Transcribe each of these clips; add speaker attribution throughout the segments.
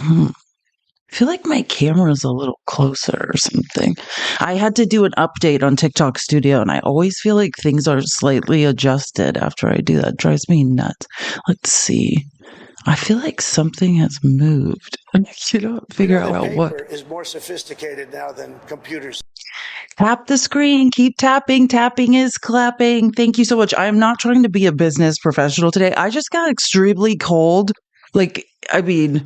Speaker 1: Hmm. I feel like my camera's a little closer or something. I had to do an update on TikTok Studio, and I always feel like things are slightly adjusted after I do that. It drives me nuts. Let's see. I feel like something has moved. I cannot figure out what.
Speaker 2: Paper is more sophisticated now than computers.
Speaker 1: Tap the screen. Keep tapping. Tapping is clapping. Thank you so much. I am not trying to be a business professional today. I just got extremely cold. Like, I mean,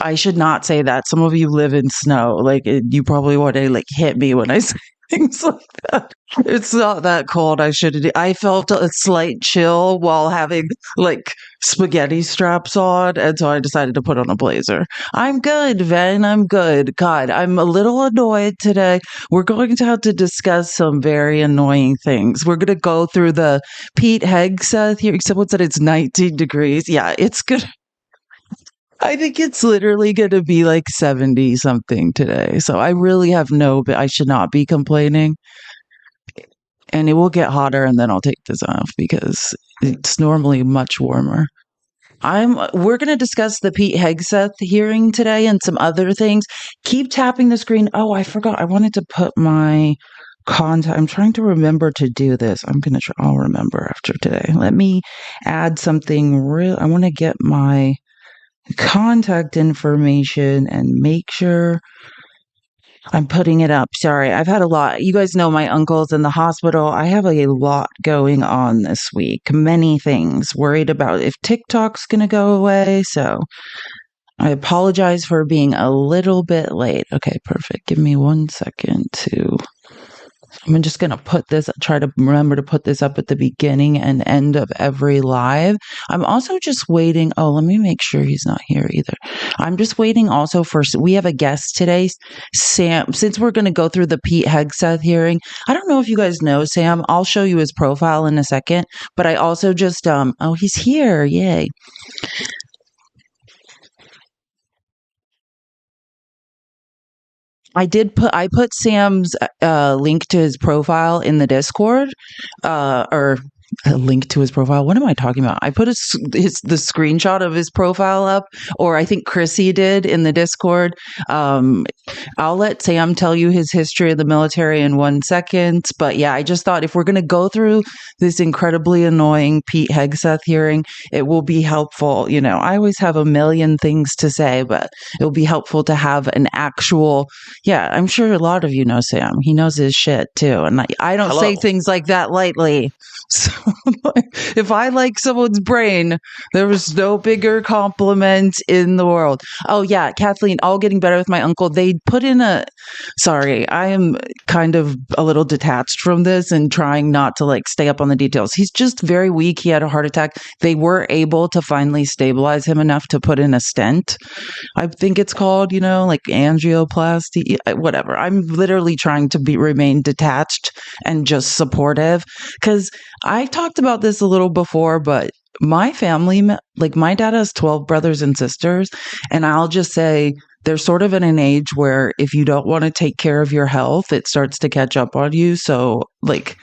Speaker 1: I should not say that. Some of you live in snow. Like, you probably want to like hit me when I say things like that. It's not that cold. I felt a slight chill while having like spaghetti straps on, and so I decided to put on a blazer. I'm good, Ven. I'm good. God, I'm a little annoyed today. We're going to have to discuss some very annoying things. We're going to go through the Pete Hegseth here. Someone said it's 19 degrees. Yeah, it's good. I think it's literally going to be like 70 something today. So I really have I should not be complaining. And it will get hotter and then I'll take this off because it's normally much warmer. We're going to discuss the Pete Hegseth hearing today and some other things. Keep tapping the screen. Oh, I forgot. I wanted to put my contact. I'm trying to remember to do this. I'll remember after today. Let me add something real. I want to get my contact information and make sure I'm putting it up. Sorry, I've had a lot. You guys know my uncle's in the hospital. I have a lot going on this week. Many things. Worried about if TikTok's going to go away. So I apologize for being a little bit late. Okay, perfect. Give me 1 second to. I'm just going to try to remember to put this up at the beginning and end of every live. I'm also just waiting. Oh, let me make sure he's not here either. I'm just waiting also we have a guest today, Sam, since we're going to go through the Pete Hegseth hearing. I don't know if you guys know Sam. I'll show you his profile in a second, but I also just, oh, he's here. Yay. I put Sam's link to his profile in the Discord, or a link to his profile. What am I talking about? I put the screenshot of his profile up, or I think Chrissy did in the Discord. I'll let Sam tell you his history of the military in 1 second. But yeah, I just thought if we're going to go through this incredibly annoying Pete Hegseth hearing, it will be helpful. You know, I always have a million things to say, but it'll be helpful to have an actual, yeah, I'm sure a lot of you know Sam. He knows his shit too. And I don't say things like that lightly. So if I like someone's brain, there was no bigger compliment in the world. Oh yeah, Kathleen, all getting better with my uncle. They put in sorry, I am kind of a little detached from this and trying not to like stay up on the details. He's just very weak. He had a heart attack. They were able to finally stabilize him enough to put in a stent. I think it's called, like angioplasty, whatever. I'm literally trying to remain detached and just supportive because I talked about this a little before, but my family, like my dad has 12 brothers and sisters, and I'll just say they're sort of in an age where if you don't want to take care of your health, it starts to catch up on you. So like,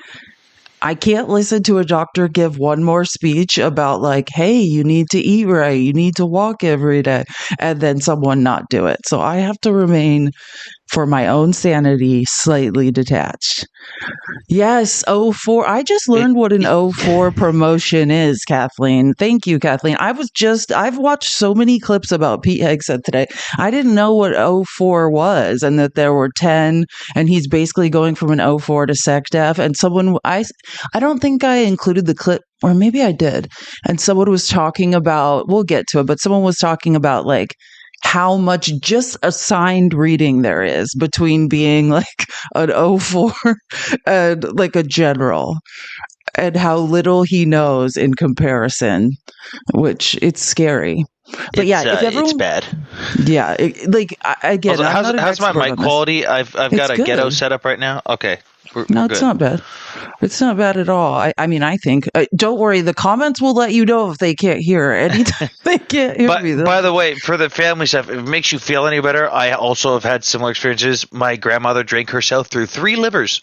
Speaker 1: I can't listen to a doctor give one more speech about like, hey, you need to eat right, you need to walk every day, and then someone not do it. So I have to remain, for my own sanity, slightly detached. Yes, 04. I just learned what an 04 promotion is, Kathleen. Thank you, Kathleen. I've watched so many clips about Pete Hegseth today. I didn't know what 04 was and that there were 10, and he's basically going from an 04 to SecDef. And I don't think I included the clip, or maybe I did. And someone was talking about, we'll get to it, but someone was talking about like, how much just assigned reading there is between being like an 04 and like a general, and how little he knows in comparison, which it's scary. But yeah,
Speaker 3: it's bad.
Speaker 1: Yeah, again,
Speaker 3: how's my mic quality? I've got a ghetto setup right now. Okay.
Speaker 1: No, it's not bad. It's not bad at all. I mean, I think. Don't worry. The comments will let you know if they can't hear. Anytime they can't hear me.
Speaker 3: By the way, for the family stuff, if it makes you feel any better, I also have had similar experiences. My grandmother drank herself through 3 livers.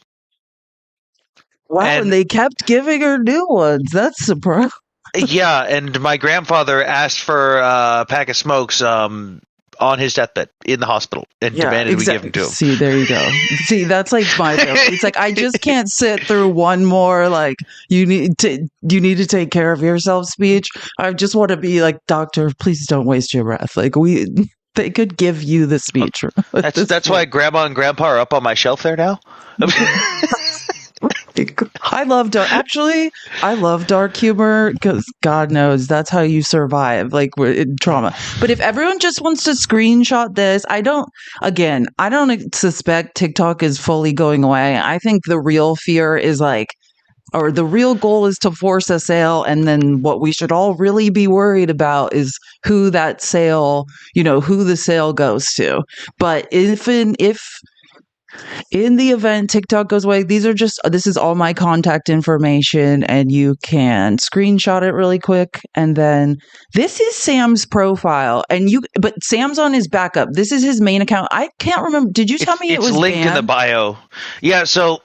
Speaker 1: Wow, and they kept giving her new ones. That's surprising.
Speaker 3: Yeah, and my grandfather asked for a pack of smokes on his deathbed in the hospital and demanded we give them to him.
Speaker 1: See, there you go. See, that's like my joke. It's like I just can't sit through one more like you need to take care of yourself speech. I just want to be like, doctor, please don't waste your breath. Like they could give you the speech.
Speaker 3: That's why Grandma and Grandpa are up on my shelf there now.
Speaker 1: I love dark humor because God knows that's how you survive like in trauma. But if everyone just wants to screenshot this, I don't suspect TikTok is fully going away. I think the real fear is or the real goal is to force a sale. And then what we should all really be worried about is who that sale, who the sale goes to. But if in the event TikTok goes away, this is all my contact information and you can screenshot it really quick. And then this is Sam's profile but Sam's on his backup. This is his main account. I can't remember. Did you tell me it was
Speaker 3: linked
Speaker 1: banned?
Speaker 3: in the bio? Yeah. So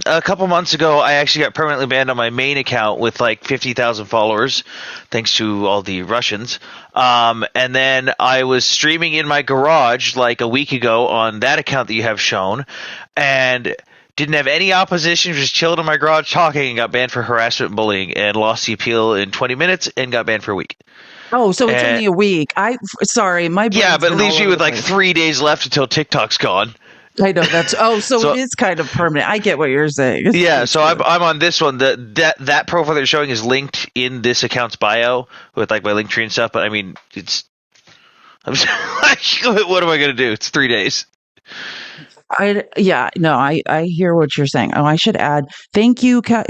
Speaker 3: a couple months ago, I actually got permanently banned on my main account with like 50,000 followers, thanks to all the Russians. And then I was streaming in my garage like a week ago on that account that you have shown, and didn't have any opposition, just chilled in my garage talking, and got banned for harassment and bullying, and lost the appeal in 20 minutes and got banned for a week.
Speaker 1: Oh, so it's only a week. Sorry, my brain's
Speaker 3: yeah, but
Speaker 1: been
Speaker 3: it leaves
Speaker 1: all
Speaker 3: you
Speaker 1: over
Speaker 3: with
Speaker 1: the
Speaker 3: like
Speaker 1: place.
Speaker 3: 3 days left until TikTok's gone.
Speaker 1: I know so it is kind of permanent. I get what you're saying.
Speaker 3: Yeah, so I'm on this one. That profile they're showing is linked in this account's bio with like my link tree and stuff. But I mean, I'm like, what am I gonna do? It's 3 days.
Speaker 1: I hear what you're saying. Oh, I should add. Thank you, Kat.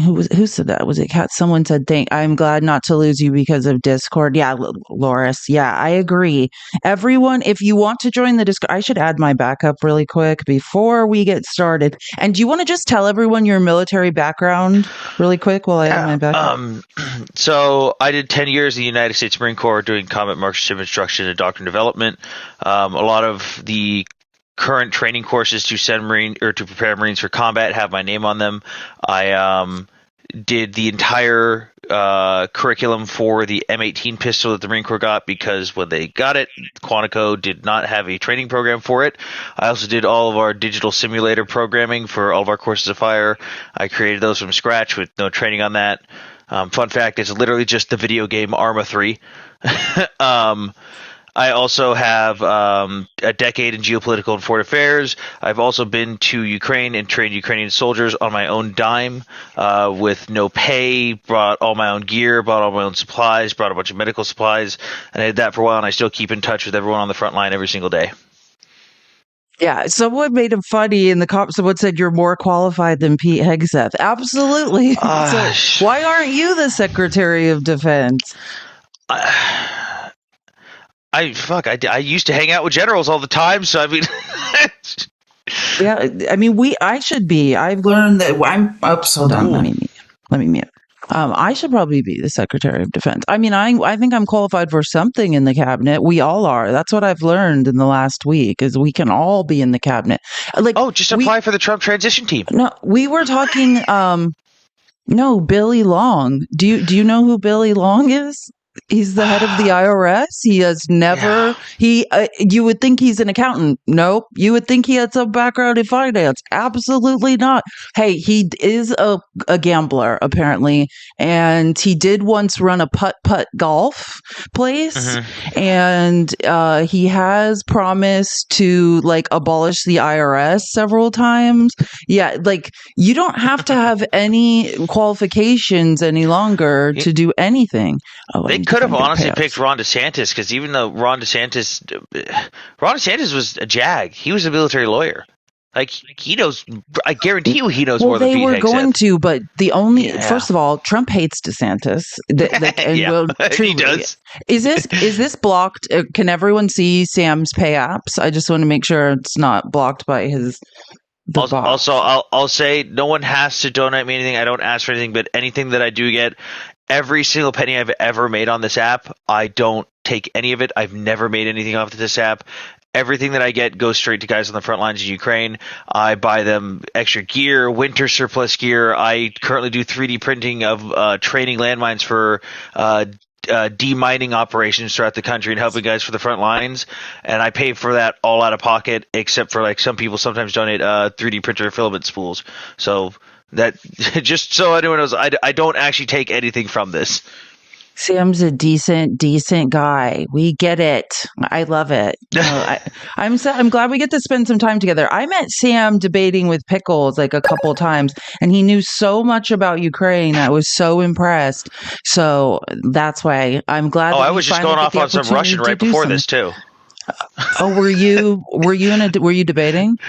Speaker 1: Who said that? Was it Kat? Someone said, I'm glad not to lose you because of Discord. Yeah, Loris. Yeah, I agree. Everyone, if you want to join the Discord, I should add my backup really quick before we get started. And do you want to just tell everyone your military background really quick while I add my backup?
Speaker 3: So I did 10 years in the United States Marine Corps doing combat marksmanship instruction and doctrine development. A lot of the current training courses to prepare Marines for combat have my name on them. I did the entire curriculum for the M18 pistol that the Marine Corps got, because when they got it, Quantico did not have a training program for it. I also did all of our digital simulator programming for all of our courses of fire. I created those from scratch with no training on that. Fun fact, it's literally just the video game Arma 3. I also have a decade in geopolitical and foreign affairs. I've also been to Ukraine and trained Ukrainian soldiers on my own dime with no pay, brought all my own gear, brought all my own supplies, brought a bunch of medical supplies, and I did that for a while, and I still keep in touch with everyone on the front line every single day.
Speaker 1: Yeah, someone made him funny in the comments. Someone said you're more qualified than Pete Hegseth. Absolutely. So why aren't you the Secretary of Defense?
Speaker 3: I used to hang out with generals all the time, so I mean,
Speaker 1: yeah, I mean, I should be. I've learned that I'm up. So down. Let me mute. I should probably be the Secretary of Defense. I mean, I think I'm qualified for something in the cabinet. We all are. That's what I've learned in the last week, is we can all be in the cabinet.
Speaker 3: Just apply for the Trump transition team.
Speaker 1: No, we were talking. No, Billy Long. Do you know who Billy Long is? He's the head of the IRS. He has never, you would think he's an accountant. Nope. You would think he had some background in finance. Absolutely not. Hey, he is a gambler, apparently. And he did once run a putt-putt golf place. Mm-hmm. And he has promised to abolish the IRS several times. Yeah. You don't have to have any qualifications any longer to do anything.
Speaker 3: They could have honestly picked Ron DeSantis, because even though Ron DeSantis was a JAG, he was a military lawyer. He knows. I guarantee you, he knows more than Pete Hegseth. They were going
Speaker 1: to, but first of all, Trump hates DeSantis.
Speaker 3: He does.
Speaker 1: Is this blocked? Can everyone see Sam's pay apps? I just want to make sure it's not blocked by his.
Speaker 3: Also, I'll say no one has to donate me anything. I don't ask for anything, but anything that I do get. Every single penny I've ever made on this app, I don't take any of it. I've never made anything off of this app. everything that I get goes straight to guys on the front lines in Ukraine. I buy them extra gear, winter surplus gear. I currently do 3D printing of training landmines for demining operations throughout the country and helping guys for the front lines. And I pay for that all out of pocket, except for like some people sometimes donate 3D printer filament spools. So that just so anyone knows, I don't actually take anything from this.
Speaker 1: Sam's a decent guy. We get it. I love it. You know, I'm glad we get to spend some time together. I met Sam debating with Pickles like a couple of times, and he knew so much about Ukraine. I was so impressed. So that's why I'm glad.
Speaker 3: Oh, I was just going off on some Russian right before this too.
Speaker 1: Oh, were you debating?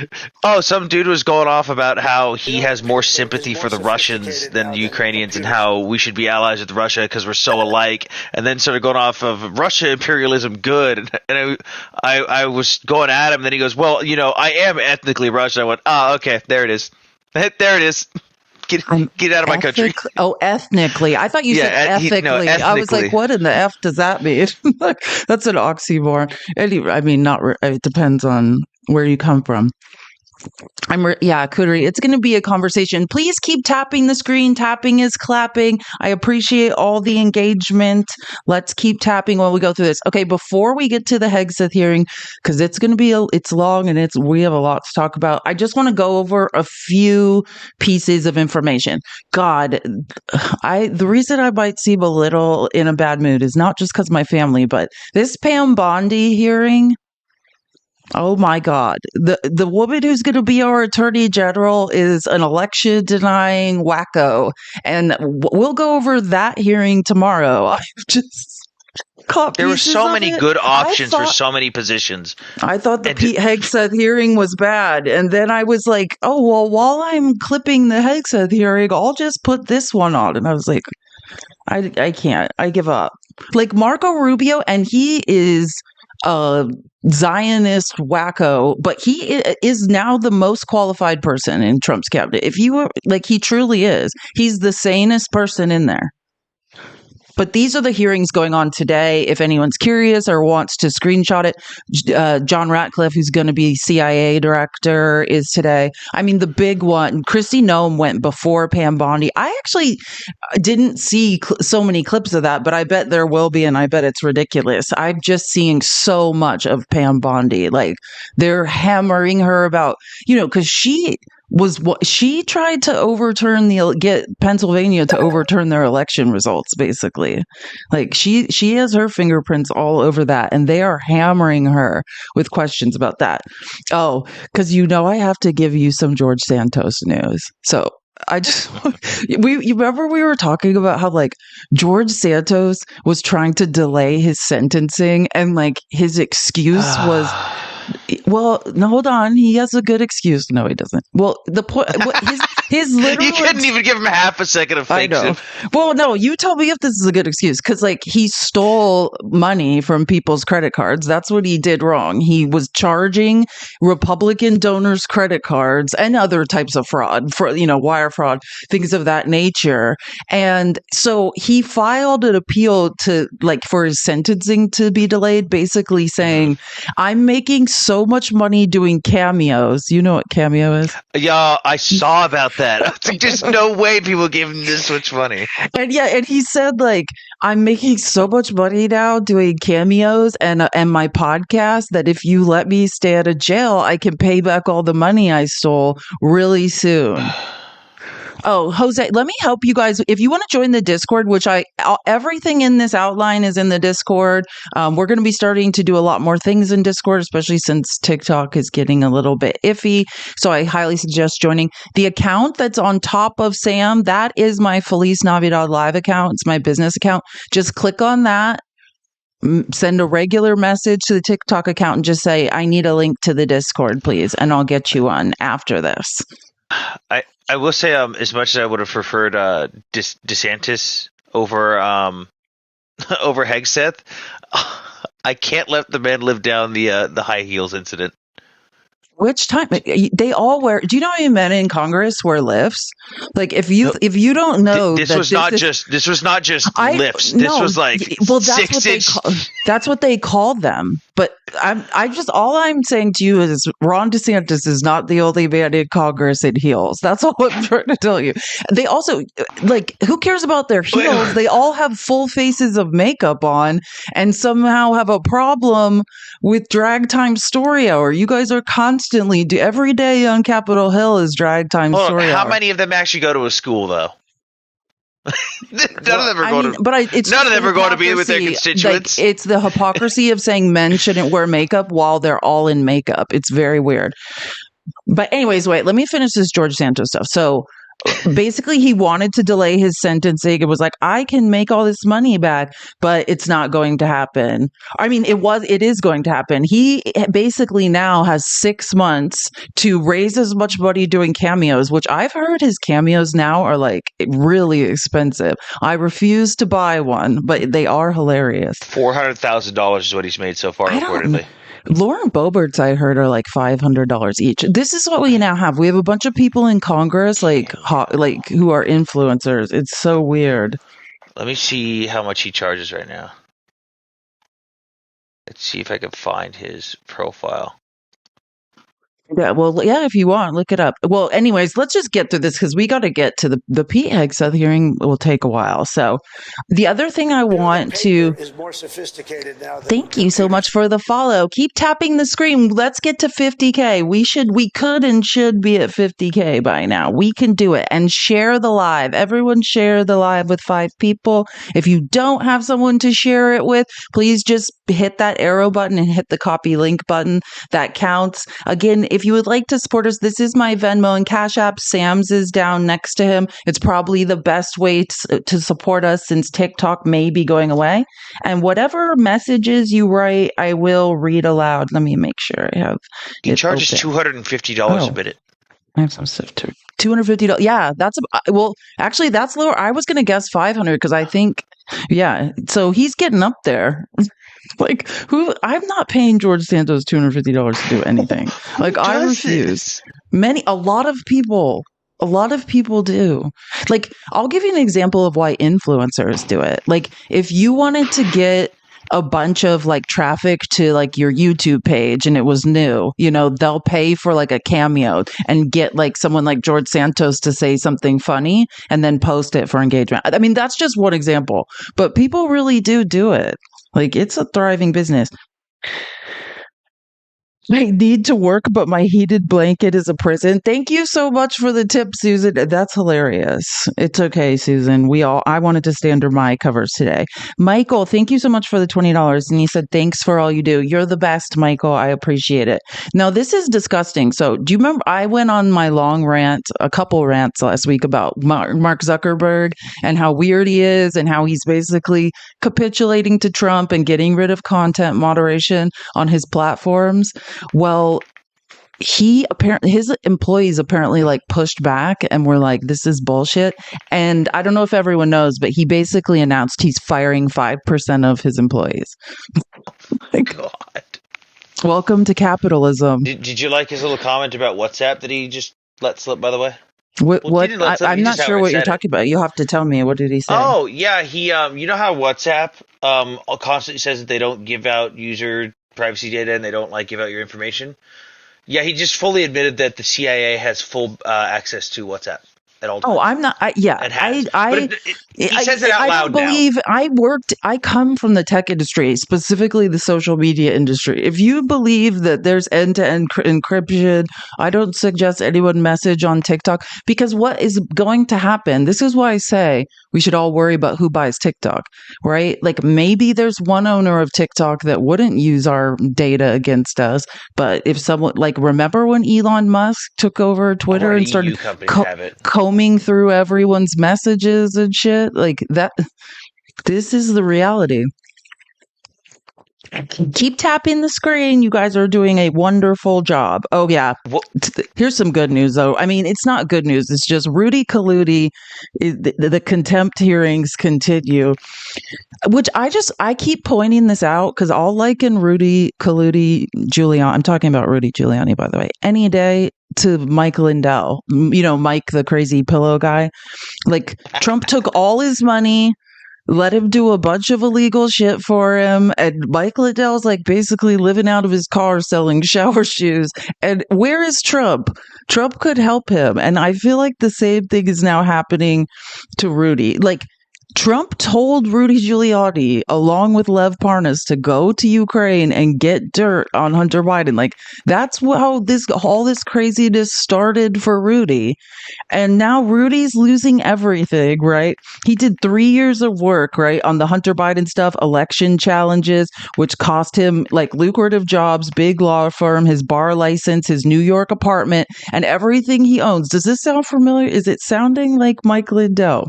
Speaker 3: Oh, some dude was going off about how he has more sympathy for the Russians than the Ukrainians and how we should be allies with Russia because we're so alike, and then started going off of Russia imperialism good. And I was going at him, and then he goes, well, you know, I am ethnically Russian. I went, oh, okay, there it is. There it is. Get out of my country.
Speaker 1: Oh, ethnically. I thought you said ethically. I was like, what in the F does that mean? That's an oxymoron. Anyway, I mean, it depends on where you come from. Cootery, it's going to be a conversation. Please keep tapping the screen. Tapping is clapping. I appreciate all the engagement. Let's keep tapping while we go through this. Okay, before we get to the Hegseth hearing, because it's going to be it's long and we have a lot to talk about. I just want to go over a few pieces of information. God, the reason I might seem a little in a bad mood is not just because of my family, but this Pam Bondi hearing. Oh my God. The woman who's going to be our attorney general is an election denying wacko. And we'll go over that hearing tomorrow. I've just caught
Speaker 3: there were so many good options for so many positions.
Speaker 1: I thought the Pete Hegseth hearing was bad. And then I was like, oh, well, while I'm clipping the Hegseth hearing, I'll just put this one on. And I was like, I can't. I give up. Like Marco Rubio, and he is a Zionist wacko, but he is now the most qualified person in Trump's cabinet. If you were like, he truly is. He's the sanest person in there. But these are the hearings going on today. If anyone's curious or wants to screenshot it, John Ratcliffe, who's going to be CIA director, is today. I mean, the big one, Kristi Noem went before Pam Bondi. I actually didn't see so many clips of that, but I bet there will be, and I bet it's ridiculous. I'm just seeing so much of Pam Bondi. Like, they're hammering her about, because she tried to get Pennsylvania to overturn their election results, basically. Like she has her fingerprints all over that, and they are hammering her with questions about that. Oh, because I have to give you some George Santos news. So you remember we were talking about how like George Santos was trying to delay his sentencing, and like his excuse was. Well, no, hold on. He has a good excuse. No, he doesn't. Well, the point, his literal.
Speaker 3: You couldn't even give him half a second of fixing. I know.
Speaker 1: Well, no, you tell me if this is a good excuse, because like he stole money from people's credit cards. That's what he did wrong. He was charging Republican donors' credit cards and other types of fraud, wire fraud, things of that nature. And so he filed an appeal for his sentencing to be delayed, basically saying, I'm making so much money doing cameos. You know what Cameo is?
Speaker 3: Yeah, I saw about that. I was like, there's no way people gave him this much money.
Speaker 1: And he said, like, I'm making so much money now doing cameos and my podcast that if you let me stay out of jail, I can pay back all the money I stole really soon. Oh, Jose, let me help you guys. If you want to join the Discord, which everything in this outline is in the Discord. We're going to be starting to do a lot more things in Discord, especially since TikTok is getting a little bit iffy. So I highly suggest joining. The account that's on top of Sam, that is my Feliz Navidad Live account. It's my business account. Just click on that. Send a regular message to the TikTok account and just say, I need a link to the Discord, please. And I'll get you on after this.
Speaker 3: I will say, as much as I would have preferred DeSantis over over Hegseth, I can't let the man live down the high heels incident.
Speaker 1: Which time they all wear? Do you know how many men in Congress wear lifts? Like if you don't know,
Speaker 3: this was not just lifts. This was like
Speaker 1: that's what they called them. But all I'm saying to you is Ron DeSantis is not the only man in Congress in heels. That's all I'm trying to tell you. They also, like, who cares about their heels? They all have full faces of makeup on and somehow have a problem with drag time story hour. You guys are constantly, every day on Capitol Hill is drag time story hour.
Speaker 3: How many of them actually go to a school, though? None of them are going to be with their constituents.
Speaker 1: Like, it's the hypocrisy of saying men shouldn't wear makeup while they're all in makeup. It's very weird. But anyways, wait, let me finish this George Santos stuff. So basically, he wanted to delay his sentencing. It was like, I can make all this money back, but it's not going to happen. I mean, it is going to happen. He basically now has 6 months to raise as much money doing cameos, which I've heard his cameos now are like really expensive. I refuse to buy one, but they are hilarious.
Speaker 3: $400,000 is what he's made so far, reportedly.
Speaker 1: Lauren Boebert's, I heard, are like $500 each. This is what we now have. We have a bunch of people in Congress, like who are influencers. It's so weird.
Speaker 3: Let me see how much he charges right now. Let's see if I can find his profile.
Speaker 1: Yeah, well, yeah, if you want, look it up. Well, anyways, let's just get through this because we got to get to the Pete Hegseth hearing will take a while. So the other thing I want to
Speaker 2: is more sophisticated now.
Speaker 1: Thank you so much for the follow. Keep tapping the screen. Let's get to 50K. We could and should be at 50K by now. We can do it. And share the live. Everyone share the live with 5 people. If you don't have someone to share it with, please just hit that arrow button and hit the copy link button. That counts. Again, if you would like to support us, this is my Venmo and Cash App. Sam's is down next to him. It's probably the best way to support us since TikTok may be going away. And whatever messages you write, I will read aloud. Let me make sure I have.
Speaker 3: He charges $250 a minute.
Speaker 1: I have some stuff too. $250. Yeah, actually, that's lower. I was going to guess 500 because I think, yeah. So he's getting up there. Like, I'm not paying George Santos $250 to do anything. Like, I refuse. A lot of people do. Like, I'll give you an example of why influencers do it. Like, if you wanted to get a bunch of like traffic to like your YouTube page and it was new, they'll pay for like a cameo and get like someone like George Santos to say something funny and then post it for engagement. I mean, that's just one example, but people really do it. Like, it's a thriving business. I need to work, but my heated blanket is a prison. Thank you so much for the tip, Susan. That's hilarious. It's okay, Susan. I wanted to stay under my covers today. Michael, thank you so much for the $20. And he said, thanks for all you do. You're the best, Michael. I appreciate it. Now, this is disgusting. So do you remember I went on my long rant, a couple rants last week about Mark Zuckerberg and how weird he is and how he's basically capitulating to Trump and getting rid of content moderation on his platforms? Well, his employees apparently like pushed back and were like, this is bullshit. And I don't know if everyone knows, but he basically announced he's firing 5% of his employees.
Speaker 3: My God.
Speaker 1: Welcome to capitalism.
Speaker 3: Did you like his little comment about WhatsApp that he just let slip, by the way?
Speaker 1: I'm not sure what you're talking about. You'll have to tell me. What did he say?
Speaker 3: Oh, yeah. He, you know how WhatsApp constantly says that they don't give out user privacy data and they don't like give out your information? Yeah, he just fully admitted that the CIA has full access to WhatsApp at all times.
Speaker 1: Oh, I'm not.
Speaker 3: He says it out loud now. I come from the tech industry, specifically the social media industry. If you believe that there's end-to-end encryption, I don't suggest anyone message on TikTok, because what is going to happen? This is why I say we should all worry about who buys TikTok, right? Like, maybe there's one owner of TikTok that wouldn't use our data against us, but if someone, like, remember when Elon Musk took over Twitter and started combing through everyone's messages and shit like that? This is the reality. Keep tapping the screen. You guys are doing a wonderful job. Oh yeah. Here's some good news though. I mean, it's not good news. It's just Rudy Kaludi. The contempt hearings continue, which I keep pointing this out because I'll liken Rudy Kaludi Giuliani. I'm talking about Rudy Giuliani, by the way, any day to Mike Lindell. Mike, the crazy pillow guy. Like, Trump took all his money
Speaker 1: let him do a bunch of illegal shit for him. And Mike Lindell's like basically living out of his car selling shower shoes. And where is Trump? Trump could help him. And I feel like the same thing is now happening to Rudy. Like, Trump told Rudy Giuliani, along with Lev Parnas, to go to Ukraine and get dirt on Hunter Biden. Like, that's how all this craziness started for Rudy. And now Rudy's losing everything, right? He did 3 years of work, right, on the Hunter Biden stuff, election challenges, which cost him like lucrative jobs, big law firm, his bar license, his New York apartment, and everything he owns. Does this sound familiar? Is it sounding like Mike Lindell?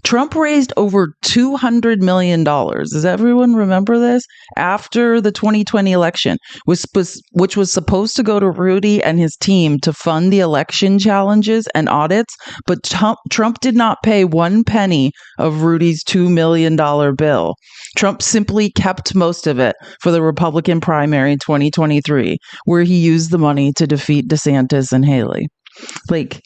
Speaker 1: Trump raised over $200 million. Does everyone remember this? After the 2020 election, which was supposed to go to Rudy and his team to fund the election challenges and audits, but Trump did not pay one penny of Rudy's $2 million bill. Trump simply kept most of it for the Republican primary in 2023, where he used the money to defeat DeSantis and Haley. Like,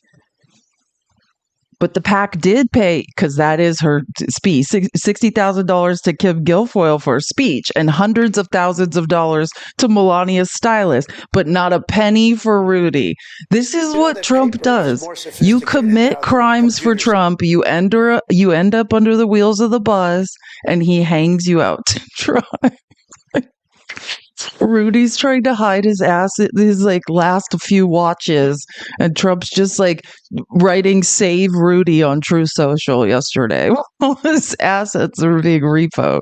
Speaker 1: but the PAC did pay, because that is her speech, $60,000 to Kim Guilfoyle for a speech and hundreds of thousands of dollars to Melania's stylist, but not a penny for Rudy. This is what Trump does. You commit crimes for Trump, you end up under the wheels of the bus, and he hangs you out to dry. Rudy's trying to hide his his like last few watches, and Trump's just like writing "Save Rudy" on True Social yesterday. All his assets are being repoed.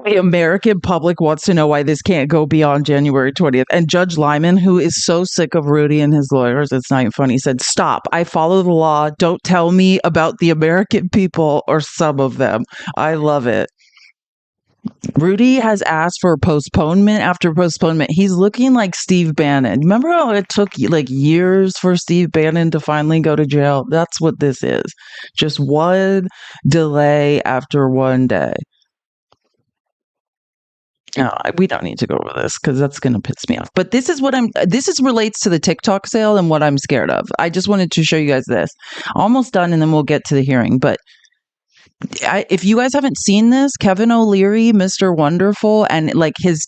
Speaker 1: The American public wants to know why this can't go beyond January 20th. And Judge Lyman, who is so sick of Rudy and his lawyers, it's not even funny, said, "Stop. I follow the law. Don't tell me about the American people or some of them." I love it. Rudy has asked for postponement after postponement. He's looking like Steve Bannon. Remember how it took like years for Steve Bannon to finally go to jail? That's what this is. Just one delay after one day. No, we don't need to go over this because that's going to piss me off. But this is relates to the TikTok sale and what I'm scared of. I just wanted to show you guys this. Almost done, and then we'll get to the hearing. But if you guys haven't seen this, Kevin O'Leary, Mr. Wonderful, and like his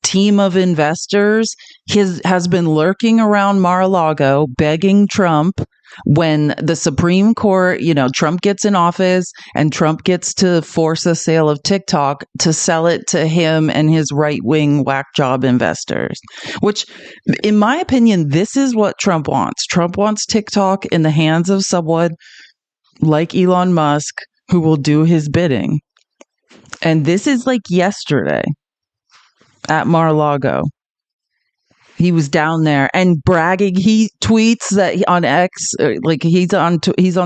Speaker 1: team of investors has been lurking around Mar-a-Lago begging Trump, when the Supreme Court, Trump gets in office and Trump gets to force a sale of TikTok, to sell it to him and his right-wing whack job investors, which in my opinion, this is what Trump wants. Trump wants TikTok in the hands of someone like Elon Musk who will do his bidding. And this is like yesterday at Mar-a-Lago. He was down there and bragging. He tweets that on X, like he's on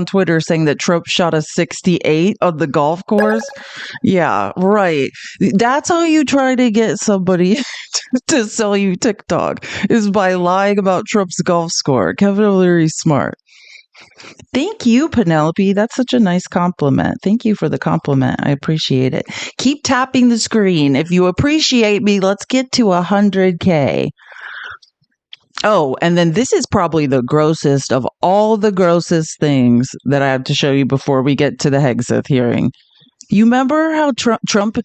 Speaker 1: Twitter, saying that Trump shot a 68 on the golf course. Yeah, right. That's how you try to get somebody to sell you TikTok, is by lying about Trump's golf score. Kevin O'Leary's smart. Thank you, Penelope. That's such a nice compliment. Thank you for the compliment. I appreciate it. Keep tapping the screen. If you appreciate me, let's get to 100K. Oh, and then this is probably the grossest of all the grossest things that I have to show you before we get to the Hegseth hearing. You remember how Trump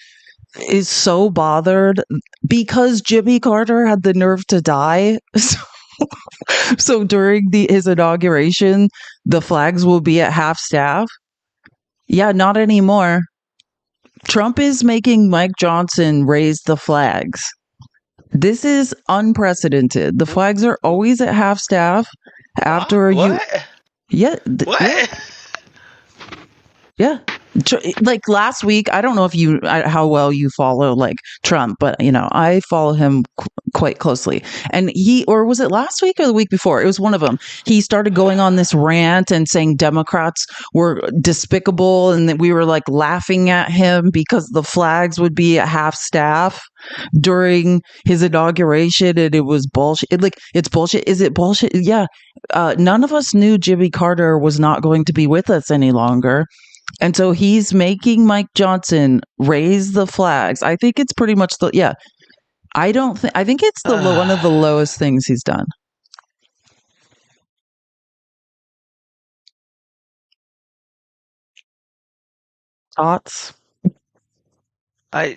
Speaker 1: is so bothered because Jimmy Carter had the nerve to die? So during his inauguration, the flags will be at half staff? Yeah, not anymore. Trump is making Mike Johnson raise the flags. This is unprecedented. The flags are always at half staff after
Speaker 3: what?
Speaker 1: Yeah.
Speaker 3: What?
Speaker 1: Yeah. Like last week, I don't know how well you follow like Trump, but I follow him quite closely. And or was it last week or the week before? It was one of them. He started going on this rant and saying Democrats were despicable and that we were like laughing at him because the flags would be at half staff during his inauguration, and it was bullshit. It's bullshit. Is it bullshit? Yeah. None of us knew Jimmy Carter was not going to be with us any longer. And so he's making Mike Johnson raise the flags. I think it's pretty much I think it's one of the lowest things he's done. Thoughts?
Speaker 3: Am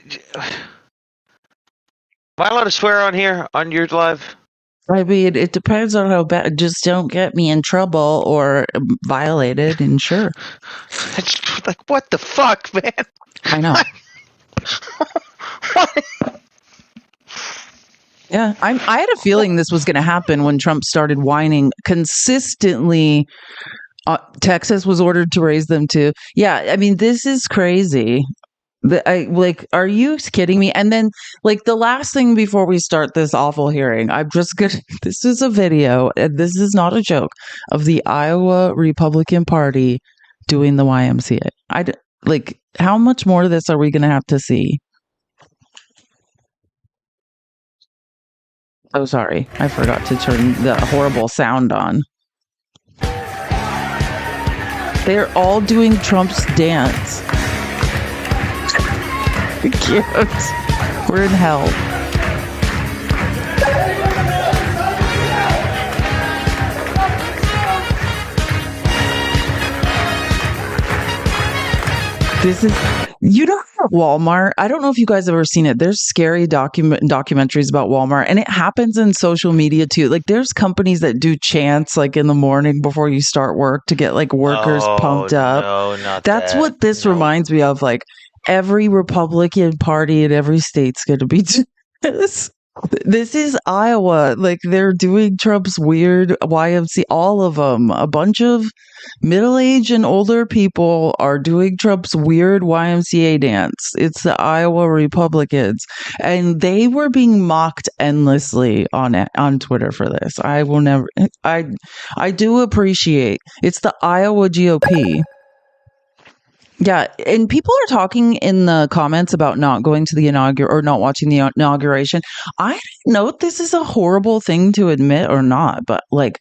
Speaker 3: I allowed to swear on here on your live?
Speaker 1: I mean, it depends on how bad. Just don't get me in trouble or violated, and sure.
Speaker 3: It's like, what the fuck, man?
Speaker 1: I know. Yeah, I had a feeling this was going to happen when Trump started whining consistently. Texas was ordered to raise them too. Yeah, I mean, this is crazy. Are you kidding me? And then, like, the last thing before we start this awful hearing, I'm just gonna. This is a video, and this is not a joke, of the Iowa Republican Party doing the YMCA. How much more of this are we gonna have to see? Oh, sorry, I forgot to turn the horrible sound on. They're all doing Trump's dance. Cute. We're in hell. This is, Walmart. I don't know if you guys have ever seen it. There's scary documentaries about Walmart, and it happens in social media too. Like, there's companies that do chants like in the morning before you start work to get like workers pumped up.
Speaker 3: No, not
Speaker 1: That's
Speaker 3: that.
Speaker 1: what this reminds me of. Like, every Republican Party in every state's going to be this. This is Iowa. Like, they're doing Trump's weird YMCA. All of them. A bunch of middle-aged and older people are doing Trump's weird YMCA dance. It's the Iowa Republicans, and they were being mocked endlessly on Twitter for this. I will never. I do appreciate it's the Iowa GOP. Yeah, and people are talking in the comments about not going to the or not watching the inauguration. I don't know if this is a horrible thing to admit or not, but like,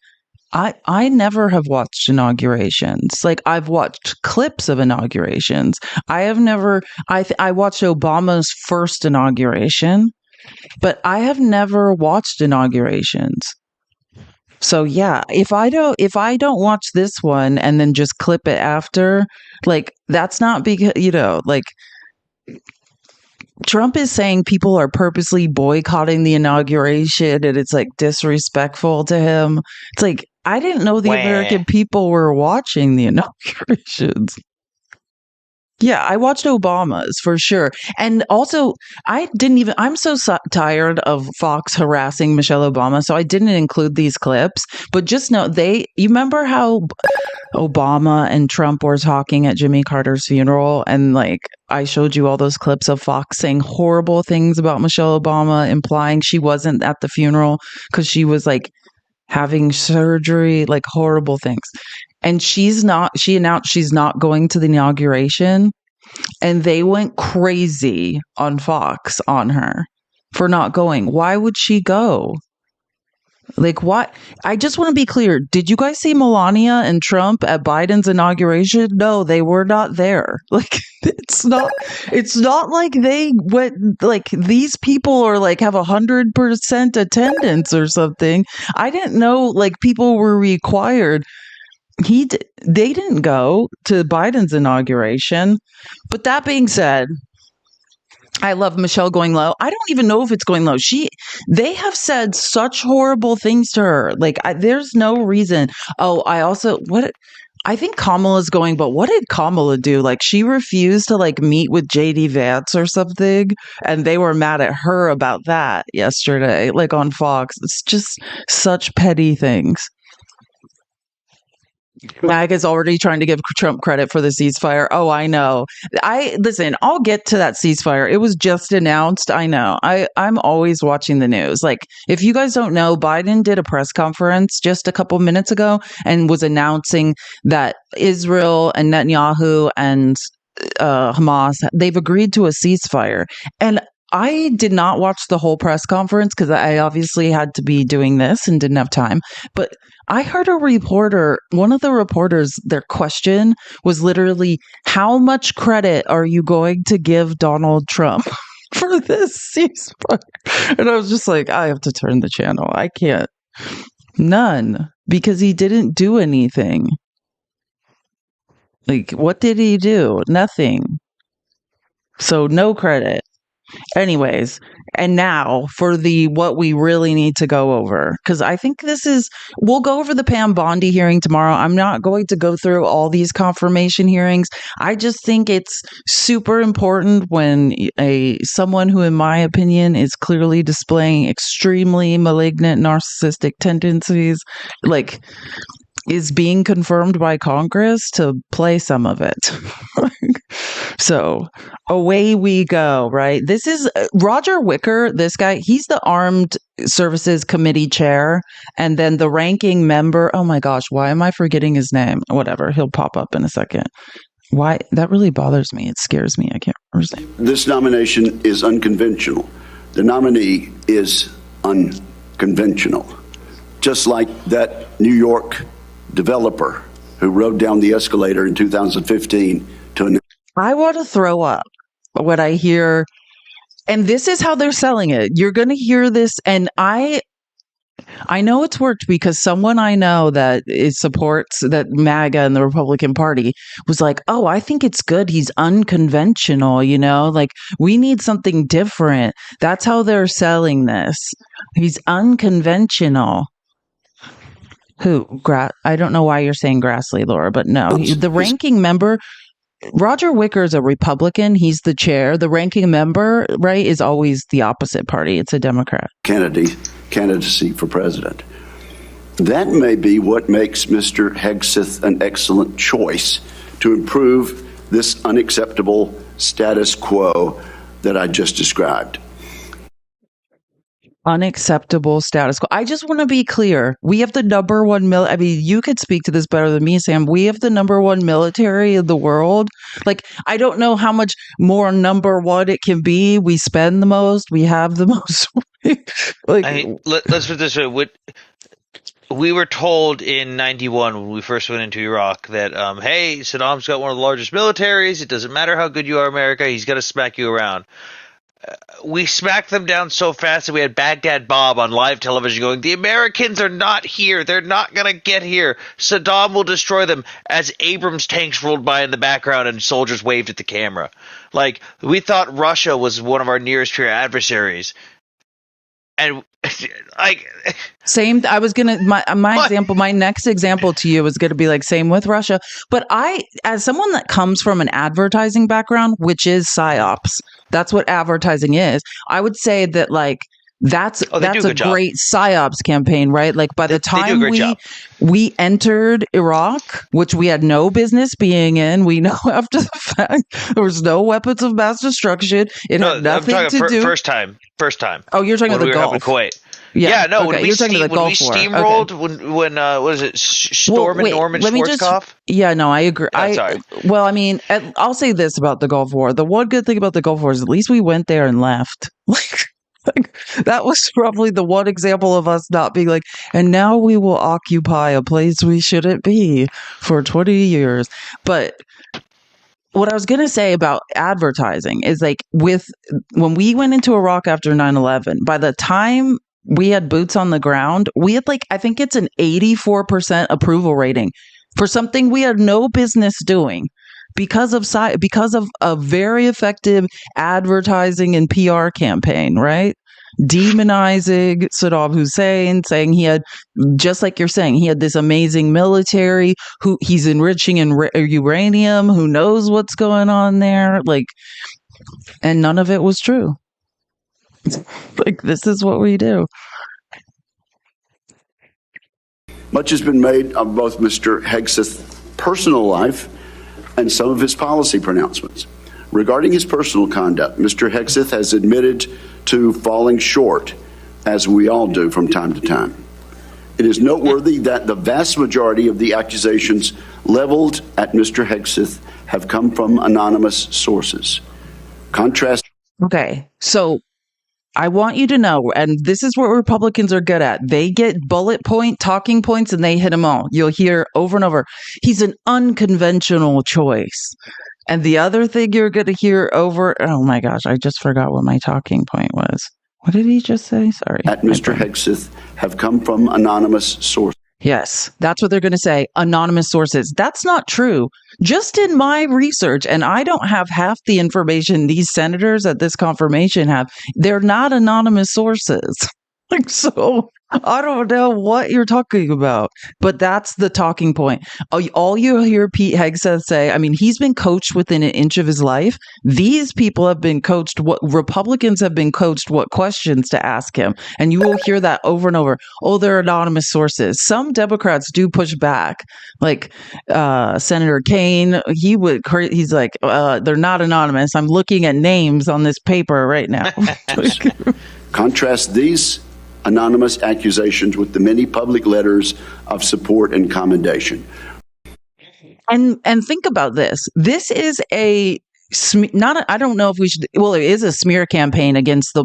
Speaker 1: I never have watched inaugurations. Like, I've watched clips of inaugurations. I have never. I watched Obama's first inauguration, but I have never watched inaugurations. So yeah, if I don't watch this one and then just clip it after, like, that's not because, like, Trump is saying people are purposely boycotting the inauguration and it's like disrespectful to him. It's like, I didn't know the American people were watching the inaugurations. Yeah, I watched Obama's for sure. And also, I'm so tired of Fox harassing Michelle Obama, so I didn't include these clips. But just know, you remember how Obama and Trump were talking at Jimmy Carter's funeral? And like, I showed you all those clips of Fox saying horrible things about Michelle Obama, implying she wasn't at the funeral because she was like having surgery, like horrible things. And she announced she's not going to the inauguration, and they went crazy on Fox on her for not going. Why would she go? Like, what? I just want to be clear. Did you guys see Melania and Trump at Biden's inauguration? No, they were not there. Like, it's not like they went, like, these people are like have 100% attendance or something. I didn't know, like, people were required. They didn't go to Biden's inauguration. But that being said, I love Michelle going low. I don't even know if it's going low. They have said such horrible things to her. Like, there's no reason. Oh, I think Kamala's going, but what did Kamala do? Like, she refused to like meet with JD Vance or something, and they were mad at her about that yesterday, like on Fox. It's just such petty things. Mag is already trying to give Trump credit for the ceasefire. Oh, I know. Listen, I'll get to that ceasefire. It was just announced. I know. I'm always watching the news. Like, if you guys don't know, Biden did a press conference just a couple minutes ago and was announcing that Israel and Netanyahu and Hamas, they've agreed to a ceasefire. And I did not watch the whole press conference because I obviously had to be doing this and didn't have time. But I heard one of the reporters, their question was literally, how much credit are you going to give Donald Trump? for this ceasefire. And I was just like, I have to turn the channel. I can't. None. Because he didn't do anything. Like, what did he do? Nothing. So no credit. Anyways, and now for the what we really need to go over, because I think we'll go over the Pam Bondi hearing tomorrow. I'm not going to go through all these confirmation hearings. I just think it's super important when someone who, in my opinion, is clearly displaying extremely malignant narcissistic tendencies, like, is being confirmed by Congress, to play some of it. So away we go, right? This is Roger Wicker, this guy, he's the Armed Services Committee chair. And then the ranking member, oh my gosh, why am I forgetting his name? Whatever, he'll pop up in a second. Why? That really bothers me. It scares me. I can't remember his name.
Speaker 4: This nomination is unconventional. The nominee is unconventional. Just like that New York developer who rode down the escalator in 2015 to
Speaker 1: I want to throw up when I hear, and this is how they're selling it. You're going to hear this, and I know it's worked because someone I know that supports that MAGA and the Republican Party was like, oh, I think it's good. He's unconventional, like we need something different. That's how they're selling this. He's unconventional. Who? I don't know why you're saying Grassley, Laura, but no. The ranking member, Roger Wicker, is a Republican. He's the chair. The ranking member, right, is always the opposite party. It's a Democrat.
Speaker 4: Candidacy for president. That may be what makes Mr. Hegseth an excellent choice to improve this unacceptable status quo that I just described.
Speaker 1: Unacceptable status quo. I just want to be clear. We have the number one I mean, you could speak to this better than me, Sam. We have the number one military in the world. Like, I don't know how much more number one it can be. We spend the most. We have the most.
Speaker 3: Let's put it this way. We were told in 91 when we first went into Iraq that, hey, Saddam's got one of the largest militaries. It doesn't matter how good you are, America. He's going to smack you around. We smacked them down so fast that we had Baghdad Bob on live television going, the Americans are not here. They're not going to get here. Saddam will destroy them, as Abrams tanks rolled by in the background and soldiers waved at the camera. Like, we thought Russia was one of our nearest peer adversaries. And
Speaker 1: same. I was gonna my next example to you was gonna be like same with Russia. But as someone that comes from an advertising background, which is psyops, that's what advertising is. I would say that that's a great psyops campaign, right? Like by the time we entered Iraq, which we had no business being in, we know after the fact there was no weapons of mass destruction. It had nothing to do.
Speaker 3: First time.
Speaker 1: Oh, you're talking about the Gulf.
Speaker 3: Kuwait.
Speaker 1: Yeah,
Speaker 3: no.
Speaker 1: Okay.
Speaker 3: When we steamrolled, when what was it? Storm and Norman Schwarzkopf?
Speaker 1: No, I agree.
Speaker 3: Sorry.
Speaker 1: Well, I mean, I'll say this about the Gulf War. The one good thing about the Gulf War is at least we went there and left. That was probably the one example of us not being like, and now we will occupy a place we shouldn't be for 20 years. But what I was going to say about advertising is when we went into Iraq after 9/11, by the time we had boots on the ground, we had I think it's an 84% approval rating for something we had no business doing because of a very effective advertising and PR campaign, right? Demonizing Saddam Hussein, saying he had, just like you're saying, he had this amazing military who he's enriching in uranium, who knows what's going on there, and none of it was true. This is what we do.
Speaker 4: Much has been made of both Mr. Hegseth's personal life and some of his policy pronouncements. Regarding his personal conduct, Mr. Hegseth has admitted to falling short, as we all do from time to time. It is noteworthy that the vast majority of the accusations leveled at Mr. Hegseth have come from anonymous sources.
Speaker 1: Okay, so I want you to know, and this is what Republicans are good at. They get bullet point talking points and they hit them all. You'll hear over and over, he's an unconventional choice. And the other thing you're going to hear over, oh my gosh, I just forgot what my talking point was. What did he just say? Sorry.
Speaker 4: At Mr. Hegseth have come from anonymous sources.
Speaker 1: Yes, that's what they're going to say. Anonymous sources. That's not true. Just in my research, and I don't have half the information these senators at this confirmation have, they're not anonymous sources. Like, so I don't know what you're talking about, but that's the talking point. All you hear Pete Hegseth say, I mean, he's been coached within an inch of his life. These people have been coached, what Republicans have been coached, what questions to ask him. And you will hear that over and over. Oh, they're anonymous sources. Some Democrats do push back, like Senator Kaine. He's like, they're not anonymous. I'm looking at names on this paper right now.
Speaker 4: Contrast these anonymous accusations with the many public letters of support and commendation.
Speaker 1: And think about this. This is I don't know if we should, well, it is a smear campaign against the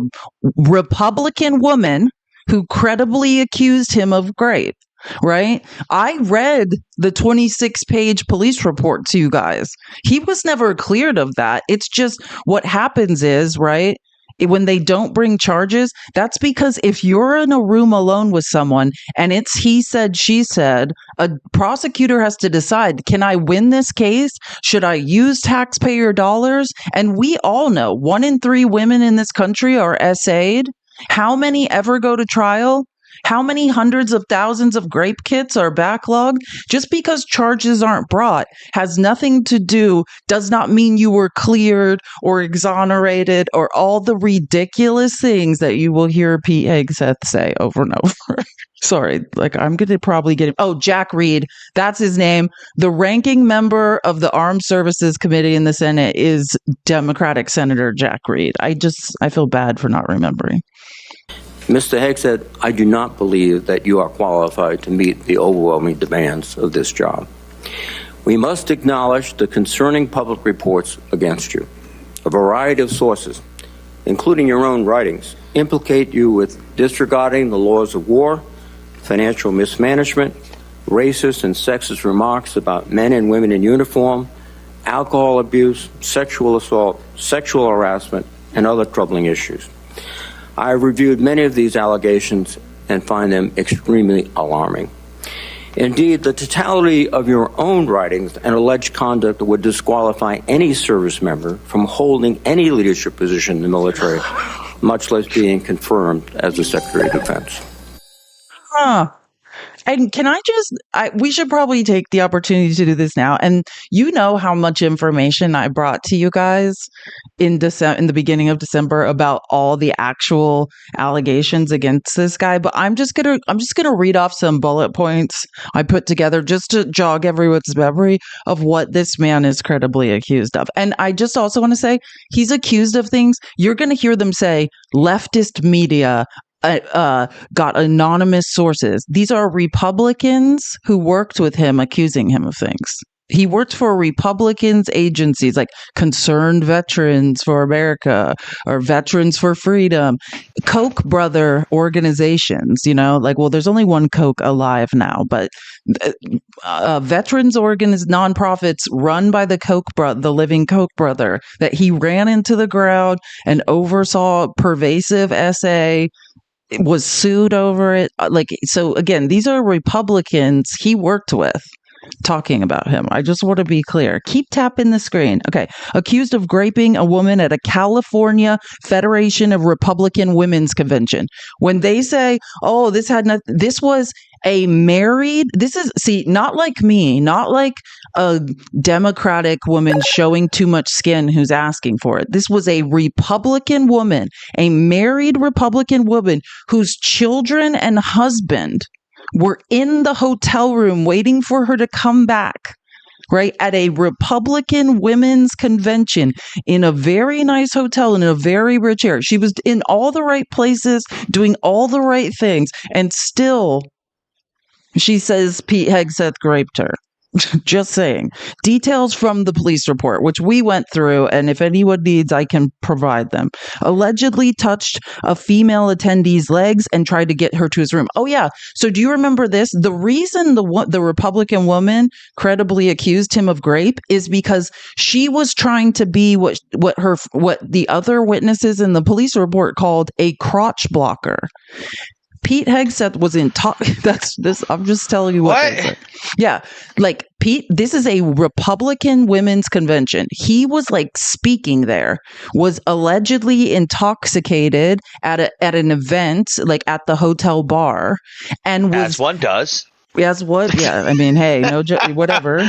Speaker 1: Republican woman who credibly accused him of rape, right? I read the 26-page police report to you guys. He was never cleared of that. It's just what happens is, right? When they don't bring charges, that's because if you're in a room alone with someone and it's he said, she said, a prosecutor has to decide, can I win this case? Should I use taxpayer dollars? And we all know 1 in 3 women in this country are SA'd. How many ever go to trial? How many hundreds of thousands of grape kits are backlogged? Just because charges aren't brought has nothing to do, does not mean you were cleared or exonerated or all the ridiculous things that you will hear Pete Hegseth say over and over. Sorry, like I'm going to probably get him. Oh, Jack Reed. That's his name. The ranking member of the Armed Services Committee in the Senate is Democratic Senator Jack Reed. I feel bad for not remembering.
Speaker 5: Mr. Hegseth, I do not believe that you are qualified to meet the overwhelming demands of this job. We must acknowledge the concerning public reports against you. A variety of sources, including your own writings, implicate you with disregarding the laws of war, financial mismanagement, racist and sexist remarks about men and women in uniform, alcohol abuse, sexual assault, sexual harassment, and other troubling issues. I have reviewed many of these allegations and find them extremely alarming. Indeed, the totality of your own writings and alleged conduct would disqualify any service member from holding any leadership position in the military, much less being confirmed as the Secretary of Defense.
Speaker 1: Huh. And can we should probably take the opportunity to do this now. And you know how much information I brought to you guys in the beginning of December about all the actual allegations against this guy. But I'm just gonna read off some bullet points I put together just to jog everyone's memory of what this man is credibly accused of. And I just also want to say he's accused of things you're gonna hear them say leftist media got anonymous sources. These are Republicans who worked with him accusing him of things. He worked for Republicans agencies like Concerned Veterans for America or Veterans for Freedom, Koch brother organizations, like, well, there's only one Koch alive now, but veterans nonprofits run by the living Koch brother that he ran into the ground and oversaw pervasive SA, was sued over it. So again, these are Republicans he worked with talking about him. I just want to be clear. Keep tapping the screen. Okay. Accused of raping a woman at a California Federation of Republican Women's Convention. When they say, oh, this was a married, not like me, not like a Democratic woman showing too much skin who's asking for it. This was a Republican woman, a married Republican woman whose children and husband were in the hotel room waiting for her to come back, right? At a Republican women's convention in a very nice hotel in a very rich area. She was in all the right places, doing all the right things. And still, she says Pete Hegseth raped her. Just saying. Details from the police report, which we went through, and if anyone needs, I can provide them. Allegedly touched a female attendee's legs and tried to get her to his room. Oh, yeah. So do you remember this? The reason the Republican woman credibly accused him of rape is because she was trying to be what the other witnesses in the police report called a crotch blocker. Pete Hegseth was in talk. That's this. I'm just telling you what they said. Yeah, like Pete. This is a Republican women's convention. He was like speaking there. Was allegedly intoxicated at an event, like at the hotel bar, and was
Speaker 3: as one does.
Speaker 1: Yes, what? Yeah, I mean, hey, whatever.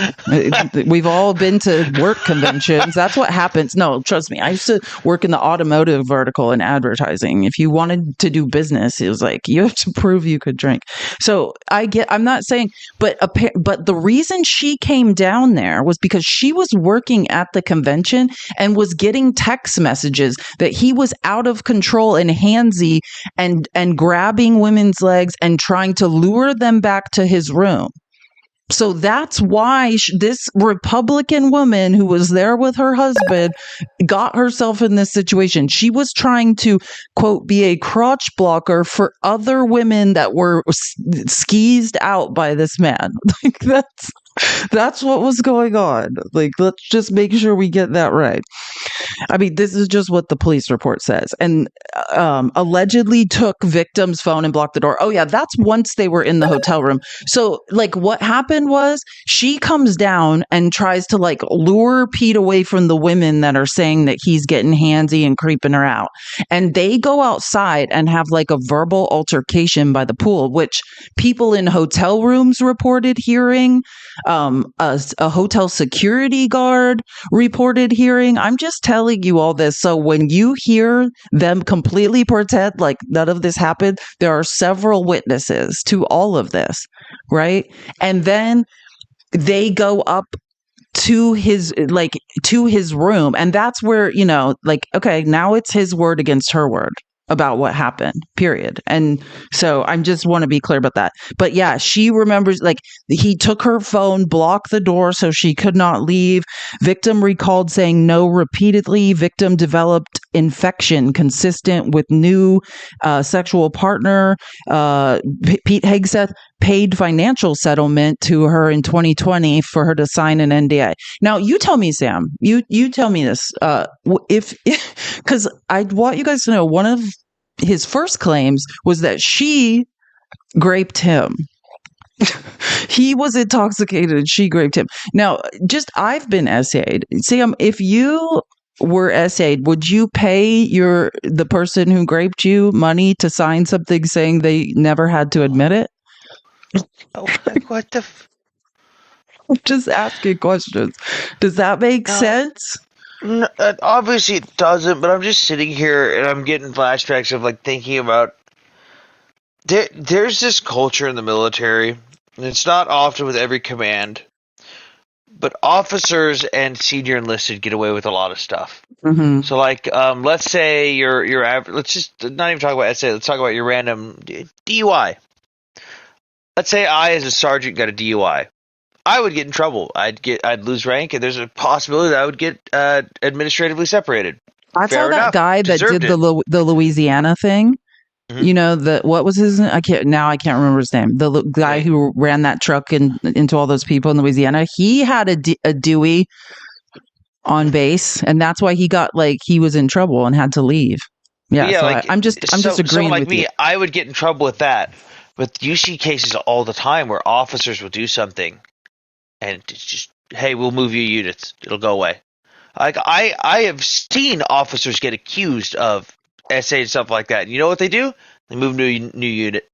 Speaker 1: We've all been to work conventions. That's what happens. No, trust me. I used to work in the automotive vertical in advertising. If you wanted to do business, it was like you have to prove you could drink. So I'm not saying, but the reason she came down there was because she was working at the convention and was getting text messages that he was out of control and handsy and grabbing women's legs and trying to lure them back to his room. So that's why this Republican woman who was there with her husband got herself in this situation. She was trying to, quote, be a crotch blocker for other women that were skeezed out by this man. Like that's what was going on. Like, let's just make sure we get that right. I mean, this is just what the police report says. And allegedly took victim's phone and blocked the door. Oh, yeah, that's once they were in the hotel room. So, like, what happened was she comes down and tries to, like, lure Pete away from the women that are saying that he's getting handsy and creeping her out. And they go outside and have, like, a verbal altercation by the pool, which people in hotel rooms reported hearing. A hotel security guard reported hearing. I'm just telling you all this. So when you hear them completely pretend like none of this happened, there are several witnesses to all of this, right? And then they go up to his room, and that's where, like, okay, now it's his word against her word about what happened, period. And so I just want to be clear about that. But yeah, she remembers, like, he took her phone, blocked the door so she could not leave. Victim recalled saying no repeatedly. Victim developed infection consistent with new sexual partner. Pete Hegseth paid financial settlement to her in 2020 for her to sign an NDA. Now, you tell me, Sam, you tell me this, because I want you guys to know one of his first claims was that she raped him. He was intoxicated and she raped him. Now, I've been essayed. Sam, if you were essayed, would you pay the person who raped you money to sign something saying they never had to admit it?
Speaker 3: Oh, what the?
Speaker 1: Just asking questions. Does that make sense?
Speaker 3: No, obviously it doesn't, but I'm just sitting here and I'm getting flashbacks of, like, thinking about there's this culture in the military, and it's not often with every command, but officers and senior enlisted get away with a lot of stuff.
Speaker 1: Mm-hmm.
Speaker 3: So, like, let's say your average. Let's just not even talk about SA. Let's talk about your random DUI. Let's say I, as a sergeant, got a DUI. I would get in trouble. I'd lose rank, and there's a possibility that I would get administratively separated.
Speaker 1: I saw that guy that did the Louisiana thing. Mm-hmm. You know, what was his name? I can't remember his name. The guy who ran that truck into all those people in Louisiana. He had a Dewey on base, and that's why he was in trouble and had to leave. Yeah, so like, I'm just agreeing with you.
Speaker 3: I would get in trouble with that. But you see cases all the time where officers will do something, and it's just, hey, we'll move your units. It'll go away. Like, I have seen officers get accused of SA and stuff like that. And you know what they do? They move to a new unit.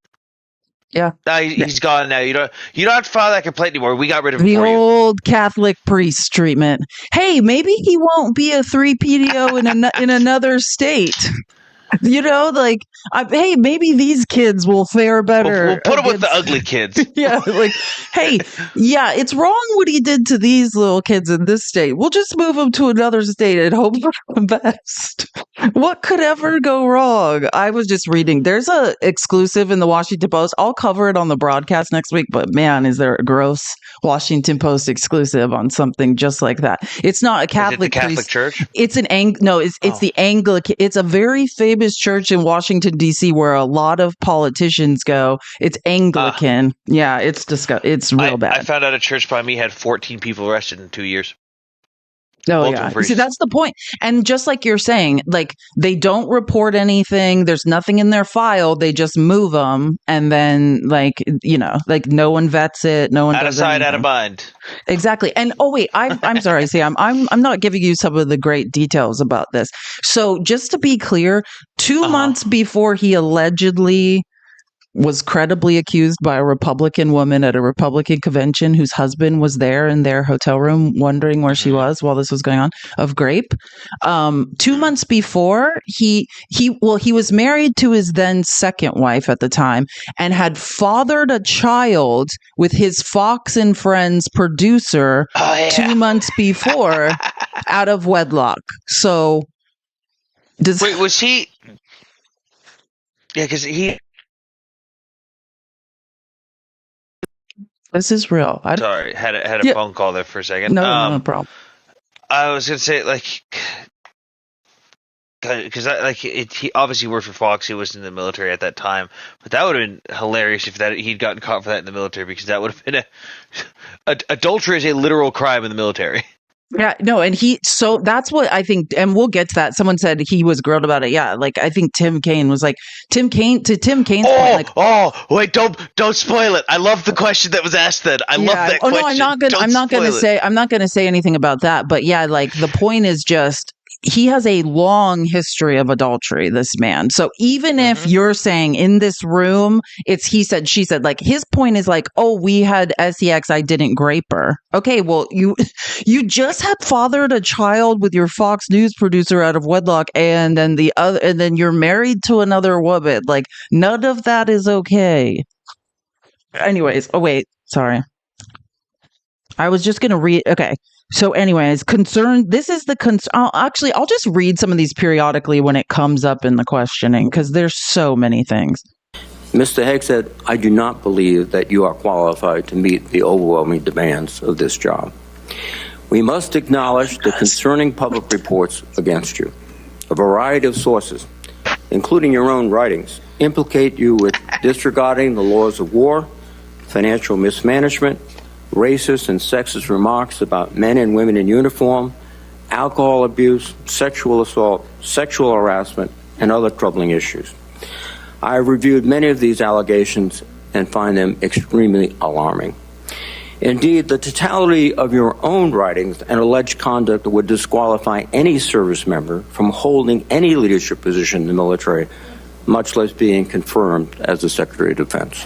Speaker 1: Yeah.
Speaker 3: He's gone now. You don't have to file that complaint anymore. We got rid of him.
Speaker 1: The old Catholic priest treatment. Hey, maybe he won't be a 3 PDO in another state. Like, hey, maybe these kids will fare better.
Speaker 3: We'll put them with the ugly kids.
Speaker 1: Yeah, like, hey, yeah, it's wrong what he did to these little kids in this state. We'll just move them to another state and hope for the best. What could ever go wrong? I was just reading. There's a exclusive in the Washington Post. I'll cover it on the broadcast next week, but man, is there a gross Washington Post exclusive on something just like that. It's not a Catholic
Speaker 3: Catholic Church.
Speaker 1: It's an it's the Anglican. It's a very famous church in Washington D.C. where a lot of politicians go. It's Anglican. Yeah, it's disgusting. It's real bad.
Speaker 3: I found out a church by me had 14 people arrested in 2 years.
Speaker 1: Oh, yeah. See, that's the point. And just like you're saying, like, they don't report anything. There's nothing in their file. They just move them. And then, like, no one vets it. No one
Speaker 3: out
Speaker 1: does
Speaker 3: of sight,
Speaker 1: anything.
Speaker 3: out of mind.
Speaker 1: Exactly. And wait, I'm sorry, Sam. I'm not giving you some of the great details about this. So just to be clear, 2 months before he allegedly was credibly accused by a Republican woman at a Republican convention whose husband was there in their hotel room wondering where she was while this was going on, of grape. 2 months before, he was married to his then second wife at the time and had fathered a child with his Fox and Friends producer 2 months before out of wedlock. So
Speaker 3: wait, was he? Yeah, because he.
Speaker 1: This is real.
Speaker 3: Sorry, had a phone call there for a second.
Speaker 1: No problem.
Speaker 3: I was gonna say, like, because he obviously worked for Fox. He was in the military at that time, but that would have been hilarious if he'd gotten caught for that in the military, because that would have been adultery is a literal crime in the military.
Speaker 1: Yeah, no, and so that's what I think, and we'll get to that. Someone said he was grilled about it. Yeah, like, I think Tim Kaine was like, Tim Kaine's point, like,
Speaker 3: wait, don't spoil it. I love the question that was asked then. I love that question.
Speaker 1: No, I'm not gonna say anything about that, but yeah, like, the point is just, he has a long history of adultery, this man. So even if you're saying in this room, it's he said, she said, like, his point is like, oh, we had sex, I didn't grape her. Okay, well, you just had fathered a child with your Fox News producer out of wedlock, and then you're married to another woman. Like, none of that is okay. Anyways, sorry. I was just going to read. Okay. So anyways, this is the concern. Actually, I'll just read some of these periodically when it comes up in the questioning, because there's so many things.
Speaker 5: Mr. Hegseth, I do not believe that you are qualified to meet the overwhelming demands of this job. We must acknowledge the concerning public reports against you. A variety of sources, including your own writings, implicate you with disregarding the laws of war, financial mismanagement, racist and sexist remarks about men and women in uniform, alcohol abuse, sexual assault, sexual harassment, and other troubling issues. I have reviewed many of these allegations and find them extremely alarming. Indeed, the totality of your own writings and alleged conduct would disqualify any service member from holding any leadership position in the military, much less being confirmed as the Secretary of Defense.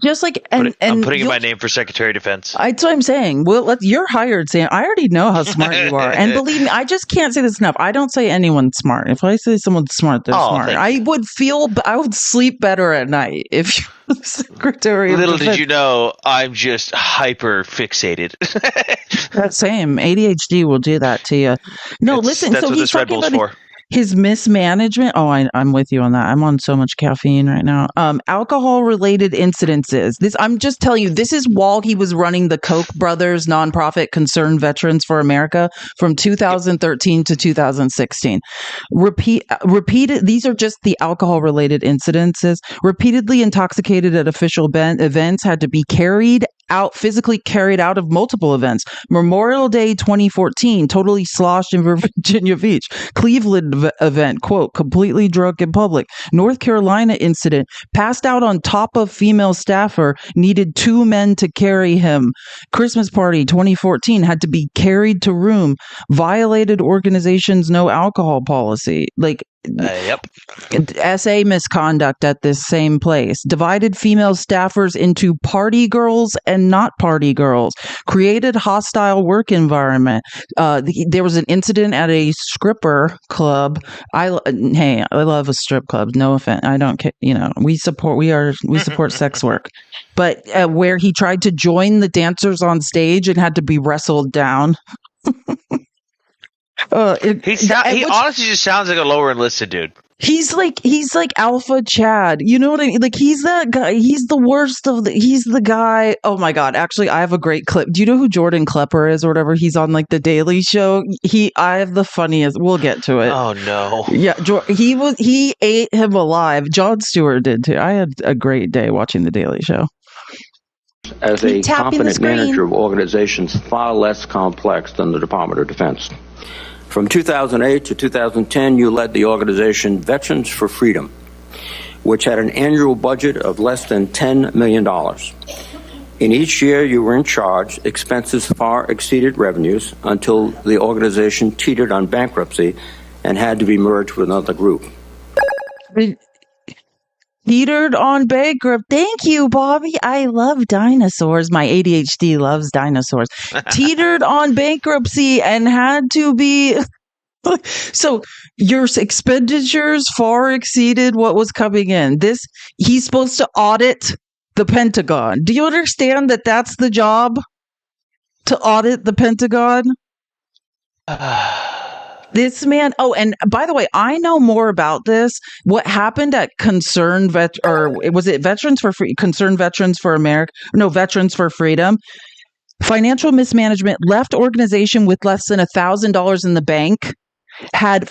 Speaker 1: Just like,
Speaker 3: I'm putting in my name for Secretary of Defense.
Speaker 1: That's what I'm saying. Well, you're hired, Sam. I already know how smart you are, and believe me, I just can't say this enough. I don't say anyone's smart. If I say someone's smart, they're smart. I would sleep better at night if you're the Secretary of Defense.
Speaker 3: Little did you know, I'm just hyper fixated.
Speaker 1: That same ADHD will do that to you. No, listen.
Speaker 3: That's
Speaker 1: so
Speaker 3: what
Speaker 1: he's
Speaker 3: this Red
Speaker 1: talking
Speaker 3: Bull's
Speaker 1: about
Speaker 3: for.
Speaker 1: his mismanagement. Oh, I'm with you on that. I'm on so much caffeine right now. Alcohol-related incidences. I'm just telling you, this is while he was running the Koch brothers nonprofit Concerned Veterans for America from 2013 to 2016. Repeated. These are just the alcohol-related incidences. Repeatedly intoxicated at official events, had to be physically carried out of multiple events. Memorial Day 2014, totally sloshed in Virginia Beach. Cleveland event, quote, completely drunk in public. North Carolina incident, passed out on top of female staffer, needed 2 men to carry him. Christmas party 2014, had to be carried to room. Violated organization's no alcohol policy. Like,
Speaker 3: Yep.
Speaker 1: SA misconduct at this same place, divided female staffers into party girls and not party girls, created hostile work environment. There was an incident at a stripper club. I love a strip club. No offense, I don't care. We support sex work, but where he tried to join the dancers on stage and had to be wrestled down.
Speaker 3: He honestly just sounds like a lower enlisted dude.
Speaker 1: He's like Alpha Chad. You know what I mean? Like, he's that guy. He's the worst he's the guy. Oh my God. Actually, I have a great clip. Do you know who Jordan Klepper is or whatever? He's on like the Daily Show. I have the funniest. We'll get to it.
Speaker 3: Oh no.
Speaker 1: Yeah. He ate him alive. Jon Stewart did too. I had a great day watching the Daily Show.
Speaker 5: As a competent manager of organizations far less complex than the Department of Defense. From 2008 to 2010, you led the organization Veterans for Freedom, which had an annual budget of less than $10 million. In each year you were in charge, expenses far exceeded revenues until the organization teetered on bankruptcy and had to be merged with another group.
Speaker 1: Teetered on bankrupt. Thank you, Bobby. I love dinosaurs. My ADHD loves dinosaurs. Teetered on bankruptcy and had to be. So your expenditures far exceeded what was coming in. He's supposed to audit the Pentagon. Do you understand that that's the job? To audit the Pentagon? This man. Oh, and by the way, I know more about this. What happened at Veterans for America? No, Veterans for Freedom. Financial mismanagement, left organization with less than $1,000 in the bank, had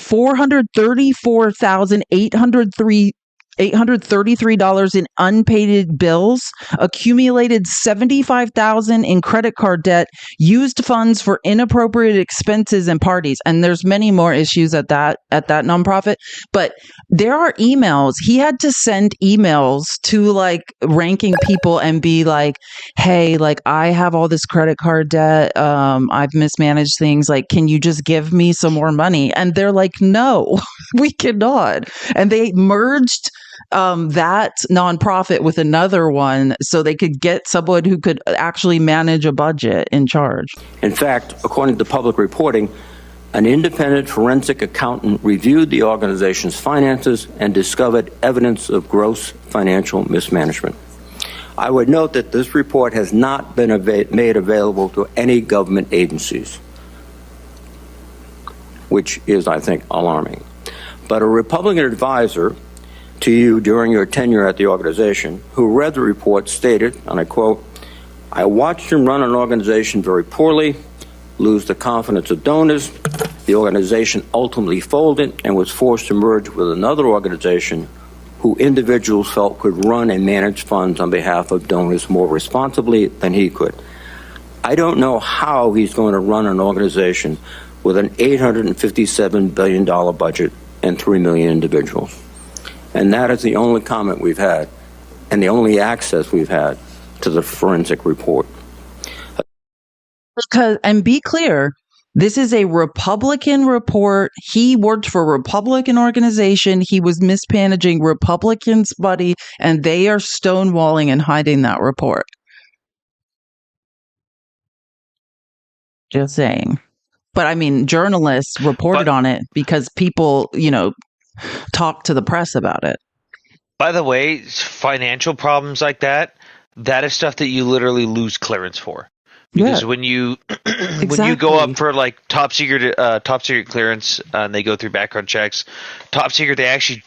Speaker 1: $833 in unpaid bills, accumulated $75,000 in credit card debt, used funds for inappropriate expenses and parties. And there's many more issues at that nonprofit. But there are emails. He had to send emails to like ranking people and be like, hey, like, I have all this credit card debt. I've mismanaged things. Like, can you just give me some more money? And they're like, no, we cannot. And they merged that nonprofit with another one so they could get someone who could actually manage a budget in charge.
Speaker 5: In fact, according to public reporting, an independent forensic accountant reviewed the organization's finances and discovered evidence of gross financial mismanagement. I would note that this report has not been made available to any government agencies, which is, I think, alarming. But a Republican advisor to you during your tenure at the organization, who read the report, stated, and I quote, "I watched him run an organization very poorly, lose the confidence of donors. The organization ultimately folded and was forced to merge with another organization who individuals felt could run and manage funds on behalf of donors more responsibly than he could. I don't know how he's going to run an organization with an $857 billion budget and 3 million individuals." And that is the only comment we've had and the only access we've had to the forensic report.
Speaker 1: And be clear, this is a Republican report. He worked for a Republican organization. He was mismanaging Republicans' money, and they are stonewalling and hiding that report. Just saying. But I mean, journalists reported on it because people, talk to the press about it.
Speaker 3: By the way, financial problems like that is stuff that you literally lose clearance for. Because when you when you go up for like top secret clearance and they go through background checks, top secret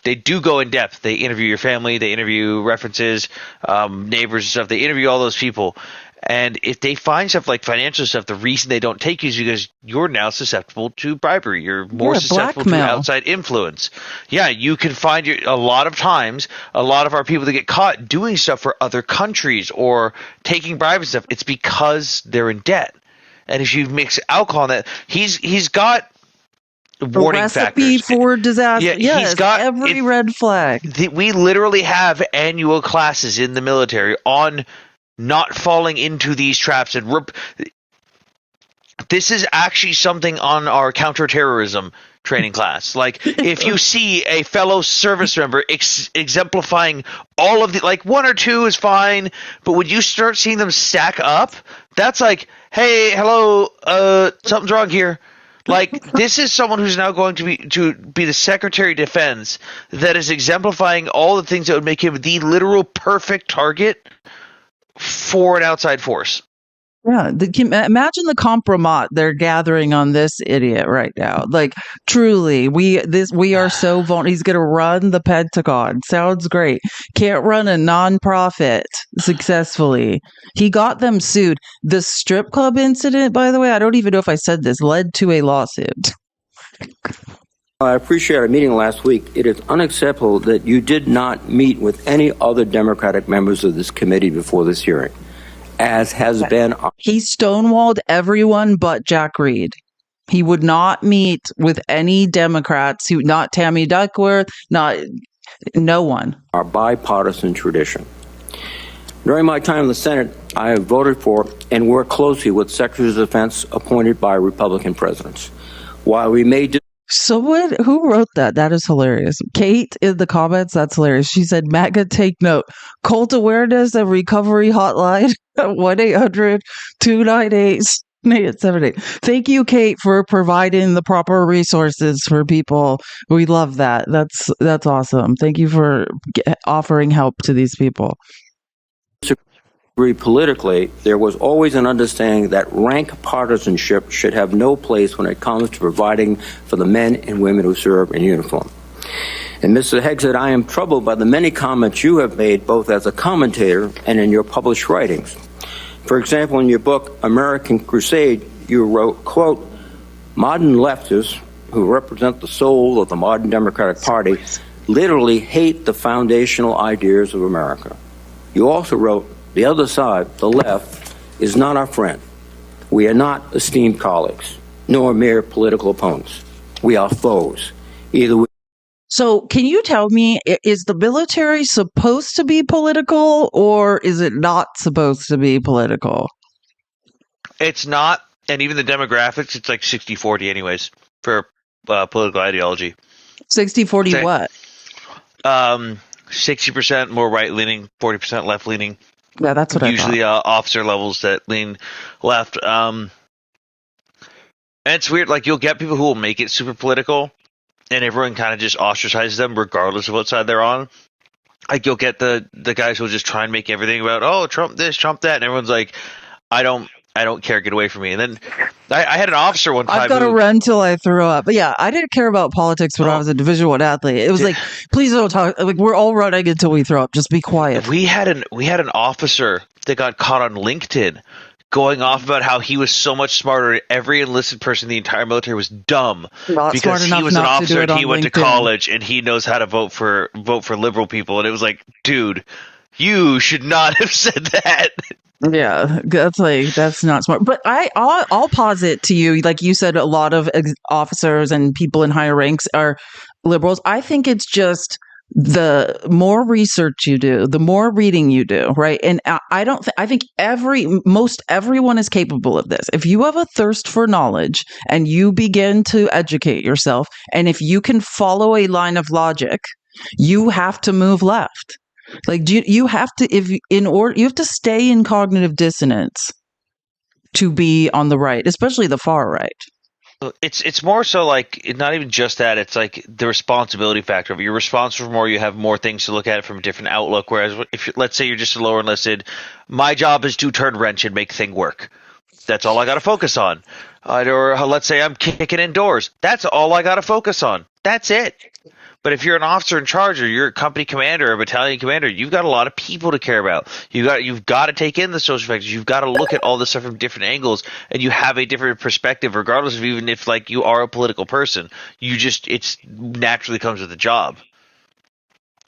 Speaker 3: they do go in depth. They interview your family, they interview references, neighbors and stuff. They interview all those people. And if they find stuff like financial stuff, the reason they don't take you is because you're now susceptible to bribery. You're more susceptible to outside influence. Yeah, you can find a lot of times, a lot of our people that get caught doing stuff for other countries or taking bribes and stuff, it's because they're in debt. And if you mix alcohol in that, he's got warning
Speaker 1: recipe
Speaker 3: factors
Speaker 1: for disaster. Yeah,
Speaker 3: yes, he's got
Speaker 1: every red flag.
Speaker 3: We literally have annual classes in the military on not falling into these traps. And this is actually something on our counterterrorism training class. Like, if you see a fellow service member exemplifying all of the, like, one or two is fine, but when you start seeing them stack up, that's like, hey, hello, something's wrong here. Like, this is someone who's now going to be the Secretary of Defense that is exemplifying all the things that would make him the literal perfect target for an outside force.
Speaker 1: Yeah, imagine the compromat they're gathering on this idiot right now. Like, truly, we are so vulnerable. He's going to run the Pentagon. Sounds great. Can't run a nonprofit successfully. He got them sued. The strip club incident, by the way, I don't even know if I said this, led to a lawsuit.
Speaker 5: I appreciate our meeting last week. It is unacceptable that you did not meet with any other Democratic members of this committee before this hearing, as has been.
Speaker 1: He stonewalled everyone but Jack Reed. He would not meet with any Democrats, not Tammy Duckworth, no one.
Speaker 5: Our bipartisan tradition. During my time in the Senate, I have voted for and worked closely with Secretaries of Defense appointed by Republican presidents. While we may
Speaker 1: Who wrote that? That is hilarious. Kate in the comments, that's hilarious. She said, MAGA, take note. Cult awareness and recovery hotline, 1-800-298-7878. Thank you, Kate, for providing the proper resources for people. We love that. That's awesome. Thank you for offering help to these people.
Speaker 5: politically, there was always an understanding that rank partisanship should have no place when it comes to providing for the men and women who serve in uniform. And Mr. Hegseth, I am troubled by the many comments you have made both as a commentator and in your published writings. For example, in your book, American Crusade, you wrote, quote, modern leftists who represent the soul of the modern Democratic Party literally hate the foundational ideas of America. You also wrote, the other side, the left, is not our friend. We are not esteemed colleagues, nor mere political opponents. We are foes.
Speaker 1: So can you tell me, is the military supposed to be political or is it not supposed to be political?
Speaker 3: It's not, and even the demographics, it's like 60-40 anyways for political ideology.
Speaker 1: 60-40 what?
Speaker 3: 60% more right-leaning, 40% left-leaning.
Speaker 1: Yeah, that's what
Speaker 3: usually,
Speaker 1: I thought.
Speaker 3: officer levels that lean left. And it's weird, like, you'll get people who will make it super political, and everyone kind of just ostracizes them regardless of what side they're on. Like, you'll get the guys who will just try and make everything about, oh, Trump this, Trump that, and everyone's like, I don't care, get away from me. And then I had an officer one time.
Speaker 1: I've got to run till I throw up. But yeah, I didn't care about politics when I was a Division I athlete. It was like, please don't talk. Like, we're all running until we throw up. Just be quiet.
Speaker 3: We had an officer that got caught on LinkedIn going off about how he was so much smarter and every enlisted person in the entire military was dumb because he was an officer and he went to college and he knows how to vote for liberal people. And it was like, dude, you should not have said that.
Speaker 1: Yeah, that's not smart. But I'll posit to you, like you said, a lot of officers and people in higher ranks are liberals. I think it's just the more research you do, the more reading you do, right? And I think most everyone is capable of this. If you have a thirst for knowledge and you begin to educate yourself, and if you can follow a line of logic, you have to move left. Like, you have to, you have to stay in cognitive dissonance to be on the right, especially the far right.
Speaker 3: It's more so like, not even just that, it's like the responsibility factor of it. You're responsible for more, you have more things to look at it from a different outlook. Whereas if, let's say you're just a lower enlisted, my job is to turn wrench and make thing work. That's all I got to focus on. Or let's say I'm kicking indoors. That's all I got to focus on. That's it. But if you're an officer in charge or you're a company commander or a battalion commander, you've got a lot of people to care about. You've got to take in the social factors. You've got to look at all this stuff from different angles, and you have a different perspective, regardless of even if like you are a political person. It's naturally comes with the job.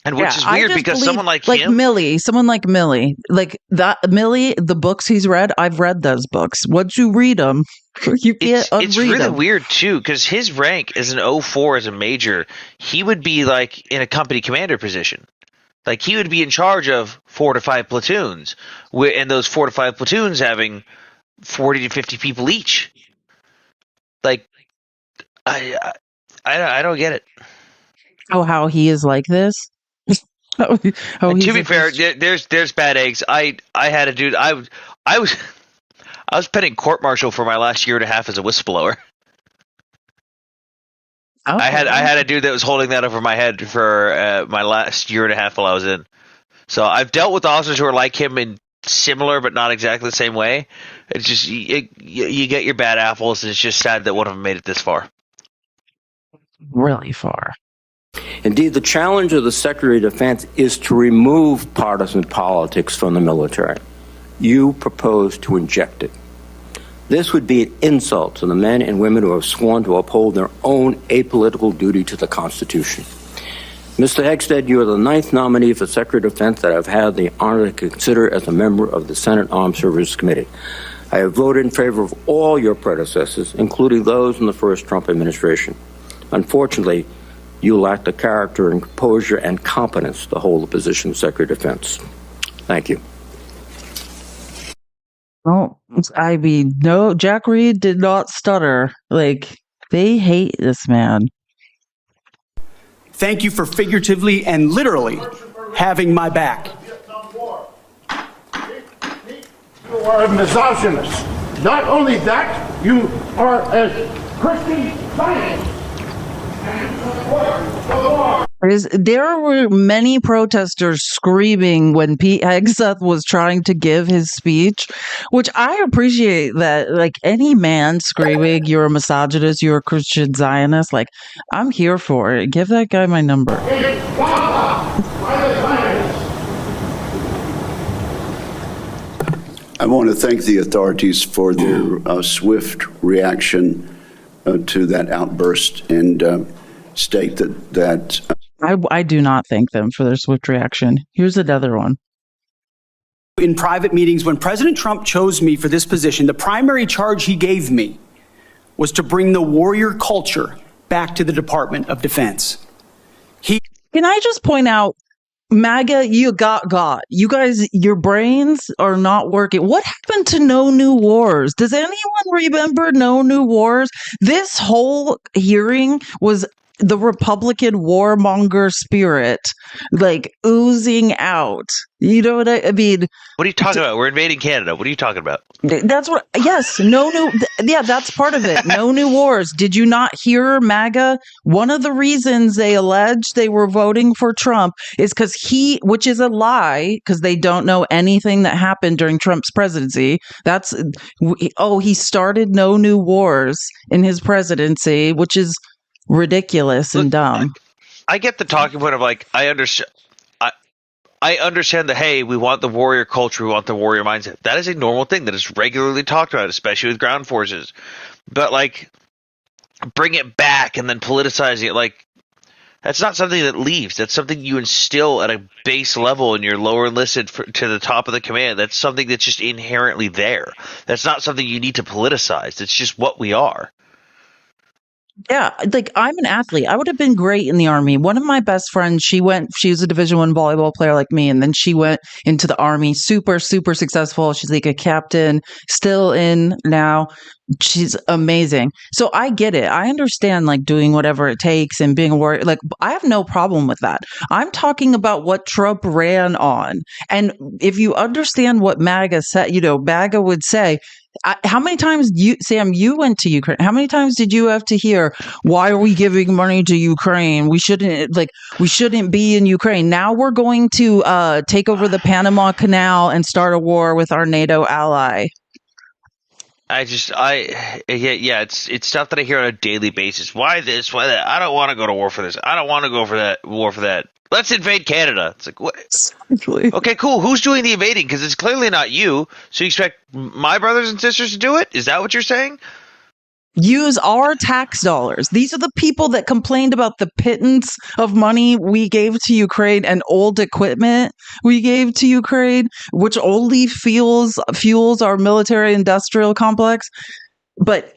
Speaker 3: And which is weird because someone like
Speaker 1: Milley, like that Milley, the books he's read, I've read those books. Once you read them, you can't unread
Speaker 3: It's really
Speaker 1: them.
Speaker 3: weird too, because his rank as an 04 as a major, he would be like in a company commander position. Like he would be in charge of 4 to 5 platoons, and those 4 to 5 platoons having 40 to 50 people each. Like I don't get it.
Speaker 1: Oh, how he is like this? Oh,
Speaker 3: And
Speaker 1: he's
Speaker 3: to be
Speaker 1: like
Speaker 3: fair,
Speaker 1: this.
Speaker 3: there's bad eggs. I had a dude. I was pending court martial for my last year and a half as a whistleblower.
Speaker 1: Oh,
Speaker 3: I had a dude that was holding that over my head for my last year and a half while I was in. So I've dealt with officers who are like him in similar but not exactly the same way. It's just you get your bad apples, and it's just sad that one of them made it this far.
Speaker 1: really far.
Speaker 5: Indeed, the challenge of the Secretary of Defense is to remove partisan politics from the military. You propose to inject it. This would be an insult to the men and women who have sworn to uphold their own apolitical duty to the Constitution. Mr. Hegstead, you are the 9th nominee for Secretary of Defense that I've had the honor to consider as a member of the Senate Armed Services Committee. I have voted in favor of all your predecessors, including those in the first Trump administration. Unfortunately, you lack the character and composure and competence to hold the position of Secretary of Defense. Thank you.
Speaker 1: Oh, I mean, no, Jack Reed did not stutter. Like, they hate this man.
Speaker 6: Thank you for figuratively and literally having my back.
Speaker 2: You are a misogynist. Not only that, you are a Christian Zionist.
Speaker 1: There were many protesters screaming when Pete Hegseth was trying to give his speech, which I appreciate that, like, any man screaming, you're a misogynist, you're a Christian Zionist, like, I'm here for it. Give that guy my number.
Speaker 4: I want to thank the authorities for their swift reaction to that outburst and state that
Speaker 1: I do not thank them for their swift reaction. Here's another one.
Speaker 6: In private meetings, when President Trump chose me for this position, the primary charge he gave me was to bring the warrior culture back to the Department of Defense.
Speaker 1: Can I just point out, MAGA, you got. You guys, your brains are not working. What happened to No New Wars? Does anyone remember No New Wars? This whole hearing was the Republican warmonger spirit, like, oozing out. You know what I mean?
Speaker 3: What are you talking about? We're invading Canada. What are you talking about?
Speaker 1: That's what, yes, that's part of it. No New Wars. Did you not hear MAGA? One of the reasons they alleged they were voting for Trump is because which is a lie, because they don't know anything that happened during Trump's presidency. He started No New Wars in his presidency, which is ridiculous and dumb.
Speaker 3: I get the talking point of, like, I understand that, hey, we want the warrior culture, we want the warrior mindset. That is a normal thing that is regularly talked about, especially with ground forces. But, like, bring it back and then politicizing it, like, that's not something that leaves. That's something you instill at a base level in your lower enlisted to the top of the command. That's something that's just inherently there. That's not something you need to politicize. It's just what we are.
Speaker 1: Yeah, like, I'm an athlete. I would have been great in the Army. One of my best friends, she was a Division I volleyball player like me, and then she went into the Army, super, super successful. She's like a captain, still in now. She's amazing. So I get it. I understand, like, doing whatever it takes and being a warrior. Like, I have no problem with that. I'm talking about what Trump ran on. And if you understand what MAGA said, MAGA would say, how many times Sam, you went to Ukraine? How many times did you have to hear, why are we giving money to Ukraine? We shouldn't be in Ukraine. Now we're going to take over the Panama Canal and start a war with our NATO ally.
Speaker 3: It's stuff that I hear on a daily basis. Why this? Why that? I don't want to go to war for this. I don't want to go for that war for that. Let's invade Canada. It's like, what? Okay, cool. Who's doing the invading? Because it's clearly not you. So you expect my brothers and sisters to do it? Is that what you're saying?
Speaker 1: Use our tax dollars. These are the people that complained about the pittance of money we gave to Ukraine and old equipment we gave to Ukraine, which only fuels our military industrial complex. But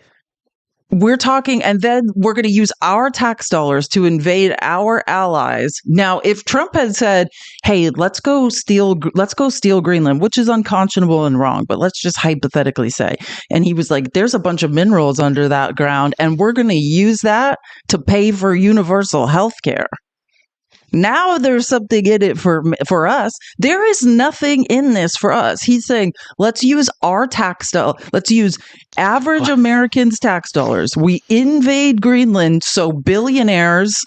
Speaker 1: We're talking, and then we're going to use our tax dollars to invade our allies. Now, if Trump had said, "Hey, let's go steal Greenland," which is unconscionable and wrong, but let's just hypothetically say, and he was like, "There's a bunch of minerals under that ground, and we're going to use that to pay for universal health care." Now there's something in it for us. There is nothing in this for us. He's saying, let's use our tax dollars. Let's use average Americans' tax dollars. We invade Greenland so billionaires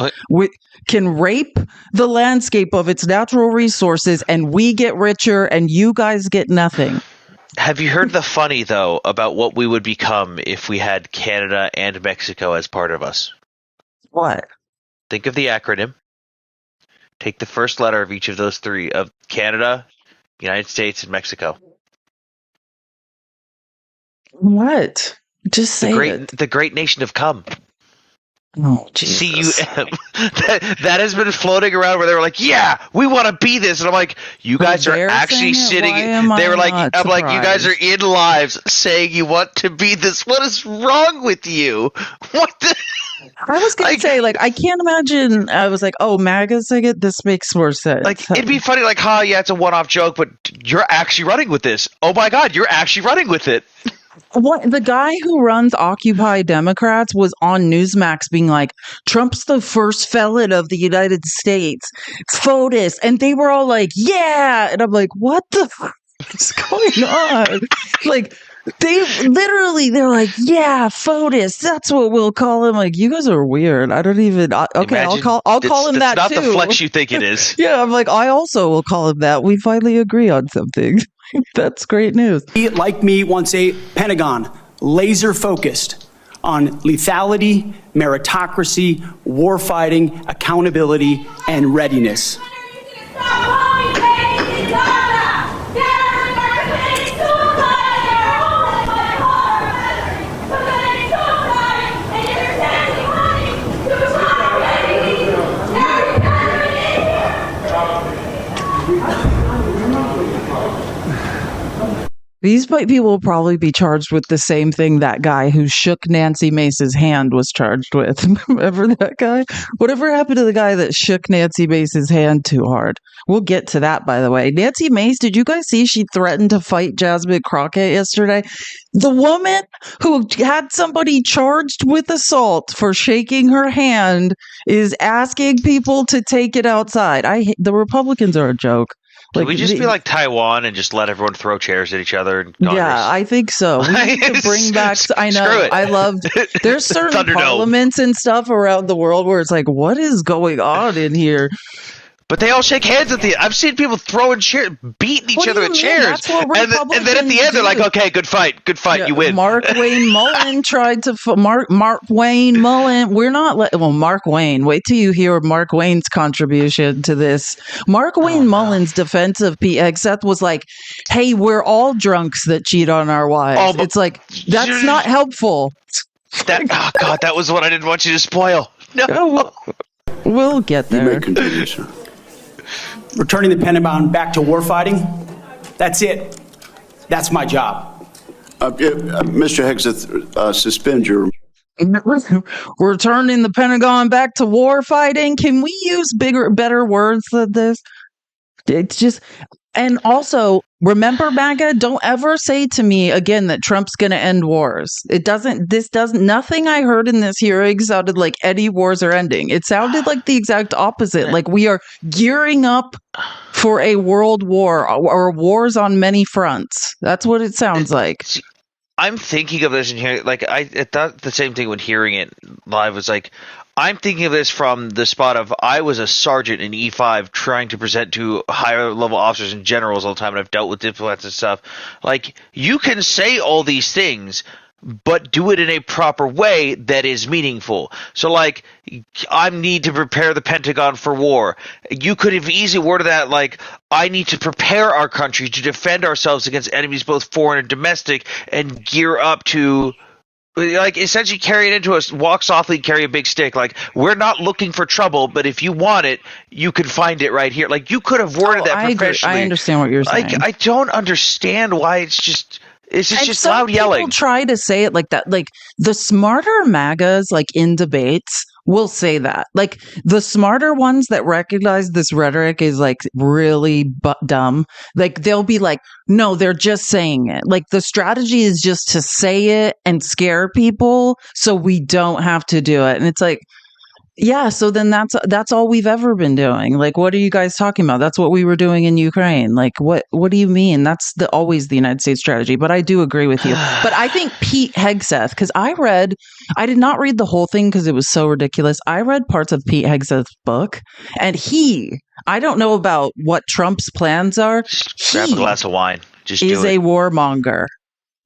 Speaker 1: can rape the landscape of its natural resources, and we get richer and you guys get nothing.
Speaker 3: Have you heard the funny, though, about what we would become if we had Canada and Mexico as part of us?
Speaker 1: What?
Speaker 3: Think of the acronym. Take the first letter of each of those three, of Canada, United States, and Mexico.
Speaker 1: What? Just say it.
Speaker 3: The great nation of cum.
Speaker 1: Oh, Jesus.
Speaker 3: CUM. that has been floating around where they were like, yeah, we want to be this. And I'm like, you guys are actually sitting. They were like, I'm like, you guys are in lives saying you want to be this. What is wrong with you? What the?
Speaker 1: I was going to say, like, I can't imagine. I was like, oh, MAGA's saying it. This makes more sense.
Speaker 3: Like, it'd be funny, like, yeah, it's a one-off joke, but you're actually running with this. Oh my God, you're actually running with it.
Speaker 1: What, the guy who runs Occupy Democrats was on Newsmax being like, Trump's the first felon of the United States. FOTUS. And they were all like, yeah. And I'm like, what the fuck is going on? Like, they're like, yeah, FOTUS. That's what we'll call him. Like, you guys are weird. I don't even. Okay, I'll call him that too.
Speaker 3: It's not the flex you think it is.
Speaker 1: Yeah, I'm like, I also will call him that. We finally agree on something. That's great news.
Speaker 6: He, like me, wants a Pentagon laser focused on lethality, meritocracy, warfighting, accountability, and readiness.
Speaker 1: These people will probably be charged with the same thing that guy who shook Nancy Mace's hand was charged with. Remember that guy? Whatever happened to the guy that shook Nancy Mace's hand too hard? We'll get to that, by the way. Nancy Mace, did you guys see she threatened to fight Jasmine Crockett yesterday? The woman who had somebody charged with assault for shaking her hand is asking people to take it outside. The Republicans are a joke.
Speaker 3: Can we just be like Taiwan and just let everyone throw chairs at each other in Congress?
Speaker 1: Yeah, I think so. We need to bring back. I know.
Speaker 3: Screw it.
Speaker 1: I loved. There's certain parliaments and stuff around the world where it's like, what is going on in here?
Speaker 3: But they all shake hands at the. I've seen people throwing chairs, beating each other with chairs,
Speaker 1: That's what
Speaker 3: and then at the end they're like, "Okay, good fight,
Speaker 1: yeah,
Speaker 3: you win."
Speaker 1: Mark Wayne Mullen tried to Mark Wayne Mullen. We're not Mark Wayne. Wait till you hear Mark Wayne's contribution to this. Mark Wayne Mullen's defense of Seth was like, "Hey, we're all drunks that cheat on our wives." It's like that's not helpful.
Speaker 3: God, that was what I didn't want you to spoil. No,
Speaker 1: we'll get there.
Speaker 4: You may continue, sir.
Speaker 6: Returning the Pentagon back to warfighting, that's it. That's my job.
Speaker 4: Mr. Hegseth, suspend your...
Speaker 1: Returning the Pentagon back to war fighting. Can we use better words than this? It's just, and also remember, MAGA, don't ever say to me again that Trump's going to end wars. Nothing I heard in this hearing sounded like any wars are ending. It sounded like the exact opposite. Like we are gearing up for a world war or wars on many fronts. That's what it sounds like.
Speaker 3: I'm thinking of this in here. Like I thought the same thing when hearing it live. Was like, I'm thinking of this from the spot of I was a sergeant in E5 trying to present to higher level officers and generals all the time, and I've dealt with diplomats and stuff. Like, you can say all these things, but do it in a proper way that is meaningful. So, like, I need to prepare the Pentagon for war. You could have easily worded that like, I need to prepare our country to defend ourselves against enemies both foreign and domestic, and gear up to... like, essentially carry it into us, walk softly, carry a big stick. Like, we're not looking for trouble, but if you want it, you can find it right here. Like, you could have worded that professionally.
Speaker 1: I understand what you're saying.
Speaker 3: Like, I don't understand why it's just It's
Speaker 1: And
Speaker 3: just
Speaker 1: some
Speaker 3: loud yelling.
Speaker 1: people try to say it like that. Like the smarter MAGAs, like in debates, will say that. Like the smarter ones that recognize this rhetoric is like really dumb. Like they'll be like, no, they're just saying it. Like the strategy is just to say it and scare people so we don't have to do it. And it's like, yeah, so then that's all we've ever been doing. Like, what are you guys talking about? That's what we were doing in Ukraine. Like, what do you mean? That's always the United States strategy. But I do agree with you. But I think Pete Hegseth, because I did not read the whole thing because it was so ridiculous. I read parts of Pete Hegseth's book, and I don't know about what Trump's plans are.
Speaker 3: Just grab a glass of wine. Just
Speaker 1: is
Speaker 3: do it.
Speaker 1: a warmonger.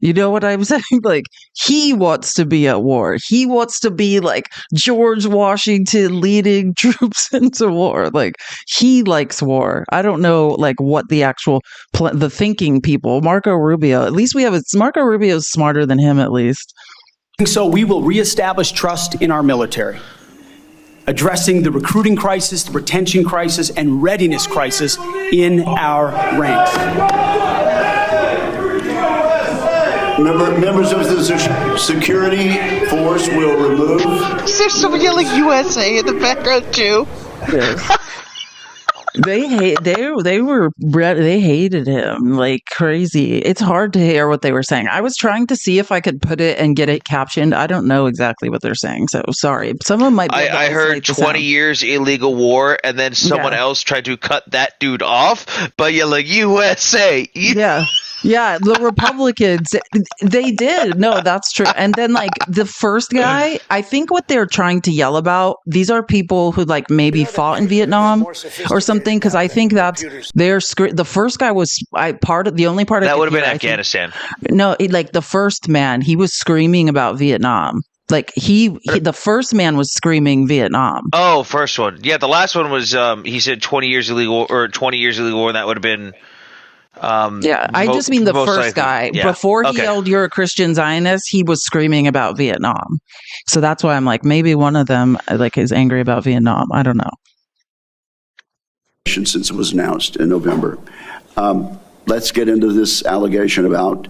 Speaker 1: You know what I'm saying? Like, he wants to be at war. He wants to be like George Washington leading troops into war. Like, he likes war. I don't know, like, what the actual, the thinking people, Marco Rubio, at least Marco Rubio is smarter than him, at least.
Speaker 6: So we will reestablish trust in our military, addressing the recruiting crisis, the retention crisis, and readiness crisis in our ranks.
Speaker 4: Members of the security force will remove.
Speaker 7: There's someone yelling USA in the background too.
Speaker 1: Yes. They hated him like crazy. It's hard to hear what they were saying. I was trying to see if I could put it and get it captioned. I don't know exactly what they're saying, so sorry. Someone might.
Speaker 3: I heard 20 years illegal war, and then someone else tried to cut that dude off by yelling USA.
Speaker 1: Yeah. Yeah, the Republicans, they did. No, that's true. And then, like, the first guy, I think what they're trying to yell about, these are people who, like, maybe fought in Vietnam or something, because I think that's the first guy was the only part of
Speaker 3: that would have been Afghanistan.
Speaker 1: No, like, the first man, he was screaming about Vietnam. Like, the first man was screaming Vietnam.
Speaker 3: Oh, first one. Yeah, the last one was, he said 20 years illegal, and that would have been.
Speaker 1: I just mean the first guy. Yeah. Before he yelled, "You're a Christian Zionist," he was screaming about Vietnam. So that's why I'm like, maybe one of them like is angry about Vietnam. I don't know.
Speaker 4: Since it was announced in November, let's get into this allegation about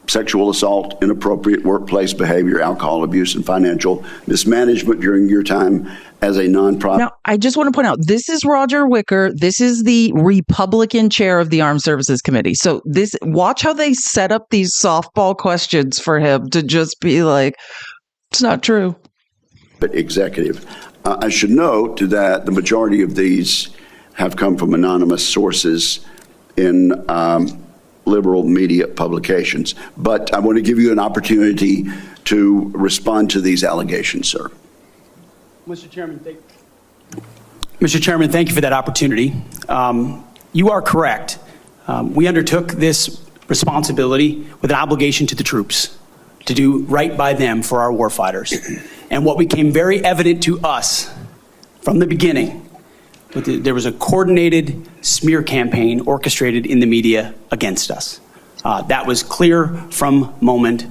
Speaker 4: sexual assault, inappropriate workplace behavior, alcohol abuse, and financial mismanagement during your time as a nonprofit.
Speaker 1: Now, I just want to point out, this is Roger Wicker. This is the Republican chair of the Armed Services Committee. So watch how they set up these softball questions for him to just be like, it's not true.
Speaker 4: But executive. I should note that the majority of these have come from anonymous sources in liberal media publications. But I want to give you an opportunity to respond to these allegations, sir.
Speaker 6: Mr. Chairman, thank you for that opportunity. You are correct. We undertook this responsibility with an obligation to the troops to do right by them for our warfighters. And what became very evident to us from the beginning, there was a coordinated smear campaign orchestrated in the media against us. That was clear from moment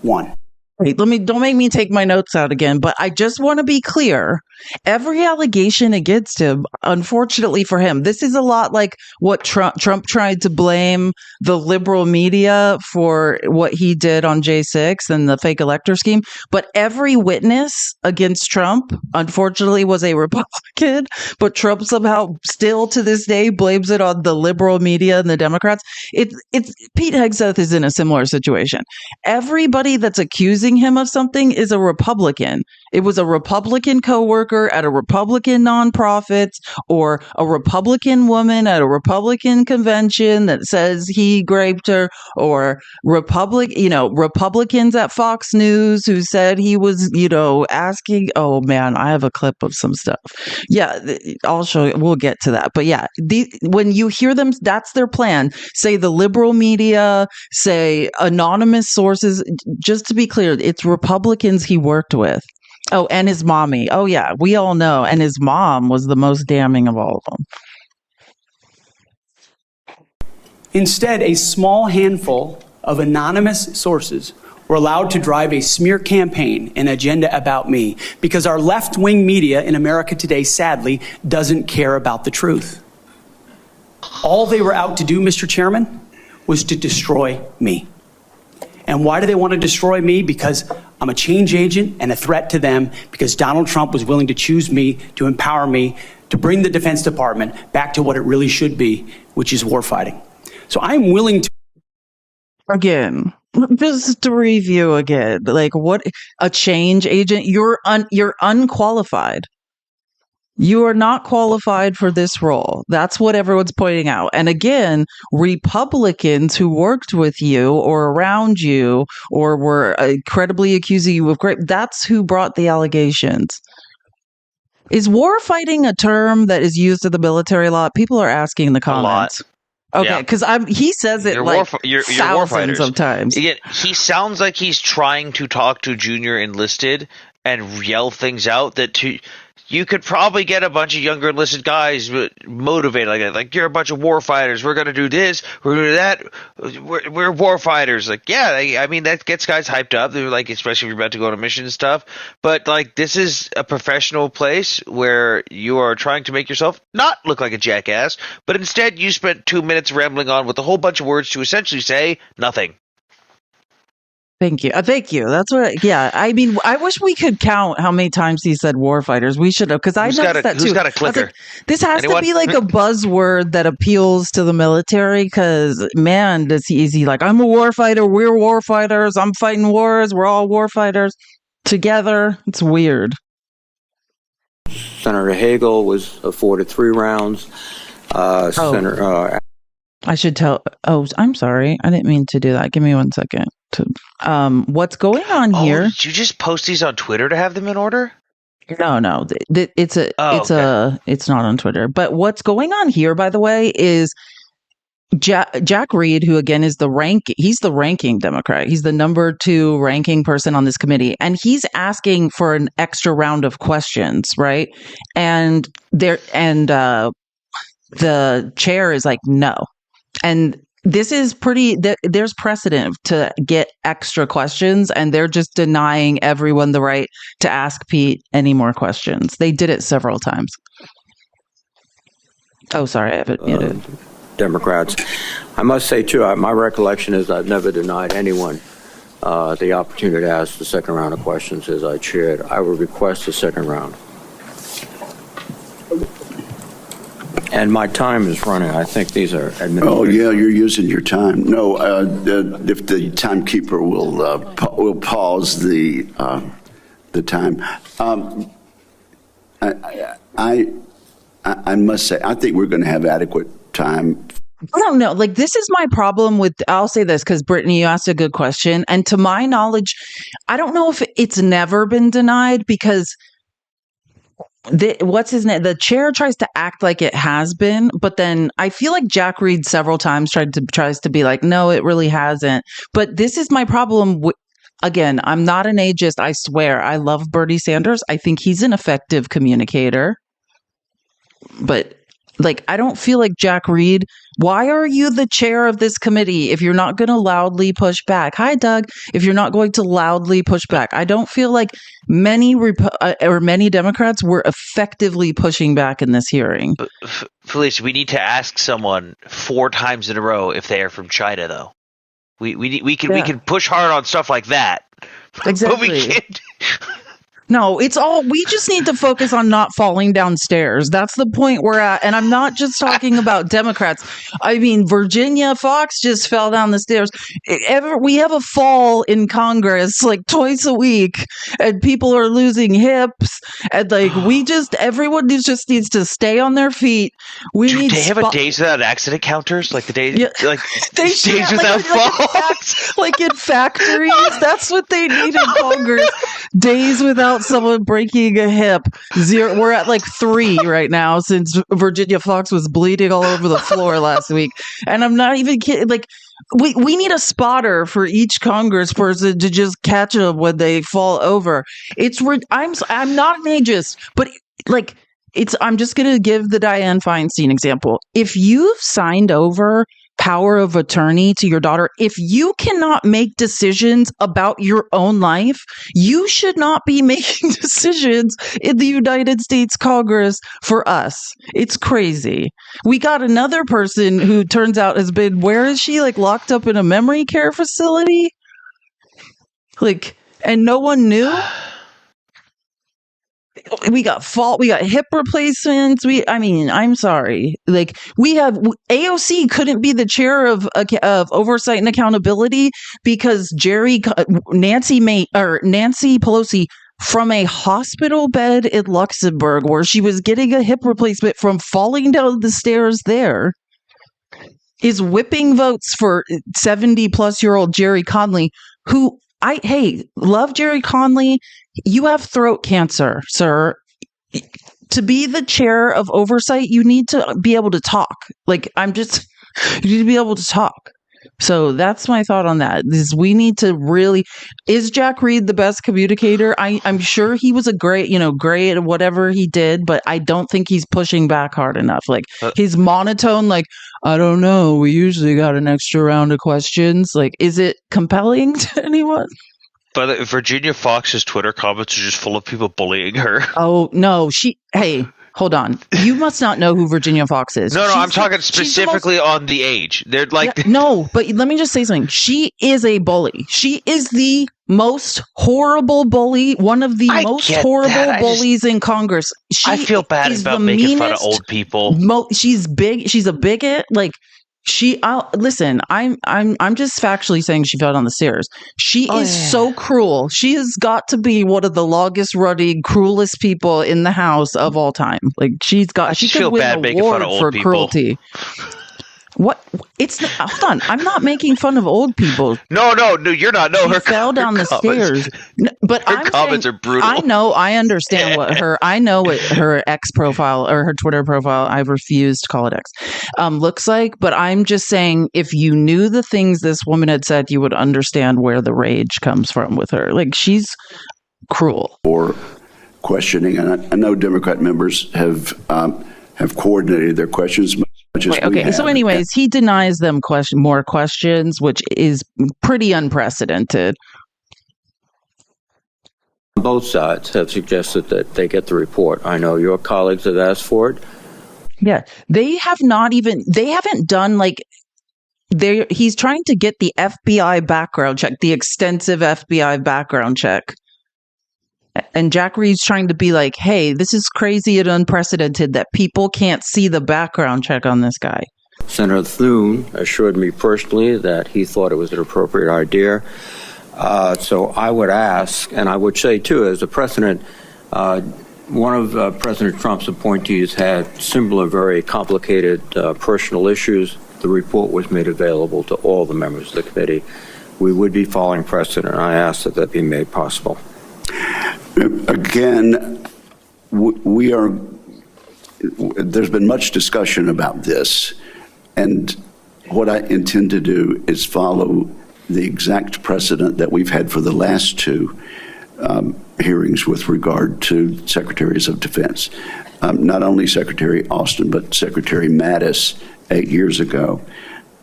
Speaker 6: one.
Speaker 1: Wait, don't make me take my notes out again, but I just want to be clear. Every allegation against him, unfortunately for him, this is a lot like what Trump tried to blame the liberal media for what he did on J6 and the fake elector scheme. But every witness against Trump, unfortunately, was a Republican. But Trump somehow still to this day blames it on the liberal media and the Democrats. It's Pete Hegseth is in a similar situation. Everybody that's accusing him of something is a Republican. It was a Republican coworker at a Republican nonprofit or a Republican woman at a Republican convention that says he raped her, or Republicans at Fox News who said he was, asking. Oh man, I have a clip of some stuff. Yeah, I'll show you. We'll get to that. But yeah, when you hear them, that's their plan. Say the liberal media, say anonymous sources. Just to be clear, it's Republicans he worked with. Oh, and his mommy. Oh, yeah, we all know. And his mom was the most damning of all of them.
Speaker 6: Instead, a small handful of anonymous sources were allowed to drive a smear campaign, an agenda about me, because our left-wing media in America today, sadly, doesn't care about the truth. All they were out to do, Mr. Chairman, was to destroy me. And why do they want to destroy me? Because I'm a change agent and a threat to them, because Donald Trump was willing to choose me, to empower me, to bring the Defense Department back to what it really should be, which is warfighting. So I'm willing to.
Speaker 1: Again, just to review again, like what a change agent, you're unqualified. You are not qualified for this role. That's what everyone's pointing out. And again, Republicans who worked with you or around you or were incredibly accusing you of rape, that's who brought the allegations. Is war fighting a term that is used in the military a lot? People are asking in the comments. Okay, because he says it
Speaker 3: you're
Speaker 1: thousands of times.
Speaker 3: Again, he sounds like he's trying to talk to junior enlisted and yell things out that you could probably get a bunch of younger enlisted guys motivated like that. Like, you're a bunch of war fighters. We're going to do this. We're going to do that. We're war fighters. Like, yeah, I mean, that gets guys hyped up. They're like, especially if you're about to go on a mission and stuff. But, like, this is a professional place where you are trying to make yourself not look like a jackass. But instead, you spent 2 minutes rambling on with a whole bunch of words to essentially say nothing.
Speaker 1: Thank you. Thank you. That's what. Yeah. I mean, I wish we could count how many times he said war fighters. We should have, because I noticed that too.
Speaker 3: Who's got a clicker?
Speaker 1: Like, this has
Speaker 3: Anyone?
Speaker 1: to be like a buzzword that appeals to the military. Because man, does he like, I'm a war fighter. We're war fighters. I'm fighting wars. We're all war fighters together. It's weird.
Speaker 5: Senator Hagel was afforded 3 rounds. Senator.
Speaker 1: I should tell. Oh, I'm sorry. I didn't mean to do that. Give me 1 second. What's going on here?
Speaker 3: Did you just post these on Twitter to have them in order?
Speaker 1: No. It's not on Twitter. But what's going on here, by the way, is Jack Reed, who again is he's the ranking Democrat. He's the number 2 ranking person on this committee, and he's asking for an extra round of questions, right? And the chair is like, no. And this is there's precedent to get extra questions, and they're just denying everyone the right to ask Pete any more questions. They did it several times. Oh, sorry, I have it muted.
Speaker 5: Democrats. I must say, too, my recollection is I've never denied anyone the opportunity to ask the second round of questions as I chaired. I would request a second round. And my time is running. I think these are administrative.
Speaker 4: Oh, yeah, you're using your time. No, if the timekeeper will pause the time. I must say, I think we're going to have adequate time.
Speaker 1: I don't know. Like, this is my problem with, I'll say this because Brittany, you asked a good question. And to my knowledge, I don't know if it's never been denied, because what's his name? The chair tries to act like it has been, but then I feel like Jack Reed several times tries to be like, no, it really hasn't. But this is my problem. Again, I'm not an ageist. I swear. I love Bernie Sanders. I think he's an effective communicator. But like, I don't feel like Jack Reed. Why are you the chair of this committee if you're not going to loudly push back? Hi, Doug. If you're not going to loudly push back, I don't feel like many Democrats were effectively pushing back in this hearing.
Speaker 3: Felicia, we need to ask someone 4 times in a row if they are from China, though. We can push hard on stuff like that.
Speaker 1: Exactly.
Speaker 3: But we can't.
Speaker 1: No, we just need to focus on not falling downstairs. That's the point we're at. And I'm not just talking about Democrats. I mean, Virginia Fox just fell down the stairs. We have a fall in Congress like twice a week, and people are losing hips. And like, everyone just needs to stay on their feet.
Speaker 3: They have a days without accident counters? Like the days, days without falls?
Speaker 1: Like in factories. That's what they need in Congress. Days without someone breaking a hip. 0. We're at like 3 right now since Virginia Fox was bleeding all over the floor last week. And I'm not even kidding. Like, we need a spotter for each congressperson to just catch them when they fall over. I'm not an ageist, but like, I'm just going to give the Dianne Feinstein example. If you've signed over power of attorney to your daughter. If you cannot make decisions about your own life, you should not be making decisions in the United States Congress for us. It's crazy. We got another person who turns out has been, where is she? Like locked up in a memory care facility? Like, and no one knew? We got hip replacements. I'm sorry. Like we have AOC couldn't be the chair of oversight and accountability because Nancy Pelosi from a hospital bed in Luxembourg where she was getting a hip replacement from falling down the stairs there is whipping votes for 70-plus-year-old Jerry Conley, who love Jerry Conley. You have throat cancer, sir. To be the chair of oversight, you need to be able to talk. You need to be able to talk. So that's my thought on that. We need to really, is Jack Reed the best communicator? I'm sure he was great at whatever he did, but I don't think he's pushing back hard enough. His monotone, I don't know, we usually got an extra round of questions. Is it compelling to anyone?
Speaker 3: But Virginia Fox's Twitter comments are just full of people bullying her.
Speaker 1: Oh, no. Hold on. You must not know who Virginia Fox is.
Speaker 3: No, I'm talking specifically on the age. They're
Speaker 1: no, but let me just say something. She is a bully. She is the most horrible bully, one of the most horrible bullies in Congress.
Speaker 3: I feel bad about making fun of old people.
Speaker 1: She's big. She's a bigot. Listen, I'm just factually saying she fell down the stairs. She is so cruel. She has got to be one of the longest running, cruelest people in the House of all time. She could win an award for cruelty. What? Hold on. I'm not making fun of old people.
Speaker 3: No, you're not. No,
Speaker 1: her fell down the stairs. But
Speaker 3: her comments are brutal.
Speaker 1: I understand what her X profile or her Twitter profile, I refuse to call it X, looks like. But I'm just saying, if you knew the things this woman had said, you would understand where the rage comes from with her. She's cruel.
Speaker 4: Or questioning, and I know Democrat members have coordinated their questions.
Speaker 1: So anyways, he denies them more questions, which is pretty unprecedented.
Speaker 5: Both sides have suggested that they get the report. I know your colleagues have asked for it.
Speaker 1: Yeah, they haven't done he's trying to get the FBI background check, the extensive FBI background check. And Jack Reed's trying to be hey, this is crazy and unprecedented that people can't see the background check on this guy.
Speaker 5: Senator Thune assured me personally that he thought it was an appropriate idea. So I would ask, and I would say, too, as a precedent, one of President Trump's appointees had similar, very complicated personal issues. The report was made available to all the members of the committee. We would be following precedent. I ask that that be made possible.
Speaker 4: Again, there's been much discussion about this, and what I intend to do is follow the exact precedent that we've had for the last two hearings with regard to secretaries of defense. Not only Secretary Austin, but Secretary Mattis 8 years ago.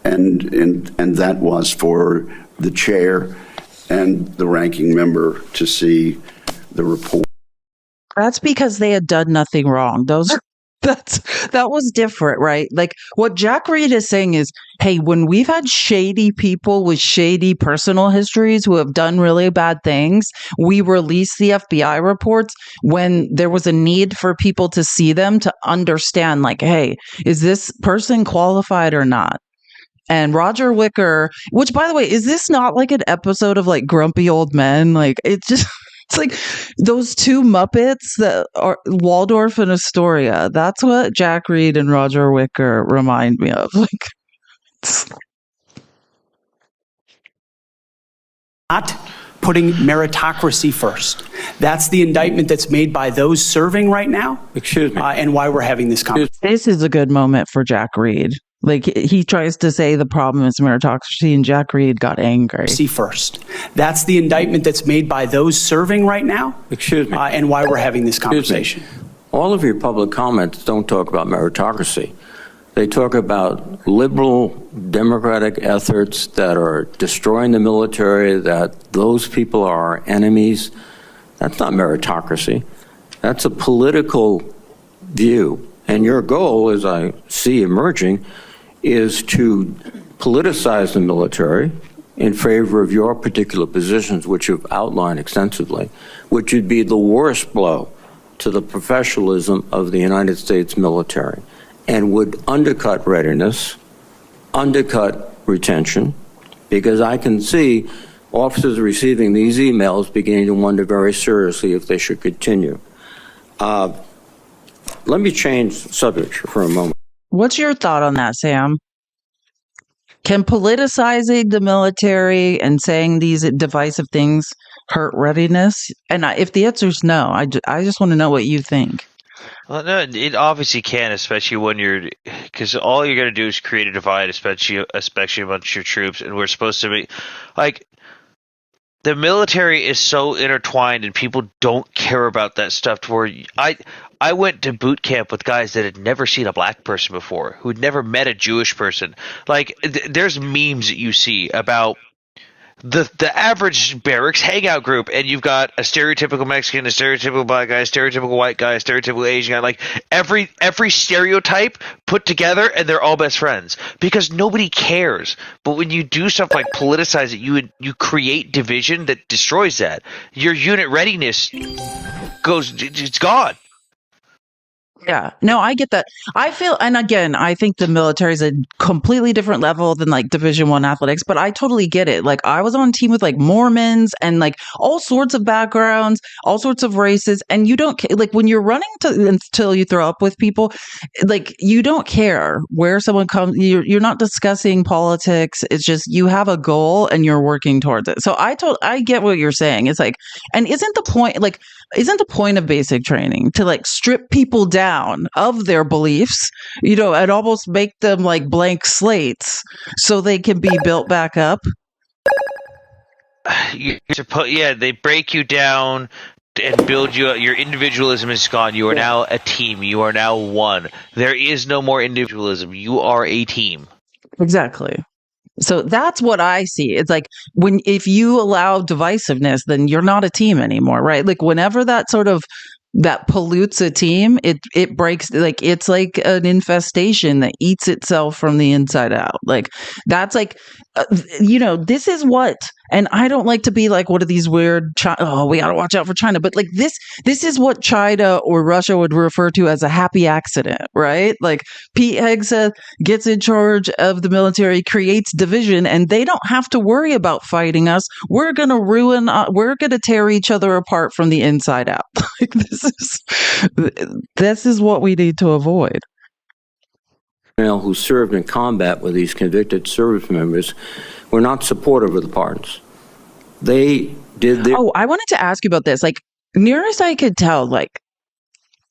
Speaker 4: And that was for the chair and the ranking member to see the report.
Speaker 1: That's because they had done nothing wrong. That was different, right? What Jack Reed is saying is, hey, when we've had shady people with shady personal histories who have done really bad things, we release the FBI reports when there was a need for people to see them to understand, hey, is this person qualified or not? And Roger Wicker, which, by the way, is this not an episode of Grumpy Old Men? It's those two Muppets that are Waldorf and Astoria. That's what Jack Reed and Roger Wicker remind me of.
Speaker 6: Not putting meritocracy first. That's the indictment that's made by those serving right now.
Speaker 5: Excuse me.
Speaker 6: And why we're having this conversation.
Speaker 1: This is a good moment for Jack Reed. He tries to say the problem is meritocracy, and Jack Reed got angry.
Speaker 6: See first. That's the indictment that's made by those serving right now.
Speaker 5: Excuse me.
Speaker 6: And why we're having this conversation.
Speaker 5: All of your public comments don't talk about meritocracy. They talk about liberal democratic efforts that are destroying the military, that those people are our enemies. That's not meritocracy. That's a political view. And your goal, as I see emerging, is to politicize the military in favor of your particular positions, which you've outlined extensively, which would be the worst blow to the professionalism of the United States military and would undercut readiness, undercut retention, because I can see officers receiving these emails beginning to wonder very seriously if they should continue. Let me change subject for a moment.
Speaker 1: What's your thought on that, Sam? Can politicizing the military and saying these divisive things hurt readiness? And if the answer is no, I just want to know what you think.
Speaker 3: Well, no, it obviously can, especially when because all you're going to do is create a divide, especially amongst your troops, and we're supposed to be, like, the military is so intertwined, and people don't care about that stuff. To where I went to boot camp with guys that had never seen a black person before, who'd never met a Jewish person. Like, there's memes that you see about the average barracks hangout group, and you've got a stereotypical Mexican, a stereotypical black guy, a stereotypical white guy, a stereotypical Asian guy, like every stereotype put together, and they're all best friends because nobody cares. But when you do stuff like politicize it, you create division that destroys that. Your unit readiness it's gone.
Speaker 1: Yeah, no, I get that. I feel, and again, I think the military is a completely different level than like Division I athletics, but I totally get it. Like, I was on team with like Mormons and like all sorts of backgrounds, all sorts of races, and you don't like when you're running until you throw up with people, like you don't care where someone comes. You're not discussing politics. It's just you have a goal and you're working towards it. So I get what you're saying. It's like, and isn't the point of basic training to like strip people down of their beliefs, and almost make them like blank slates so they can be built back up?
Speaker 3: They break you down and build you up. Your individualism is gone. You are now a team. You are now one. There is no more individualism. You are a team.
Speaker 1: Exactly. So that's what I see. It's like if you allow divisiveness, then you're not a team anymore, right? Like whenever that pollutes a team, it breaks, like it's like an infestation that eats itself from the inside out. Like that's like, this is what, and I don't like to be like one of these weird, we got to watch out for China, but like this is what China or Russia would refer to as a happy accident, right? Like Pete Hegseth gets in charge of the military, creates division, and they don't have to worry about fighting us. We're going to tear each other apart from the inside out. Like this is what we need to avoid.
Speaker 5: Who served in combat with these convicted service members were not supportive of the pardons. They did their...
Speaker 1: I wanted to ask you about this. Like, near as I could tell, like,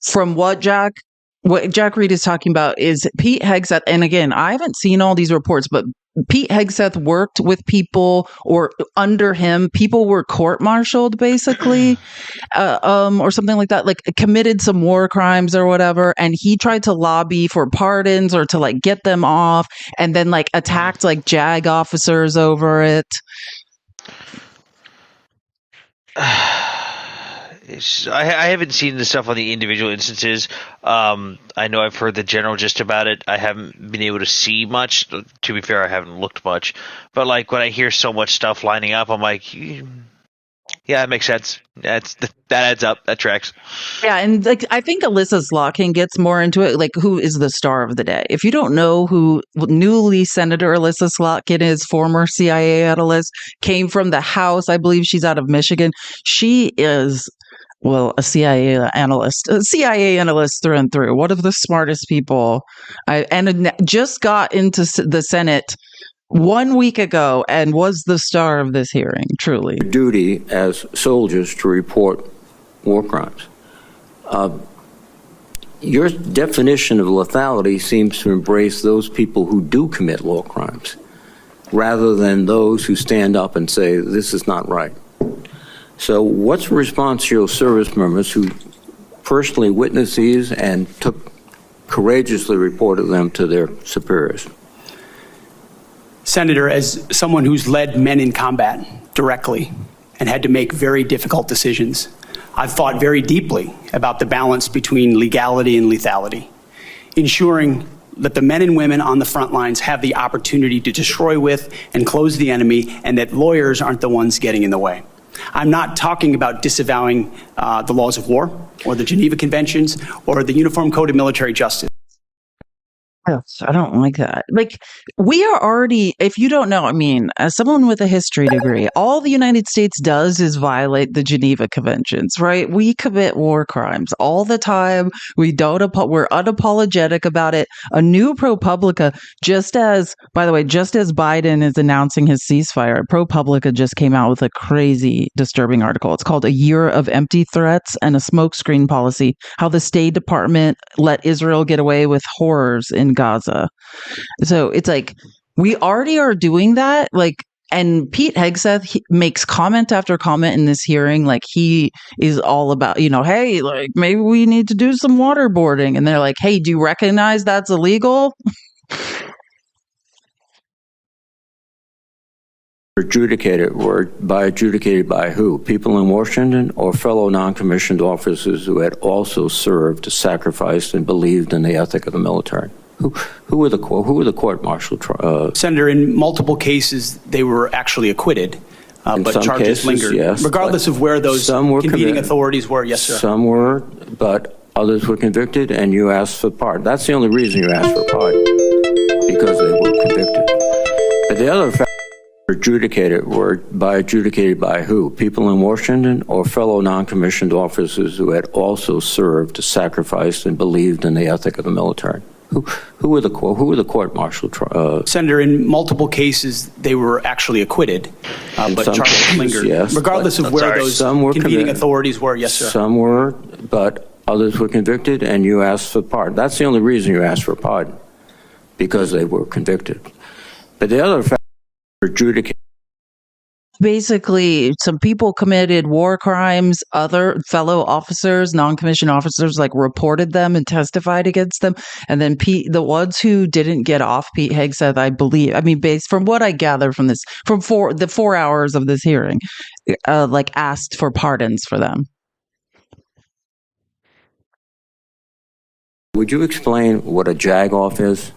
Speaker 1: from what Jack Reed is talking about is Pete Hegseth, and again, I haven't seen all these reports, but Pete Hegseth worked with people, or under him, people were court-martialed, basically, or something like that, like committed some war crimes or whatever, and he tried to lobby for pardons or to like get them off, and then like attacked like JAG officers over it.
Speaker 3: I haven't seen the stuff on the individual instances. I know I've heard the general gist about it. I haven't been able to see much. To be fair, I haven't looked much. But like when I hear so much stuff lining up, I'm like, yeah, that makes sense. That adds up. That tracks.
Speaker 1: Yeah, and like I think Alyssa Slotkin gets more into it. Like, who is the star of the day? If you don't know who newly Senator Alyssa Slotkin is, former CIA analyst, came from the House. I believe she's out of Michigan. She is, well, a CIA analyst through and through. One of the smartest people. And just got into the Senate 1 week ago and was the star of this hearing, truly.
Speaker 5: Duty as soldiers to report war crimes. Your definition of lethality seems to embrace those people who do commit war crimes, rather than those who stand up and say, this is not right. So what's the response to your service members who personally witnessed these and took courageously reported them to their superiors?
Speaker 6: Senator, as someone who's led men in combat directly and had to make very difficult decisions, I've thought very deeply about the balance between legality and lethality, ensuring that the men and women on the front lines have the opportunity to destroy with and close the enemy, and that lawyers aren't the ones getting in the way. I'm not talking about disavowing the laws of war or the Geneva Conventions or the Uniform Code of Military Justice.
Speaker 1: Yes, I don't like that. Like, we are already, if you don't know, I mean, as someone with a history degree, all the United States does is violate the Geneva Conventions, right? We commit war crimes all the time. We're unapologetic about it. A new ProPublica, by the way, just as Biden is announcing his ceasefire, ProPublica just came out with a crazy, disturbing article. It's called "A Year of Empty Threats and a Smokescreen Policy: How the State Department Let Israel Get Away with Horrors in Gaza." So it's like, we already are doing that. Like, and Pete Hegseth makes comment after comment in this hearing, like he is all about, hey, like maybe we need to do some waterboarding. And they're like, hey, do you recognize that's illegal?
Speaker 5: Adjudicated by who? People in Washington or fellow non-commissioned officers who had also served, sacrificed, and believed in the ethic of the military? Who were the court-martial?
Speaker 6: Senator, in multiple cases, they were actually acquitted, but charges lingered.
Speaker 5: Yes,
Speaker 6: regardless of where those convening authorities were. Yes, sir.
Speaker 5: Some were, but others were convicted, and you asked for pardon. That's the only reason you asked for pardon, because they were convicted. But the other fact, adjudicated by who? People in Washington or fellow non-commissioned officers who had also served, sacrificed, and believed in the ethic of the military? Who were the court-martial?
Speaker 6: Senator, in multiple cases, they were actually acquitted, but charges lingered.
Speaker 5: Yes,
Speaker 6: regardless of where those convening authorities were. Yes, sir.
Speaker 5: Some were, but others were convicted, and you asked for pardon. That's the only reason you asked for pardon, because they were convicted. But the other fact, adjudicated.
Speaker 1: Basically, some people committed war crimes, other fellow officers, non-commissioned officers, like reported them and testified against them. And then the ones who didn't get off, Pete Hegseth, I believe, based from what I gather from this, the 4 hours of this hearing, asked for pardons for them.
Speaker 5: Would you explain what a jag-off is?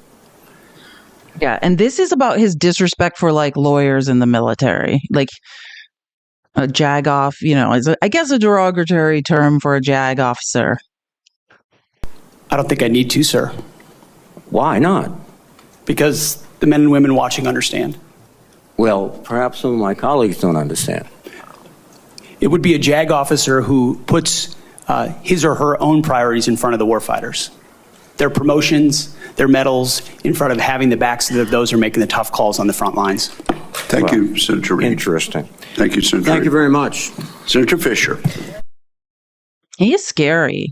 Speaker 1: Yeah, and this is about his disrespect for lawyers in the military. Like a jag off, is I guess a derogatory term for a jag officer.
Speaker 6: I don't think I need to, sir.
Speaker 5: Why not?
Speaker 6: Because the men and women watching understand.
Speaker 5: Well, perhaps some of my colleagues don't understand.
Speaker 6: It would be a jag officer who puts his or her own priorities in front of the warfighters. Their promotions, their medals, in front of having the backs of those who are making the tough calls on the front lines.
Speaker 4: Thank you, Senator Reid.
Speaker 5: Interesting.
Speaker 4: Thank you, Senator
Speaker 5: Thank
Speaker 4: Reid.
Speaker 5: you very much.
Speaker 4: Senator Fisher.
Speaker 1: He is scary.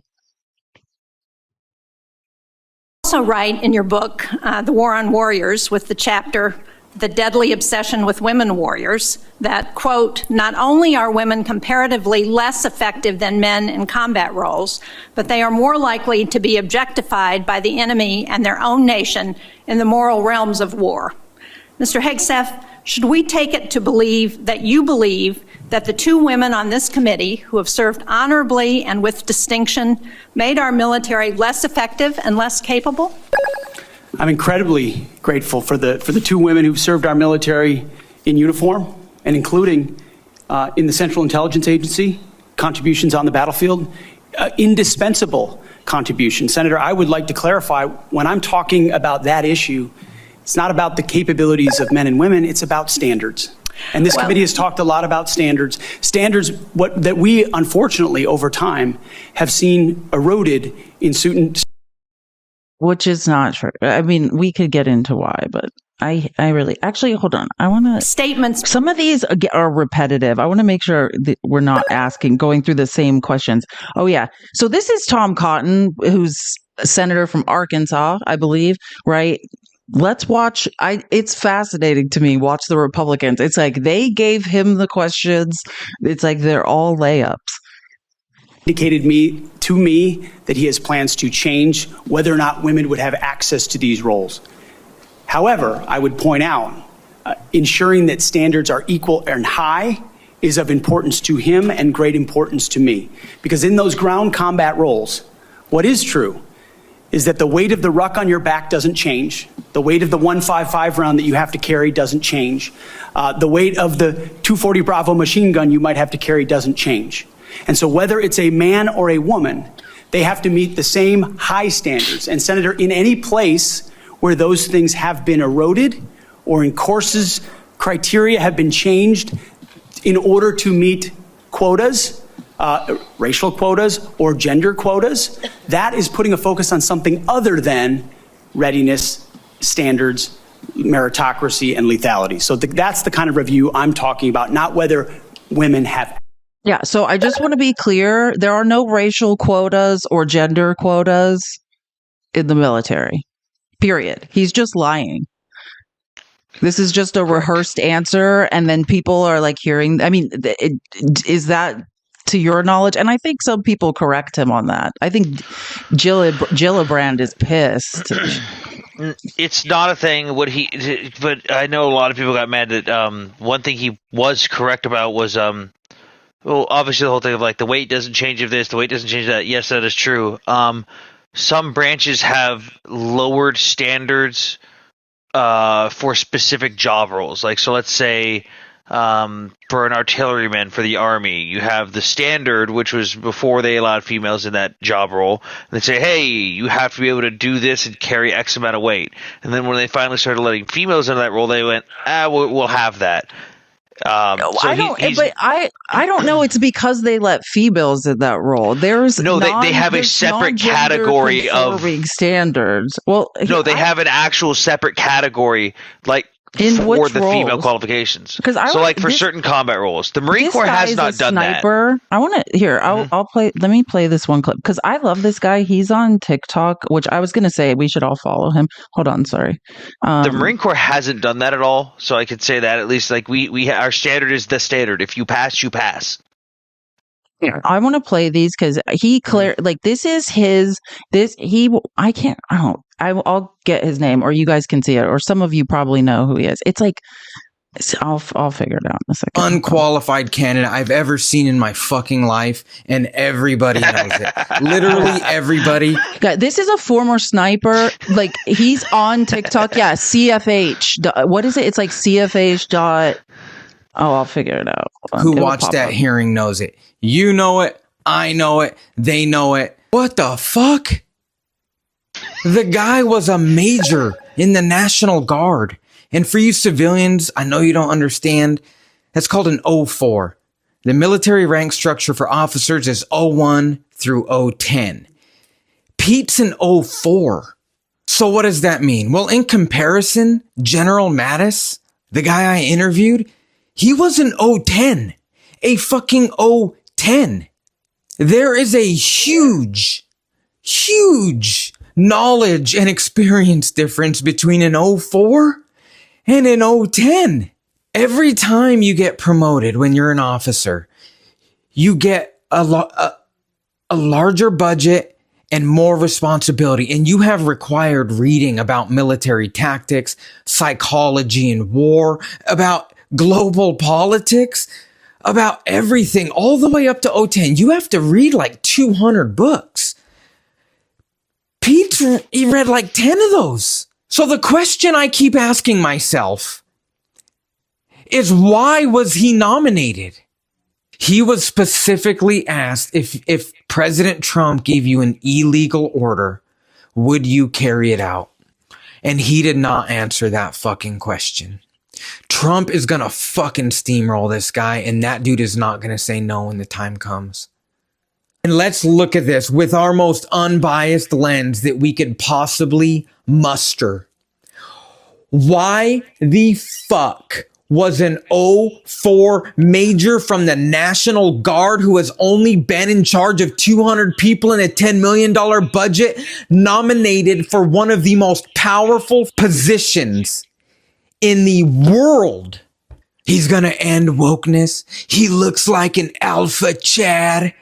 Speaker 8: Also write in your book, The War on Warriors, with the chapter, The Deadly Obsession with Women Warriors, that, quote, not only are women comparatively less effective than men in combat roles, but they are more likely to be objectified by the enemy and their own nation in the moral realms of war. Mr. Hegseth, should we take it to believe that you believe that the two women on this committee who have served honorably and with distinction made our military less effective and less capable?
Speaker 6: I'm incredibly grateful for the two women who've served our military in uniform, and including in the Central Intelligence Agency, contributions on the battlefield, indispensable contributions. Senator, I would like to clarify, when I'm talking about that issue, it's not about the capabilities of men and women, it's about standards. And this committee has talked a lot about standards that we, unfortunately, over time, have seen eroded in certain.
Speaker 1: Which is not true. We could get into why, but I really, actually, hold on. I want to
Speaker 8: statements.
Speaker 1: Some of these are repetitive. I want to make sure that we're not going through the same questions. Oh yeah. So this is Tom Cotton, who's a senator from Arkansas, I believe, right? Let's watch. It's fascinating to me. Watch the Republicans. It's like they gave him the questions. It's like they're all layups.
Speaker 6: indicated to me that he has plans to change whether or not women would have access to these roles. However, I would point out, ensuring that standards are equal and high is of importance to him and great importance to me. Because in those ground combat roles, what is true is that the weight of the ruck on your back doesn't change. The weight of the 155 round that you have to carry doesn't change. The weight of the 240 Bravo machine gun you might have to carry doesn't change. And so whether it's a man or a woman, they have to meet the same high standards. And Senator, in any place where those things have been eroded or in courses, criteria have been changed in order to meet quotas, racial quotas or gender quotas, that is putting a focus on something other than readiness, standards, meritocracy, and lethality. So that's the kind of review I'm talking about, not whether women have.
Speaker 1: Yeah, so I just want to be clear. There are no racial quotas or gender quotas in the military, period. He's just lying. This is just a rehearsed answer, and then people are like hearing. I mean, is that to your knowledge? And I think some people correct him on that. I think Gillibrand is pissed.
Speaker 3: It's not a thing. But I know a lot of people got mad that one thing he was correct about was well, obviously the whole thing of like the weight doesn't change of this, the weight doesn't change that. Yes, that is true. Some branches have lowered standards for specific job roles. Like, so let's say for an artilleryman for the Army, you have the standard, which was before they allowed females in that job role. And they say, hey, you have to be able to do this and carry X amount of weight. And then when they finally started letting females into that role, they went, we'll have that.
Speaker 1: I don't know. It's because they let females in that role. There's
Speaker 3: they have a separate category of
Speaker 1: standards. Well,
Speaker 3: they have an actual separate category, like for the female qualifications. For certain combat roles, the Marine Corps has not done that.
Speaker 1: I want to hear. I'll play. Let me play this one clip because I love this guy. He's on TikTok, which I was going to say we should all follow him. Hold on, sorry.
Speaker 3: The Marine Corps hasn't done that at all, so I could say that at least. Like our standard is the standard. If you pass, you pass.
Speaker 1: I want to play these because this is his. I'll get his name, or you guys can see it, or some of you probably know who he is. It's like I'll figure it out in a second.
Speaker 9: Unqualified candidate I've ever seen in my fucking life, and everybody knows it. Literally everybody.
Speaker 1: God, this is a former sniper. Like he's on TikTok. Yeah, CFH. What is it? It's like CFH dot. Oh, I'll figure it out.
Speaker 9: Who watched that hearing knows it. You know it. I know it. They know it. What the fuck? The guy was a major in the National Guard. And for you civilians, I know you don't understand. That's called an 04. The military rank structure for officers is 01 through 010. Pete's an 04. So what does that mean? Well, in comparison, General Mattis, the guy I interviewed, he was an 010. A fucking 010. There is a huge knowledge and experience difference between an 04 and an 010. Every time you get promoted when you're an officer, you get a larger budget and more responsibility. And you have required reading about military tactics, psychology and war, about global politics, about everything, all the way up to 010. You have to read like 200 books. Pete, he read like 10 of those. So the question I keep asking myself is, why was he nominated? He was specifically asked if President Trump gave you an illegal order, would you carry it out? And he did not answer that fucking question. Trump is gonna fucking steamroll this guy, and that dude is not gonna say no when the time comes. And let's look at this with our most unbiased lens that we could possibly muster. Why the fuck was an 04 major from the National Guard who has only been in charge of 200 people and a $10 million budget nominated for one of the most powerful positions in the world? He's gonna end wokeness. He looks like an alpha Chad.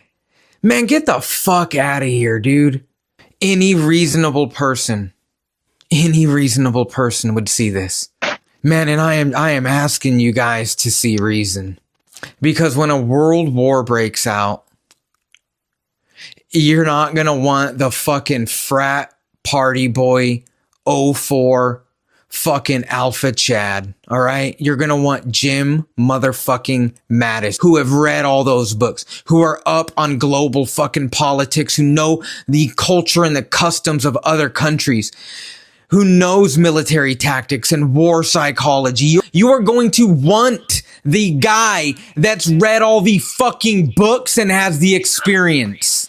Speaker 9: Man, get the fuck out of here, dude. Any reasonable person would see this. Man, and I am asking you guys to see reason. Because when a world war breaks out, you're not going to want the fucking frat party boy 04 fucking Alpha Chad, all right? You're going to want Jim motherfucking Mattis, who have read all those books, who are up on global fucking politics, who know the culture and the customs of other countries, who knows military tactics and war psychology. You are going to want the guy that's read all the fucking books and has the experience.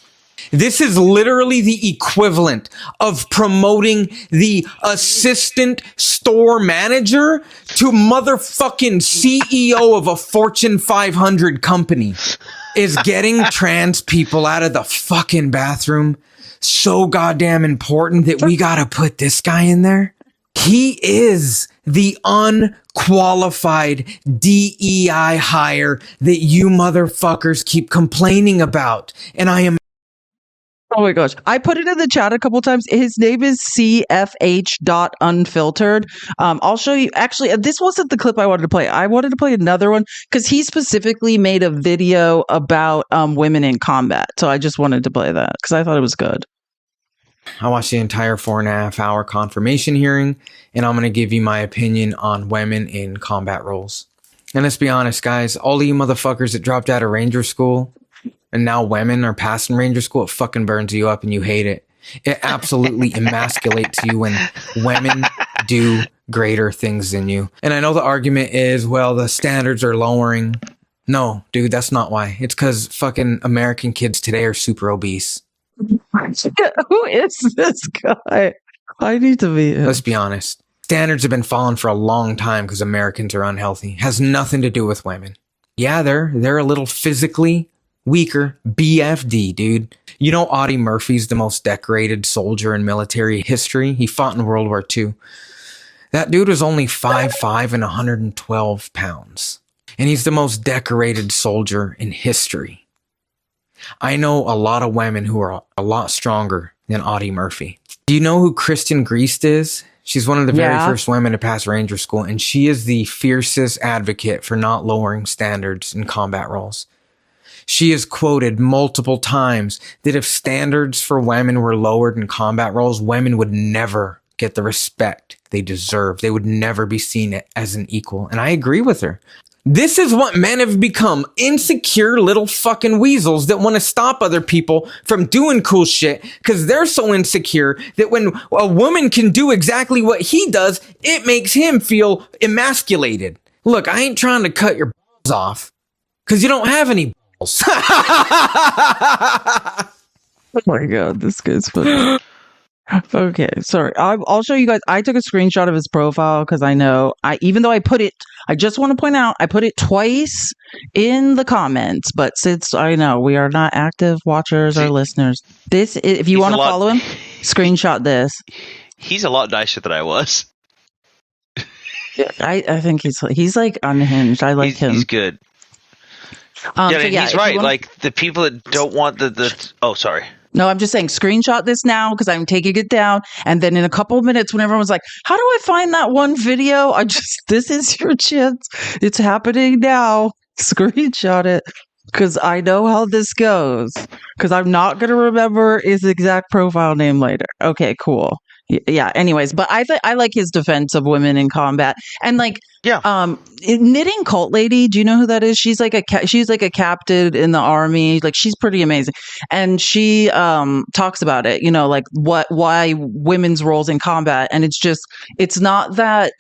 Speaker 9: This is literally the equivalent of promoting the assistant store manager to motherfucking CEO of a Fortune 500 company. Is getting trans people out of the fucking bathroom so goddamn important that we gotta put this guy in there? He is the unqualified DEI hire that you motherfuckers keep complaining about. And I am...
Speaker 1: Oh my gosh. I put it in the chat a couple times. His name is CFH.unfiltered. I'll show you. Actually, this wasn't the clip I wanted to play. I wanted to play another one because he specifically made a video about women in combat. So I just wanted to play that because I thought it was good.
Speaker 9: I watched the entire 4.5 hour confirmation hearing, and I'm going to give you my opinion on women in combat roles. And let's be honest, guys, all of you motherfuckers that dropped out of Ranger School and now women are passing Ranger School, it fucking burns you up and you hate it. It absolutely emasculates you when women do greater things than you. And I know the argument is, well, the standards are lowering. No, dude, that's not why. It's because fucking American kids today are super obese.
Speaker 1: Who is this guy? I need to be.
Speaker 9: Let's be honest. Standards have been falling for a long time because Americans are unhealthy. Has nothing to do with women. Yeah, they're a little physically weaker. BFD, dude. You know Audie Murphy's the most decorated soldier in military history? He fought in World War II. That dude was only 5'5" and 112 pounds. And he's the most decorated soldier in history. I know a lot of women who are a lot stronger than Audie Murphy. Do you know who Kristen Griest is? She's one of the very first women to pass Ranger School, and she is the fiercest advocate for not lowering standards in combat roles. She has quoted multiple times that if standards for women were lowered in combat roles, women would never get the respect they deserve. They would never be seen as an equal. And I agree with her. This is what men have become, insecure little fucking weasels that want to stop other people from doing cool shit because they're so insecure that when a woman can do exactly what he does, it makes him feel emasculated. Look, I ain't trying to cut your balls off because you don't have any balls.
Speaker 1: Oh my god, this guy's funny. Okay, sorry. I'll show you guys. I took a screenshot of his profile because I know even though I just want to point out, I put it twice in the comments, but since I know we are not active watchers or listeners, if you want to follow him, screenshot this.
Speaker 3: He's a lot nicer than I was.
Speaker 1: I think he's like unhinged. I like him.
Speaker 3: He's good. He's right. Like the people that don't want oh, sorry.
Speaker 1: No, I'm just saying screenshot this now because I'm taking it down. And then in a couple of minutes, when everyone's like, how do I find that one video? This is your chance. It's happening now. Screenshot it because I know how this goes because I'm not going to remember his exact profile name later. Okay, cool. Yeah. Anyways, but I like his defense of women in combat and knitting cult lady. Do you know who that is? She's like a captain in the army. Like she's pretty amazing, and she talks about it. You know, like why women's roles in combat, and it's not that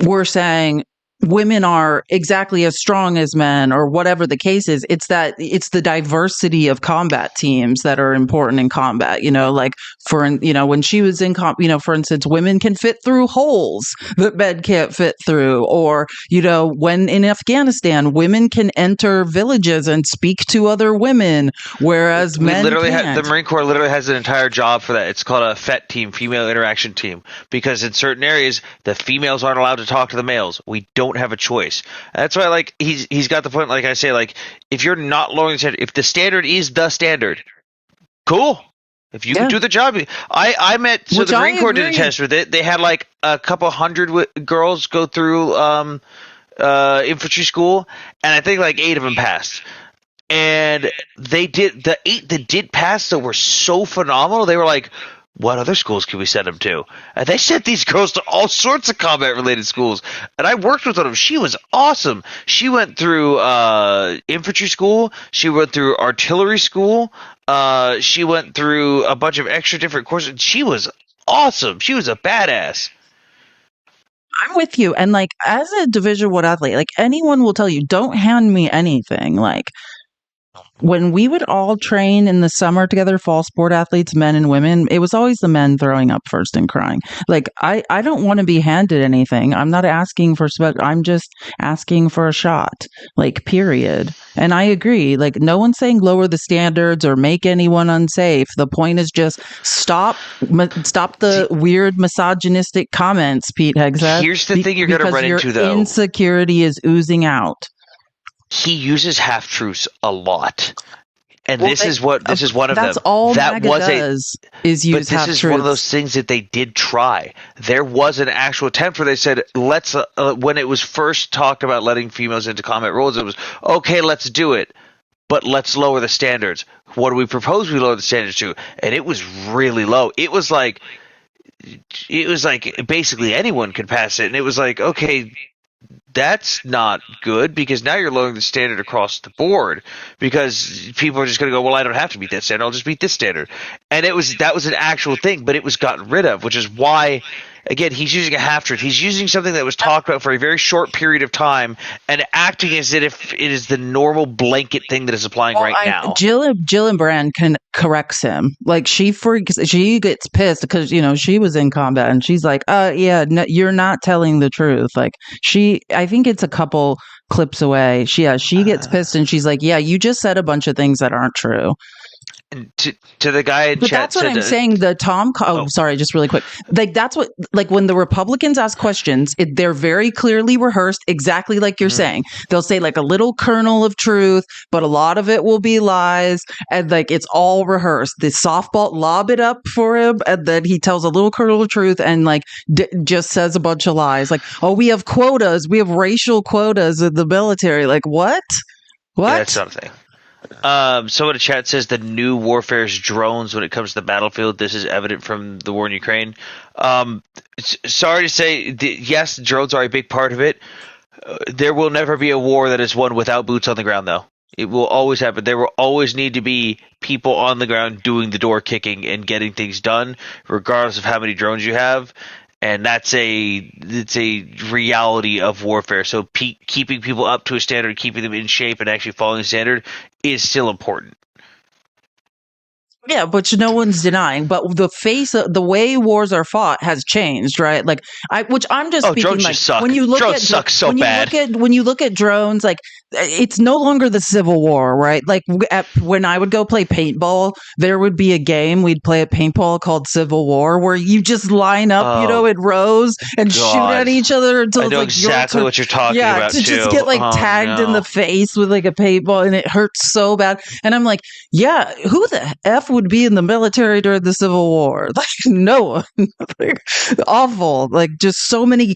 Speaker 1: we're saying women are exactly as strong as men or whatever the case is. It's that it's the diversity of combat teams that are important in combat, you know, like when she was in for instance, women can fit through holes that men can't fit through, or, you know, when in Afghanistan, women can enter villages and speak to other women, whereas men can't.
Speaker 3: The Marine Corps literally has an entire job for that. It's called a FET team, female interaction team, because in certain areas, the females aren't allowed to talk to the males. We don't don't have a choice. And that's why, like, he's got the point. Like I say, like, if you're not lowering the standard, if the standard is the standard, cool. If you can do the job, I met the Marine Corps did a test with it. They had like a couple hundred girls go through infantry school, and I think like 8 of them passed. And the 8 that did pass though were so phenomenal. They were like, what other schools can we send them to? And they sent these girls to all sorts of combat-related schools. And I worked with one of them. She was awesome. She went through infantry school. She went through artillery school. She went through a bunch of extra different courses. She was awesome. She was a badass.
Speaker 1: I'm with you. And like, as a Division I athlete, like anyone will tell you, don't hand me anything. Like, when we would all train in the summer together, fall sport athletes, men and women, it was always the men throwing up first and crying. Like, I don't want to be handed anything. I'm not asking for I'm just asking for a shot, like, period. And I agree. Like, no one's saying lower the standards or make anyone unsafe. The point is just stop the weird misogynistic comments, Pete Hegseth.
Speaker 3: Here's the thing you're going to run into, though.
Speaker 1: Insecurity is oozing out.
Speaker 3: He uses half-truths a lot. And this is one of them.
Speaker 1: That's all MAGA does is use half-truths.
Speaker 3: But this is one of those things that they did try. There was an actual attempt where they said, let's, when it was first talked about letting females into combat roles, it was, okay, let's do it, but let's lower the standards. What do we propose we lower the standards to? And it was really low. It was like basically anyone could pass it. And it was like, okay, that's not good, because now you're lowering the standard across the board, because people are just going to go, well, I don't have to meet that standard, I'll just meet this standard. And that was an actual thing, but it was gotten rid of, which is why, again, he's using a half-truth. He's using something that was talked about for a very short period of time and acting as if it is the normal blanket thing that is applying now.
Speaker 1: Jill Brand corrects him. Like, she gets pissed because, she was in combat, and she's like, yeah, no, you're not telling the truth. Like, I think it's a couple clips away. She gets pissed, and she's like, yeah, you just said a bunch of things that aren't true.
Speaker 3: To the guy in
Speaker 1: but
Speaker 3: chat,
Speaker 1: that's what I'm saying. The sorry, just really quick. Like, that's what, like, when the Republicans ask questions, they're very clearly rehearsed, exactly like you're saying. They'll say like a little kernel of truth, but a lot of it will be lies, and like it's all rehearsed. The softball, lob it up for him, and then he tells a little kernel of truth, and like just says a bunch of lies. Like, oh, we have quotas, we have racial quotas in the military. Like, what?
Speaker 3: Yeah, that's something. Someone in chat says the new warfare is drones when it comes to the battlefield. This is evident from the war in Ukraine. Sorry to say, yes, drones are a big part of it. There will never be a war that is won without boots on the ground, though. It will always happen. There will always need to be people on the ground doing the door kicking and getting things done, regardless of how many drones you have. And it's a reality of warfare. So keeping people up to a standard, keeping them in shape, and actually following the standard is still important.
Speaker 1: Yeah, which no one's denying. But the way wars are fought has changed, right? Like, I'm just speaking,
Speaker 3: drones
Speaker 1: like,
Speaker 3: just suck.
Speaker 1: When you look
Speaker 3: drones
Speaker 1: at
Speaker 3: suck so bad.
Speaker 1: When you look at drones, like, it's no longer the Civil War, right? Like, when I would go play paintball, there would be a game we'd play at paintball called Civil War, where you just line up, in rows and shoot at each other until
Speaker 3: I know
Speaker 1: it's like
Speaker 3: exactly what you're talking about.
Speaker 1: To just get like tagged in the face with like a paintball, and it hurts so bad. And I'm like, yeah, who the F would be in the military during the Civil War? Like, no one. Like, awful. Like, just so many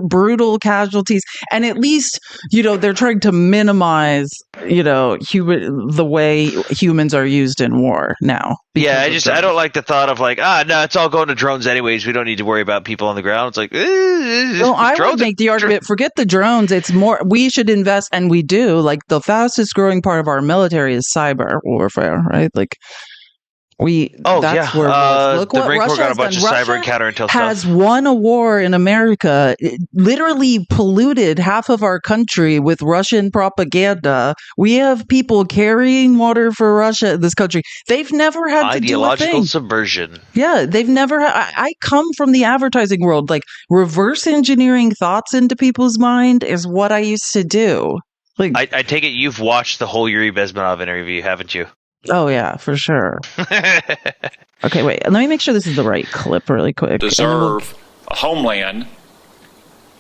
Speaker 1: brutal casualties. And at least, they're trying to minimize, the way humans are used in war now.
Speaker 3: Yeah, I don't like the thought of like, no, it's all going to drones anyways. We don't need to worry about people on the ground. It's like,
Speaker 1: I would make the argument, forget the drones. It's more, we should invest, and we do. Like, the fastest growing part of our military is cyber warfare, right? Like, that's where look
Speaker 3: the
Speaker 1: what
Speaker 3: Marine Corps
Speaker 1: Russia
Speaker 3: got a bunch of cyber and counterintel
Speaker 1: has
Speaker 3: stuff.
Speaker 1: won a war in America. It literally polluted half of our country with Russian propaganda. We have people carrying water for Russia in this country. They've never had to do a thing.
Speaker 3: Ideological subversion.
Speaker 1: Yeah, they've never. I come from the advertising world. Like, reverse engineering thoughts into people's mind is what I used to do. Like,
Speaker 3: I take it you've watched the whole Yuri Bezmenov interview, haven't you?
Speaker 1: Oh, yeah, for sure. Okay, wait. Let me make sure this is the right clip really quick.
Speaker 10: Deserve a homeland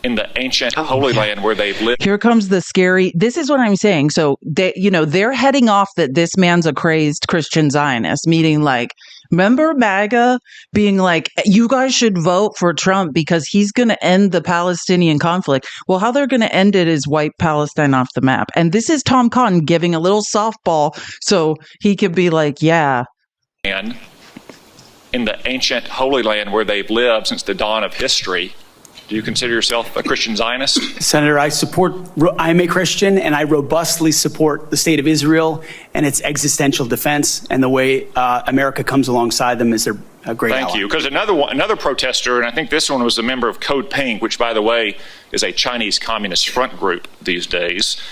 Speaker 10: in the ancient Holy Land where they've lived.
Speaker 1: Here comes the scary. This is what I'm saying. So they're heading off that this man's a crazed Christian Zionist, meaning like, remember MAGA being like, you guys should vote for Trump because he's going to end the Palestinian conflict. Well, how they're going to end it is wipe Palestine off the map. And this is Tom Cotton giving a little softball so he could be like, yeah.
Speaker 10: And in the ancient Holy Land where they've lived since the dawn of history. Do you consider yourself a Christian Zionist?
Speaker 6: Senator, I'm a Christian, and I robustly support the state of Israel and its existential defense, and the way America comes alongside them is a great ally.
Speaker 10: Thank you. Because another protester, and I think this one was a member of Code Pink, which, by the way, is a Chinese Communist front group these days,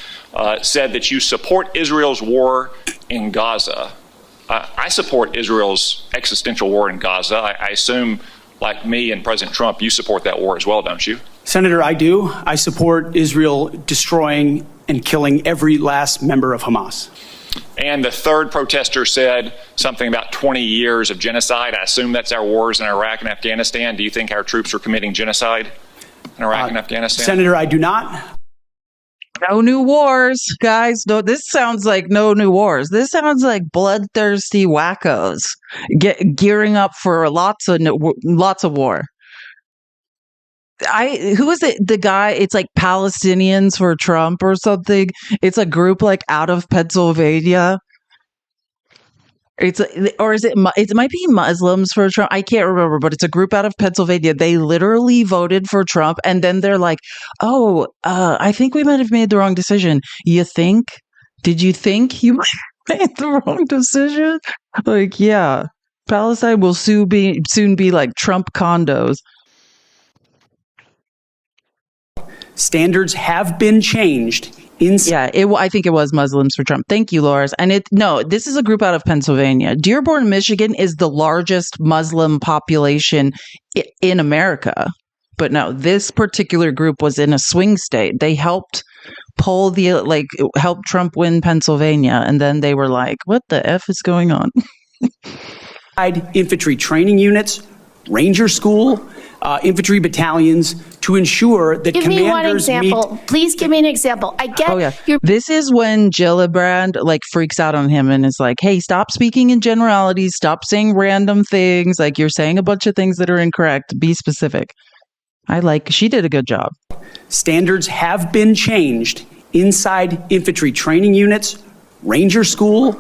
Speaker 10: said that you support Israel's war in Gaza. I support Israel's existential war in Gaza. I assume, like me and President Trump, you support that war as well, don't you?
Speaker 6: Senator, I do. I support Israel destroying and killing every last member of Hamas.
Speaker 10: And the third protester said something about 20 years of genocide. I assume that's our wars in Iraq and Afghanistan. Do you think our troops are committing genocide in Iraq and Afghanistan?
Speaker 6: Senator, I do not.
Speaker 1: No new wars, guys. No, this sounds like no new wars. This sounds like bloodthirsty wackos gearing up for lots of war. Who is it? The guy? It's like Palestinians for Trump or something. It's a group like out of Pennsylvania. It might be Muslims for Trump. I can't remember, but it's a group out of Pennsylvania. They literally voted for Trump, and then they're like, "Oh, I think we might have made the wrong decision." You think? Did you think you might have made the wrong decision? Like, yeah, Palestine will soon be like Trump condos.
Speaker 6: Standards have been changed.
Speaker 1: I think it was Muslims for Trump. Thank you, Loris. And this is a group out of Pennsylvania. Dearborn, Michigan is the largest Muslim population in America. But no, this particular group was in a swing state. They helped help Trump win Pennsylvania. And then they were like, what the F is going on?
Speaker 6: Infantry training units, Ranger School, infantry battalions to ensure that
Speaker 11: give
Speaker 6: commanders
Speaker 11: me one example. Please give me an example. I get
Speaker 1: This is when Gillibrand freaks out on him and is like, hey, stop speaking in generalities, stop saying random things, like you're saying a bunch of things that are incorrect, be specific. She did a good job.
Speaker 6: Standards have been changed inside infantry training units, Ranger School,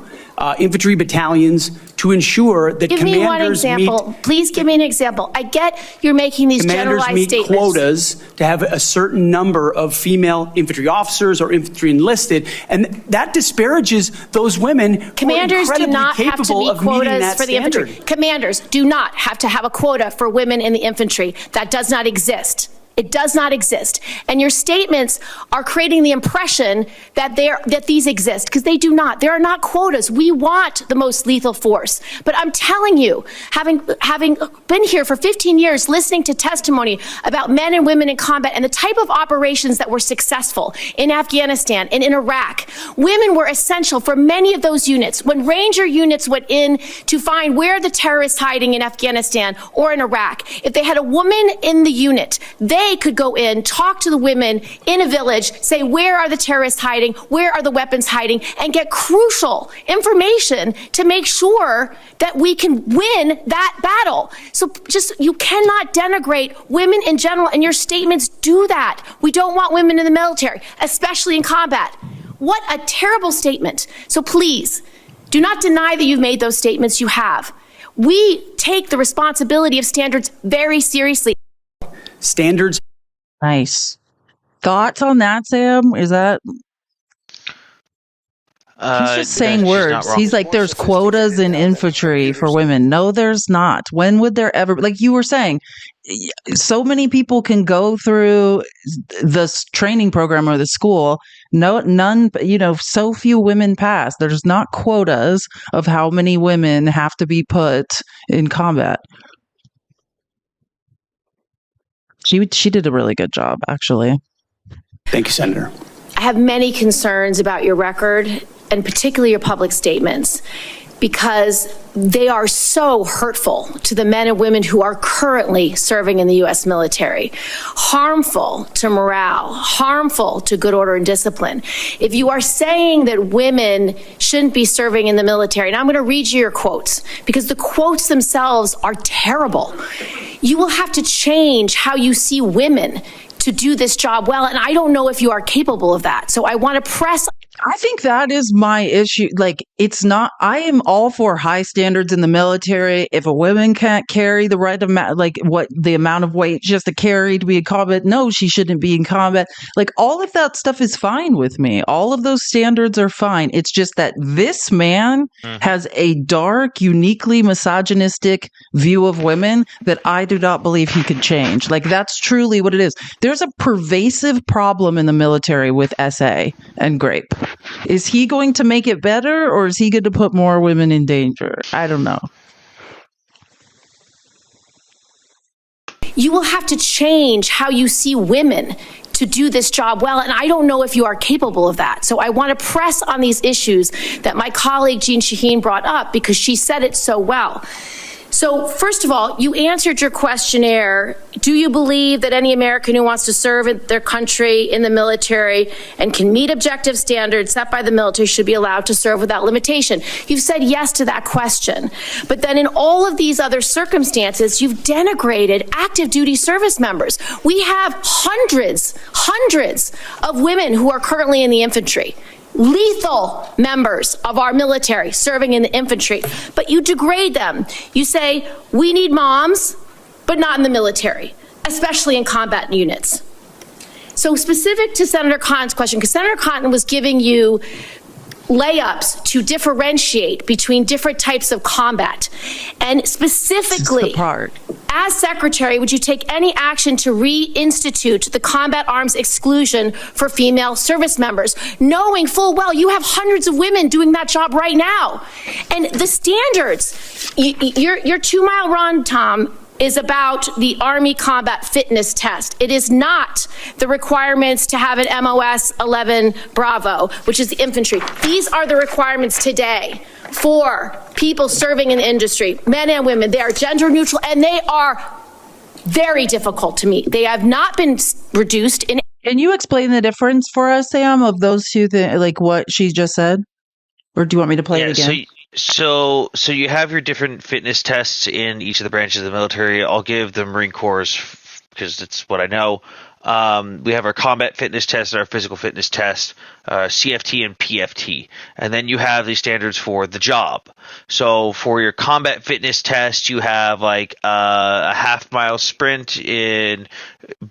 Speaker 6: infantry battalions to ensure that
Speaker 11: give
Speaker 6: commanders
Speaker 11: me one example. Please give me an example. I get you're making these generalized
Speaker 6: meet
Speaker 11: statements.
Speaker 6: Quotas to have a certain number of female infantry officers or infantry enlisted, and that disparages those women.
Speaker 11: Commanders do not have to be quotas for the infantry. Commanders do not have to have a quota for women in the infantry. That does not exist. It does not exist. And your statements are creating the impression that these exist, because they do not. There are not quotas. We want the most lethal force. But I'm telling you, having been here for 15 years, listening to testimony about men and women in combat and the type of operations that were successful in Afghanistan and in Iraq, women were essential for many of those units. When Ranger units went in to find where the terrorists hiding in Afghanistan or in Iraq, if they had a woman in the unit, they could go in, talk to the women in a village, say, where are the terrorists hiding? Where are the weapons hiding? And get crucial information to make sure that we can win that battle. So you cannot denigrate women in general, and your statements do that. We don't want women in the military, especially in combat. What a terrible statement. So please, do not deny that you've made those statements. You have. We take the responsibility of standards very seriously.
Speaker 6: Standards.
Speaker 1: Nice. Thoughts on that, Sam? Is that... He's just saying words. He's like, there's quotas in infantry for women. No, there's not. When would there ever... Like you were saying, so many people can go through this training program or the school. None, so few women pass. There's not quotas of how many women have to be put in combat. She did a really good job, actually.
Speaker 6: Thank you, Senator.
Speaker 11: I have many concerns about your record and particularly your public statements. because they are so hurtful to the men and women who are currently serving in the U.S. military, harmful to morale, harmful to good order and discipline. If you are saying that women shouldn't be serving in the military, and I'm going to read you your quotes because the quotes themselves are terrible, you will have to change how you see women to do this job well, and I don't know if you are capable of that. So I want to press.
Speaker 1: I think that is my issue. Like, it's not, I am all for high standards in the military. If a woman can't carry the right amount, like what the amount of weight she has to carry to be in combat, no, she shouldn't be in combat. Like, all of that stuff is fine with me. All of those standards are fine. It's just that this man has a dark, uniquely misogynistic view of women that I do not believe he could change. Like, that's truly what it is. There's a pervasive problem in the military with SA and GRAPE. Is he going to make it better, or is he going to put more women in danger? I don't know.
Speaker 11: You will have to change how you see women to do this job well, and I don't know if you are capable of that. So I want to press on these issues that my colleague Jean Shaheen brought up because she said it so well. So first of all, you answered your questionnaire. Do you believe that any American who wants to serve in their country in the military and can meet objective standards set by the military should be allowed to serve without limitation? You've said yes to that question. But then in all of these other circumstances, you've denigrated active duty service members. We have hundreds of women who are currently in the infantry, lethal members of our military serving in the infantry, but you degrade them. You say, we need moms, but not in the military, especially in combat units. So specific to Senator Cotton's question, because Senator Cotton was giving you layups to differentiate between different types of combat. And specifically, as Secretary, would you take any action to reinstitute the combat arms exclusion for female service members, knowing full well you have hundreds of women doing that job right now? And the standards, your 2 mile run, Tom, is about the Army Combat Fitness Test. It is not the requirements to have an MOS 11 Bravo, which is the infantry. These are the requirements today for people serving in the industry, men and women. They are gender neutral, and they are very difficult to meet. They have not been reduced in.
Speaker 1: Can you explain the difference for us, Sam, of those two things, like what she just said? Or do you want me to play it again?
Speaker 3: So you have your different fitness tests in each of the branches of the military. I'll give the Marine Corps because it's what I know. We have our combat fitness test and our physical fitness test, CFT and PFT. And then you have these standards for the job. So for your combat fitness test, you have like a half-mile sprint in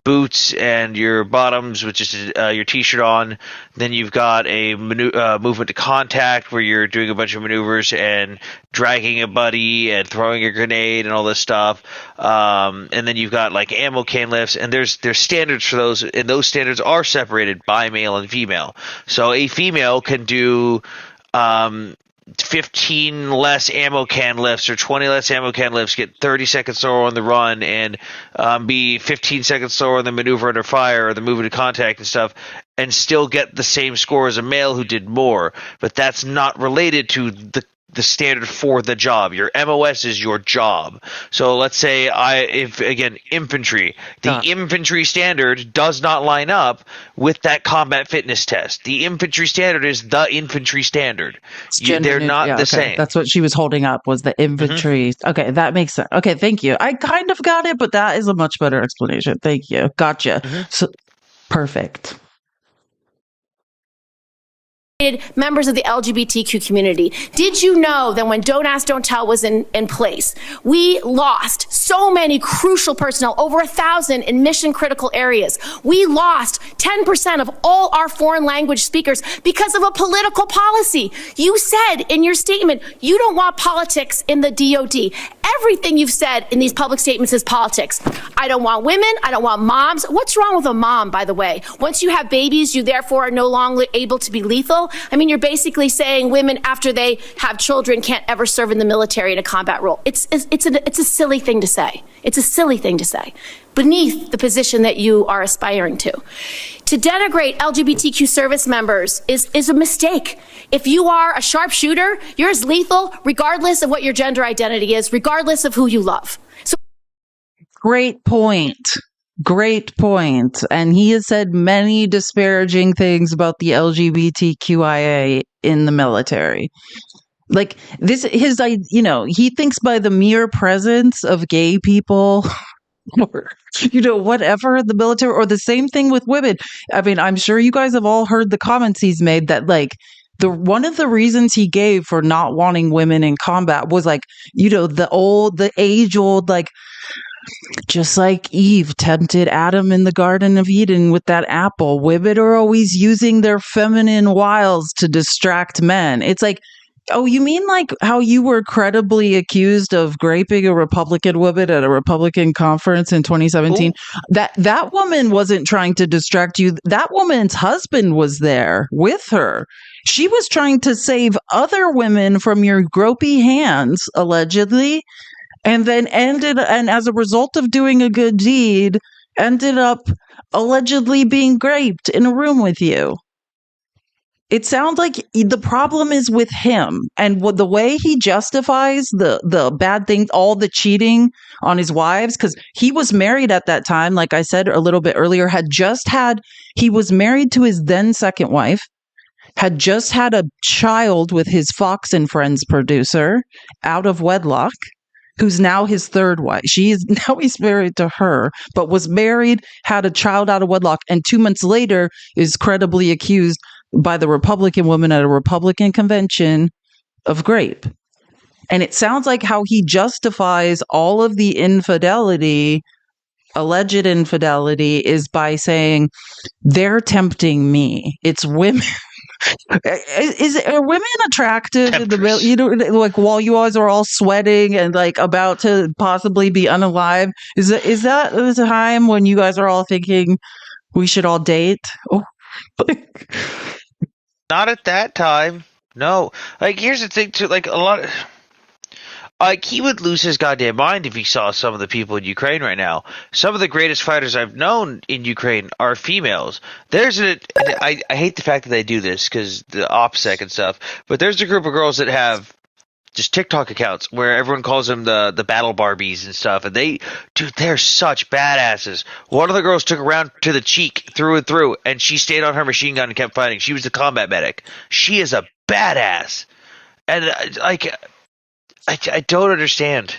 Speaker 3: boots and your bottoms, which is your T-shirt on. Then you've got a movement to contact where you're doing a bunch of maneuvers and dragging a buddy and throwing a grenade and all this stuff. And then you've got like ammo can lifts, and there's standards for those, and those standards are separated by male and female. So a female can do 15 less ammo can lifts or 20 less ammo can lifts, get 30 seconds slower on the run, and be 15 seconds slower on the maneuver under fire or the movement to contact and stuff, and still get the same score as a male who did more. But that's not related to the standard for the job. Your MOS is your job. So let's say infantry. The infantry standard does not line up with that combat fitness test. The infantry standard is the infantry standard. They're not the same.
Speaker 1: That's what she was holding up, was the infantry. Mm-hmm. Okay, that makes sense. Okay, thank you. I kind of got it, but that is a much better explanation. Thank you. Gotcha. Mm-hmm. So perfect.
Speaker 11: Members of the LGBTQ community. Did you know that when Don't Ask, Don't Tell was in place, we lost so many crucial personnel, over 1,000 in mission critical areas. We lost 10% of all our foreign language speakers because of a political policy. You said in your statement, you don't want politics in the DOD. Everything you've said in these public statements is politics. I don't want women. I don't want moms. What's wrong with a mom, by the way? Once you have babies, you therefore are no longer able to be lethal. I mean, you're basically saying women after they have children can't ever serve in the military in a combat role. It's a silly thing to say. It's a silly thing to say beneath the position that you are aspiring to. To denigrate LGBTQ service members is a mistake. If you are a sharpshooter, you're as lethal regardless of what your gender identity is, regardless of who you love. So
Speaker 1: great point. Great point. And he has said many disparaging things about the LGBTQIA in the military. Like this, he thinks by the mere presence of gay people or, whatever in the military, or the same thing with women. I mean, I'm sure you guys have all heard the comments he's made that one of the reasons he gave for not wanting women in combat was the age old, just like Eve tempted Adam in the Garden of Eden with that apple. Women are always using their feminine wiles to distract men. It's like, oh, you mean like how you were credibly accused of raping a Republican woman at a Republican conference in 2017? Ooh. That woman wasn't trying to distract you. That woman's husband was there with her. She was trying to save other women from your gropey hands, allegedly. And then and as a result of doing a good deed, ended up allegedly being raped in a room with you. It sounds like the problem is with him and the way he justifies the bad things, all the cheating on his wives, because he was married at that time, like I said a little bit earlier, he was married to his then second wife, had just had a child with his Fox and Friends producer out of wedlock, who's now his third wife. He's married to her, but was married, had a child out of wedlock, and 2 months later is credibly accused by the Republican woman at a Republican convention of rape. And it sounds like how he justifies all of the infidelity, alleged infidelity, is by saying they're tempting me. It's women. Are women attractive in the like while you guys are all sweating and about to possibly be unalive? Is that the time when you guys are all thinking we should all date? Oh,
Speaker 3: not at that time. No. Here's the thing too. A lot of. He would lose his goddamn mind if he saw some of the people in Ukraine right now. Some of the greatest fighters I've known in Ukraine are females. I hate the fact that they do this because the OPSEC and stuff, but there's a group of girls that have just TikTok accounts where everyone calls them the battle Barbies and stuff, and they're such badasses. One of the girls took a round to the cheek through and through, and she stayed on her machine gun and kept fighting. She was the combat medic. She is a badass. And I don't understand.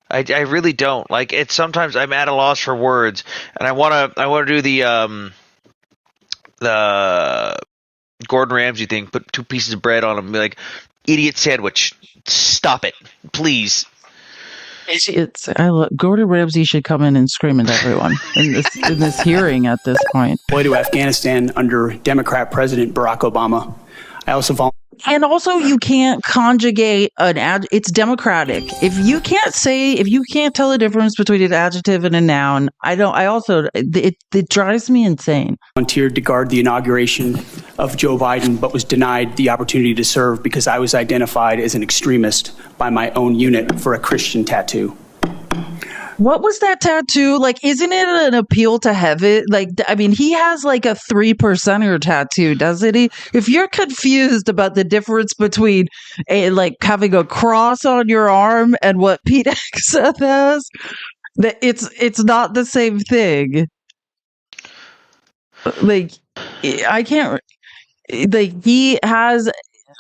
Speaker 3: I really don't. It's sometimes I'm at a loss for words, and I wanna do the Gordon Ramsay thing. Put 2 pieces of bread on them, be like, idiot sandwich. Stop it, please.
Speaker 1: Gordon Ramsay should come in and scream at everyone in this hearing at this point.
Speaker 6: Boy, to Afghanistan under Democrat President Barack Obama. I also
Speaker 1: And also, you can't conjugate it's democratic. If you can't tell the difference between an adjective and a noun, it drives me insane.
Speaker 6: Volunteered to guard the inauguration of Joe Biden, but was denied the opportunity to serve because I was identified as an extremist by my own unit for a Christian tattoo.
Speaker 1: What was that tattoo? Isn't it an appeal to heaven? He has a 3%er tattoo, doesn't he? If you're confused about the difference between having a cross on your arm and what Pete Hegseth has, that it's not the same thing. I can't. He has.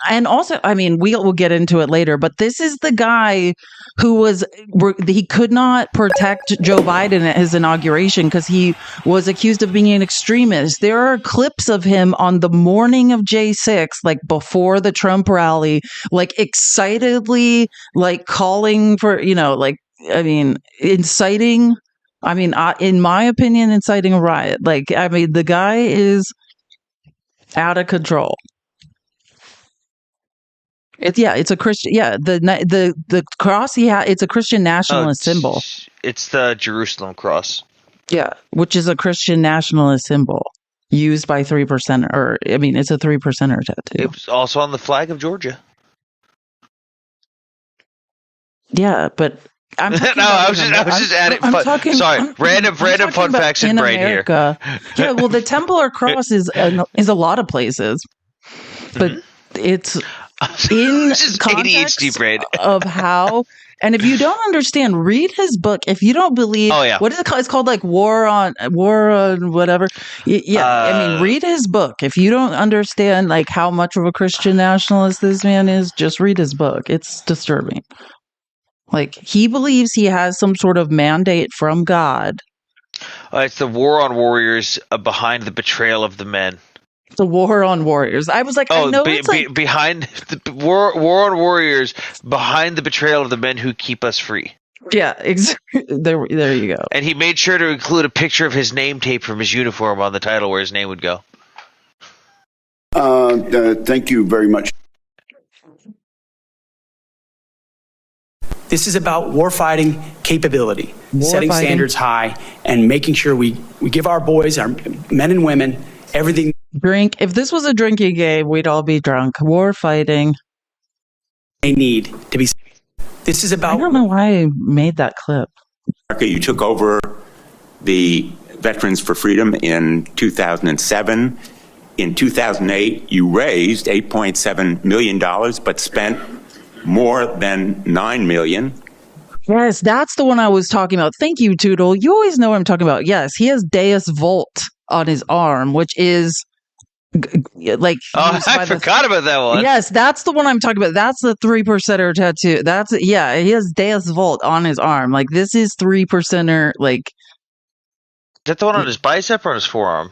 Speaker 1: And also, we'll get into it later, but this is the guy he could not protect Joe Biden at his inauguration because he was accused of being an extremist. There are clips of him on the morning of J6, before the Trump rally, excitedly, calling for, inciting, in my opinion, inciting a riot. The guy is out of control. It's a Christian. Yeah, the cross he had. It's a Christian nationalist symbol.
Speaker 3: It's the Jerusalem cross.
Speaker 1: Yeah, which is a Christian nationalist symbol. used by 3%, or I mean, it's a 3%er tattoo.
Speaker 3: It was also on the flag of Georgia.
Speaker 1: Yeah, but I'm
Speaker 3: no, I was just adding. Random fun facts in brain
Speaker 1: America. Here. Yeah, well, the Templar Cross is a lot of places, but it's in context
Speaker 3: ADHD brain
Speaker 1: of how. And if you don't understand, read his book. If you don't believe, what is it called? It's called like War on whatever. Yeah, I mean, read his book. If you don't understand like how much of a Christian nationalist this man is, just read his book. It's disturbing. Like, he believes he has some sort of mandate from God.
Speaker 3: It's the War on Warriors behind the betrayal of the men.
Speaker 1: The War on Warriors. I was like, I know it's like
Speaker 3: behind the War on Warriors behind the betrayal of the men who keep us free.
Speaker 1: Yeah, exactly. There you go.
Speaker 3: And he made sure to include a picture of his name tape from his uniform on the title where his name would go.
Speaker 4: Thank you very much.
Speaker 6: This is about warfighting capability, setting standards high, and making sure we give our boys, our men and women, everything.
Speaker 1: Drink. If this was a drinking game, we'd all be drunk. War fighting.
Speaker 6: They need to be. This is about.
Speaker 1: I don't know why I made that clip.
Speaker 12: You took over the Veterans for Freedom in 2007. In 2008, you raised $8.7 million, but spent more than $9 million.
Speaker 1: Yes, that's the one I was talking about. Thank you, Toodle. You always know what I'm talking about. Yes, he has Deus Volt on his arm, which is like.
Speaker 3: Oh, I forgot about that one.
Speaker 1: Yes, that's the one I'm talking about. That's the 3%er tattoo. He has Deus Volt on his arm. Like, this is 3%er. Like,
Speaker 3: is that the one on his bicep or on his forearm?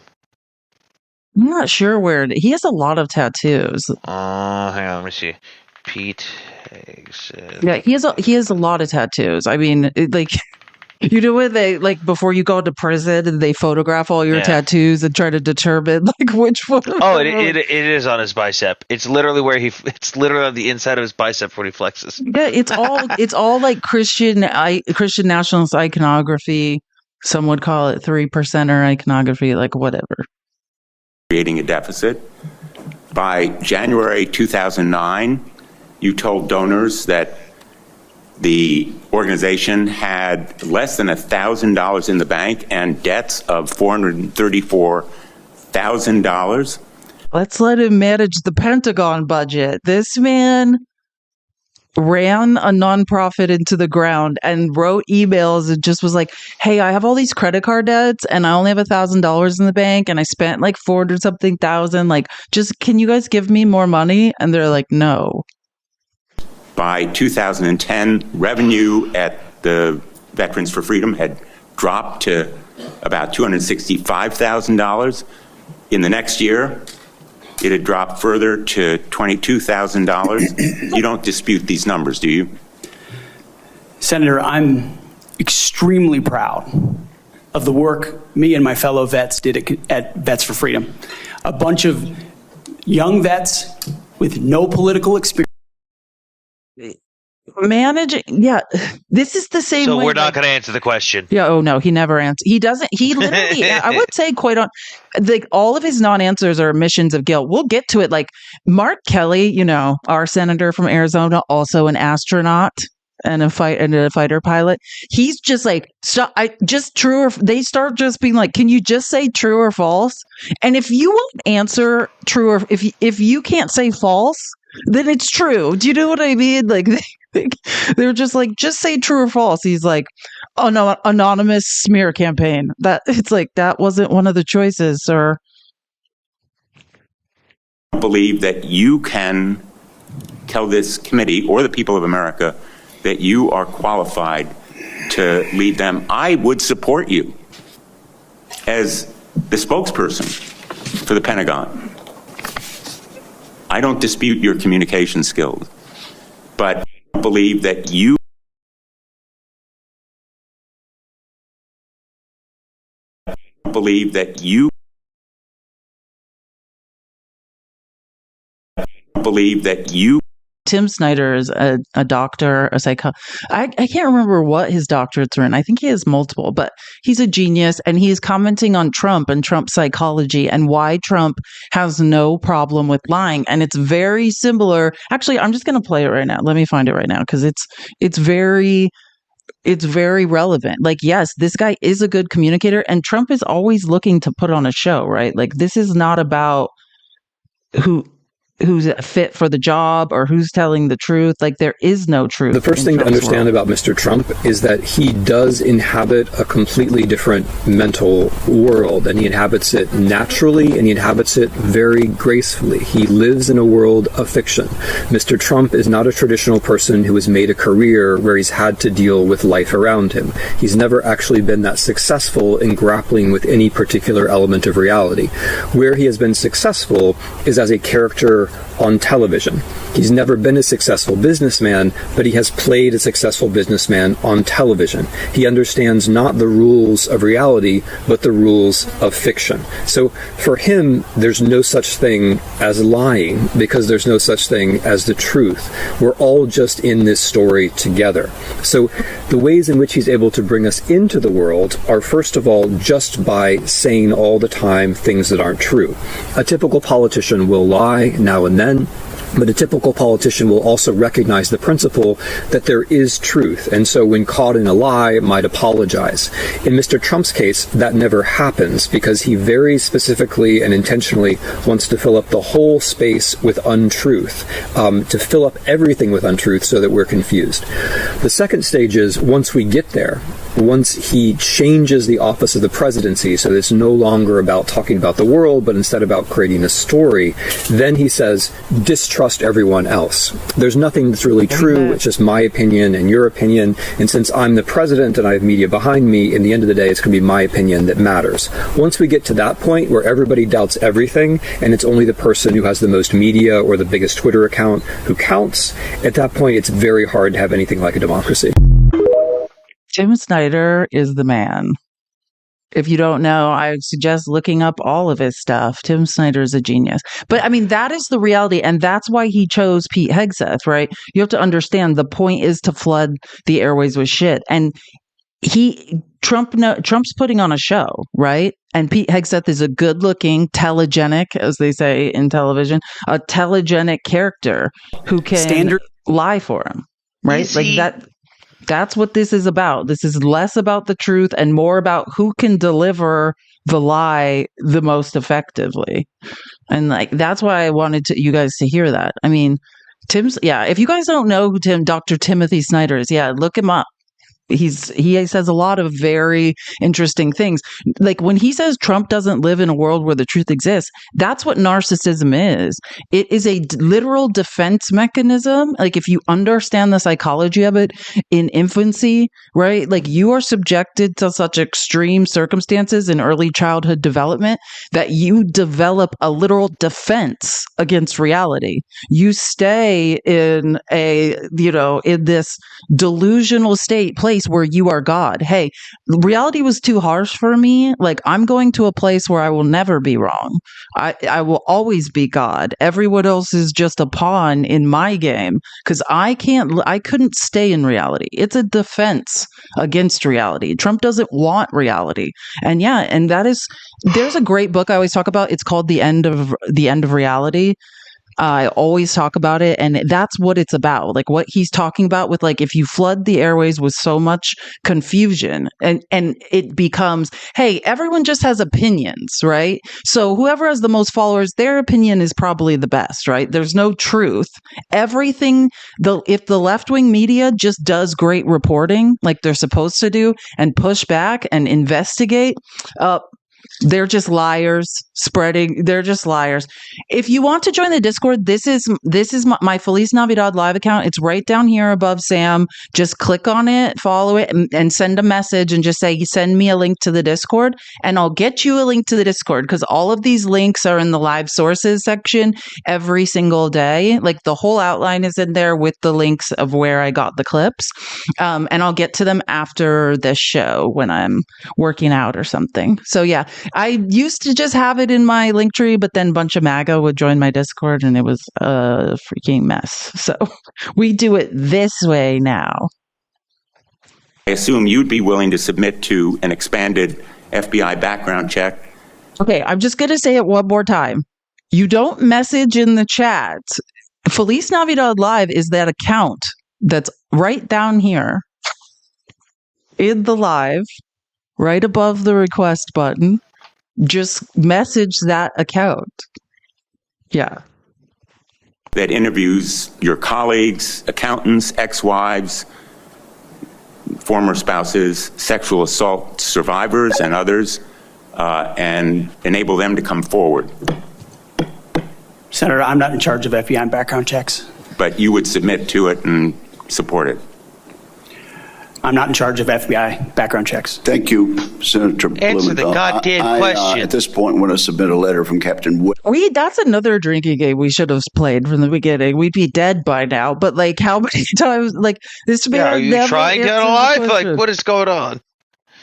Speaker 1: I'm not sure where. He has a lot of tattoos.
Speaker 3: Hang on, let me see. Pete Hegseth.
Speaker 1: Yeah, he has a lot of tattoos. I mean, you know what they like before you go to prison, they photograph all your tattoos and try to determine like which one.
Speaker 3: Oh, it is on his bicep. It's literally it's literally on the inside of his bicep when he flexes.
Speaker 1: Yeah, it's all like Christian nationalist iconography. Some would call it 3%er iconography, like whatever.
Speaker 12: Creating a deficit. By January 2009, you told donors that the organization had less than $1,000 in the bank and debts of $434,000.
Speaker 1: Let's let him manage the Pentagon budget. This man ran a nonprofit into the ground and wrote emails and just was like, hey, I have all these credit card debts and I only have $1,000 in the bank and I spent like 400 something thousand. Like, just can you guys give me more money? And they're like, no.
Speaker 12: By 2010, revenue at the Veterans for Freedom had dropped to about $265,000. In the next year, it had dropped further to $22,000. You don't dispute these numbers, do you?
Speaker 6: Senator, I'm extremely proud of the work me and my fellow vets did at Vets for Freedom. A bunch of young vets with no political experience.
Speaker 1: Managing, this is the same.
Speaker 3: So
Speaker 1: way,
Speaker 3: we're not going to answer the question.
Speaker 1: Yeah. Oh no, he never answers. He doesn't. He literally. I would say quite on. Like all of his non-answers are admissions of guilt. We'll get to it. Like Mark Kelly, our senator from Arizona, also an astronaut and a fighter pilot. He's just like, just true or. They start just being like, can you just say true or false? And if you won't answer true or if you can't say false, then it's true. Do you know what I mean? Like. They're just like, just say true or false. He's like, oh no, anonymous smear campaign. That it's like that wasn't one of the choices, sir.
Speaker 12: I believe that you can tell this committee or the people of America that you are qualified to lead them. I would support you as the spokesperson for the Pentagon. I don't dispute your communication skills, but believe that you believe that you believe that you
Speaker 1: Tim Snyder is a doctor, a I can't remember what his doctorates are in. I think he has multiple, but he's a genius, and he's commenting on Trump and Trump psychology and why Trump has no problem with lying. And it's very similar. Actually, I'm just going to play it right now. Let me find it right now, because it's very relevant. Like, yes, this guy is a good communicator, and Trump is always looking to put on a show, right? Like, this is not about who's fit for the job or who's telling the truth. Like, there is no truth.
Speaker 13: The first thing to understand about Mr. Trump is that he does inhabit a completely different mental world, and he inhabits it naturally, and he inhabits it very gracefully. He lives in a world of fiction. Mr. Trump is not a traditional person who has made a career where he's had to deal with life around him. He's never actually been that successful in grappling with any particular element of reality. Where he has been successful is as a character on television. He's never been a successful businessman, but he has played a successful businessman on television. He understands not the rules of reality, but the rules of fiction. So for him, there's no such thing as lying, because there's no such thing as the truth. We're all just in this story together. So the ways in which he's able to bring us into the world are, first of all, just by saying all the time things that aren't true. A typical politician will lie now and then, but a typical politician will also recognize the principle that there is truth, and so when caught in a lie, might apologize. In Mr. Trump's case, that never happens, because he very specifically and intentionally wants to fill up the whole space with untruth, to fill up everything with untruth so that we're confused. The second stage is, once we get there, once he changes the office of the presidency, so it's no longer about talking about the world, but instead about creating a story, then he says, distrust everyone else. There's nothing that's really true. It's just my opinion and your opinion. And since I'm the president and I have media behind me, in the end of the day, it's going to be my opinion that matters. Once we get to that point where everybody doubts everything, and it's only the person who has the most media or the biggest Twitter account who counts, at that point, it's very hard to have anything like a democracy.
Speaker 1: Tim Snyder is the man. If you don't know, I would suggest looking up all of his stuff. Tim Snyder is a genius. But I mean, that is the reality. And that's why he chose Pete Hegseth, right? You have to understand the point is to flood the airways with shit. And Trump's putting on a show, right? And Pete Hegseth is a good looking, telegenic, as they say in television, a telegenic character who can lie for him, right? Like that. That's what this is about. This is less about the truth and more about who can deliver the lie the most effectively. And like, that's why I wanted you guys to hear that. I mean, if you guys don't know who Dr. Timothy Snyder is, look him up. He says a lot of very interesting things. Like when he says Trump doesn't live in a world where the truth exists, that's what narcissism is. It is a literal defense mechanism. Like if you understand the psychology of it in infancy, right? Like you are subjected to such extreme circumstances in early childhood development that you develop a literal defense against reality. You stay in in this delusional place where you are God. Hey, reality was too harsh for me. Like I'm going to a place where I will never be wrong. I will always be God. Everyone else is just a pawn in my game because I couldn't stay in reality. It's a defense against reality. Trump doesn't want reality. And there's a great book I always talk about. It's called The End of Reality. I always talk about it, and that's what it's about. Like what he's talking about with like, if you flood the airways with so much confusion and it becomes, hey, everyone just has opinions, right? So whoever has the most followers, their opinion is probably the best, right? There's no truth. Everything, if the left-wing media just does great reporting like they're supposed to do and push back and investigate, they're just liars they're just liars. If you want to join the Discord, this is my Feliz Navidad live account. It's right down here above Sam. Just click on it, follow it, and send a message and just say, send me a link to the Discord, and I'll get you a link to the Discord because all of these links are in the live sources section every single day. Like the whole outline is in there with the links of where I got the clips. And I'll get to them after this show when I'm working out or something. So yeah, I used to just have it in my link tree, but then a bunch of MAGA would join my Discord and it was a freaking mess. So we do it this way now.
Speaker 12: I assume you'd be willing to submit to an expanded FBI background check.
Speaker 1: Okay, I'm just going to say it one more time. You don't message in the chat. Feliz Navidad Live is that account that's right down here in the live, right above the request button. Just message that account. Yeah.
Speaker 12: That interviews your colleagues, accountants, ex-wives, former spouses, sexual assault survivors, and others, and enable them to come forward.
Speaker 6: Senator, I'm not in charge of FBI background checks.
Speaker 12: But you would submit to it and support it.
Speaker 6: I'm not in charge of FBI background checks.
Speaker 4: Thank you, Senator Blumenthal.
Speaker 3: Answer the goddamn question.
Speaker 4: At this point, want to submit a letter from Captain Wood.
Speaker 1: That's another drinking game we should have played from the beginning. We'd be dead by now. But like, how many times? Like, this man
Speaker 3: are you
Speaker 1: never
Speaker 3: trying to
Speaker 1: answers
Speaker 3: alive?
Speaker 1: the
Speaker 3: Like,
Speaker 1: question.
Speaker 3: what is going on?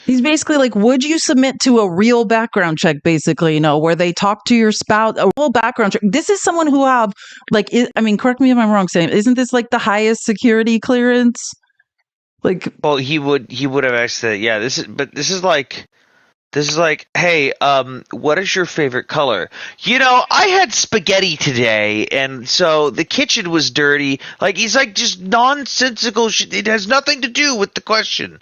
Speaker 1: He's basically like, would you submit to a real background check, basically, where they talk to your spouse, a real background check? This is someone who have, like, correct me if I'm wrong, Sam, isn't this like the highest security clearance? Like,
Speaker 3: well, he would have asked that. Yeah, this is like, hey, what is your favorite color? I had spaghetti today, and so the kitchen was dirty. Like, he's like just nonsensical shit. It has nothing to do with the question.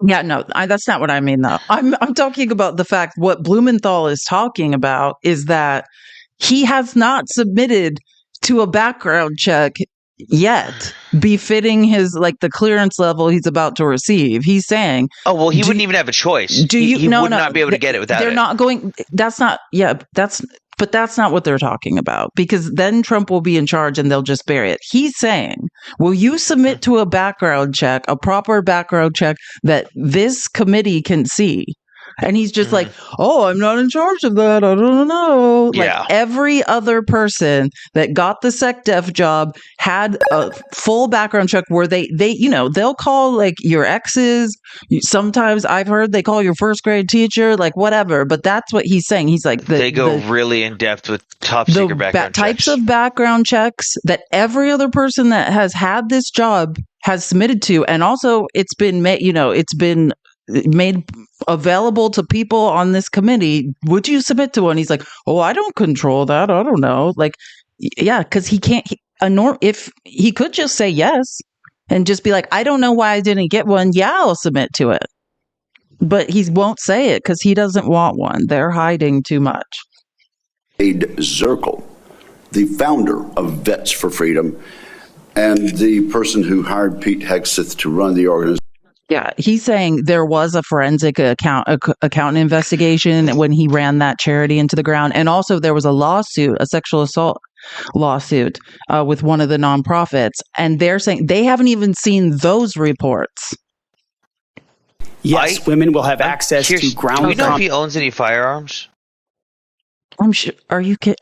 Speaker 1: yeah, no, that's not what I mean, though. I'm talking about the fact what Blumenthal is talking about is that he has not submitted to a background check yet befitting his, like, the clearance level he's about to receive. He's saying,
Speaker 3: oh, well, he wouldn't even have a choice. He would not be able to get it without
Speaker 1: they're
Speaker 3: it.
Speaker 1: not going, that's not, yeah, but that's not what they're talking about, because then Trump will be in charge and they'll just bury it. He's saying, will you submit to a background check, a proper background check that this committee can see? And he's just like, oh, I'm not in charge of that. I don't know.
Speaker 3: Yeah.
Speaker 1: Like, every other person that got the SecDef job had a full background check where they they'll call, like, your exes. Sometimes I've heard they call your first grade teacher, like, whatever. But that's what he's saying. He's like,
Speaker 3: they go really in depth with top secret background
Speaker 1: types
Speaker 3: checks.
Speaker 1: of background checks that every other person that has had this job has submitted to. And also it's been made available to people on this committee. Would you submit to one? He's like, oh, I don't control that. I don't know. Like, yeah, because he can't. If he could just say yes and just be like, I don't know why I didn't get one. Yeah, I'll submit to it. But he won't say it because he doesn't want one. They're hiding too much.
Speaker 4: Zirkle, the founder of Vets for Freedom, and the person who hired Pete Hegseth to run the organization.
Speaker 1: Yeah, he's saying there was a forensic accountant investigation when he ran that charity into the ground. And also there was a lawsuit, a sexual assault lawsuit with one of the nonprofits. And they're saying they haven't even seen those reports.
Speaker 6: Yes, women will have access to ground.
Speaker 3: Do we know if he owns any firearms?
Speaker 1: I'm sure. Are you kidding?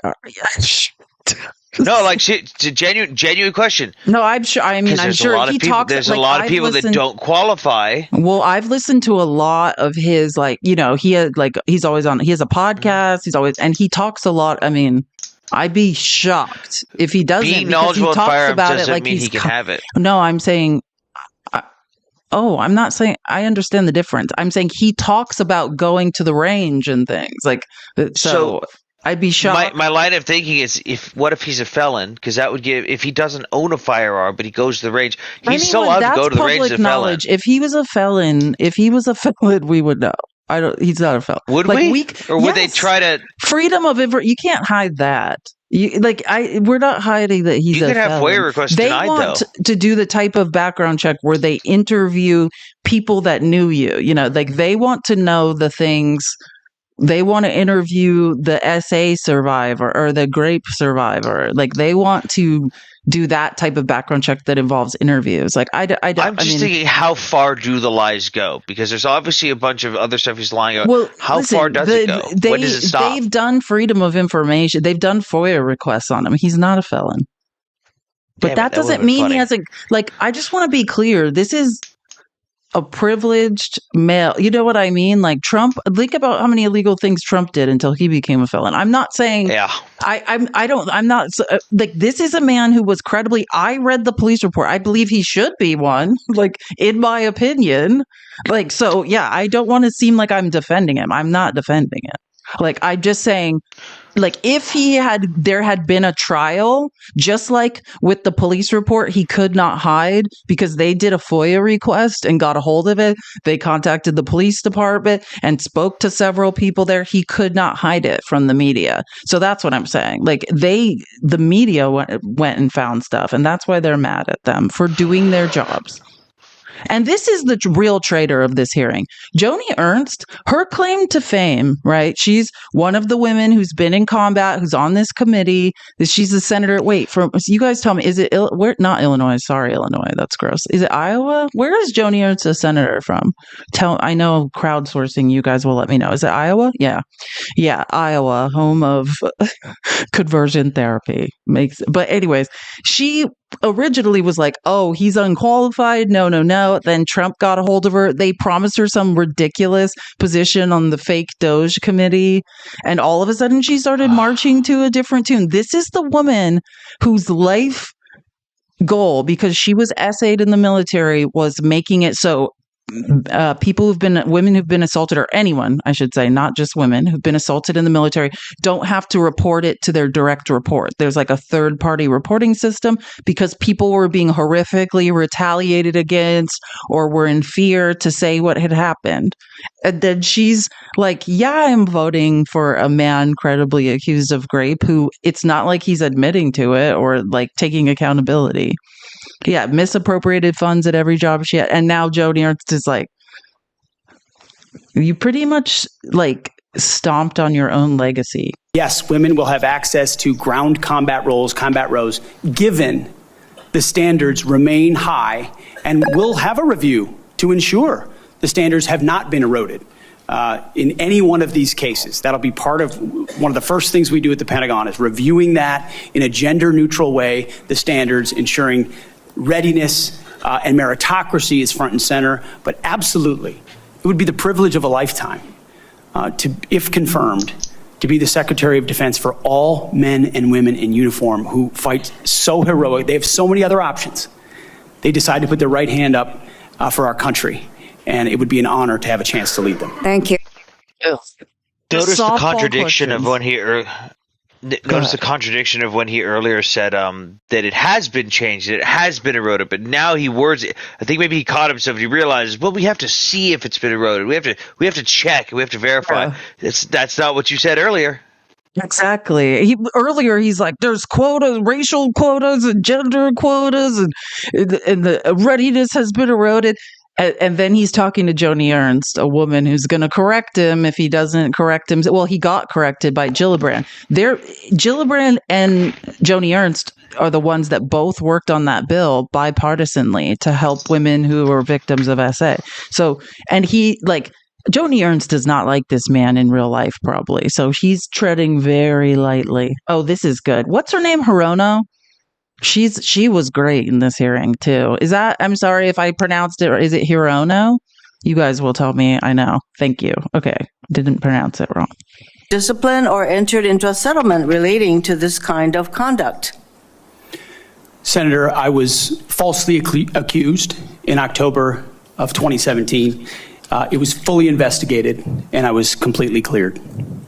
Speaker 3: No, like, genuine question.
Speaker 1: No, I'm sure. I mean, I'm sure he talks.
Speaker 3: There's a lot of people that don't qualify.
Speaker 1: Well, I've listened to a lot of his, like, he had, like, he's always on. He has a podcast. And he talks a lot. I mean, I'd be shocked if he doesn't.
Speaker 3: Being knowledgeable
Speaker 1: about
Speaker 3: firearms doesn't
Speaker 1: like
Speaker 3: mean he can have it.
Speaker 1: No, I'm saying. I'm not saying. I understand the difference. I'm saying he talks about going to the range and things like so I'd be shocked.
Speaker 3: My line of thinking is, what if he's a felon? Because that would give, if he doesn't own a firearm but he goes to the range, he's still allowed to go to the range as a felon.
Speaker 1: If he was a felon, we would know. He's not a felon.
Speaker 3: Would we? Or would they try to
Speaker 1: freedom of information? You can't hide that. We're not hiding that he's a felon.
Speaker 3: You could have FOIA requests denied, though. They want
Speaker 1: to do the type of background check where they interview people that knew you. Like, they want to know the things. They want to interview the SA survivor or the grape survivor. Like, they want to do that type of background check that involves interviews. Like, I'm just
Speaker 3: thinking, how far do the lies go? Because there's obviously a bunch of other stuff he's lying about. Well, how far does it go? When does it stop?
Speaker 1: They've done freedom of information. They've done FOIA requests on him. He's not a felon. But that doesn't mean he hasn't. Like, I just want to be clear. This is a privileged male. You know what I mean? Like Trump, think about how many illegal things Trump did until he became a felon. I'm not saying, I'm not like, this is a man who was credibly, I read the police report. I believe he should be one, like, in my opinion. Like, so yeah, I don't want to seem like I'm defending him. I'm not defending it. Like, I'm just saying, like, if there had been a trial, just like with the police report, he could not hide because they did a FOIA request and got a hold of it. They contacted the police department and spoke to several people there. He could not hide it from the media. So that's what I'm saying. Like, the media went and found stuff, and that's why they're mad at them for doing their jobs. And this is the real traitor of this hearing. Joni Ernst, her claim to fame, right? She's one of the women who's been in combat, who's on this committee. She's a senator. Wait, you guys tell me, is it where? Not Illinois. Sorry, Illinois. That's gross. Is it Iowa? Where is Joni Ernst a senator from? I know crowdsourcing. You guys will let me know. Is it Iowa? Yeah, Iowa, home of conversion therapy. But anyways, she originally was like, oh, he's unqualified. No. Then Trump got a hold of her. They promised her some ridiculous position on the fake Doge committee. And all of a sudden she started marching to a different tune. This is the woman whose life goal, because she was essayed in the military, was making it so women who've been assaulted, or anyone, I should say, not just women who've been assaulted in the military, don't have to report it to their direct report. There's like a third party reporting system because people were being horrifically retaliated against or were in fear to say what had happened. And then she's like, yeah, I'm voting for a man credibly accused of rape who it's not like he's admitting to it or like taking accountability. Yeah, misappropriated funds at every job she had. And now Joni Ernst is like, you pretty much like stomped on your own legacy.
Speaker 6: Yes, women will have access to ground combat roles, given the standards remain high, and we'll have a review to ensure the standards have not been eroded in any one of these cases. That'll be part of one of the first things we do at the Pentagon, is reviewing that in a gender neutral way, the standards, ensuring readiness and meritocracy is front and center. But absolutely, it would be the privilege of a lifetime to, if confirmed, to be the Secretary of Defense for all men and women in uniform who fight so heroic. They have so many other options. They decide to put their right hand up for our country, and it would be an honor to have a chance to lead them.
Speaker 14: Thank you.
Speaker 3: Notice the contradiction of when he earlier said that it has been changed, it has been eroded, but now he words it. I think maybe he caught himself. He realizes, well, we have to see if it's been eroded. We have to check. We have to verify. Yeah. That's not what you said earlier.
Speaker 1: Exactly. Earlier, he's like, there's quotas, racial quotas and gender quotas, and the readiness has been eroded. And then he's talking to Joni Ernst, a woman who's going to correct him if he doesn't correct him. Well, he got corrected by Gillibrand. Gillibrand and Joni Ernst are the ones that both worked on that bill bipartisanly to help women who were victims of SA. So, and Joni Ernst does not like this man in real life, probably. So he's treading very lightly. Oh, this is good. What's her name? Hirono? She was great in this hearing too. Is that, I'm sorry if I pronounced it, or is it Hirono? You guys will tell me. I know. Thank you. Okay. Didn't pronounce it wrong.
Speaker 14: Discipline or entered into a settlement relating to this kind of conduct?
Speaker 6: Senator, I was falsely accused in October of 2017. It was fully investigated, and I was completely cleared.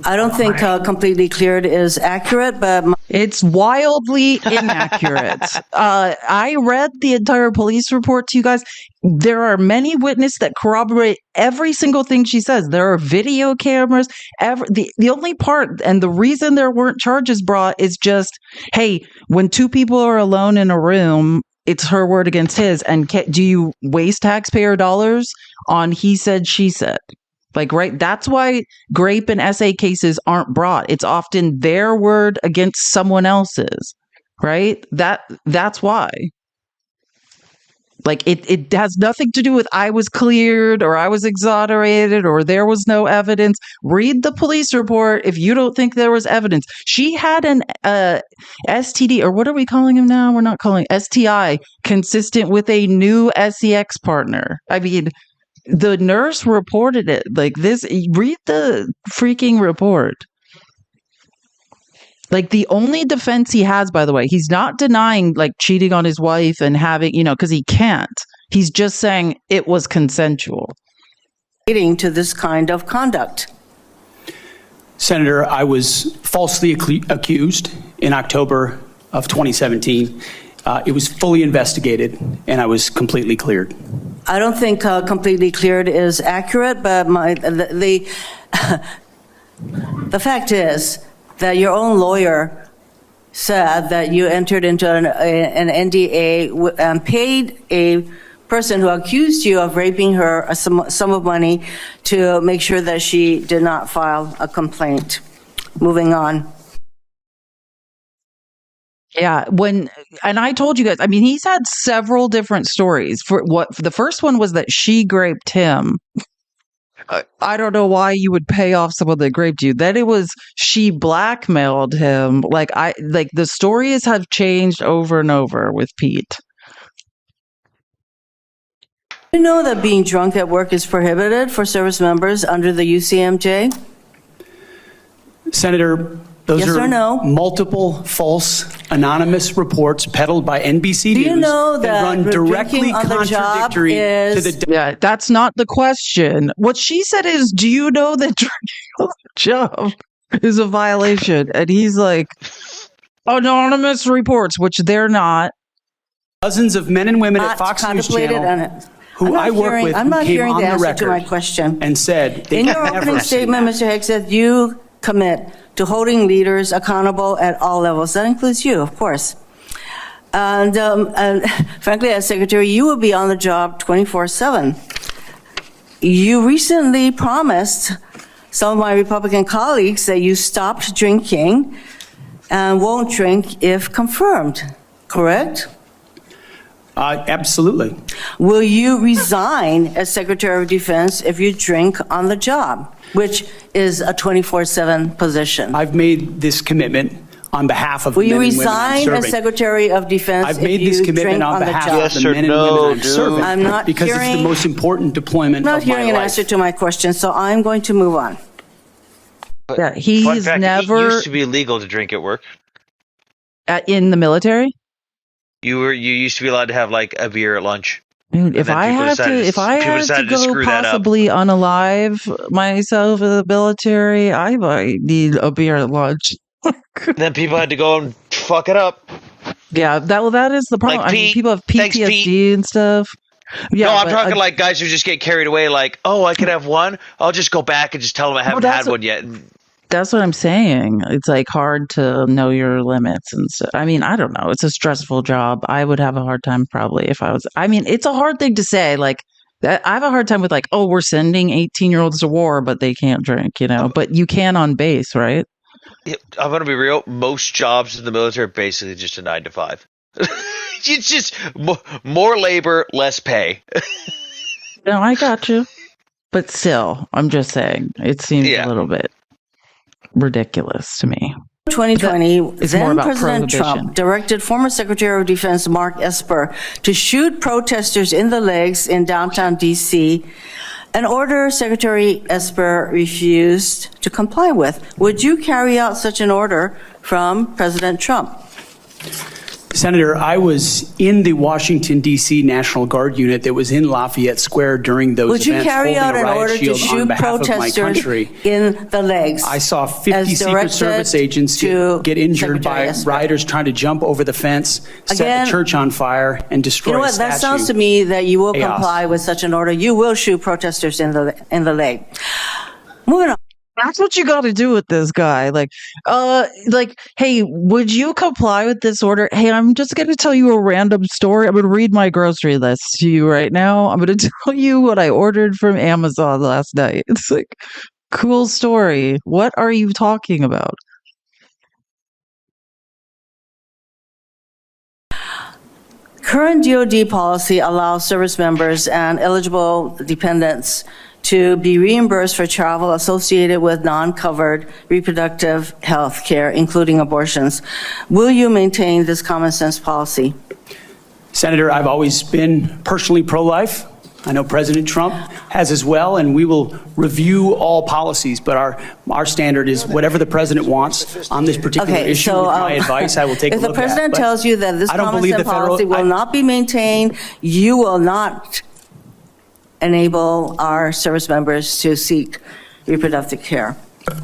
Speaker 14: I don't think completely cleared is accurate, but
Speaker 1: it's wildly inaccurate. I read the entire police report to you guys. There are many witnesses that corroborate every single thing she says. There are video cameras. The only part, and the reason there weren't charges brought, is just, hey, when two people are alone in a room, it's her word against his. And do you waste taxpayer dollars on he said, she said? Like, right? That's why grape and SA cases aren't brought. It's often their word against someone else's, right? That's why. Like, it has nothing to do with I was cleared or I was exonerated or there was no evidence. Read the police report if you don't think there was evidence. She had an STD, or what are we calling him now? We're not calling STI, consistent with a new SEX partner. I mean, The nurse reported it like this. Read the freaking report. Like, the only defense he has, by the way, he's not denying like cheating on his wife and having, because he can't. He's just saying it was consensual.
Speaker 14: Leading to this kind of conduct.
Speaker 6: Senator, I was falsely accused in October of 2017. It was fully investigated, and I was completely cleared.
Speaker 14: I don't think completely cleared is accurate, but the fact is that your own lawyer said that you entered into an NDA and paid a person who accused you of raping her a sum of money to make sure that she did not file a complaint. Moving on.
Speaker 1: Yeah, and I told you guys, I mean, he's had several different stories. The first one was that she graped him. I don't know why you would pay off someone that graped you. Then it was she blackmailed him. Like the stories have changed over and over with Pete.
Speaker 14: You know that being drunk at work is prohibited for service members under the UCMJ?
Speaker 6: Senator, those
Speaker 14: yes
Speaker 6: are
Speaker 14: or no?
Speaker 6: Multiple false anonymous reports peddled by NBC
Speaker 14: Do
Speaker 6: News
Speaker 14: you know that
Speaker 6: run directly contradictory to the...
Speaker 1: Yeah, that's not the question. What she said is, do you know that drinking on the job is a violation? And he's like, anonymous reports, which they're not.
Speaker 6: Dozens of men and women at Fox News Channel who I work with
Speaker 14: I'm not
Speaker 6: came
Speaker 14: hearing
Speaker 6: on
Speaker 14: the
Speaker 6: the
Speaker 14: answer
Speaker 6: record
Speaker 14: to my question.
Speaker 6: And said they
Speaker 14: in your
Speaker 6: never
Speaker 14: opening statement, Mr. Hegseth, you commit to holding leaders accountable at all levels. That includes you, of course. And frankly, as Secretary, you will be on the job 24/7. You recently promised some of my Republican colleagues that you stopped drinking and won't drink if confirmed, correct?
Speaker 6: Absolutely.
Speaker 14: Will you resign as Secretary of Defense if you drink on the job, which is a 24/7 position?
Speaker 6: I've made this commitment on behalf of
Speaker 14: Will
Speaker 6: the
Speaker 14: you
Speaker 6: men and women I'm
Speaker 14: resign
Speaker 6: serving.
Speaker 14: as Secretary of Defense
Speaker 6: I've made
Speaker 14: if
Speaker 6: this
Speaker 14: you
Speaker 6: commitment
Speaker 14: drink
Speaker 6: on
Speaker 14: the
Speaker 6: behalf
Speaker 14: job?
Speaker 6: of the men and women I'm serving.
Speaker 14: I'm not
Speaker 6: because
Speaker 14: hearing,
Speaker 6: it's the most important deployment
Speaker 14: I'm not
Speaker 6: of my
Speaker 14: hearing an
Speaker 6: life.
Speaker 14: answer to my question, so I'm going to move on.
Speaker 1: Yeah, he's never
Speaker 3: It used to be illegal to drink at work.
Speaker 1: In the military.
Speaker 3: You used to be allowed to have like a beer at lunch.
Speaker 1: Dude, if I had to go possibly unalive myself in the military, I might need a beer at lunch.
Speaker 3: Then people had to go and fuck it up.
Speaker 1: Yeah, that is the problem.
Speaker 3: Like
Speaker 1: I mean, people have PTSD and stuff. Yeah,
Speaker 3: no, I'm talking like guys who just get carried away. Like, oh, I could have one. I'll just go back and just tell them I haven't had one yet.
Speaker 1: That's what I'm saying. It's like hard to know your limits and stuff. I mean, I don't know. It's a stressful job. I would have a hard time probably if I was. I mean, it's a hard thing to say. Like, I have a hard time with like, oh, we're sending 18-year-olds to war, but they can't drink, But you can on base, right?
Speaker 3: Yeah, I'm gonna be real. Most jobs in the military are basically just a 9 to 5. It's just more labor, less pay.
Speaker 1: No, I got you. But still, I'm just saying, it seems a little bit ridiculous to me.
Speaker 14: 2020, then President
Speaker 1: prohibition.
Speaker 14: Trump directed former Secretary of Defense Mark Esper to shoot protesters in the legs in downtown D.C., an order Secretary Esper refused to comply with. Would you carry out such an order from President Trump?
Speaker 6: Senator, I was in the Washington, D.C. National Guard unit that was in Lafayette Square during those
Speaker 14: events. Would you carry out an order to shoot protesters in the legs?
Speaker 6: I saw 50 Secret Service agents get injured by rioters trying to jump over the fence, set the church on fire, and destroy a statue.
Speaker 14: That sounds to me that you will comply with such an order. You will shoot protesters in the leg. Moving on.
Speaker 1: That's what you got to do with this guy. Like, hey, would you comply with this order? Hey, I'm just going to tell you a random story. I'm going to read my grocery list to you right now. I'm going to tell you what I ordered from Amazon last night. It's like, cool story. What are you talking about?
Speaker 14: Current DoD policy allows service members and eligible dependents to be reimbursed for travel associated with non-covered reproductive health care, including abortions. Will you maintain this common sense policy?
Speaker 6: Senator, I've always been personally pro-life. I know President Trump has as well, and we will review all policies. But our standard is whatever the president wants on this particular issue.
Speaker 14: So,
Speaker 6: with my advice, I will take a look at.
Speaker 14: If the president tells you that this common sense policy will not be maintained, you will not enable our service members to seek reproductive care.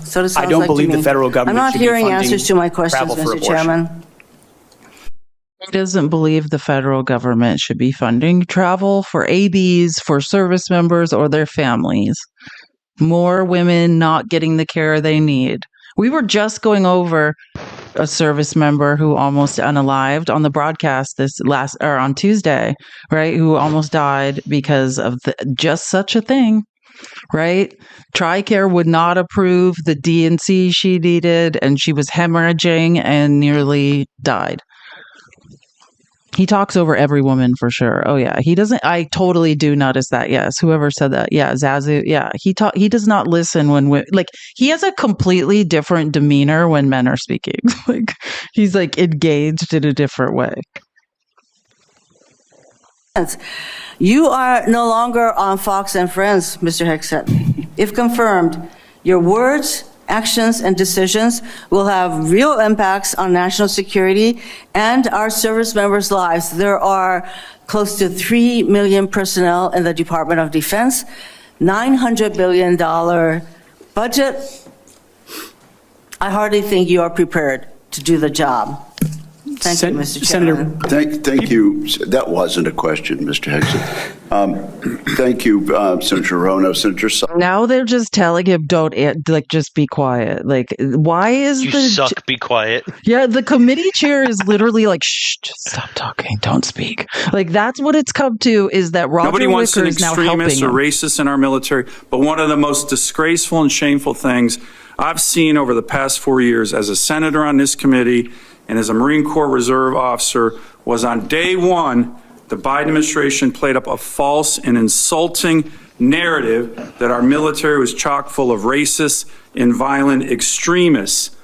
Speaker 14: So it sounds
Speaker 6: I don't
Speaker 14: like
Speaker 6: believe
Speaker 14: to me.
Speaker 6: the federal government
Speaker 14: I'm not
Speaker 6: should be
Speaker 14: hearing
Speaker 6: funding
Speaker 14: answers to my questions,
Speaker 6: travel for
Speaker 14: Mr.
Speaker 6: abortion.
Speaker 14: Chairman.
Speaker 1: He doesn't believe the federal government should be funding travel for ABs, for service members, or their families. More women not getting the care they need. We were just going over a service member who almost unalived on the broadcast on Tuesday, right? Who almost died because of just such a thing, right? TRICARE would not approve the D&C she needed, and she was hemorrhaging and nearly died. He talks over every woman for sure. Oh yeah, he doesn't. I totally do notice that. Yes, whoever said that. Yeah, Zazu. Yeah, he does not listen when he has a completely different demeanor when men are speaking. Like he's like engaged in a different way.
Speaker 14: You are no longer on Fox and Friends, Mr. Hegseth. If confirmed, your words, actions, and decisions will have real impacts on national security and our service members' lives. There are close to 3 million personnel in the Department of Defense, $900 billion budget. I hardly think you are prepared to do the job. Thank you, Mr. Chairman.
Speaker 4: Thank you. That wasn't a question, Mr. Hegseth. Thank you, Senator Rono. Senator
Speaker 1: Now they're just telling him, don't, just be quiet. Like, why is
Speaker 3: you suck, be quiet.
Speaker 1: Yeah, the committee chair is literally like, shh, just stop talking, don't speak. Like, that's what it's come to, is that Roger
Speaker 15: Nobody wants
Speaker 1: Wicker
Speaker 15: an
Speaker 1: is now helping
Speaker 15: extremist or
Speaker 1: him.
Speaker 15: racist in our military, but one of the most disgraceful and shameful things I've seen over the past 4 years as a senator on this committee and as a Marine Corps Reserve officer was on day one, the Biden administration played up a false and insulting narrative that our military was chock full of racist and violent extremists.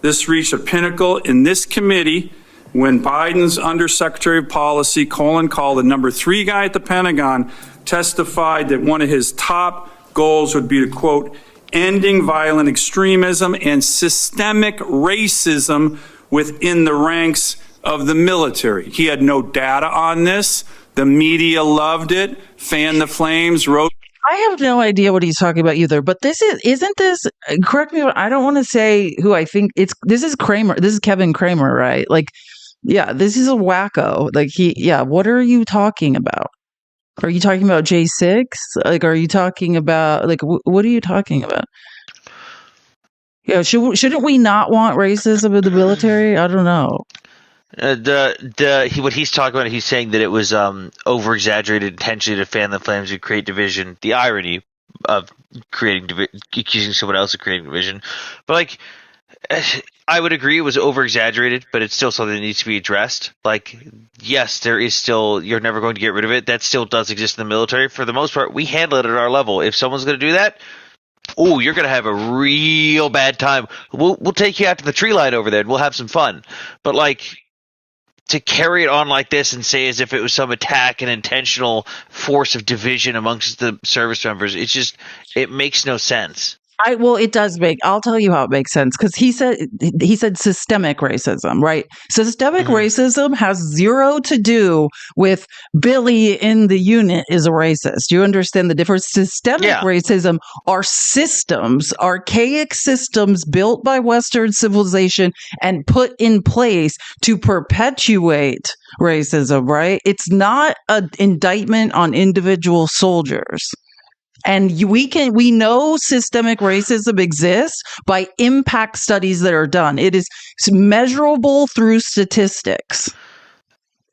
Speaker 15: This reached a pinnacle in this committee when Biden's Undersecretary of Policy, Colin Kahl, the number 3 guy at the Pentagon, testified that one of his top goals would be to, quote, ending violent extremism and systemic racism within the ranks of the military. He had no data on this. The media loved it, fanned the flames, wrote.
Speaker 1: I have no idea what he's talking about either, but isn't this, correct me, I don't want to say who I think this is Kramer. This is Kevin Kramer, right? Like, yeah, this is a wacko. Like what are you talking about? Are you talking about J6? Like, are you talking about, like, what are you talking about? Yeah, shouldn't we not want racism in the military? I don't know.
Speaker 3: What he's talking about, he's saying that it was over exaggerated intentionally to fan the flames and create division. The irony of accusing someone else of creating division, but like, I would agree it was over exaggerated, but it's still something that needs to be addressed. Like, yes, there is still, you're never going to get rid of it. That still does exist in the military. For the most part, we handle it at our level. If someone's going to do that, oh, you're going to have a real bad time. We'll take you out to the tree line over there and we'll have some fun. But like, to carry it on like this and say as if it was some attack and intentional force of division amongst the service members, it makes no sense.
Speaker 1: It does I'll tell you how it makes sense, because he said systemic racism, right? Systemic racism has zero to do with Billy in the unit is a racist. You understand the difference? Systemic racism are systems, archaic systems built by Western civilization and put in place to perpetuate racism, right? It's not an indictment on individual soldiers. And we know systemic racism exists by impact studies that are done. It is measurable through statistics.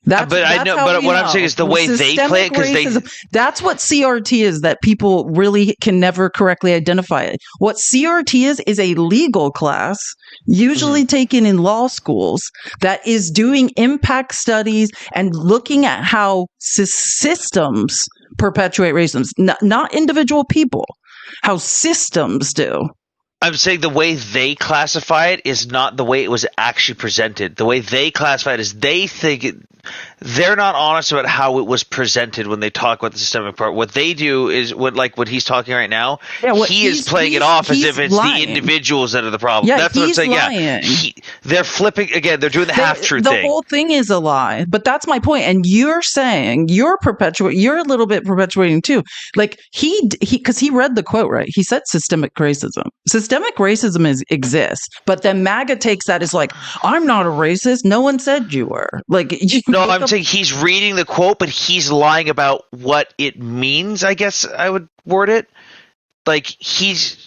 Speaker 1: But
Speaker 3: what I'm saying is the way they play it, because
Speaker 1: that's what CRT is, that people really can never correctly identify it. What CRT is a legal class, usually taken in law schools, that is doing impact studies and looking at how systems perpetuate racism, not individual people, how systems do.
Speaker 3: I'm saying the way they classify it is not the way it was actually presented. The way they classify it is they think they're not honest about how it was presented when they talk about the systemic part. What they do is what he's talking right now.
Speaker 1: Yeah,
Speaker 3: he is playing it off as if it's
Speaker 1: lying.
Speaker 3: the individuals that are the problem.
Speaker 1: Yeah,
Speaker 3: that's what I'm saying.
Speaker 1: lying.
Speaker 3: Yeah, they're flipping again. They're doing the half-truth thing.
Speaker 1: The whole thing is a lie. But that's my point. And you're saying you're a little bit perpetuating too. Like because he read the quote right. He said systemic racism. Systemic racism exists, but then MAGA takes that as like, I'm not a racist. No one said you were. Like,
Speaker 3: no, I'm saying he's reading the quote, but he's lying about what it means. I guess I would word it like he's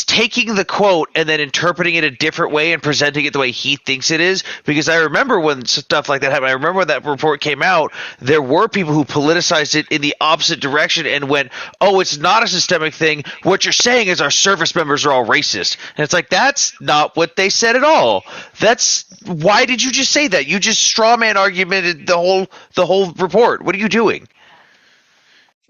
Speaker 3: taking the quote and then interpreting it a different way and presenting it the way he thinks it is. Because I remember when stuff like that happened. I remember when that report came out, there were people who politicized it in the opposite direction and went, oh, it's not a systemic thing. What you're saying is our service members are all racist. And it's like, that's not what they said at all. Why did you just say that? You just straw man argumented the whole report. What are you doing?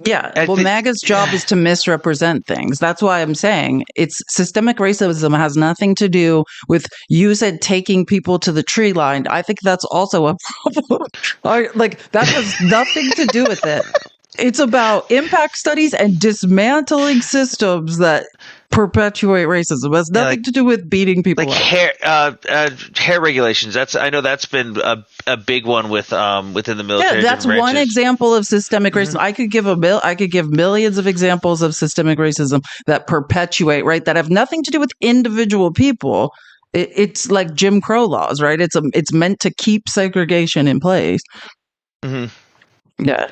Speaker 1: Yeah, well, MAGA's job is to misrepresent things. That's why I'm saying it's systemic racism has nothing to do with, you said, taking people to the tree line. I think that's also a problem. That has nothing to do with it. It's about impact studies and dismantling systems that perpetuate racism. It has nothing to do with beating people up.
Speaker 3: Hair regulations. I know that's been a big one within the military.
Speaker 1: Yeah, that's one example of systemic racism. I could give millions of examples of systemic racism that perpetuate, right? That have nothing to do with individual people. It's like Jim Crow laws, right? It's meant to keep segregation in place. Mm-hmm. Yeah.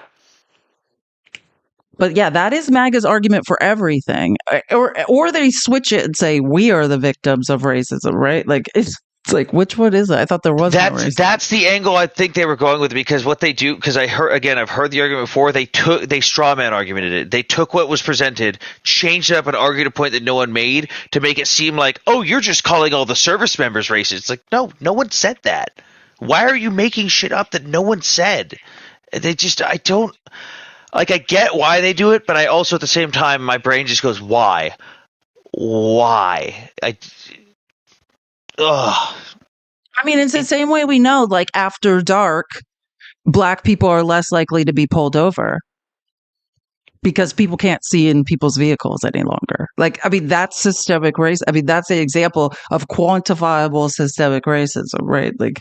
Speaker 1: But yeah, that is MAGA's argument for everything. Or they switch it and say, we are the victims of racism, right? Like, it's like, which one is it? I thought there was no racism.
Speaker 3: That's the angle I think they were going with, because what they do, because I've heard the argument before, they straw man argumented it. They took what was presented, changed it up and argued a point that no one made to make it seem like, oh, you're just calling all the service members racist. It's like, no one said that. Why are you making shit up that no one said? I don't... Like, I get why they do it, but I also, at the same time, my brain just goes, why? I
Speaker 1: mean, it's the same way we know, like, after dark, Black people are less likely to be pulled over because people can't see in people's vehicles any longer. Like, I mean, that's systemic race. I mean, that's an example of quantifiable systemic racism, right? Like,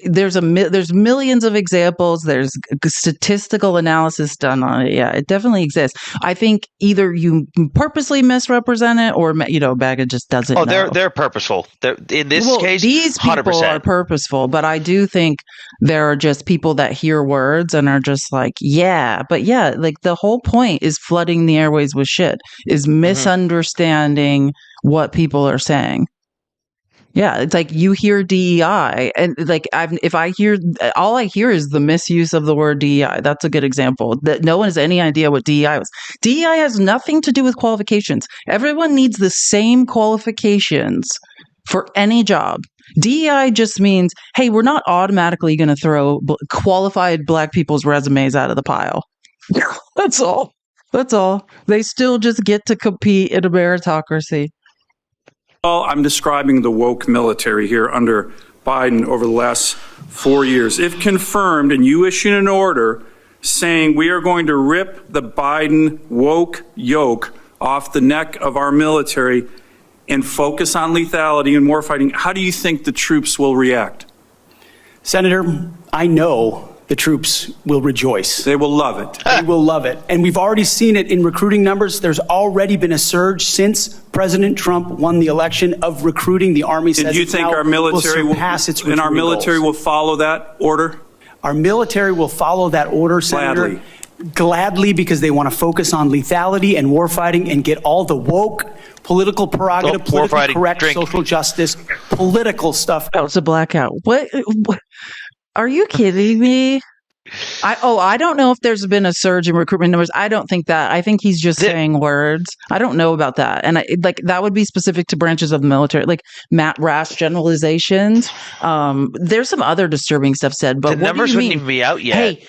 Speaker 1: there's millions of examples. There's statistical analysis done on it. Yeah, it definitely exists. I think either you purposely misrepresent it, or MAGA just doesn't.
Speaker 3: Oh, they're purposeful. In this case,
Speaker 1: these people
Speaker 3: 100%.
Speaker 1: Are purposeful, but I do think there are just people that hear words and are just like, yeah, but yeah, like the whole point is flooding the airways with shit, is misunderstanding what people are saying. Yeah, it's like you hear DEI, and like all I hear is the misuse of the word DEI. That's a good example. That no one has any idea what DEI was. DEI has nothing to do with qualifications. Everyone needs the same qualifications for any job. DEI just means, hey, we're not automatically going to throw qualified Black people's resumes out of the pile. That's all. They still just get to compete in a meritocracy.
Speaker 15: Well, I'm describing the woke military here under Biden over the last 4 years. If confirmed and you issue an order saying we are going to rip the Biden woke yoke off the neck of our military and focus on lethality and warfighting, how do you think the troops will react?
Speaker 6: Senator, I know the troops will rejoice.
Speaker 15: They will love it.
Speaker 6: They will love it. And we've already seen it in recruiting numbers. There's already been a surge since President Trump won the election of recruiting. The Army says
Speaker 15: do you think our military will follow that order?
Speaker 6: Our military will follow that order, Senator. Gladly, because they want to focus on lethality and warfighting and get all the woke, political prerogative, politically correct, social justice, political stuff.
Speaker 1: Oh, it's a blackout. What? Are you kidding me? I don't know if there's been a surge in recruitment numbers. I don't think that. I think he's just saying words. I don't know about that. And that would be specific to branches of the military, like rash generalizations. There's some other disturbing stuff said, but
Speaker 3: the numbers wouldn't even be out yet.
Speaker 1: Hey,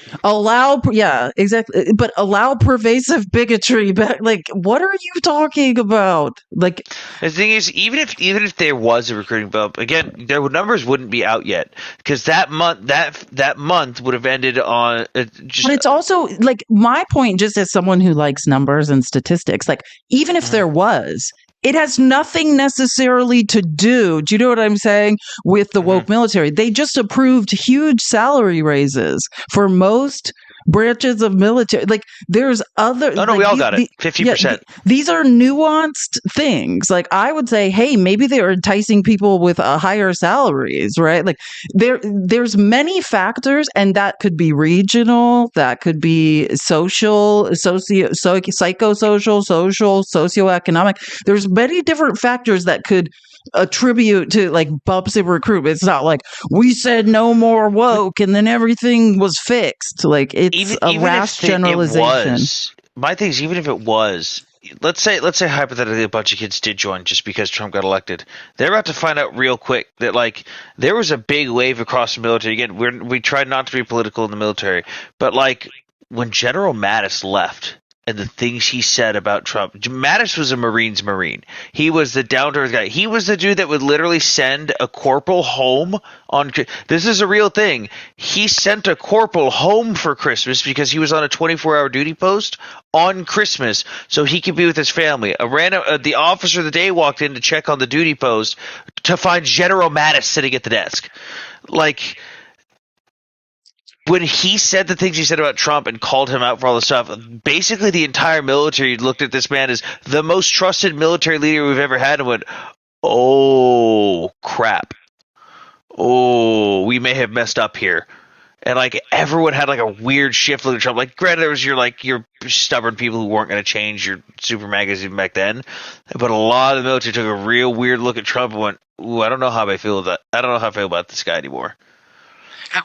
Speaker 1: exactly. But allow pervasive bigotry. But like, what are you talking about? Like,
Speaker 3: the thing is, even if there was a recruiting bump, again, their numbers wouldn't be out yet because that month would have ended on.
Speaker 1: But it's also like my point, just as someone who likes numbers and statistics, like even if there was, it has nothing necessarily to do you know what I'm saying, with the woke military. They just approved huge salary raises for most branches of military. Like there's other.
Speaker 3: Oh no, we all got it. 50%.
Speaker 1: These are nuanced things. Like I would say, hey, maybe they are enticing people with higher salaries, right? Like there's many factors, and that could be regional, that could be social, psychosocial, social, socioeconomic. There's many different factors that could attribute to like bumps in recruitment. It's not like we said no more woke and then everything was fixed. Like it's a rash generalization.
Speaker 3: My thing is, even if it was, let's say hypothetically a bunch of kids did join just because Trump got elected, they're about to find out real quick that like there was a big wave across the military. Again, we tried not to be political in the military, but like when General Mattis left and the things he said about Trump. Mattis was a Marine's Marine. He was the down-to-earth guy. He was the dude that would literally send a corporal home on. This is a real thing. He sent a corporal home for Christmas because he was on a 24-hour duty post on Christmas so he could be with his family. The officer of the day walked in to check on the duty post to find General Mattis sitting at the desk. Like, when he said the things he said about Trump and called him out for all the stuff, basically the entire military looked at this man as the most trusted military leader we've ever had and went, oh, crap. Oh, we may have messed up here. And like everyone had like a weird shift looking at Trump. Like, granted, there was your stubborn people who weren't going to change your super magazine back then. But a lot of the military took a real weird look at Trump and went, ooh, I don't know how I feel about that. I don't know how I feel about this guy anymore.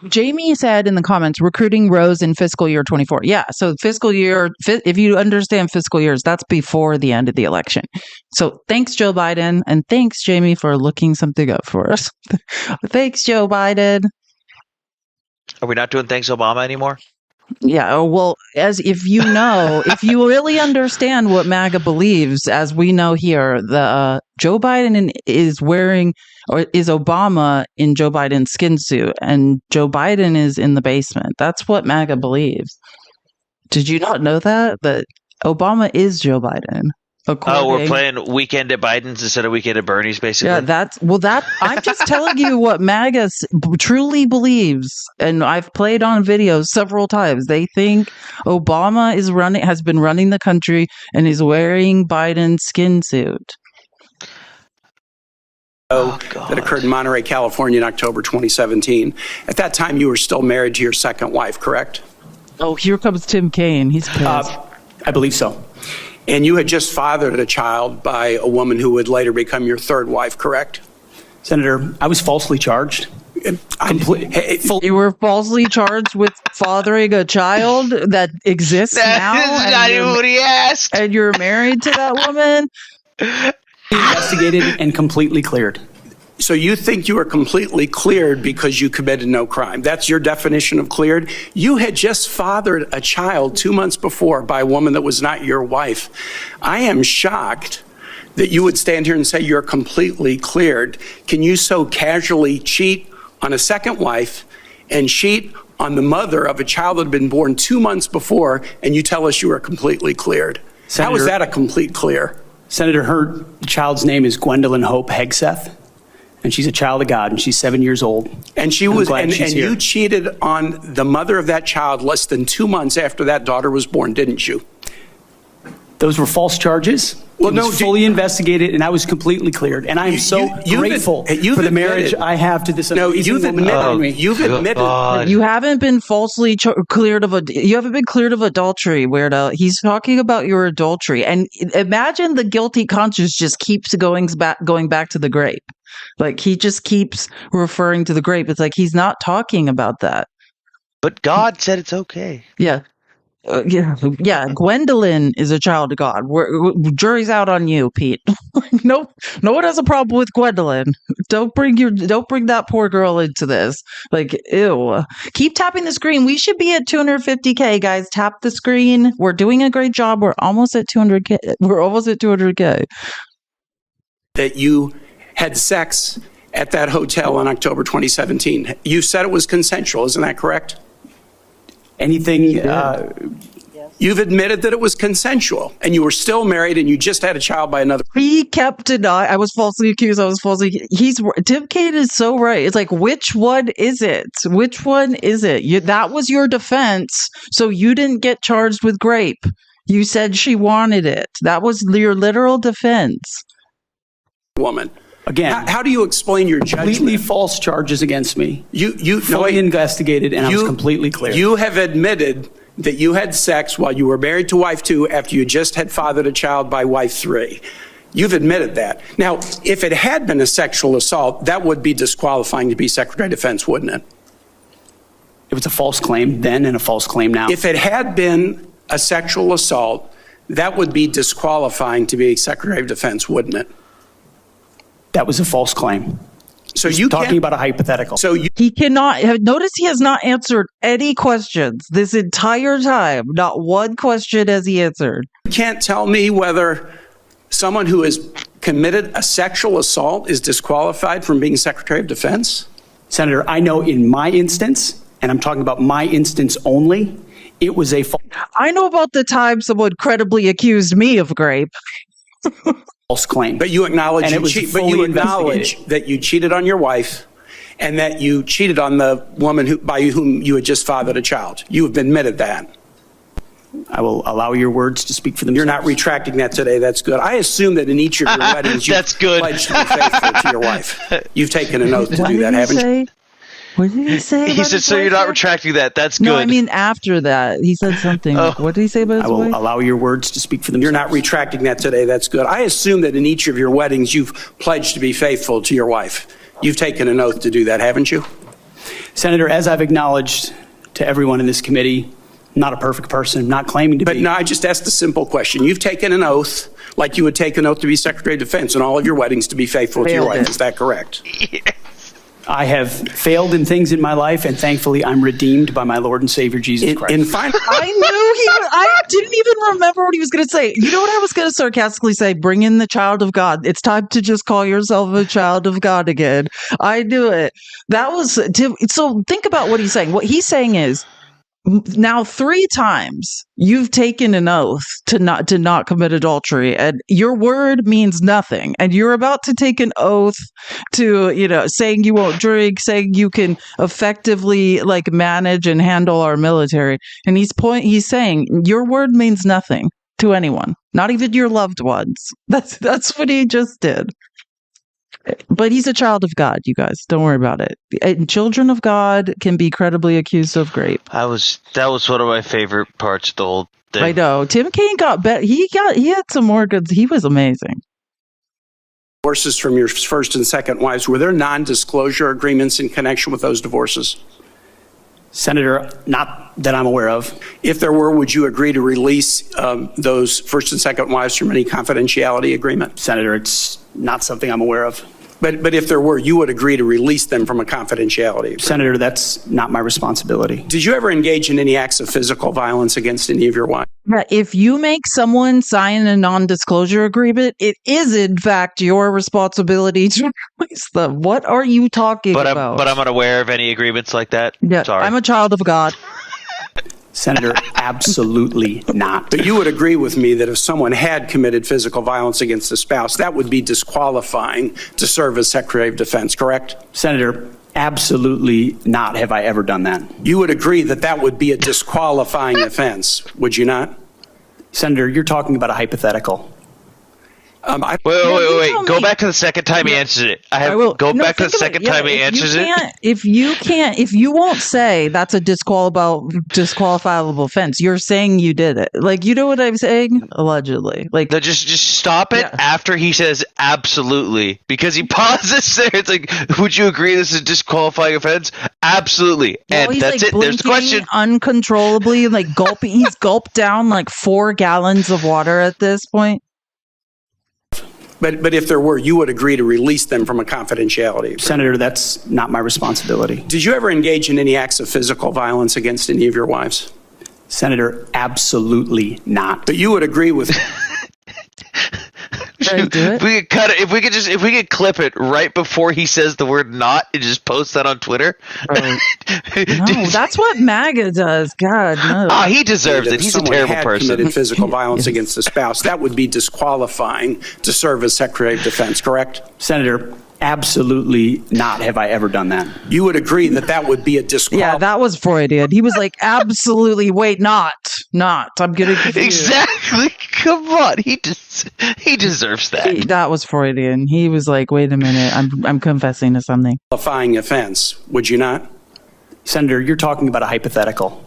Speaker 1: Jamie said in the comments, recruiting rose in fiscal year 24. Yeah, so fiscal year, if you understand fiscal years, that's before the end of the election. So thanks, Joe Biden, and thanks, Jamie, for looking something up for us. Thanks, Joe Biden.
Speaker 3: Are we not doing thanks Obama anymore?
Speaker 1: Yeah, well, if you really understand what MAGA believes, as we know here, the Joe Biden is wearing, or is Obama in Joe Biden's skin suit, and Joe Biden is in the basement. That's what MAGA believes. Did you not know that? That Obama is Joe Biden.
Speaker 3: We're playing Weekend at Biden's instead of Weekend at Bernie's, basically.
Speaker 1: Yeah, I'm just telling you what MAGA truly believes, and I've played on videos several times. They think Obama has been running the country and is wearing Biden's skin suit.
Speaker 6: That occurred in Monterey, California in October 2017. At that time, you were still married to your second wife, correct?
Speaker 1: Oh, here comes Tim Kaine. He's pissed.
Speaker 6: I believe so. And you had just fathered a child by a woman who would later become your third wife, correct? Senator, I was falsely charged.
Speaker 1: You were falsely charged with fathering a child that exists now?
Speaker 3: That is not even what he asked.
Speaker 1: And you're married to that woman?
Speaker 6: Investigated and completely cleared. So you think you were completely cleared because you committed no crime. That's your definition of cleared? You had just fathered a child 2 months before by a woman that was not your wife. I am shocked that you would stand here and say you're completely cleared. Can you so casually cheat on a second wife and cheat on the mother of a child that had been born 2 months before, and you tell us you are completely cleared?
Speaker 16: Senator,
Speaker 6: how is that a complete clear?
Speaker 16: Senator, her child's name is Gwendolyn Hope Hegseth. And she's a child of God, and she's 7 years old.
Speaker 6: And she was, and you cheated on the mother of that child less than 2 months after that daughter was born, didn't you?
Speaker 16: Those were false charges. Well, it was fully investigated, and I was completely cleared. And I'm so grateful for the marriage I have to this amazing woman.
Speaker 6: You've admitted.
Speaker 1: You haven't been falsely cleared of you haven't been cleared of adultery, weirdo. He's talking about your adultery, and imagine the guilty conscience just keeps going back to the grape. Like he just keeps referring to the grape. It's like he's not talking about that.
Speaker 3: But God said it's okay.
Speaker 1: Yeah. Yeah. Gwendolyn is a child of God. Jury's out on you, Pete. No one has a problem with Gwendolyn. Don't bring that poor girl into this. Like, ew. Keep tapping the screen. We should be at 250K, guys. Tap the screen. We're doing a great job. We're almost at 200K. We're almost at 200K.
Speaker 6: That you had sex at that hotel in October 2017. You said it was consensual. Isn't that correct? Anything, you've admitted that it was consensual and you were still married and you just had a child by another.
Speaker 1: He kept denying. I was falsely accused. Tim Kaine is so right. It's like, which one is it? Which one is it? That was your defense. So you didn't get charged with grape. You said she wanted it. That was your literal defense.
Speaker 6: Woman. Again, how do you explain your judgment? Completely false charges against me. You fully investigated, and I was completely clear. You have admitted that you had sex while you were married to wife 2 after you just had fathered a child by wife 3. You've admitted that. Now, if it had been a sexual assault, that would be disqualifying to be Secretary of Defense, wouldn't it? It was a false claim then and a false claim now. If it had been a sexual assault, that would be disqualifying to be Secretary of Defense, wouldn't it? That was a false claim. So you're talking about a hypothetical. So
Speaker 1: he cannot notice he has not answered any questions this entire time. Not one question has he answered.
Speaker 6: You can't tell me whether someone who has committed a sexual assault is disqualified from being Secretary of Defense? Senator, I know in my instance, and I'm talking about my instance only, it was a
Speaker 1: I know about the time someone credibly accused me of grape.
Speaker 6: false claim. But you acknowledge that you cheated on your wife and that you cheated on the woman by whom you had just fathered a child. You have admitted that. I will allow your words to speak for themselves. You're not retracting that today. That's good. I assume that in each of your weddings you pledged to be faithful to your wife. You've taken an oath to do that, haven't you?
Speaker 1: What did he say?
Speaker 3: He said, so you're not retracting that. That's good.
Speaker 1: No, I mean after that. He said something. What did he say about his wife? I will
Speaker 6: allow your words to speak for themselves. You're not retracting that today. That's good. I assume that in each of your weddings you've pledged to be faithful to your wife. You've taken an oath to do that, haven't you? Senator, as I've acknowledged to everyone in this committee, not a perfect person, not claiming to be. But no, I just asked a simple question. You've taken an oath like you would take an oath to be Secretary of Defense in all of your weddings to be faithful to your wife. Is that correct? Yes. I have failed in things in my life, and thankfully I'm redeemed by my Lord and Savior, Jesus Christ.
Speaker 1: I didn't even remember what he was going to say. You know what I was going to sarcastically say? Bring in the child of God. It's time to just call yourself a child of God again. I knew it. So think about what he's saying. What he's saying is, now 3 times you've taken an oath to not commit adultery, and your word means nothing, and you're about to take an oath to saying you won't drink, saying you can effectively manage and handle our military, and he's saying your word means nothing to anyone, not even your loved ones. That's what he just did. But he's a child of God, you guys. Don't worry about it. And children of God can be credibly accused of grape.
Speaker 3: That was one of my favorite parts of the whole thing.
Speaker 1: I know. Tim Kaine got better. He had some more goods. He was amazing.
Speaker 6: Divorces from your first and second wives, were there non-disclosure agreements in connection with those divorces? Senator, not that I'm aware of. If there were, would you agree to release those first and second wives from any confidentiality agreement? Senator, it's not something I'm aware of. But if there were, you would agree to release them from a confidentiality agreement? Senator, that's not my responsibility. Did you ever engage in any acts of physical violence against any of your wives?
Speaker 1: If you make someone sign a non-disclosure agreement, it is in fact your responsibility to release them. What are you talking about?
Speaker 3: But I'm unaware of any agreements like that.
Speaker 1: Yeah,
Speaker 3: sorry.
Speaker 1: I'm a child of God.
Speaker 6: Senator, absolutely not. But you would agree with me that if someone had committed physical violence against a spouse, that would be disqualifying to serve as Secretary of Defense, correct? Senator, absolutely not have I ever done that. You would agree that that would be a disqualifying offense, would you not? Senator, you're talking about a hypothetical.
Speaker 3: Wait. Go back to the second time he answered it. I will go back to the second time he answers it.
Speaker 1: If you won't say that's a disqualifiable offense, you're saying you did it. Like, you know what I'm saying? Allegedly. Like,
Speaker 3: no, just stop it after he says absolutely, because he pauses there. It's like, would you agree this is a disqualifying offense? Absolutely. And that's it. There's the question.
Speaker 1: Uncontrollably, like he's gulped down like 4 gallons of water at this point.
Speaker 6: But if there were, you would agree to release them from a confidentiality agreement. Senator, that's not my responsibility. Did you ever engage in any acts of physical violence against any of your wives? Senator, absolutely not. But you would agree with
Speaker 3: If we could cut it, if we could clip it right before he says the word "not" and just post that on Twitter.
Speaker 1: No, that's what MAGA does. God, no.
Speaker 3: He deserves it. He's a terrible person.
Speaker 6: Committed physical violence against a spouse, that would be disqualifying to serve as Secretary of Defense, correct? Senator, absolutely not have I ever done that. You would agree that would be a disqualification?
Speaker 1: Yeah, that was Freudian. He was like, absolutely, wait, not. I'm getting confused.
Speaker 3: Exactly. Come on, he deserves that.
Speaker 1: That was Freudian. He was like, wait a minute, I'm confessing to something.
Speaker 6: Qualifying offense, would you not? Senator, you're talking about a hypothetical.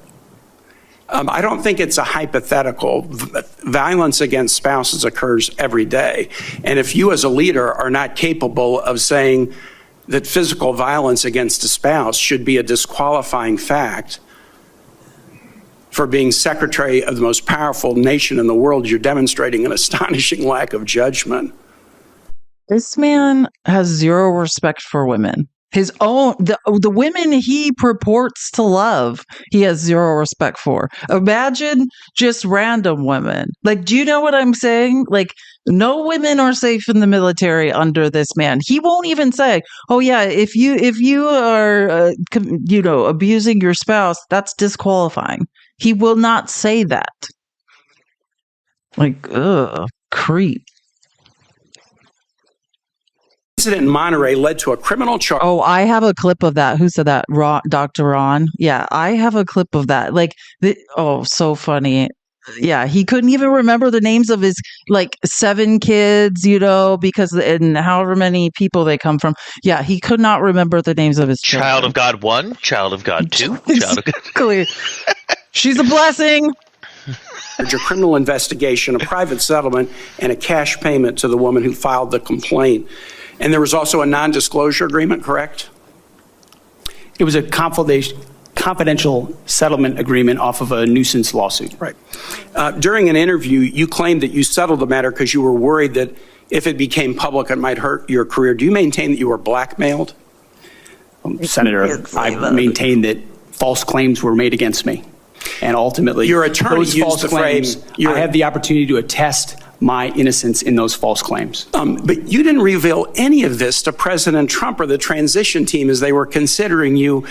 Speaker 6: I don't think it's a hypothetical. Violence against spouses occurs every day. And if you as a leader are not capable of saying that physical violence against a spouse should be a disqualifying fact for being secretary of the most powerful nation in the world, you're demonstrating an astonishing lack of judgment.
Speaker 1: This man has zero respect for women. His own, the women he purports to love, he has zero respect for. Imagine just random women. Like, do you know what I'm saying? Like, no women are safe in the military under this man. He won't even say, "Oh yeah, if you are, abusing your spouse, that's disqualifying." He will not say that. Like, creep.
Speaker 6: Incident in Monterey led to a criminal charge.
Speaker 1: Oh, I have a clip of that. Who said that? Dr. Ron? Yeah, I have a clip of that. Like, so funny. Yeah, he couldn't even remember the names of his 7 kids, because and however many people they come from. Yeah, he could not remember the names of his children.
Speaker 3: Child of God 1, Child of God 2, Child of God.
Speaker 1: She's a blessing.
Speaker 6: A criminal investigation, a private settlement, and a cash payment to the woman who filed the complaint. And there was also a non-disclosure agreement, correct? It was a confidential settlement agreement off of a nuisance lawsuit. Right. During an interview, you claimed that you settled the matter because you were worried that if it became public, it might hurt your career. Do you maintain that you were blackmailed? Senator, I maintain that false claims were made against me. And ultimately, your attorney those used false the claims, phrase, I have the opportunity to attest my innocence in those false claims. But you didn't reveal any of this to President Trump or the transition team as they were considering you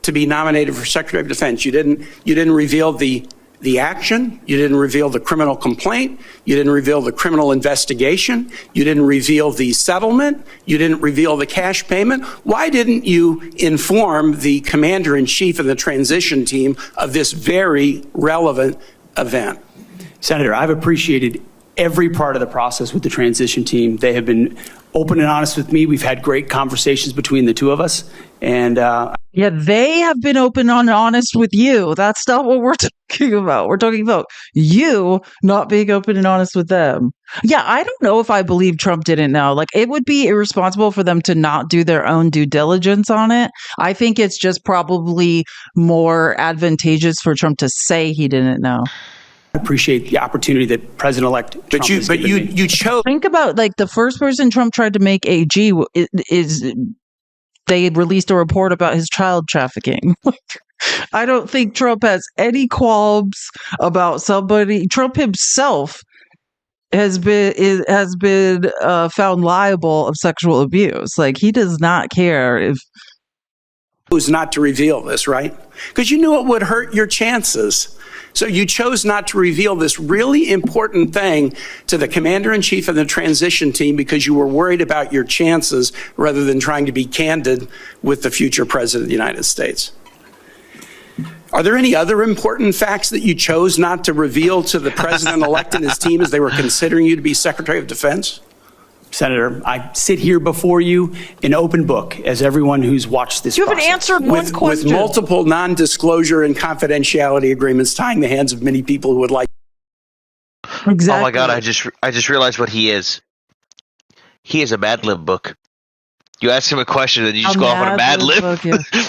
Speaker 6: to be nominated for Secretary of Defense. You didn't reveal the action. You didn't reveal the criminal complaint. You didn't reveal the criminal investigation. You didn't reveal the settlement. You didn't reveal the cash payment. Why didn't you inform the commander-in-chief and the transition team of this very relevant event? Senator, I've appreciated every part of the process with the transition team. They have been open and honest with me. We've had great conversations between the two of us. And
Speaker 1: yeah, they have been open and honest with you. That's not what we're talking about. We're talking about you not being open and honest with them. Yeah, I don't know if I believe Trump didn't know. Like, it would be irresponsible for them to not do their own due diligence on it. I think it's just probably more advantageous for Trump to say he didn't know.
Speaker 6: I appreciate the opportunity that President-elect Trump has given me. You chose.
Speaker 1: Think about, the first person Trump tried to make AG is they had released a report about his child trafficking. I don't think Trump has any qualms about somebody. Trump himself has been found liable of sexual abuse. He does not care if.
Speaker 6: Chose not to reveal this, right? Because you knew it would hurt your chances. So you chose not to reveal this really important thing to the commander-in-chief and the transition team because you were worried about your chances rather than trying to be candid with the future president of the United States. Are there any other important facts that you chose not to reveal to the president-elect and his team as they were considering you to be Secretary of Defense? Senator, I sit here before you in open book, as everyone who's watched this
Speaker 1: You haven't answered one question.
Speaker 6: With multiple non-disclosure and confidentiality agreements tying the hands of many people who would like.
Speaker 1: Exactly.
Speaker 3: Oh my God! I just realized what he is. He is a Mad Lib book. You ask him a question, and you just go off on a Mad Lib,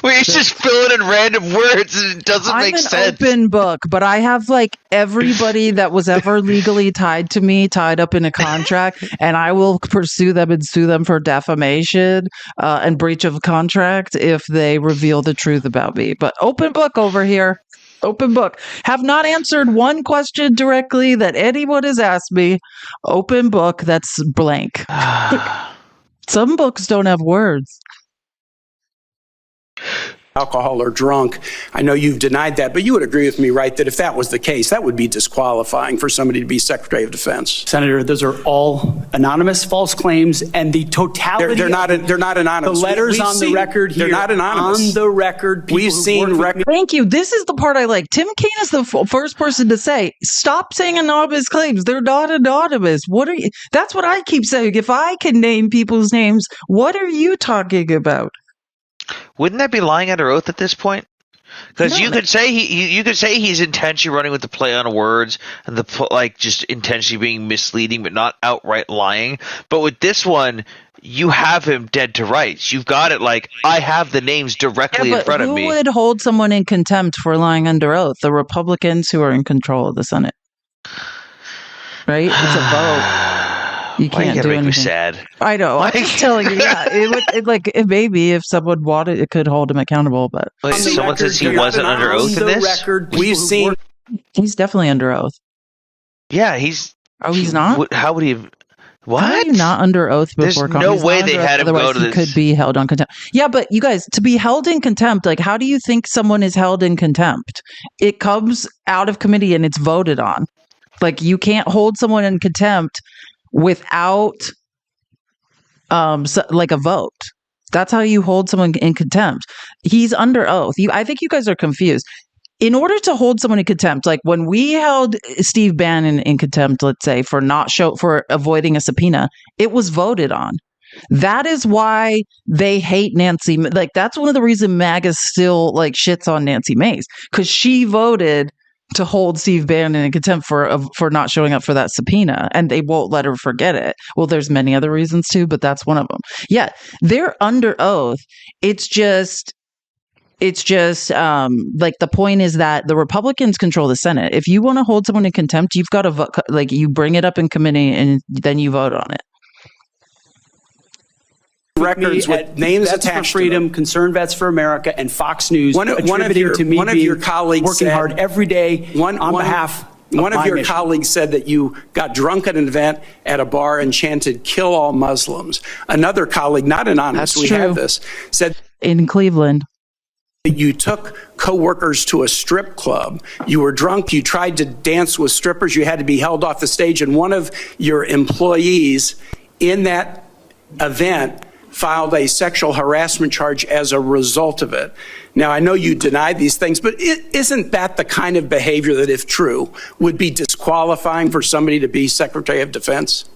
Speaker 3: where he's just filling in random words, and it doesn't make sense.
Speaker 1: I'm an open book, but I have like everybody that was ever legally tied to me tied up in a contract, and I will pursue them and sue them for defamation and breach of contract if they reveal the truth about me. But open book over here. Open book. Have not answered one question directly that anyone has asked me. Open book. That's blank. Some books don't have words.
Speaker 6: Alcohol or drunk. I know you've denied that, but you would agree with me, right, that if that was the case, that would be disqualifying for somebody to be Secretary of Defense.
Speaker 16: Senator, those are all anonymous false claims, and the totality.
Speaker 6: They're not anonymous.
Speaker 16: The letters on the record here.
Speaker 6: They're not anonymous.
Speaker 16: On the record.
Speaker 6: We've seen records.
Speaker 1: Thank you. This is the part I like. Tim Kaine is the first person to say, stop saying anonymous claims. They're not anonymous. What are you? That's what I keep saying. If I can name people's names, what are you talking about?
Speaker 3: Wouldn't that be lying under oath at this point? Because you could say he's intentionally running with the play on words and the just intentionally being misleading, but not outright lying. But with this one, you have him dead to rights. You've got it like I have the names directly in front of me.
Speaker 1: Who would hold someone in contempt for lying under oath? The Republicans who are in control of the Senate, right? It's a vote. You can't do anything.
Speaker 3: Me sad.
Speaker 1: I know. I'm just telling you. Yeah, maybe if someone wanted, it could hold him accountable. But
Speaker 3: someone says he wasn't under oath in this.
Speaker 6: We've seen
Speaker 1: he's definitely under oath.
Speaker 3: Yeah, he's.
Speaker 1: Oh, he's not.
Speaker 3: How would he? What?
Speaker 1: How are you not under oath before?
Speaker 3: There's no way they had him go to this.
Speaker 1: He could be held on contempt. Yeah, but you guys, to be held in contempt, like, how do you think someone is held in contempt? It comes out of committee and it's voted on. Like, you can't hold someone in contempt without like a vote. That's how you hold someone in contempt. He's under oath. I think you guys are confused. In order to hold someone in contempt, like when we held Steve Bannon in contempt, let's say for for avoiding a subpoena, it was voted on. That is why they hate Nancy. Like, that's one of the reasons MAGA still like shits on Nancy Mace, because she voted to hold Steve Bannon in contempt for not showing up for that subpoena, and they won't let her forget it. Well, there's many other reasons too, but that's one of them. Yeah, they're under oath. It's just like the point is that the Republicans control the Senate. If you want to hold someone in contempt, you've got to vote, like you bring it up in committee and then you vote on it.
Speaker 6: Records with names
Speaker 16: Vets
Speaker 6: attached
Speaker 16: for Freedom,
Speaker 6: to them.
Speaker 16: Concerned Vets for America, and Fox News.
Speaker 6: One of your colleagues
Speaker 16: working
Speaker 6: said,
Speaker 16: hard every day on behalf.
Speaker 6: One of your colleagues said that you got drunk at an event at a bar and chanted "Kill all Muslims." Another colleague, not anonymous,
Speaker 1: That's true.
Speaker 6: Have this, said
Speaker 1: in Cleveland.
Speaker 6: You took coworkers to a strip club. You were drunk. You tried to dance with strippers. You had to be held off the stage, and one of your employees in that event filed a sexual harassment charge as a result of it. Now, I know you deny these things, but isn't that the kind of behavior that, if true, would be disqualifying for somebody to be Secretary of Defense?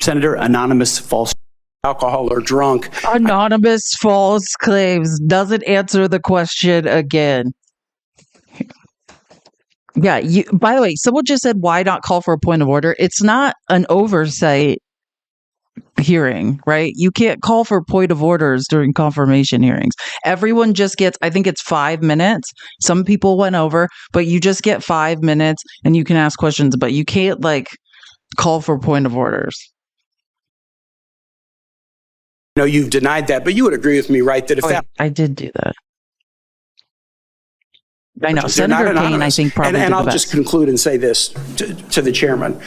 Speaker 16: Senator, anonymous false.
Speaker 6: Alcohol or drunk.
Speaker 1: Anonymous false claims doesn't answer the question again. Yeah, by the way, someone just said, why not call for a point of order? It's not an oversight hearing, right? You can't call for point of orders during confirmation hearings. Everyone just gets, I think it's 5 minutes. Some people went over, but you just get 5 minutes and you can ask questions, but you can't like call for point of orders.
Speaker 6: No, you've denied that, but you would agree with me, right? That if
Speaker 1: I did do that. I know. Senator Kaine, I think, probably
Speaker 6: and
Speaker 1: did
Speaker 6: I'll
Speaker 1: the
Speaker 6: just
Speaker 1: best.
Speaker 6: conclude and say this to the chairman.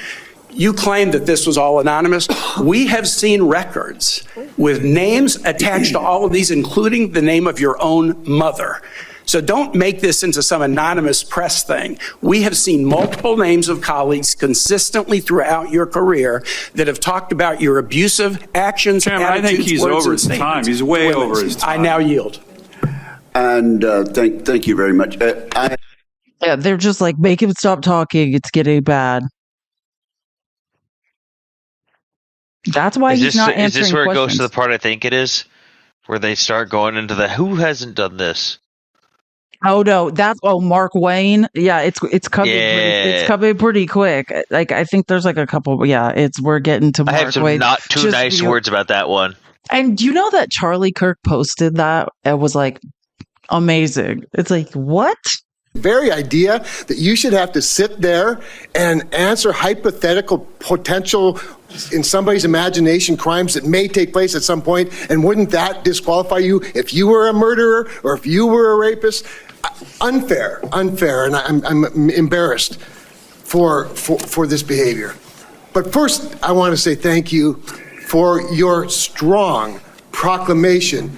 Speaker 6: You claim that this was all anonymous. We have seen records with names attached to all of these, including the name of your own mother. So don't make this into some anonymous press thing. We have seen multiple names of colleagues consistently throughout your career that have talked about your abusive actions.
Speaker 15: Chairman, I think he's over his time. He's way over his time.
Speaker 6: I now yield.
Speaker 4: And thank you very much.
Speaker 1: Yeah, they're just like, make him stop talking. It's getting bad. That's why he's not answering questions.
Speaker 3: Is this where it goes to the part I think it is? Where they start going into the who hasn't done this?
Speaker 1: Oh no, Mark Wayne. Yeah, it's coming. It's coming pretty quick. Like I think there's like a couple. Yeah, we're getting to Mark Wayne.
Speaker 3: I have some not too nice words about that one.
Speaker 1: And do you know that Charlie Kirk posted that? It was like amazing. It's like, what?
Speaker 17: Very idea that you should have to sit there and answer hypothetical potential in somebody's imagination crimes that may take place at some point, and wouldn't that disqualify you if you were a murderer or if you were a rapist? Unfair, and I'm embarrassed for this behavior. But first, I want to say thank you for your strong proclamation,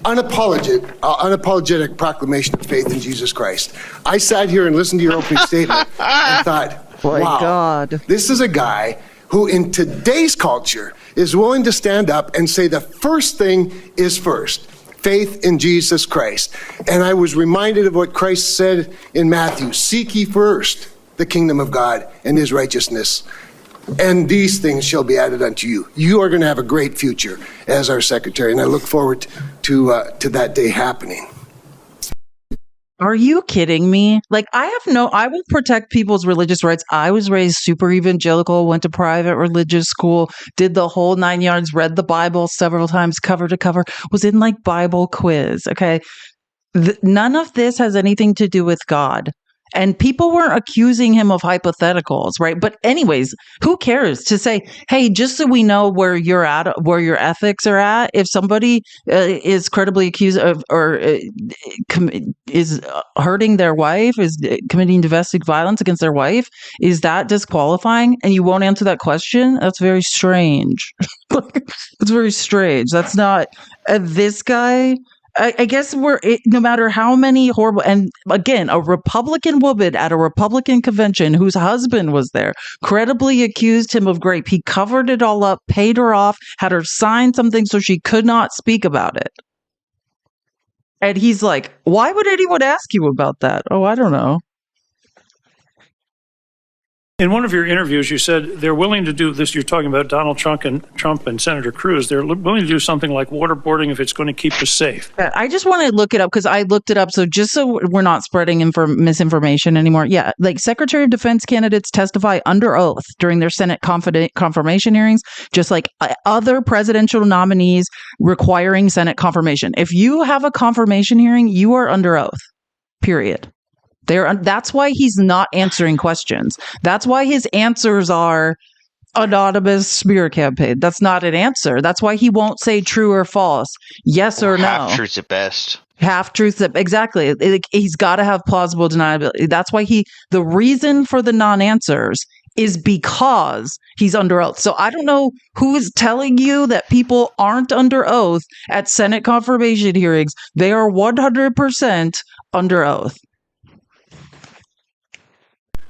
Speaker 17: unapologetic proclamation of faith in Jesus Christ. I sat here and listened to your opening statement and thought, wow, God, this is a guy who in today's culture is willing to stand up and say the first thing is first. Faith in Jesus Christ. And I was reminded of what Christ said in Matthew, seek ye first the kingdom of God and his righteousness, and these things shall be added unto you. You are going to have a great future as our secretary, and I look forward to that day happening.
Speaker 1: Are you kidding me? Like, I will protect people's religious rights. I was raised super evangelical, went to private religious school, did the whole 9 yards, read the Bible several times, cover to cover, was in like Bible quiz. Okay. None of this has anything to do with God. And people weren't accusing him of hypotheticals, right? But anyways, who cares to say, hey, just so we know where you're at, where your ethics are at, if somebody is credibly accused of or is hurting their wife, is committing domestic violence against their wife, is that disqualifying? And you won't answer that question? That's very strange. It's very strange. That's not this guy. I guess no matter how many horrible, and again, a Republican woman at a Republican convention whose husband was there credibly accused him of rape. He covered it all up, paid her off, had her sign something so she could not speak about it. And he's like, why would anyone ask you about that? Oh, I don't know.
Speaker 18: In one of your interviews, you said they're willing to do this. You're talking about Donald Trump and Senator Cruz. They're willing to do something like waterboarding if it's going to keep us safe.
Speaker 1: I just want to look it up because I looked it up. So just so we're not spreading misinformation anymore. Yeah, like Secretary of Defense candidates testify under oath during their Senate confirmation hearings, just like other presidential nominees requiring Senate confirmation. If you have a confirmation hearing, you are under oath, period. That's why he's not answering questions. That's why his answers are anonymous smear campaign. That's not an answer. That's why he won't say true or false, yes or no.
Speaker 3: Half-truths at best.
Speaker 1: Half-truths, exactly. He's got to have plausible deniability. That's why the reason for the non-answers is because he's under oath. So I don't know who is telling you that people aren't under oath at Senate confirmation hearings. They are 100% under oath.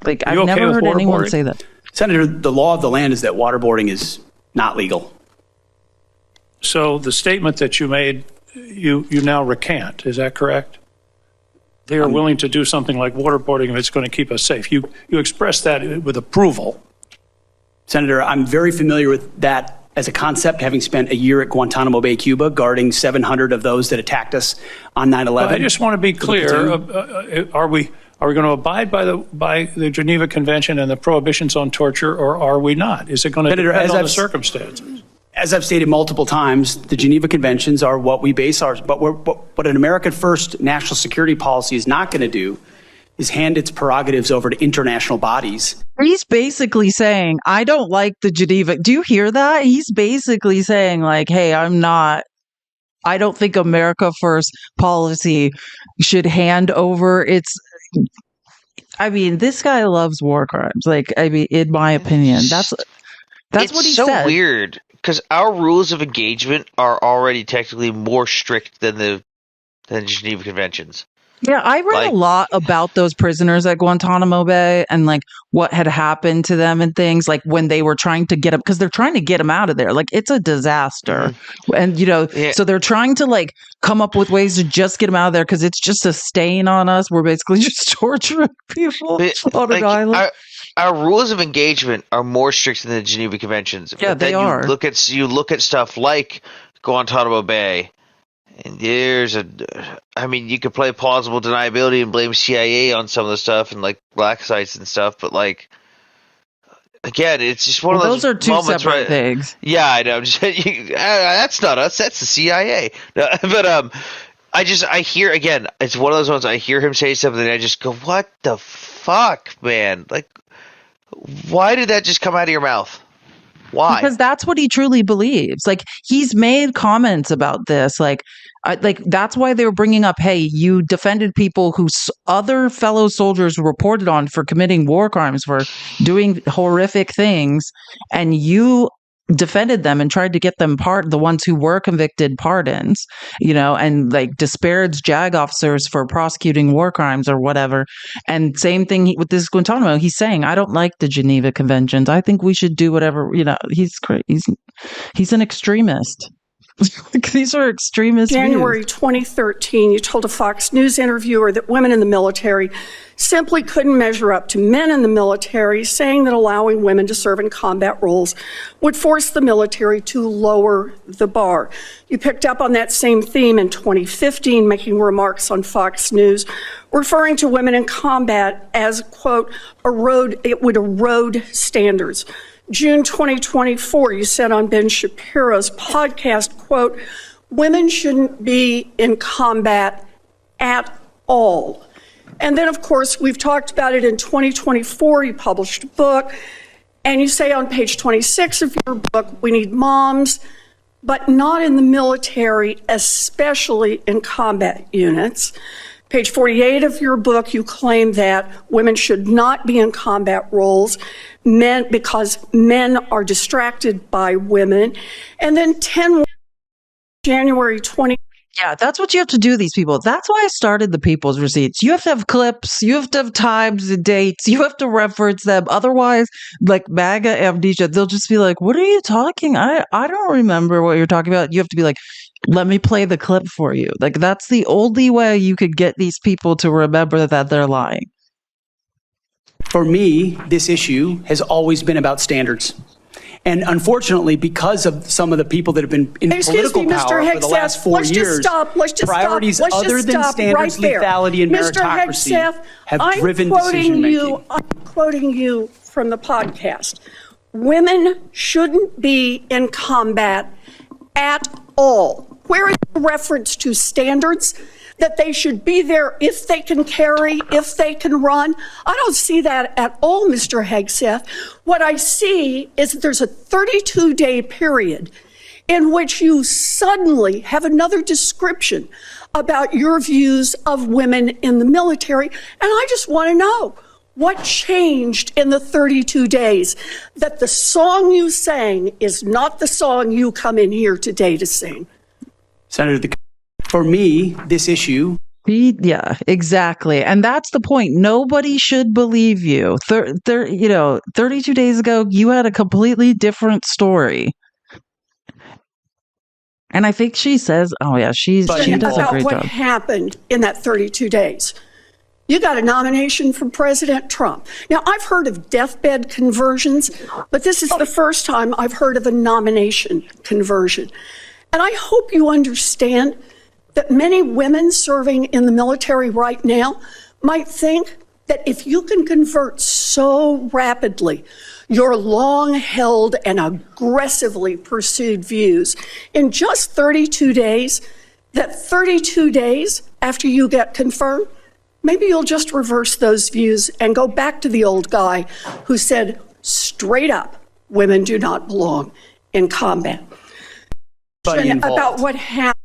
Speaker 1: Like, I've never heard anyone say that.
Speaker 6: Senator, the law of the land is that waterboarding is not legal.
Speaker 18: So the statement that you made, you now recant. Is that correct? They are willing to do something like waterboarding if it's going to keep us safe. You expressed that with approval.
Speaker 6: Senator, I'm very familiar with that as a concept, having spent a year at Guantanamo Bay, Cuba, guarding 700 of those that attacked us on 9/11.
Speaker 18: Well, I just want to be clear. Are we going to abide by the Geneva Convention and the prohibitions on torture, or are we not? Is it going to depend on the circumstances?
Speaker 6: As I've stated multiple times, the Geneva Conventions are what we base ours. But what an American first national security policy is not going to do is hand its prerogatives over to international bodies.
Speaker 1: He's basically saying, I don't like the Geneva. Do you hear that? He's basically saying, like, hey, I don't think America first policy should hand over its. I mean, this guy loves war crimes. Like, I mean, in my opinion, that's what he said.
Speaker 3: It's so weird because our rules of engagement are already technically more strict than the Geneva Conventions.
Speaker 1: Yeah, I read a lot about those prisoners at Guantanamo Bay and like what had happened to them and things like when they were trying to get them, because they're trying to get them out of there. Like it's a disaster. And, so they're trying to like come up with ways to just get them out of there because it's just a stain on us. We're basically just torturing people on an island.
Speaker 3: Our rules of engagement are more strict than the Geneva Conventions.
Speaker 1: Yeah, they are.
Speaker 3: You look at stuff like Guantanamo Bay. And you could play plausible deniability and blame CIA on some of the stuff and like black sites and stuff, but like, again, it's just one of those.
Speaker 1: Those are two
Speaker 3: moments
Speaker 1: separate things.
Speaker 3: Yeah, I know. That's not us. That's the CIA. No, but I hear again. It's one of those ones. I hear him say something, and I just go, "What the fuck, man? Like, why did that just come out of your mouth?" Why?
Speaker 1: Because that's what he truly believes. Like he's made comments about this. Like that's why they were bringing up, hey, you defended people who other fellow soldiers reported on for committing war crimes, for doing horrific things, and you defended them and tried to get them the ones who were convicted pardons, and like disparaged JAG officers for prosecuting war crimes or whatever. And same thing with this Guantanamo. He's saying, I don't like the Geneva Conventions. I think we should do whatever, he's he's an extremist. These are extremist
Speaker 19: January
Speaker 1: views.
Speaker 19: 2013, you told a Fox News interviewer that women in the military simply couldn't measure up to men in the military, saying that allowing women to serve in combat roles would force the military to lower the bar. You picked up on that same theme in 2015, making remarks on Fox News, referring to women in combat as, quote, it would erode standards. June 2024, you said on Ben Shapiro's podcast, quote, women shouldn't be in combat at all. And then, of course, we've talked about it in 2024. You published a book, and you say on page 26 of your book, we need moms, but not in the military, especially in combat units. Page 48 of your book, you claim that women should not be in combat roles because men are distracted by women. And then January 20.
Speaker 1: Yeah, that's what you have to do, these people. That's why I started the People's Receipts. You have to have clips. You have to have times and dates. You have to reference them. Otherwise, like MAGA amnesia, they'll just be like, what are you talking? I don't remember what you're talking about. You have to be like, let me play the clip for you. Like, that's the only way you could get these people to remember that they're lying.
Speaker 6: For me, this issue has always been about standards. And unfortunately, because of some of the people that have been in political power for the last 4 years, priorities other than standards, lethality, and meritocracy have driven decision-making.
Speaker 19: I'm quoting you from the podcast. Women shouldn't be in combat at all. Where is the reference to standards? That they should be there if they can carry, if they can run. I don't see that at all, Mr. Hegseth. What I see is that there's a 32-day period in which you suddenly have another description about your views of women in the military. And I just want to know, what changed in the 32 days that the song you sang is not the song you come in here today to sing?
Speaker 6: Senator, for me, this issue.
Speaker 1: Yeah, exactly. And that's the point. Nobody should believe you. 32 days ago, you had a completely different story. And I think she says, she does a great
Speaker 19: about what
Speaker 1: job.
Speaker 19: Happened in that 32 days. You got a nomination from President Trump. Now, I've heard of deathbed conversions, but this is the first time I've heard of a nomination conversion. And I hope you understand that many women serving in the military right now might think that if you can convert so rapidly your long-held and aggressively pursued views in just 32 days, that 32 days after you get confirmed, maybe you'll just reverse those views and go back to the old guy who said straight up, women do not belong in combat. About what happened.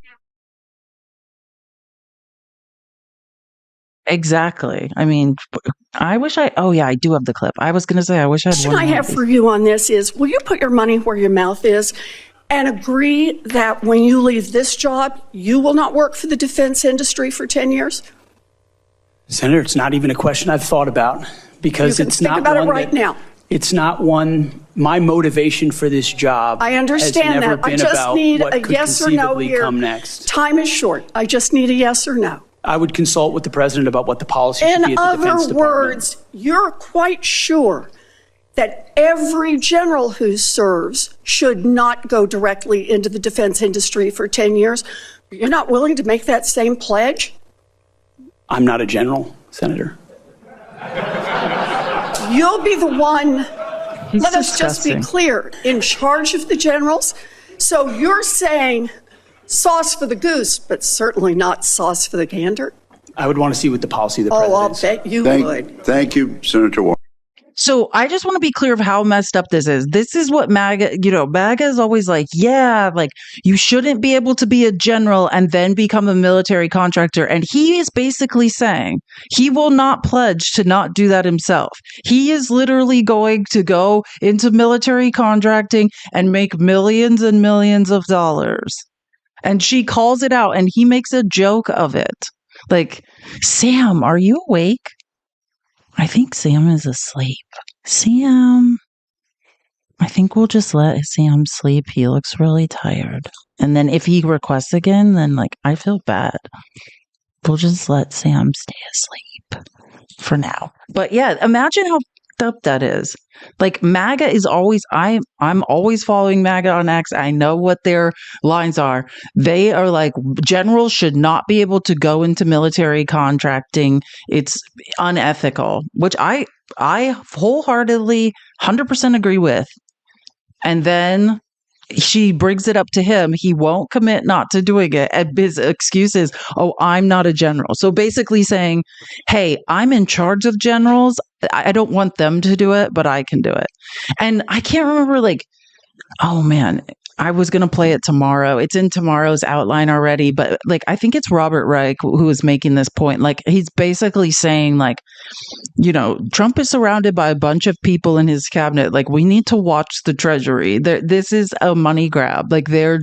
Speaker 1: Exactly. I mean, I wish I do have the clip. I was going to say, I wish I had one.
Speaker 19: The question I have for you on this is, will you put your money where your mouth is and agree that when you leave this job, you will not work for the defense industry for 10 years?
Speaker 6: Senator, it's not even a question I've thought about because
Speaker 19: you can
Speaker 6: it's not
Speaker 19: think about
Speaker 6: one
Speaker 19: it right now.
Speaker 6: It's not one. My motivation for this job.
Speaker 19: I understand
Speaker 6: has never
Speaker 19: that. I
Speaker 6: been
Speaker 19: just
Speaker 6: about
Speaker 19: need
Speaker 6: what
Speaker 19: a
Speaker 6: could
Speaker 19: yes or no
Speaker 6: conceivably
Speaker 19: here.
Speaker 6: come next.
Speaker 19: Time is short. I just need a yes or no.
Speaker 6: I would consult with the president about what the policy should be
Speaker 19: In
Speaker 6: at the Defense
Speaker 19: other
Speaker 6: Department.
Speaker 19: words, you're quite sure that every general who serves should not go directly into the defense industry for 10 years. You're not willing to make that same pledge?
Speaker 6: I'm not a general, Senator.
Speaker 19: You'll be the one, let us just be
Speaker 1: disgusting.
Speaker 19: clear, in charge of the generals. So you're saying sauce for the goose, but certainly not sauce for the gander?
Speaker 6: I would want to see what the policy of the
Speaker 19: Oh,
Speaker 6: president
Speaker 19: I'll
Speaker 6: is.
Speaker 19: bet you would.
Speaker 4: Thank you, Senator Warren.
Speaker 1: So I just want to be clear of how messed up this is. This is what MAGA, MAGA is always like, yeah, like you shouldn't be able to be a general and then become a military contractor. And he is basically saying he will not pledge to not do that himself. He is literally going to go into military contracting and make millions and millions of dollars. And she calls it out and he makes a joke of it. Like, Sam, are you awake? I think Sam is asleep. Sam. I think we'll just let Sam sleep. He looks really tired. And then if he requests again, then I feel bad. We'll just let Sam stay asleep for now. But yeah, imagine how fucked up that is. MAGA is always, I'm always following MAGA on X. I know what their lines are. They are like, generals should not be able to go into military contracting. It's unethical, which I wholeheartedly 100% agree with. And then she brings it up to him. He won't commit not to doing it. And his excuse is, oh, I'm not a general. So basically saying, hey, I'm in charge of generals. I don't want them to do it, but I can do it. And I can't remember, oh man, I was going to play it tomorrow. It's in tomorrow's outline already, but I think it's Robert Reich who is making this point. He's basically saying Trump is surrounded by a bunch of people in his cabinet. We need to watch the Treasury. This is a money grab. They're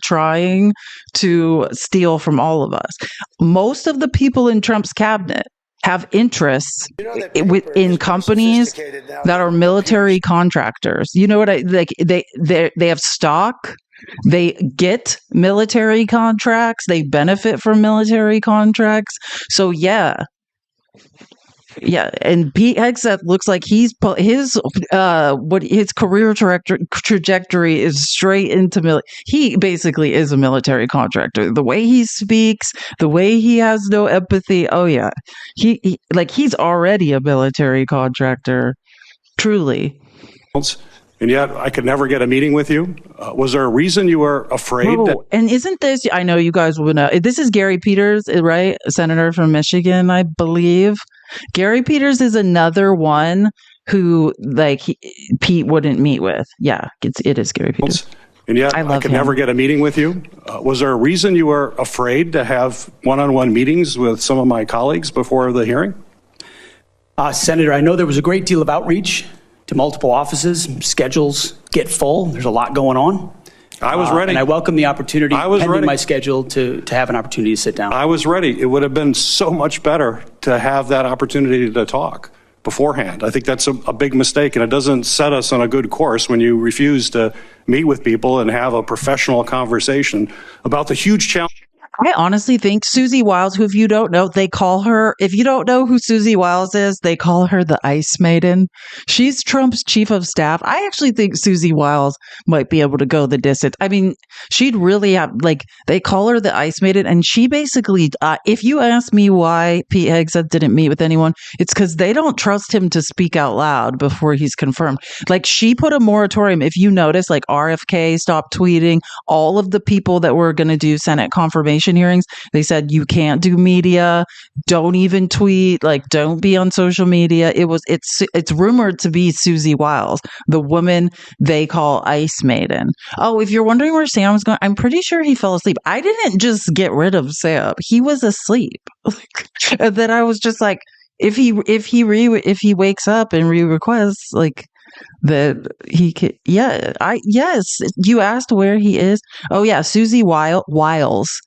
Speaker 1: trying to steal from all of us. Most of the people in Trump's cabinet have interests in companies that are military contractors. You know what they have stock. They get military contracts. They benefit from military contracts. So yeah. And Pete Hegseth looks like his career trajectory is straight into he basically is a military contractor. The way he speaks, the way he has no empathy. Oh yeah, he's already a military contractor, truly.
Speaker 20: And yet, I could never get a meeting with you. Was there a reason you were afraid?
Speaker 1: And isn't this? I know you guys will know. This is Gary Peters, right? Senator from Michigan, I believe. Gary Peters is another one who Pete wouldn't meet with. Yeah, it is Gary Peters.
Speaker 20: And yet, I could never get a meeting with you. Was there a reason you were afraid to have one-on-one meetings with some of my colleagues before the hearing?
Speaker 6: Senator, I know there was a great deal of outreach to multiple offices. Schedules get full. There's a lot going on.
Speaker 20: I was ready.
Speaker 6: And I welcome the opportunity,
Speaker 20: I was
Speaker 6: pending
Speaker 20: ready.
Speaker 6: my schedule, to have an opportunity to sit down.
Speaker 20: I was ready. It would have been so much better to have that opportunity to talk beforehand. I think that's a big mistake, and it doesn't set us on a good course when you refuse to meet with people and have a professional conversation about the huge challenge.
Speaker 1: I honestly think Susie Wiles, who, if you don't know, they call her, if you don't know who Susie Wiles is, they call her the Ice Maiden. She's Trump's chief of staff. I actually think Susie Wiles might be able to go the distance. I mean, she'd really have, they call her the Ice Maiden. And she basically, if you ask me why Pete Hegseth didn't meet with anyone, it's because they don't trust him to speak out loud before he's confirmed. She put a moratorium. If you notice, RFK stopped tweeting. All of the people that were going to do Senate confirmation hearings, they said you can't do media, don't even tweet, don't be on social media. It's rumored to be Susie Wiles, the woman they call Ice Maiden. Oh, if you're wondering where Sam's going, I'm pretty sure he fell asleep. I didn't just get rid of Sam. He was asleep. And then I was just if he wakes up and re-requests, that he could, yes, you asked where he is. Oh yeah, Susie Wiles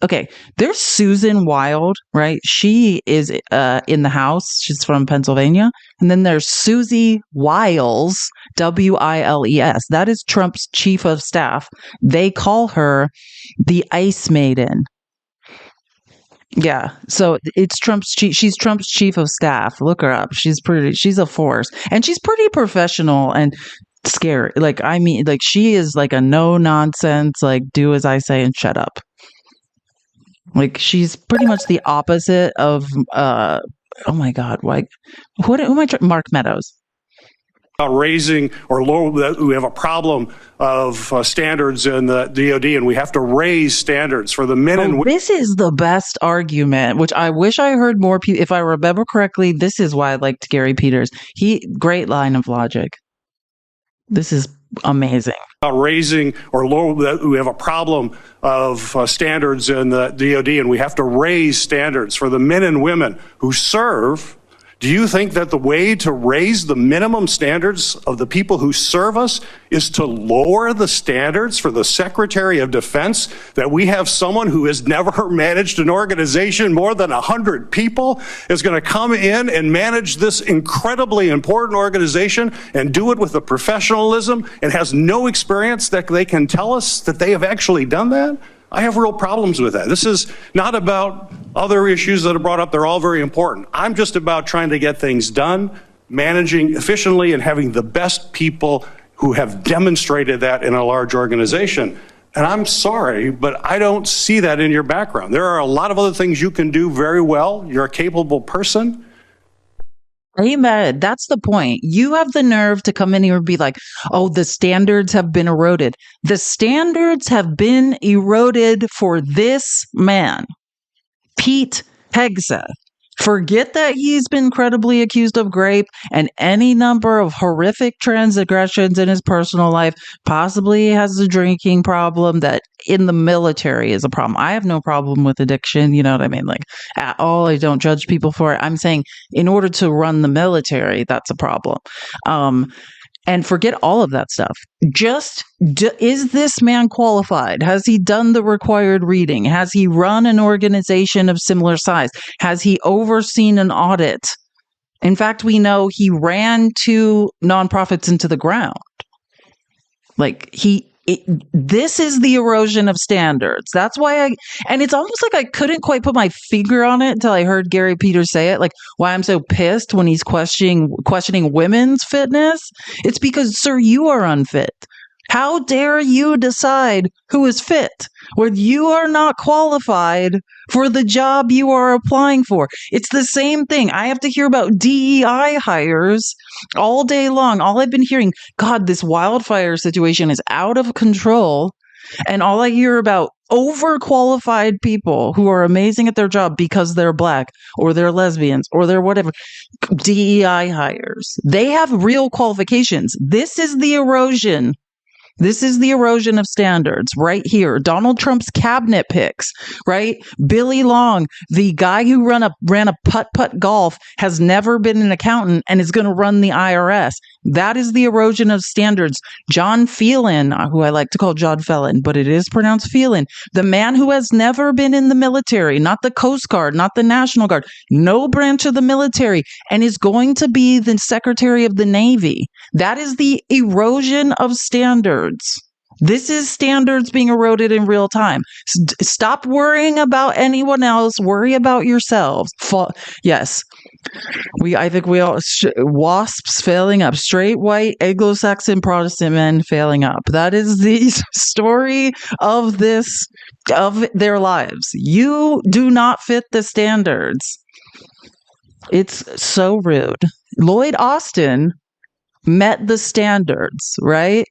Speaker 1: Okay, there's Susan Wild, right? She is in the House. She's from Pennsylvania. And then there's Susie Wiles, Wiles. That is Trump's chief of staff. They call her the Ice Maiden. Yeah, so she's Trump's chief of staff. Look her up. She's a force. And she's pretty professional and scary. She is like a no nonsense, like do as I say and shut up. Like she's pretty much the opposite of oh my god, who am I Mark Meadows.
Speaker 20: Raising or low, we have a problem of standards in the DOD, and we have to raise standards for the men and women.
Speaker 1: This is the best argument, which I wish I heard more people. If I remember correctly, this is why I liked Gary Peters. Great line of logic. This is amazing.
Speaker 20: Raising or low, we have a problem of standards in the DOD, and we have to raise standards for the men and women who serve. Do you think that the way to raise the minimum standards of the people who serve us is to lower the standards for the Secretary of Defense? That we have someone who has never managed an organization more than 100 people is going to come in and manage this incredibly important organization and do it with a professionalism and has no experience that they can tell us that they have actually done that? I have real problems with that. This is not about other issues that are brought up. They're all very important. I'm just about trying to get things done, managing efficiently, and having the best people who have demonstrated that in a large organization. And I'm sorry, but I don't see that in your background. There are a lot of other things you can do very well. You're a capable person.
Speaker 1: Amen. That's the point. You have the nerve to come in here and be like, oh, the standards have been eroded. The standards have been eroded for this man, Pete Hegseth. Forget that he's been credibly accused of rape and any number of horrific transgressions in his personal life, possibly has a drinking problem that in the military is a problem. I have no problem with addiction, you know what I mean? Like at all, I don't judge people for it. I'm saying in order to run the military, that's a problem. And forget all of that stuff. Is this man qualified? Has he done the required reading? Has he run an organization of similar size? Has he overseen an audit? In fact, we know he ran 2 nonprofits into the ground. This is the erosion of standards. That's why and it's almost like I couldn't quite put my finger on it until I heard Gary Peters say it, like why I'm so pissed when he's questioning women's fitness. It's because, sir, you are unfit. How dare you decide who is fit when you are not qualified for the job you are applying for? It's the same thing. I have to hear about DEI hires all day long. All I've been hearing, God, this wildfire situation is out of control. And all I hear about overqualified people who are amazing at their job because they're black or they're lesbians or they're whatever. DEI hires. They have real qualifications. This is the erosion. This is the erosion of standards right here. Donald Trump's cabinet picks, right? Billy Long, the guy who ran a putt-putt golf, has never been an accountant and is going to run the IRS. That is the erosion of standards. John Phelan, who I like to call John Felon, but it is pronounced Phelan, the man who has never been in the military, not the Coast Guard, not the National Guard, no branch of the military, and is going to be the Secretary of the Navy. That is the erosion of standards. This is standards being eroded in real time. Stop worrying about anyone else. Worry about yourselves. Yes. I think we all, WASPs failing up. Straight, white, Anglo-Saxon Protestant men failing up. That is the story of their lives. You do not fit the standards. It's so rude. Lloyd Austin met the standards, right?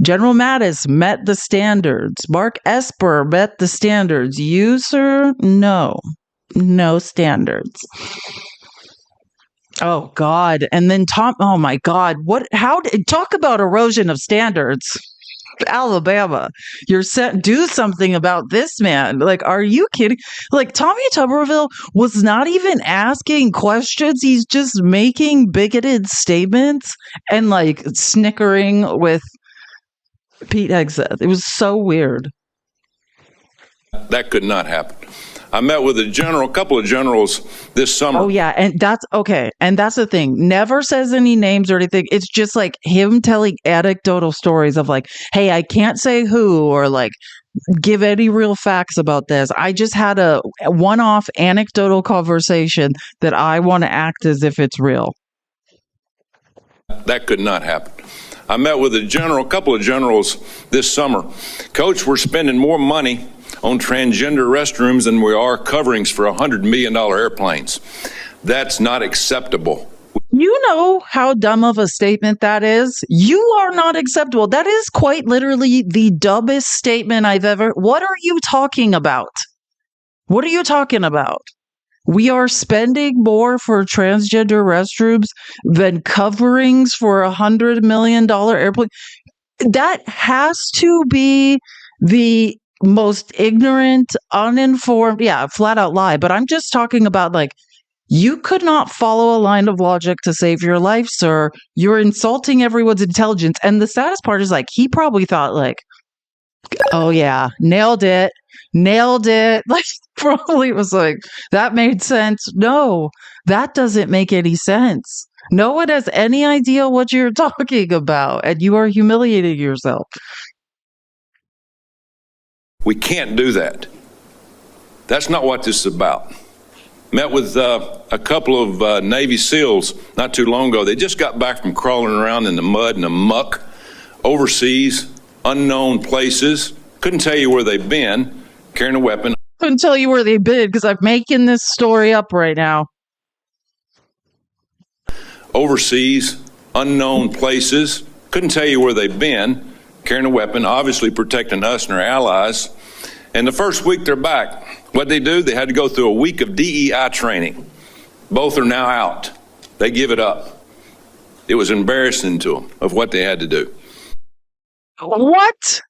Speaker 1: General Mattis met the standards. Mark Esper met the standards. You, sir? No standards. Oh God. And then oh my God. Talk about erosion of standards. Alabama, do something about this man. Like, are you kidding? Like, Tommy Tuberville was not even asking questions. He's just making bigoted statements and like snickering with Pete Hegseth. It was so weird.
Speaker 21: That could not happen. I met with a couple of generals this summer.
Speaker 1: Oh yeah, and that's okay. And that's the thing. Never says any names or anything. It's just like him telling anecdotal stories of like, hey, I can't say who, or like give any real facts about this. I just had a one-off anecdotal conversation that I want to act as if it's real.
Speaker 21: That could not happen. I met with a couple of generals this summer. Coach, we're spending more money on transgender restrooms than we are coverings for $100 million airplanes. That's not acceptable.
Speaker 1: You know how dumb of a statement that is? You are not acceptable. That is quite literally the dumbest statement I've ever. What are you talking about? What are you talking about? We are spending more for transgender restrooms than coverings for $100 million airplane. That has to be the most ignorant, uninformed, flat out lie. But I'm just talking about like, you could not follow a line of logic to save your life, sir. You're insulting everyone's intelligence. And the saddest part is like, he probably thought like, oh yeah, nailed it. Like probably was like, that made sense. No, that doesn't make any sense. No one has any idea what you're talking about, and you are humiliating yourself.
Speaker 21: We can't do that. That's not what this is about. Met with a couple of Navy SEALs not too long ago. They just got back from crawling around in the mud and the muck, overseas, unknown places. Couldn't tell you where they've been, carrying a weapon.
Speaker 1: Couldn't tell you where they've been because I'm making this story up right now.
Speaker 21: Overseas, unknown places. Couldn't tell you where they've been, carrying a weapon, obviously protecting us and our allies. And the first week they're back. What'd they do? They had to go through a week of DEI training. Both are now out. They give it up. It was embarrassing to them of what they had to do.
Speaker 1: What?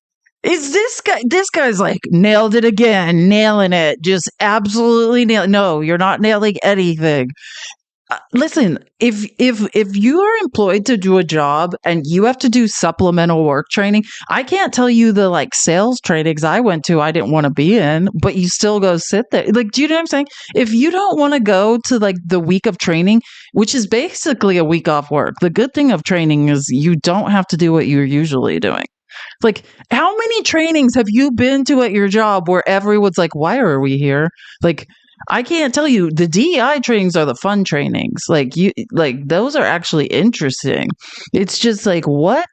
Speaker 1: Is this guy? This guy's like, nailed it again, nailing it. Just absolutely nail. No, you're not nailing anything. Listen, if you are employed to do a job and you have to do supplemental work training, I can't tell you the like sales trainings I went to I didn't want to be in, but you still go sit there. Like, do you know what I'm saying? If you don't want to go to like the week of training, which is basically a week off work, the good thing of training is you don't have to do what you're usually doing. Like, how many trainings have you been to at your job where everyone's like, why are we here? Like, I can't tell you. The DEI trainings are the fun trainings. Like those are actually interesting. It's just like, what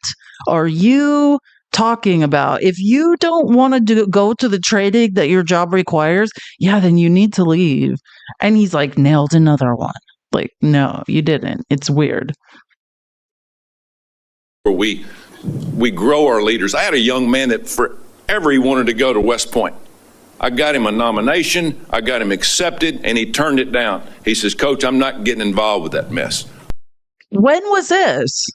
Speaker 1: are you talking about? If you don't want to go to the training that your job requires, then you need to leave. And he's like, nailed another one. Like, no, you didn't. It's weird.
Speaker 21: We grow our leaders. I had a young man that forever he wanted to go to West Point. I got him a nomination, I got him accepted, and he turned it down. He says, Coach, I'm not getting involved with that mess.
Speaker 1: When was this?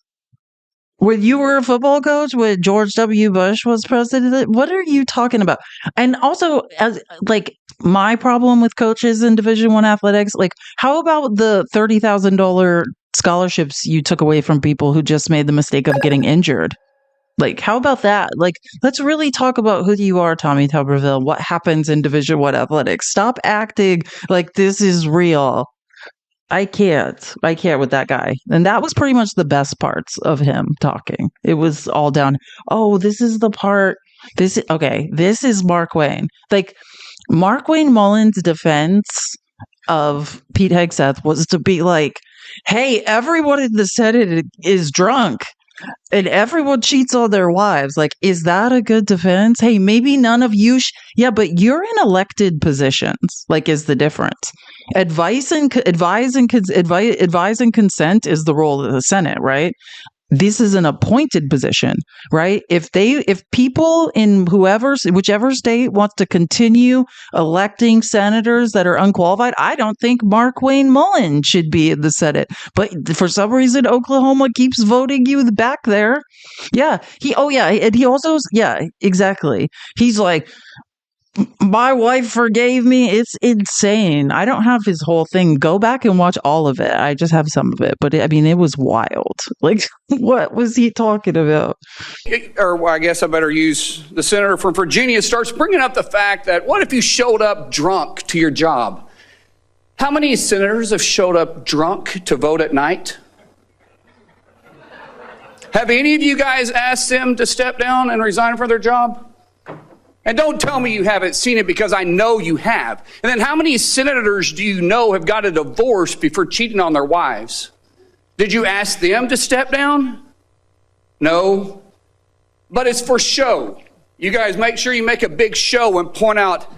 Speaker 1: When you were a football coach, when George W. Bush was president? What are you talking about? And also, as like my problem with coaches in Division I athletics, like how about the $30,000 scholarships you took away from people who just made the mistake of getting injured? Like, how about that? Like, let's really talk about who you are, Tommy Tuberville. What happens in Division I athletics? Stop acting like this is real. I can't with that guy. And that was pretty much the best parts of him talking. It was all down. Oh, this is the part. This is Mark Wayne. Like, Mark Wayne Mullins' defense of Pete Hegseth was to be like, hey, everyone in the Senate is drunk. And everyone cheats on their wives. Like, is that a good defense? Hey, maybe none of you. But you're in elected positions. Like, is the difference? Advise and consent is the role of the Senate, right? This is an appointed position, right? If people in whichever state wants to continue electing senators that are unqualified, I don't think Mark Wayne Mullins should be in the Senate. But for some reason, Oklahoma keeps voting you back there. Yeah. And he also, exactly. He's like, My wife forgave me. It's insane. I don't have his whole thing. Go back and watch all of it. I just have some of it, but it was wild. Like, what was he talking about?
Speaker 2: Or I guess I better use the senator from Virginia starts bringing up the fact that what if you showed up drunk to your job? How many senators have showed up drunk to vote at night? Have any of you guys asked them to step down and resign from their job? And don't tell me you haven't seen it, because I know you have. And then how many senators do you know have got a divorce before cheating on their wives? Did you ask them to step down? No. But it's for show. You guys make sure you make a big show and point out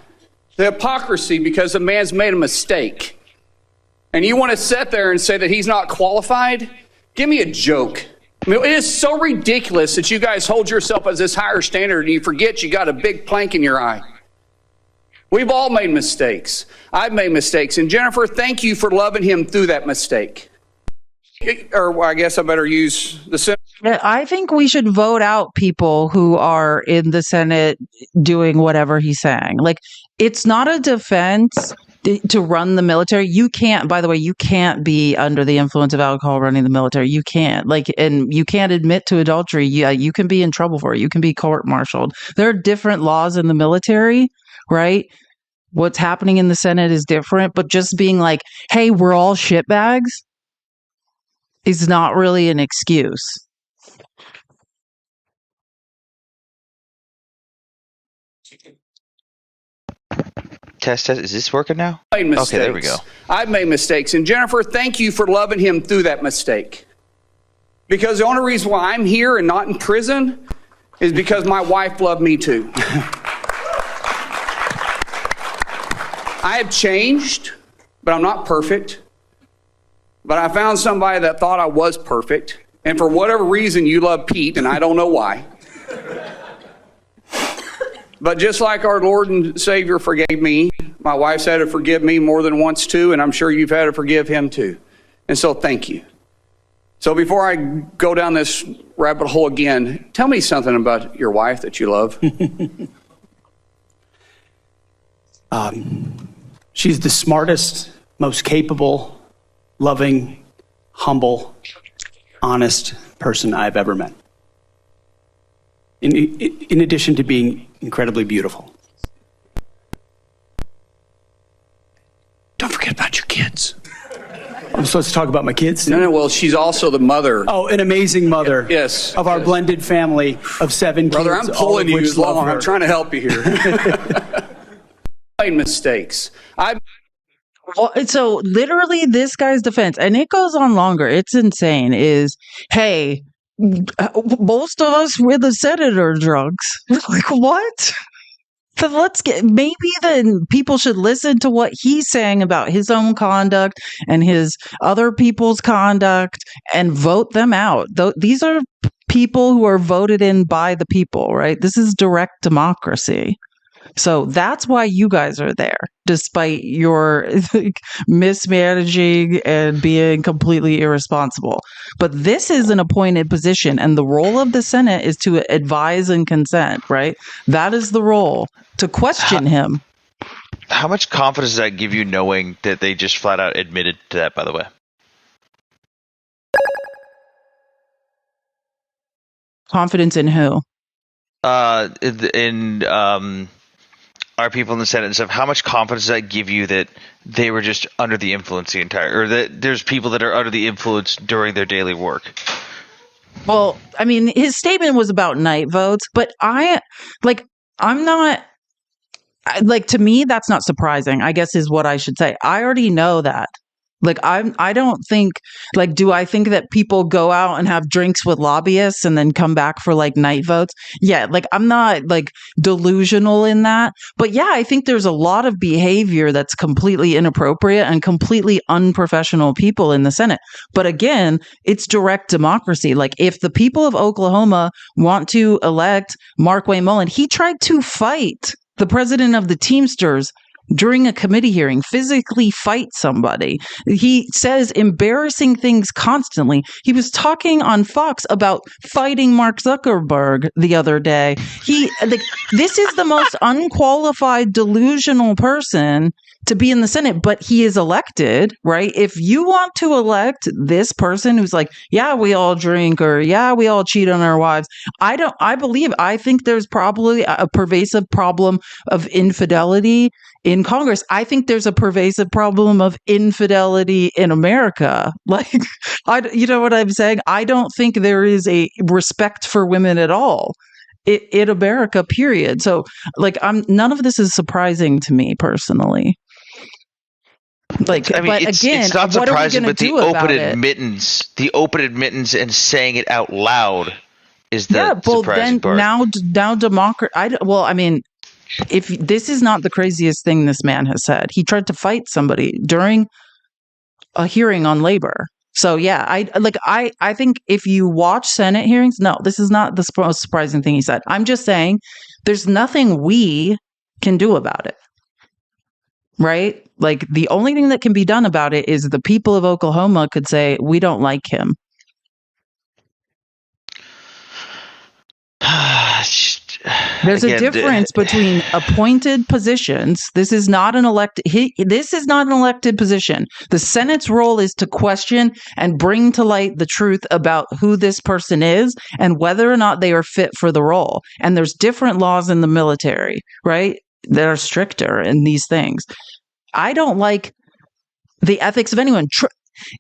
Speaker 2: the hypocrisy because the man's made a mistake. And you want to sit there and say that he's not qualified? Give me a joke. I mean, it is so ridiculous that you guys hold yourself as this higher standard and you forget you got a big plank in your eye. We've all made mistakes. I've made mistakes. And Jennifer, thank you for loving him through that mistake. Or I guess I better use the Senate.
Speaker 1: I think we should vote out people who are in the Senate doing whatever he's saying. Like, it's not a defense to run the military. You can't, by the way, you can't be under the influence of alcohol running the military. You can't. And you can't admit to adultery. You can be in trouble for it. You can be court-martialed. There are different laws in the military, right? What's happening in the Senate is different, but just being like, hey, we're all shitbags is not really an excuse.
Speaker 3: Test. Is this working now? Okay, there we go.
Speaker 2: I've made mistakes. And Jennifer, thank you for loving him through that mistake. Because the only reason why I'm here and not in prison is because my wife loved me too. I have changed, but I'm not perfect. But I found somebody that thought I was perfect. And for whatever reason, you love Pete, and I don't know why. But just like our Lord and Savior forgave me, my wife's had to forgive me more than once too, and I'm sure you've had to forgive him too. And so thank you. So before I go down this rabbit hole again, tell me something about your wife that you love.
Speaker 6: She's the smartest, most capable, loving, humble, honest person I've ever met. In addition to being incredibly beautiful.
Speaker 2: Don't forget about your kids.
Speaker 6: I'm supposed to talk about my kids?
Speaker 2: No, well, she's also the mother.
Speaker 6: Oh, an amazing mother.
Speaker 2: Yes.
Speaker 6: Of our blended family of 7
Speaker 2: Brother,
Speaker 6: kids.
Speaker 2: I'm pulling you along. I'm trying to help you here. Made mistakes.
Speaker 1: So literally this guy's defense, and it goes on longer, it's insane, is, hey, most of us were the senator drunks. Like, what? So maybe then people should listen to what he's saying about his own conduct and his other people's conduct and vote them out. These are people who are voted in by the people, right? This is direct democracy. So that's why you guys are there, despite your mismanaging and being completely irresponsible. But this is an appointed position, and the role of the Senate is to advise and consent, right? That is the role, to question him.
Speaker 3: How much confidence does that give you, knowing that they just flat out admitted to that, by the way?
Speaker 1: Confidence in who?
Speaker 3: Our people in the Senate and stuff. How much confidence does that give you that they were just under the influence the entire, or that there's people that are under the influence during their daily work?
Speaker 1: Well, I mean, his statement was about night votes, but to me, that's not surprising, I guess is what I should say. I already know that. I don't think, do I think that people go out and have drinks with lobbyists and then come back for night votes? Yeah, I'm not delusional in that. But yeah, I think there's a lot of behavior that's completely inappropriate and completely unprofessional people in the Senate. But again, it's direct democracy. If the people of Oklahoma want to elect Markwayne Mullin, he tried to fight the president of the Teamsters during a committee hearing, physically fight somebody. He says embarrassing things constantly. He was talking on Fox about fighting Mark Zuckerberg the other day. This is the most unqualified, delusional person to be in the Senate, but he is elected, right? If you want to elect this person who's like, yeah, we all drink, or yeah, we all cheat on our wives. I think there's probably a pervasive problem of infidelity in Congress. I think there's a pervasive problem of infidelity in America. You know what I'm saying? I don't think there is a respect for women at all in America, period. So none of this is surprising to me personally.
Speaker 3: It's not surprising, but the open admittance and saying it out loud is the surprising part.
Speaker 1: Now democracy. If this is not the craziest thing this man has said, he tried to fight somebody during a hearing on labor. So yeah, I think if you watch Senate hearings, no, this is not the most surprising thing he said. I'm just saying there's nothing we can do about it. Right? The only thing that can be done about it is the people of Oklahoma could say, we don't like him. There's a difference between appointed positions. This is not an elected position. The Senate's role is to question and bring to light the truth about who this person is and whether or not they are fit for the role. And there's different laws in the military, right, that are stricter in these things. I don't like the ethics of anyone.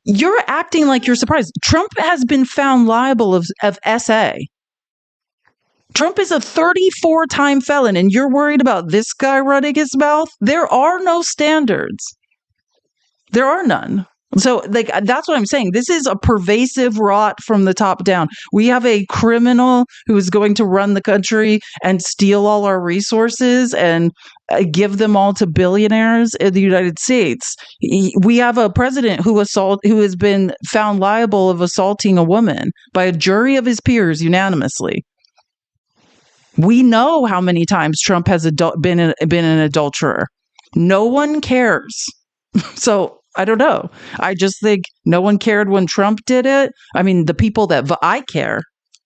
Speaker 1: You're acting like you're surprised. Trump has been found liable of SA. Trump is a 34-time felon, and you're worried about this guy running his mouth? There are no standards. There are none. So that's what I'm saying. This is a pervasive rot from the top down. We have a criminal who is going to run the country and steal all our resources and give them all to billionaires in the United States. We have a president who has been found liable of assaulting a woman by a jury of his peers unanimously. We know how many times Trump has been an adulterer. No one cares. So I don't know. I just think no one cared when Trump did it. I mean, the people that I care.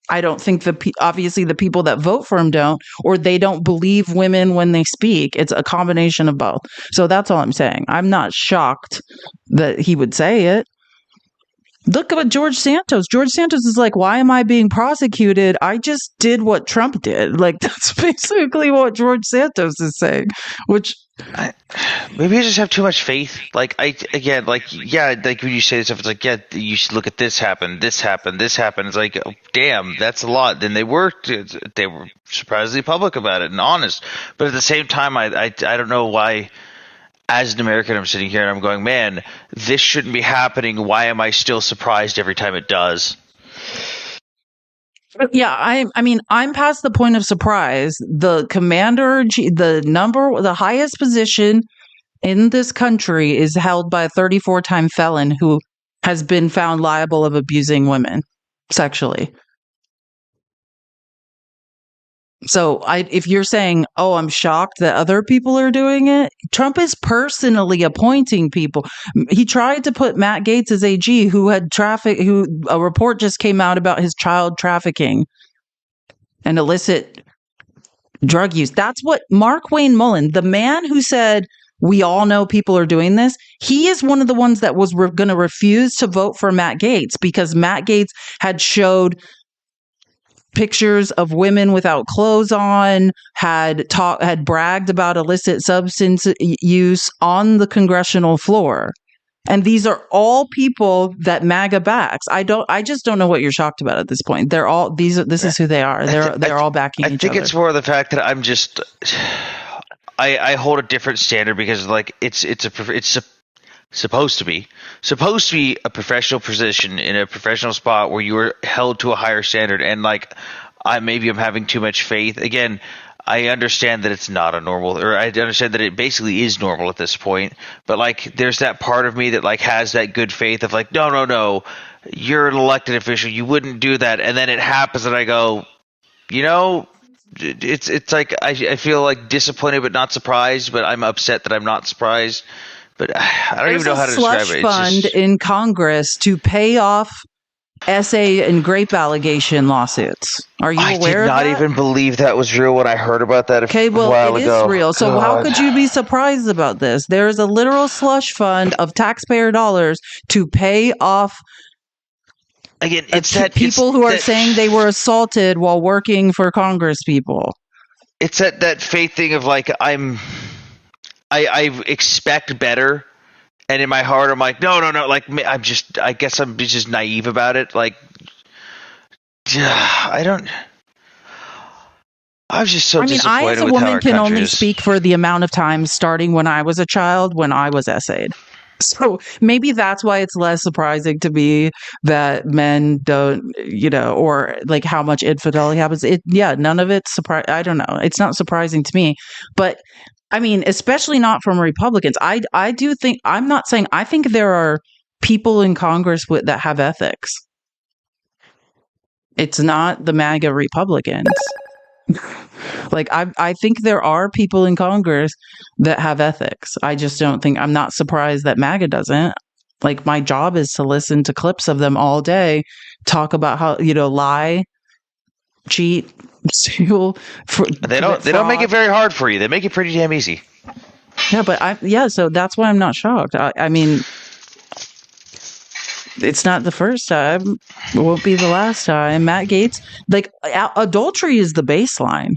Speaker 1: I don't think obviously the people that vote for him don't, or they don't believe women when they speak. It's a combination of both. So that's all I'm saying. I'm not shocked that he would say it. Look at George Santos. George Santos is like, why am I being prosecuted? I just did what Trump did. That's basically what George Santos is saying, which
Speaker 3: maybe I just have too much faith. When you say this stuff, it's like, yeah, you should look at this happened. It's like, oh, damn, that's a lot. Then they were surprisingly public about it and honest. But at the same time, I don't know why. As an American, I'm sitting here and I'm going, man, this shouldn't be happening. Why am I still surprised every time it does?
Speaker 1: Yeah, I'm past the point of surprise. The commander, the highest position in this country is held by a 34-time felon who has been found liable of abusing women sexually. So if you're saying, oh, I'm shocked that other people are doing it, Trump is personally appointing people. He tried to put Matt Gaetz as AG, who a report just came out about his child trafficking and illicit drug use. That's what Mark Wayne Mullen, the man who said, we all know people are doing this. He is one of the ones that was going to refuse to vote for Matt Gaetz because Matt Gaetz had showed pictures of women without clothes on, had bragged about illicit substance use on the congressional floor. And these are all people that MAGA backs. I just don't know what you're shocked about at this point. This is who they are. They're all backing each other.
Speaker 3: I think it's more the fact that I'm just I hold a different standard because it's supposed to be a professional position in a professional spot where you are held to a higher standard, and I'm having too much faith. Again, I understand that it's not a normal, or I understand that it basically is normal at this point, but there's that part of me that has that good faith of no, you're an elected official, you wouldn't do that, and then it happens and I go, it's like I feel like disappointed but not surprised, but I'm upset that I'm not surprised. But I don't even know how to describe it.
Speaker 1: There's a slush fund in Congress to pay off essay and grape allegation lawsuits. Are you aware of that?
Speaker 3: I did not even believe that was real when I heard about that a while ago.
Speaker 1: It is real. So how could you be surprised about this? There is a literal slush fund of taxpayer dollars to pay off people who are saying they were assaulted while working for Congress people.
Speaker 3: It's that faith thing of like I expect better. And in my heart, I'm like, no. Like, I guess I'm just naive about it. Like, I was just so disappointed with how our country is.
Speaker 1: I, as a woman, can only speak for the amount of time starting when I was a child, when I was essayed. So maybe that's why it's less surprising to me that men don't, or like how much infidelity happens. None of it's surprising. I don't know. It's not surprising to me, but I mean, especially not from Republicans. I do think, I'm not saying, I think there are people in Congress that have ethics. It's not the MAGA Republicans. Like, I think there are people in Congress that have ethics. I just don't think, I'm not surprised that MAGA doesn't. Like, my job is to listen to clips of them all day, talk about how, lie, cheat, steal.
Speaker 3: They don't make it very hard for you. They make it pretty damn easy.
Speaker 1: Yeah, but so that's why I'm not shocked. I mean, it's not the first time. It won't be the last time. Matt Gaetz, like, adultery is the baseline,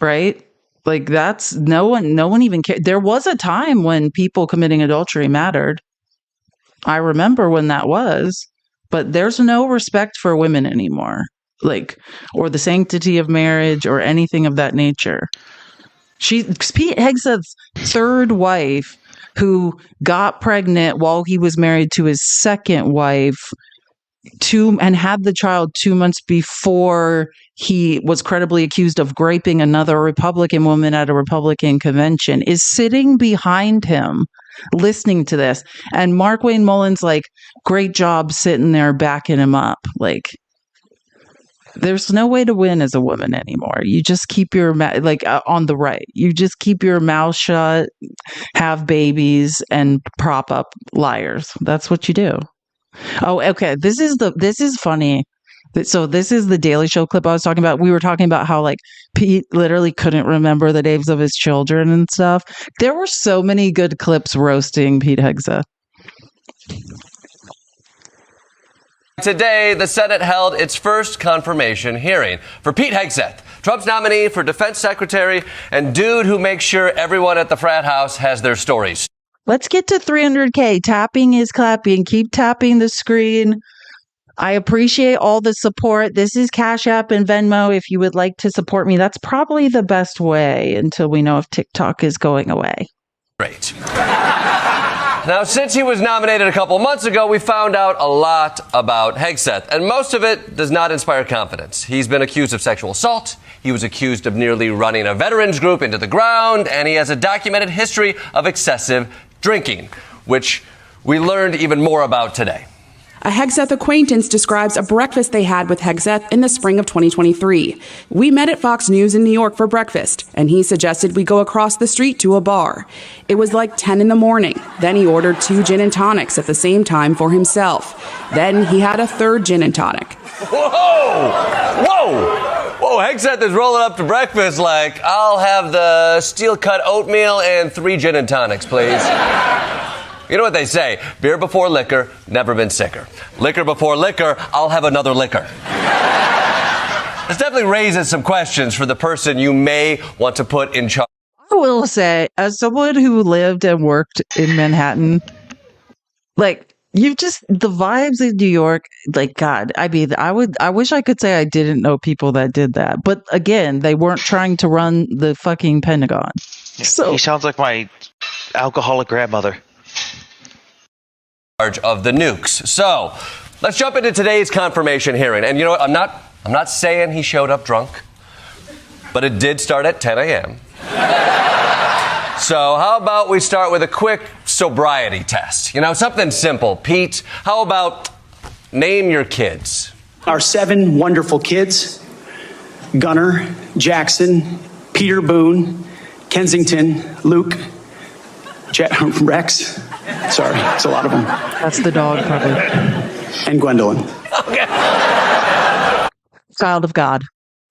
Speaker 1: right? Like, that's no one even cared. There was a time when people committing adultery mattered. I remember when that was, but there's no respect for women anymore. Like, or the sanctity of marriage or anything of that nature. Pete Hegseth's third wife, who got pregnant while he was married to his second wife, and had the child 2 months before he was credibly accused of raping another Republican woman at a Republican convention, is sitting behind him listening to this. And Mark Wayne Mullen's like, great job sitting there backing him up. Like, there's no way to win as a woman anymore. You just keep your on the right. You just keep your mouth shut, have babies, and prop up liars. That's what you do. Oh, okay. This is funny. So this is the Daily Show clip I was talking about. We were talking about how like Pete literally couldn't remember the names of his children and stuff. There were so many good clips roasting Pete Hegseth.
Speaker 7: Today, the Senate held its first confirmation hearing for Pete Hegseth, Trump's nominee for defense secretary and dude who makes sure everyone at the frat house has their stories.
Speaker 1: Let's get to 300K. Tapping is clapping. Keep tapping the screen. I appreciate all the support. This is Cash App and Venmo if you would like to support me. That's probably the best way until we know if TikTok is going away.
Speaker 7: Great. Now, since he was nominated a couple months ago, we found out a lot about Hegseth, and most of it does not inspire confidence. He's been accused of sexual assault. He was accused of nearly running a veterans group into the ground, and he has a documented history of excessive drinking, which we learned even more about today.
Speaker 22: A Hegseth acquaintance describes a breakfast they had with Hegseth in the spring of 2023. We met at Fox News in New York for breakfast, and he suggested we go across the street to a bar. It was like 10 in the morning. Then he ordered 2 gin and tonics at the same time for himself. Then he had a 3rd gin and tonic.
Speaker 7: Whoa, Hegseth is rolling up to breakfast like, I'll have the steel-cut oatmeal and 3 gin and tonics, please. You know what they say, beer before liquor, never been sicker. Liquor before liquor, I'll have another liquor. This definitely raises some questions for the person you may want to put in charge.
Speaker 1: I will say, as someone who lived and worked in Manhattan, like, the vibes in New York, like, God, I mean, I wish I could say I didn't know people that did that. But again, they weren't trying to run the fucking Pentagon.
Speaker 3: So he sounds like my alcoholic grandmother.
Speaker 7: Of the nukes. So let's jump into today's confirmation hearing. And you know what? I'm not saying he showed up drunk, but it did start at 10 a.m. So how about we start with a quick sobriety test? Something simple. Pete, how about name your kids?
Speaker 6: Our 7 wonderful kids. Gunner, Jackson, Peter Boone, Kensington, Luke, Rex. Sorry, it's a lot of them.
Speaker 1: That's the dog, probably.
Speaker 6: And Gwendolyn.
Speaker 7: Okay.
Speaker 1: Child of God.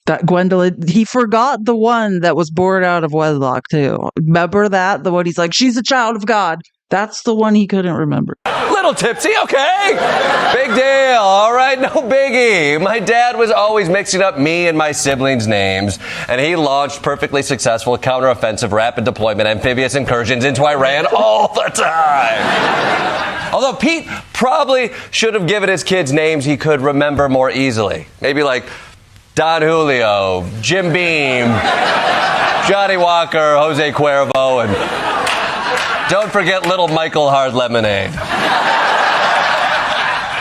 Speaker 1: That Gwendolyn, he forgot the one that was born out of wedlock, too. Remember that? The one he's like, she's a child of God. That's the one he couldn't remember.
Speaker 7: Little tipsy, okay. Big deal. All right, no biggie. My dad was always mixing up me and my siblings' names, and he launched perfectly successful counteroffensive rapid deployment amphibious incursions into Iran all the time. Although Pete probably should have given his kids names he could remember more easily. Maybe like Don Julio, Jim Beam, Johnny Walker, Jose Cuervo, and don't forget little Michael Hard Lemonade.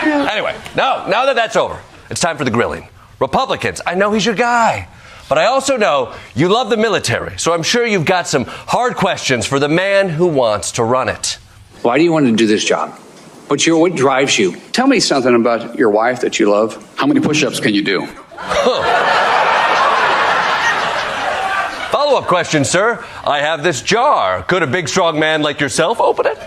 Speaker 7: Anyway, now that that's over, it's time for the grilling. Republicans, I know he's your guy, but I also know you love the military, so I'm sure you've got some hard questions for the man who wants to run it.
Speaker 2: Why do you want to do this job? What drives you? Tell me something about your wife that you love. How many push-ups can you do?
Speaker 7: Follow-up question, sir. I have this jar. Could a big, strong man like yourself open it?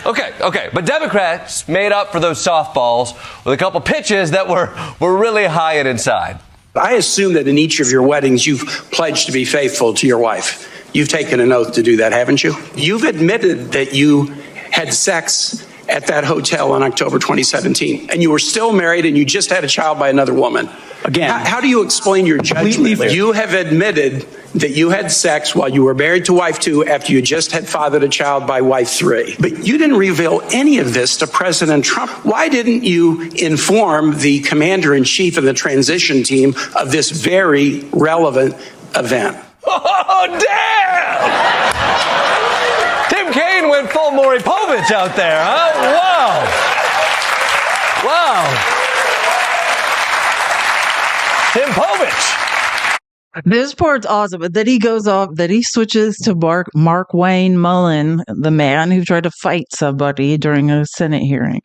Speaker 7: Okay. But Democrats made up for those softballs with a couple pitches that were really high and inside.
Speaker 5: I assume that in each of your weddings, you've pledged to be faithful to your wife. You've taken an oath to do that, haven't you? You've admitted that you had sex at that hotel in October 2017, and you were still married and you just had a child by another woman.
Speaker 6: Again,
Speaker 5: how do you explain your judgment? You have admitted that you had sex while you were married to wife 2 after you just had fathered a child by wife 3. But you didn't reveal any of this to President Trump. Why didn't you inform the commander-in-chief and the transition team of this very relevant event?
Speaker 7: Oh, damn! Tim Kaine went full Maury Povich out there, huh? Wow. Tim Povich.
Speaker 1: This part's awesome. But then he goes off, then he switches to Mark Wayne Mullen, the man who tried to fight somebody during a Senate hearing.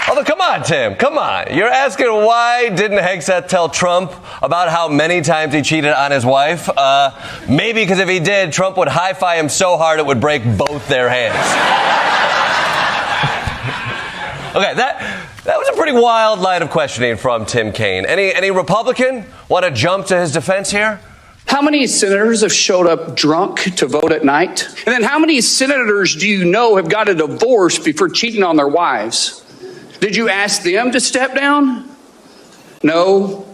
Speaker 7: Although, come on, Tim, come on. You're asking why didn't Hegseth tell Trump about how many times he cheated on his wife? Maybe because if he did, Trump would high-five him so hard it would break both their hands. Okay, that was a pretty wild line of questioning from Tim Kaine. Any Republican want to jump to his defense here?
Speaker 2: How many senators have showed up drunk to vote at night? And then how many senators do you know have got a divorce before cheating on their wives? Did you ask them to step down? No.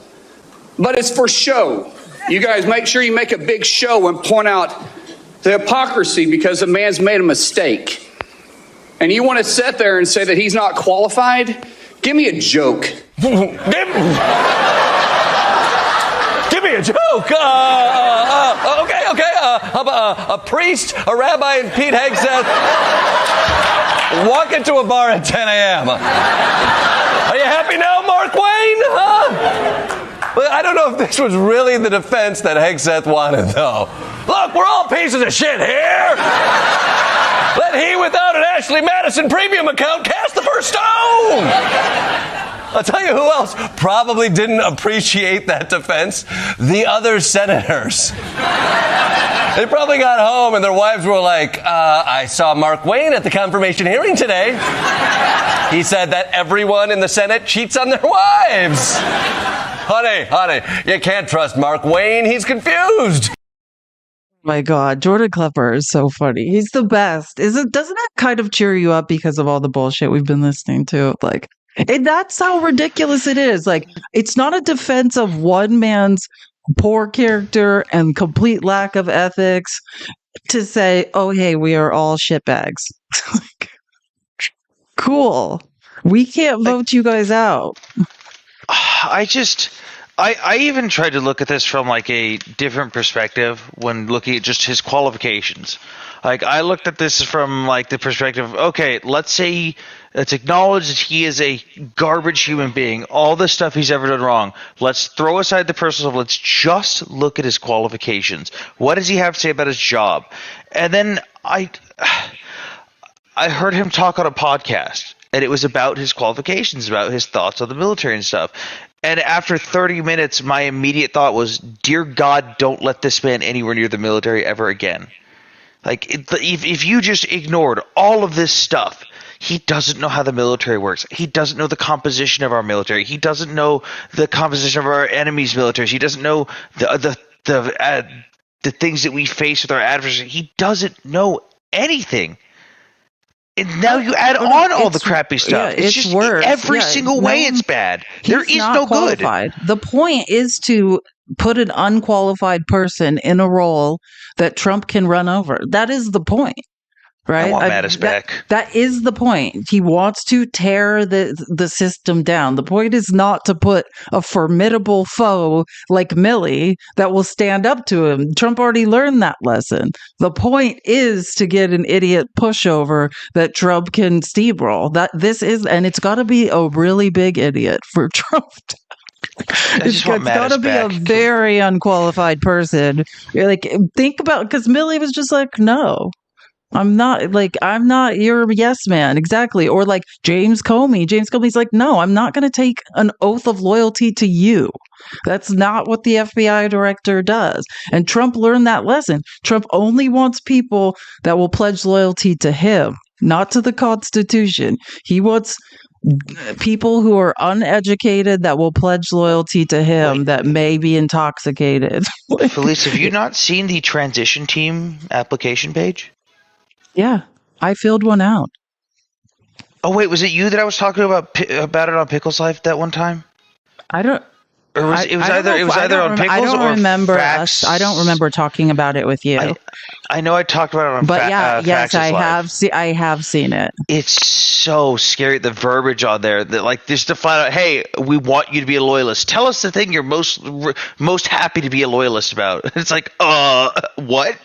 Speaker 2: But it's for show. You guys make sure you make a big show and point out the hypocrisy because a man's made a mistake. And you want to sit there and say that he's not qualified? Give me a joke.
Speaker 7: Give me a joke. Okay. A priest, a rabbi, and Pete Hegseth walk into a bar at 10 a.m. Are you happy now, Mark Wayne? Huh? Well, I don't know if this was really the defense that Hegseth wanted, though. Look, we're all pieces of shit here. Let he without an Ashley Madison premium account cast the first stone. I'll tell you who else probably didn't appreciate that defense. The other senators. They probably got home and their wives were like, I saw Mark Wayne at the confirmation hearing today. He said that everyone in the Senate cheats on their wives. Honey, you can't trust Mark Wayne. He's confused.
Speaker 1: My God, Jordan Klepper is so funny. He's the best. Doesn't that kind of cheer you up because of all the bullshit we've been listening to? Like, and that's how ridiculous it is. Like, it's not a defense of one man's poor character and complete lack of ethics to say, oh, hey, we are all shitbags. Cool. We can't vote you guys out.
Speaker 3: I even tried to look at this from like a different perspective when looking at just his qualifications. Like, I looked at this from like the perspective, okay, let's acknowledge that he is a garbage human being, all the stuff he's ever done wrong. Let's throw aside the personal stuff. Let's just look at his qualifications. What does he have to say about his job? And then I heard him talk on a podcast, and it was about his qualifications, about his thoughts on the military and stuff. And after 30 minutes, my immediate thought was, dear God, don't let this man anywhere near the military ever again. Like, if you just ignored all of this stuff, he doesn't know how the military works. He doesn't know the composition of our military. He doesn't know the composition of our enemies' militaries. He doesn't know the things that we face with our adversary. He doesn't know anything. And now you add on all the crappy stuff.
Speaker 1: Yeah, it's
Speaker 3: just
Speaker 1: worse.
Speaker 3: Every single way it's bad. There is no
Speaker 1: qualified.
Speaker 3: good.
Speaker 1: The point is to put an unqualified person in a role that Trump can run over. That is the point. Right?
Speaker 3: I want Mattis back.
Speaker 1: That is the point. He wants to tear the system down. The point is not to put a formidable foe like Milley that will stand up to him. Trump already learned that lesson. The point is to get an idiot pushover that Trump can steamroll. And it's got to be a really big idiot for Trump to it's got to be a very unqualified person. You're like, think about, because Milley was just like, no. I'm not your yes man. Exactly. Or like James Comey. James Comey's like, no, I'm not going to take an oath of loyalty to you. That's not what the FBI director does. And Trump learned that lesson. Trump only wants people that will pledge loyalty to him, not to the Constitution. He wants people who are uneducated that will pledge loyalty to him that may be intoxicated.
Speaker 3: Felice, have you not seen the transition team application page?
Speaker 1: Yeah, I filled one out.
Speaker 3: Oh wait, was it you that I was talking about it on Pickles Life that one time?
Speaker 1: I don't.
Speaker 3: Or was, it was either on Pickles
Speaker 1: I don't
Speaker 3: or
Speaker 1: remember
Speaker 3: Facts.
Speaker 1: I don't remember talking about it with you.
Speaker 3: I know I talked about it on
Speaker 1: yes,
Speaker 3: Facts' Life.
Speaker 1: I have seen it.
Speaker 3: It's so scary, the verbiage on there, that like just to find out, hey, we want you to be a loyalist. Tell us the thing you're most happy to be a loyalist about. It's like, what?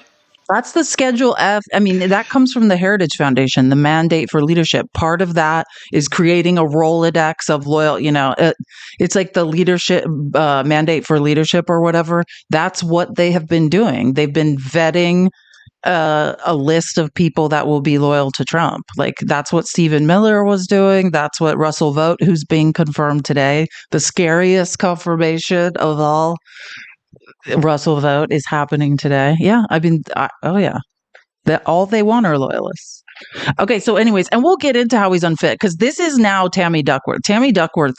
Speaker 1: That's the Schedule F. I mean, that comes from the Heritage Foundation, the mandate for leadership. Part of that is creating a Rolodex of loyal, it's like the leadership mandate for leadership or whatever. That's what they have been doing. They've been vetting a list of people that will be loyal to Trump. Like that's what Stephen Miller was doing. That's what Russell Vogt, who's being confirmed today, the scariest confirmation of all. Russell Vogt is happening today. Yeah, that all they want are loyalists. Okay, so anyways, and we'll get into how he's unfit because this is now Tammy Duckworth. Tammy Duckworth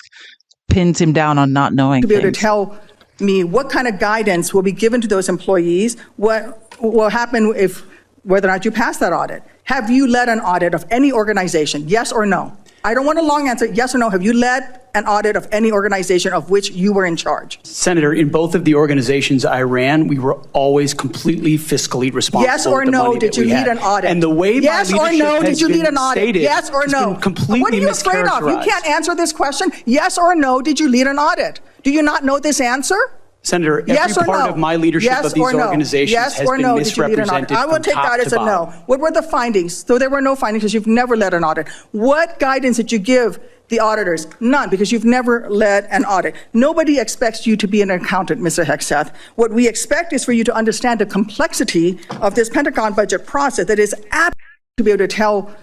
Speaker 1: pins him down on not knowing
Speaker 8: to be able
Speaker 1: things.
Speaker 8: to tell me what kind of guidance will be given to those employees, what will happen whether or not you pass that audit. Have you led an audit of any organization? Yes or no? I don't want a long answer. Yes or no? Have you led an audit of any organization of which you were in charge?
Speaker 6: Senator, in both of the organizations I ran, we were always completely fiscally responsible.
Speaker 8: Yes or no? Did you lead an audit?
Speaker 6: And the way
Speaker 8: yes
Speaker 6: my
Speaker 8: or
Speaker 6: leadership
Speaker 8: no?
Speaker 6: has
Speaker 8: Did you lead
Speaker 6: been
Speaker 8: an audit?
Speaker 6: stated
Speaker 8: Yes or no?
Speaker 6: Completely
Speaker 8: what are you afraid of? You can't answer this question. Yes or no? Did you lead an audit? Do you not know this answer?
Speaker 6: Senator, every
Speaker 8: yes
Speaker 6: part of my leadership of these organizations has been misrepresented.
Speaker 8: I will take that as a no. What were the findings? So there were no findings because you've never led an audit. What guidance did you give the auditors? None, because you've never led an audit. Nobody expects you to be an accountant, Mr. Hegseth. What we expect is for you to understand the complexity of this Pentagon budget process that is apt to be able to tell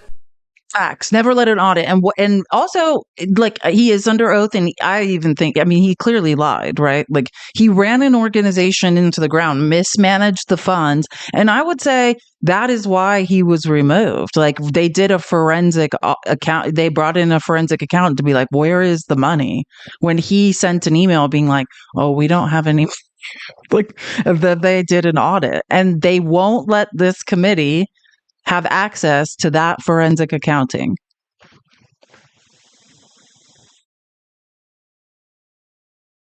Speaker 1: facts, never led an audit. And also, like, he is under oath, and I even think, he clearly lied, right? Like, he ran an organization into the ground, mismanaged the funds, and I would say that is why he was removed. Like, they did a forensic account, they brought in a forensic accountant to be like, where is the money? When he sent an email being like, oh, we don't have any, like, that they did an audit, and they won't let this committee have access to that forensic accounting.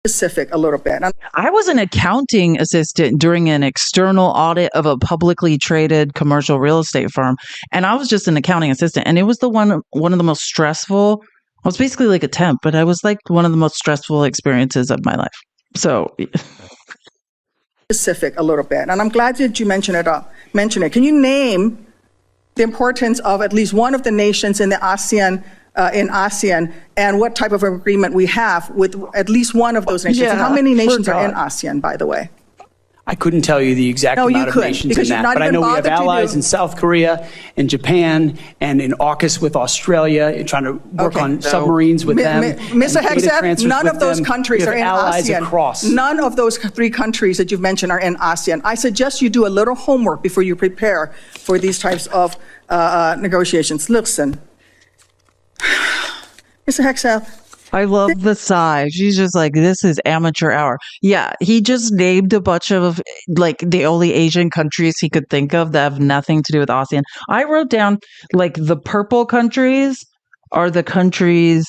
Speaker 8: Specific a little bit.
Speaker 1: I was an accounting assistant during an external audit of a publicly traded commercial real estate firm, and I was just an accounting assistant, and it was one of the most stressful. I was basically like a temp, but I was like one of the most stressful experiences of my life. So
Speaker 8: specific a little bit, and I'm glad that you mentioned it. Can you name the importance of at least one of the nations in the ASEAN, and what type of agreement we have with at least one of those nations?
Speaker 1: Yeah,
Speaker 8: and how many nations are in ASEAN, by the way?
Speaker 6: I couldn't tell you the exact amount of nations in that, but I know we have allies in South Korea and Japan and in AUKUS with Australia, trying to work on submarines with them.
Speaker 8: Mr. Hegseth, none of those countries are in ASEAN.
Speaker 6: Across.
Speaker 8: None of those 3 countries that you've mentioned are in ASEAN. I suggest you do a little homework before you prepare for these types of negotiations. Listen, Mr. Hegseth.
Speaker 1: I love the sigh. She's just like, this is amateur hour. Yeah, he just named a bunch of like the only Asian countries he could think of that have nothing to do with ASEAN. I wrote down like the purple countries are the countries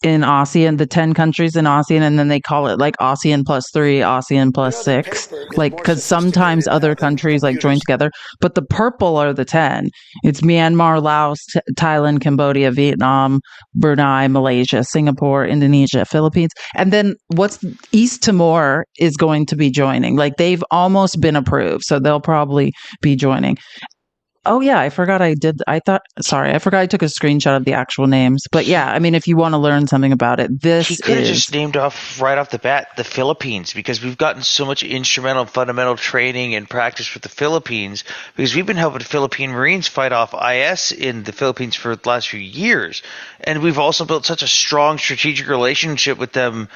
Speaker 1: in ASEAN, the 10 countries in ASEAN, and then they call it like ASEAN plus 3, ASEAN plus 6, like because sometimes other countries like join together, but the purple are the 10. It's Myanmar, Laos, Thailand, Cambodia, Vietnam, Brunei, Malaysia, Singapore, Indonesia, Philippines, and then what's East Timor is going to be joining. Like they've almost been approved, so they'll probably be joining. Oh yeah, I forgot I took a screenshot of the actual names. But yeah, I mean, if you want to learn something about it,
Speaker 3: he could have just named off right off the bat the Philippines, because we've gotten so much instrumental, fundamental training and practice with the Philippines, because we've been helping Philippine Marines fight off IS in the Philippines for the last few years. And we've also built such a strong strategic relationship with them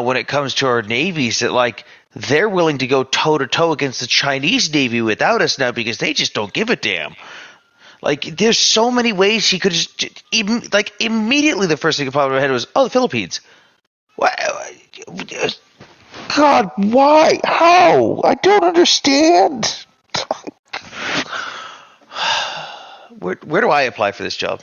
Speaker 3: when it comes to our navies that like they're willing to go toe-to-toe against the Chinese Navy without us now because they just don't give a damn. Like, there's so many ways he could just even, like, immediately the first thing that popped in my head was, oh, the Philippines. What? God, why? How? I don't understand. Where do I apply for this job?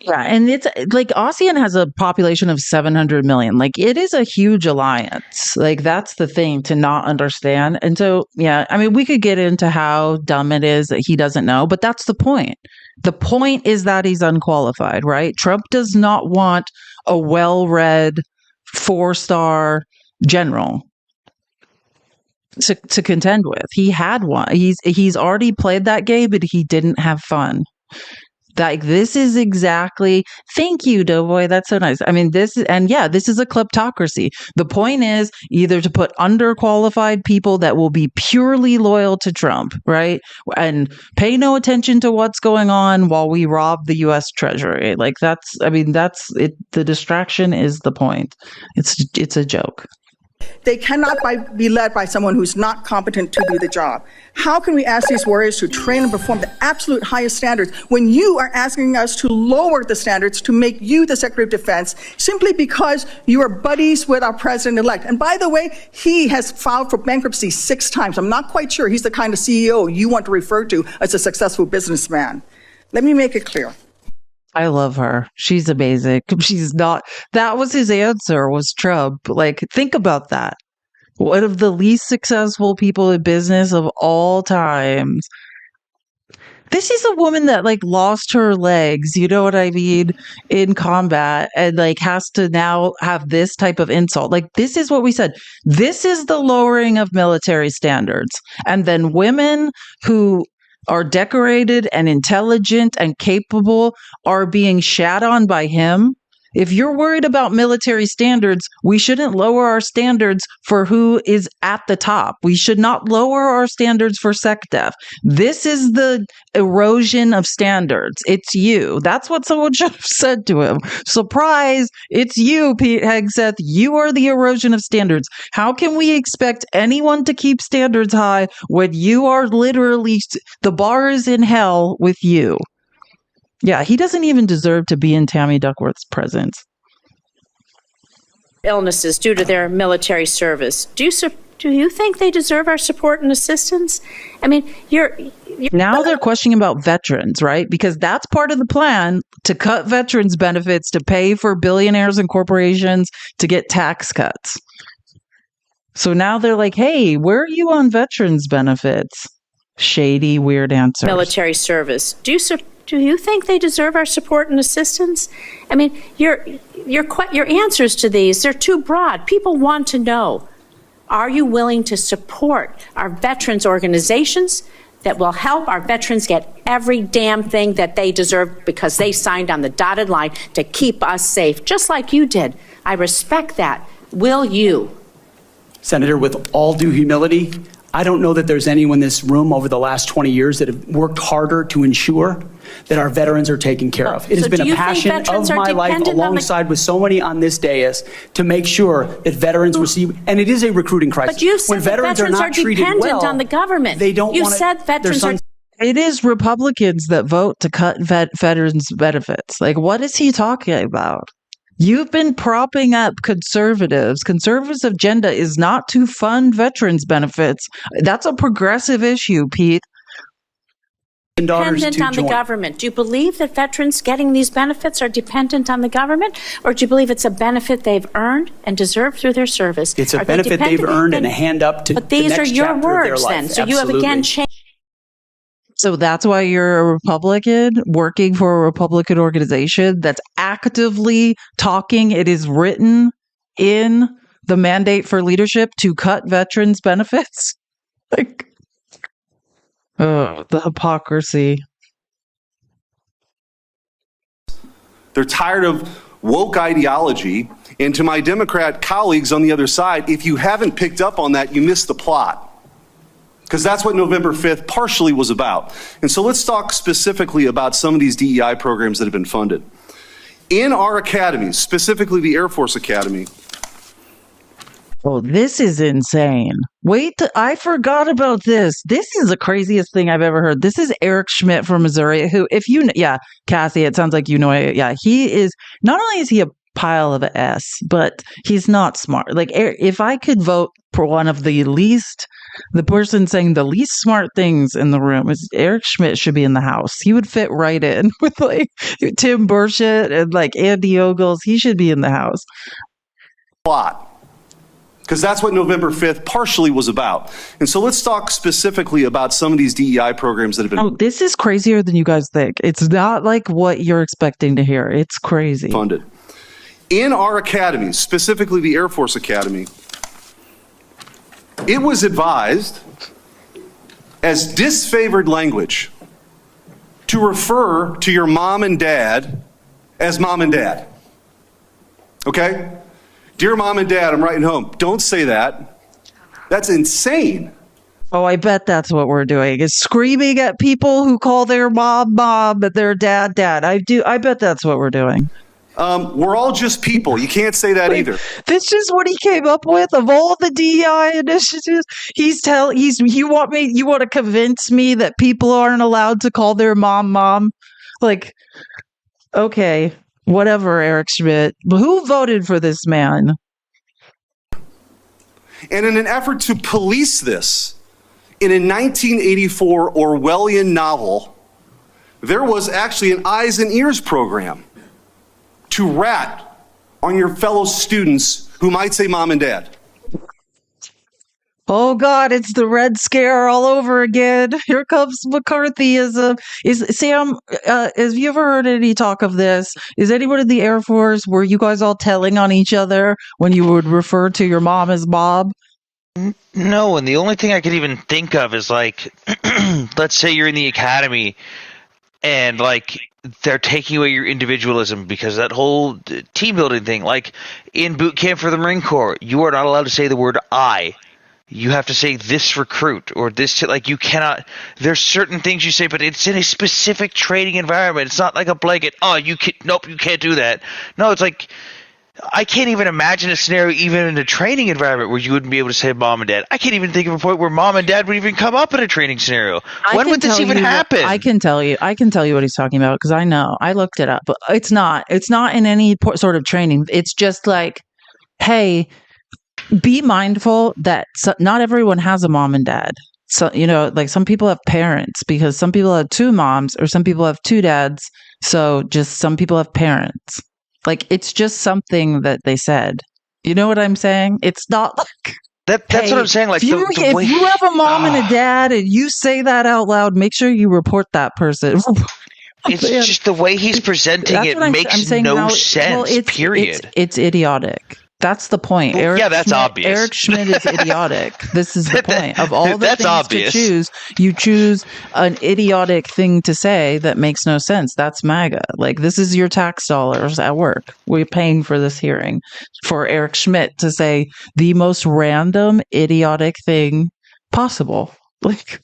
Speaker 1: Yeah, and it's like ASEAN has a population of 700 million. Like it is a huge alliance. Like that's the thing to not understand. And so, yeah, I mean, we could get into how dumb it is that he doesn't know, but that's the point. The point is that he's unqualified, right? Trump does not want a well-read 4-star general to contend with. He had one. He's already played that game, but he didn't have fun. Like this is exactly. Thank you, Doughboy. That's so nice. I mean, this is a kleptocracy. The point is either to put underqualified people that will be purely loyal to Trump, right, and pay no attention to what's going on while we rob the U.S. Treasury. Like that's it. The distraction is the point. It's a joke.
Speaker 8: They cannot be led by someone who's not competent to do the job. How can we ask these warriors to train and perform the absolute highest standards when you are asking us to lower the standards to make you the Secretary of Defense simply because you are buddies with our president-elect? And by the way, he has filed for bankruptcy 6 times. I'm not quite sure he's the kind of CEO you want to refer to as a successful businessman. Let me make it clear.
Speaker 1: I love her. She's amazing. She's not. That was his answer, was Trump. Like, think about that. One of the least successful people in business of all times. This is a woman that like lost her legs, you know what I mean, in combat and like has to now have this type of insult. Like this is what we said. This is the lowering of military standards. And then women who are decorated and intelligent and capable are being shat on by him. If you're worried about military standards, we shouldn't lower our standards for who is at the top. We should not lower our standards for SecDef. This is the erosion of standards. It's you. That's what someone should have said to him. Surprise! It's you, Pete Hegseth. You are the erosion of standards. How can we expect anyone to keep standards high when you are literally, the bar is in hell with you? Yeah, he doesn't even deserve to be in Tammy Duckworth's presence.
Speaker 9: Illnesses due to their military service. Do you think they deserve our support and assistance? I mean, you're
Speaker 1: now they're questioning about veterans, right? Because that's part of the plan to cut veterans benefits, to pay for billionaires and corporations to get tax cuts. So now they're like, hey, where are you on veterans benefits? Shady, weird answers.
Speaker 9: Military service. Do you think they deserve our support and assistance? I mean, your answers to these, they're too broad. People want to know, are you willing to support our veterans organizations that will help our veterans get every damn thing that they deserve because they signed on the dotted line to keep us safe, just like you did? I respect that. Will you?
Speaker 16: Senator, with all due humility, I don't know that there's anyone in this room over the last 20 years that have worked harder to ensure that our veterans are taken care of. It has been a passion of my life, alongside with so many on this dais, to make sure that veterans receive, and it is a recruiting crisis.
Speaker 9: But you said veterans are dependent on the government.
Speaker 16: They don't
Speaker 9: want said veterans are.
Speaker 1: It is Republicans that vote to cut veterans' benefits. Like, what is he talking about? You've been propping up conservatives. Conservatives' agenda is not to fund veterans' benefits. That's a progressive issue, Pete.
Speaker 9: Dependent on the government. Do you believe that veterans getting these benefits are dependent on the government, or do you believe it's a benefit they've earned and deserved through their service?
Speaker 16: It's a benefit they've earned and a hand up to.
Speaker 9: But these
Speaker 16: the next
Speaker 9: are your
Speaker 16: chapter of their
Speaker 9: words,
Speaker 16: life.
Speaker 9: then. So
Speaker 16: Absolutely.
Speaker 9: you have again changed.
Speaker 1: So that's why you're a Republican working for a Republican organization that's actively talking. It is written in the mandate for leadership to cut veterans' benefits. Like, oh, the hypocrisy.
Speaker 10: They're tired of woke ideology. And to my Democrat colleagues on the other side, if you haven't picked up on that, you missed the plot. Because that's what November 5th partially was about. And so let's talk specifically about some of these DEI programs that have been funded. In our academies, specifically the Air Force Academy.
Speaker 1: Oh, this is insane. Wait, I forgot about this. This is the craziest thing I've ever heard. This is Eric Schmidt from Missouri, who, if you, Cassie, it sounds like you know it. Yeah, he is, not only is he a pile of a S, but he's not smart. Like, if I could vote for one of the person saying the least smart things in the room, is Eric Schmidt should be in the House. He would fit right in with like Tim Burchett and like Andy Ogles. He should be in the House.
Speaker 10: Plot. Because that's what November 5th partially was about. And so let's talk specifically about some of these DEI programs that have been.
Speaker 1: Oh, this is crazier than you guys think. It's not like what you're expecting to hear. It's crazy.
Speaker 10: Funded. In our academies, specifically the Air Force Academy, it was advised as disfavored language to refer to your mom and dad as mom and dad. Okay? Dear mom and dad, I'm writing home. Don't say that. That's insane.
Speaker 1: Oh, I bet that's what we're doing, is screaming at people who call their mom, mom, and their dad, dad. I bet that's what we're doing.
Speaker 10: We're all just people. You can't say that either.
Speaker 1: This is what he came up with of all the DEI initiatives. You want to convince me that people aren't allowed to call their mom, mom? Like, okay, whatever, Eric Schmidt. But who voted for this man?
Speaker 10: And in an effort to police this, in a 1984 Orwellian novel, there was actually an eyes and ears program to rat on your fellow students who might say mom and dad.
Speaker 1: Oh God, it's the Red Scare all over again. Here comes McCarthyism. Sam, have you ever heard any talk of this? Is anyone in the Air Force, were you guys all telling on each other when you would refer to your mom as Bob?
Speaker 3: No, and the only thing I could even think of is like, let's say you're in the academy and like they're taking away your individualism because that whole team building thing, like in boot camp for the Marine Corps, you are not allowed to say the word I. You have to say this recruit or this, like you cannot, there's certain things you say, but it's in a specific training environment. It's not like a blanket. Oh, you can't do that. No, it's like, I can't even imagine a scenario even in a training environment where you wouldn't be able to say mom and dad. I can't even think of a point where mom and dad would even come up in a training scenario. When would this even happen?
Speaker 1: I can tell you what he's talking about because I know. I looked it up, but it's not in any sort of training. It's just like, hey, be mindful that not everyone has a mom and dad. So, like some people have parents because some people have two moms or some people have two dads. So just some people have parents. Like, it's just something that they said. You know what I'm saying? It's not like...
Speaker 3: That's what I'm saying. Like,
Speaker 1: if you have a mom and a dad and you say that out loud, make sure you report that person.
Speaker 3: It's just the way he's presenting it makes no sense, period.
Speaker 1: It's idiotic. That's the point.
Speaker 3: That's obvious.
Speaker 1: Eric Schmidt is idiotic. This is the point. Of all the
Speaker 3: That's
Speaker 1: things
Speaker 3: obvious.
Speaker 1: to choose, you choose an idiotic thing to say that makes no sense. That's MAGA. Like, this is your tax dollars at work. We're paying for this hearing for Eric Schmidt to say the most random, idiotic thing possible. Like,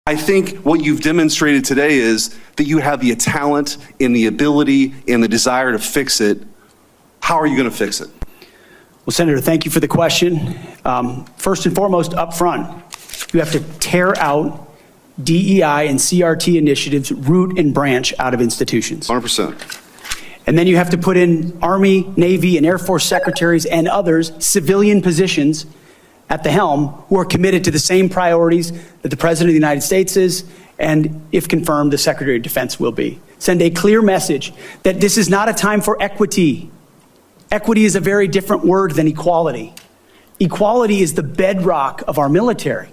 Speaker 10: I think what you've demonstrated today is that you have the talent and the ability and the desire to fix it. How are you going to fix it?
Speaker 16: Well, Senator, thank you for the question. First and foremost, up front, you have to tear out DEI and CRT initiatives root and branch out of institutions.
Speaker 10: 100%.
Speaker 16: And then you have to put in Army, Navy, and Air Force secretaries and others, civilian positions at the helm, who are committed to the same priorities that the President of the United States is, and if confirmed, the Secretary of Defense will be. Send a clear message that this is not a time for equity. Equity is a very different word than equality. Equality is the bedrock of our military.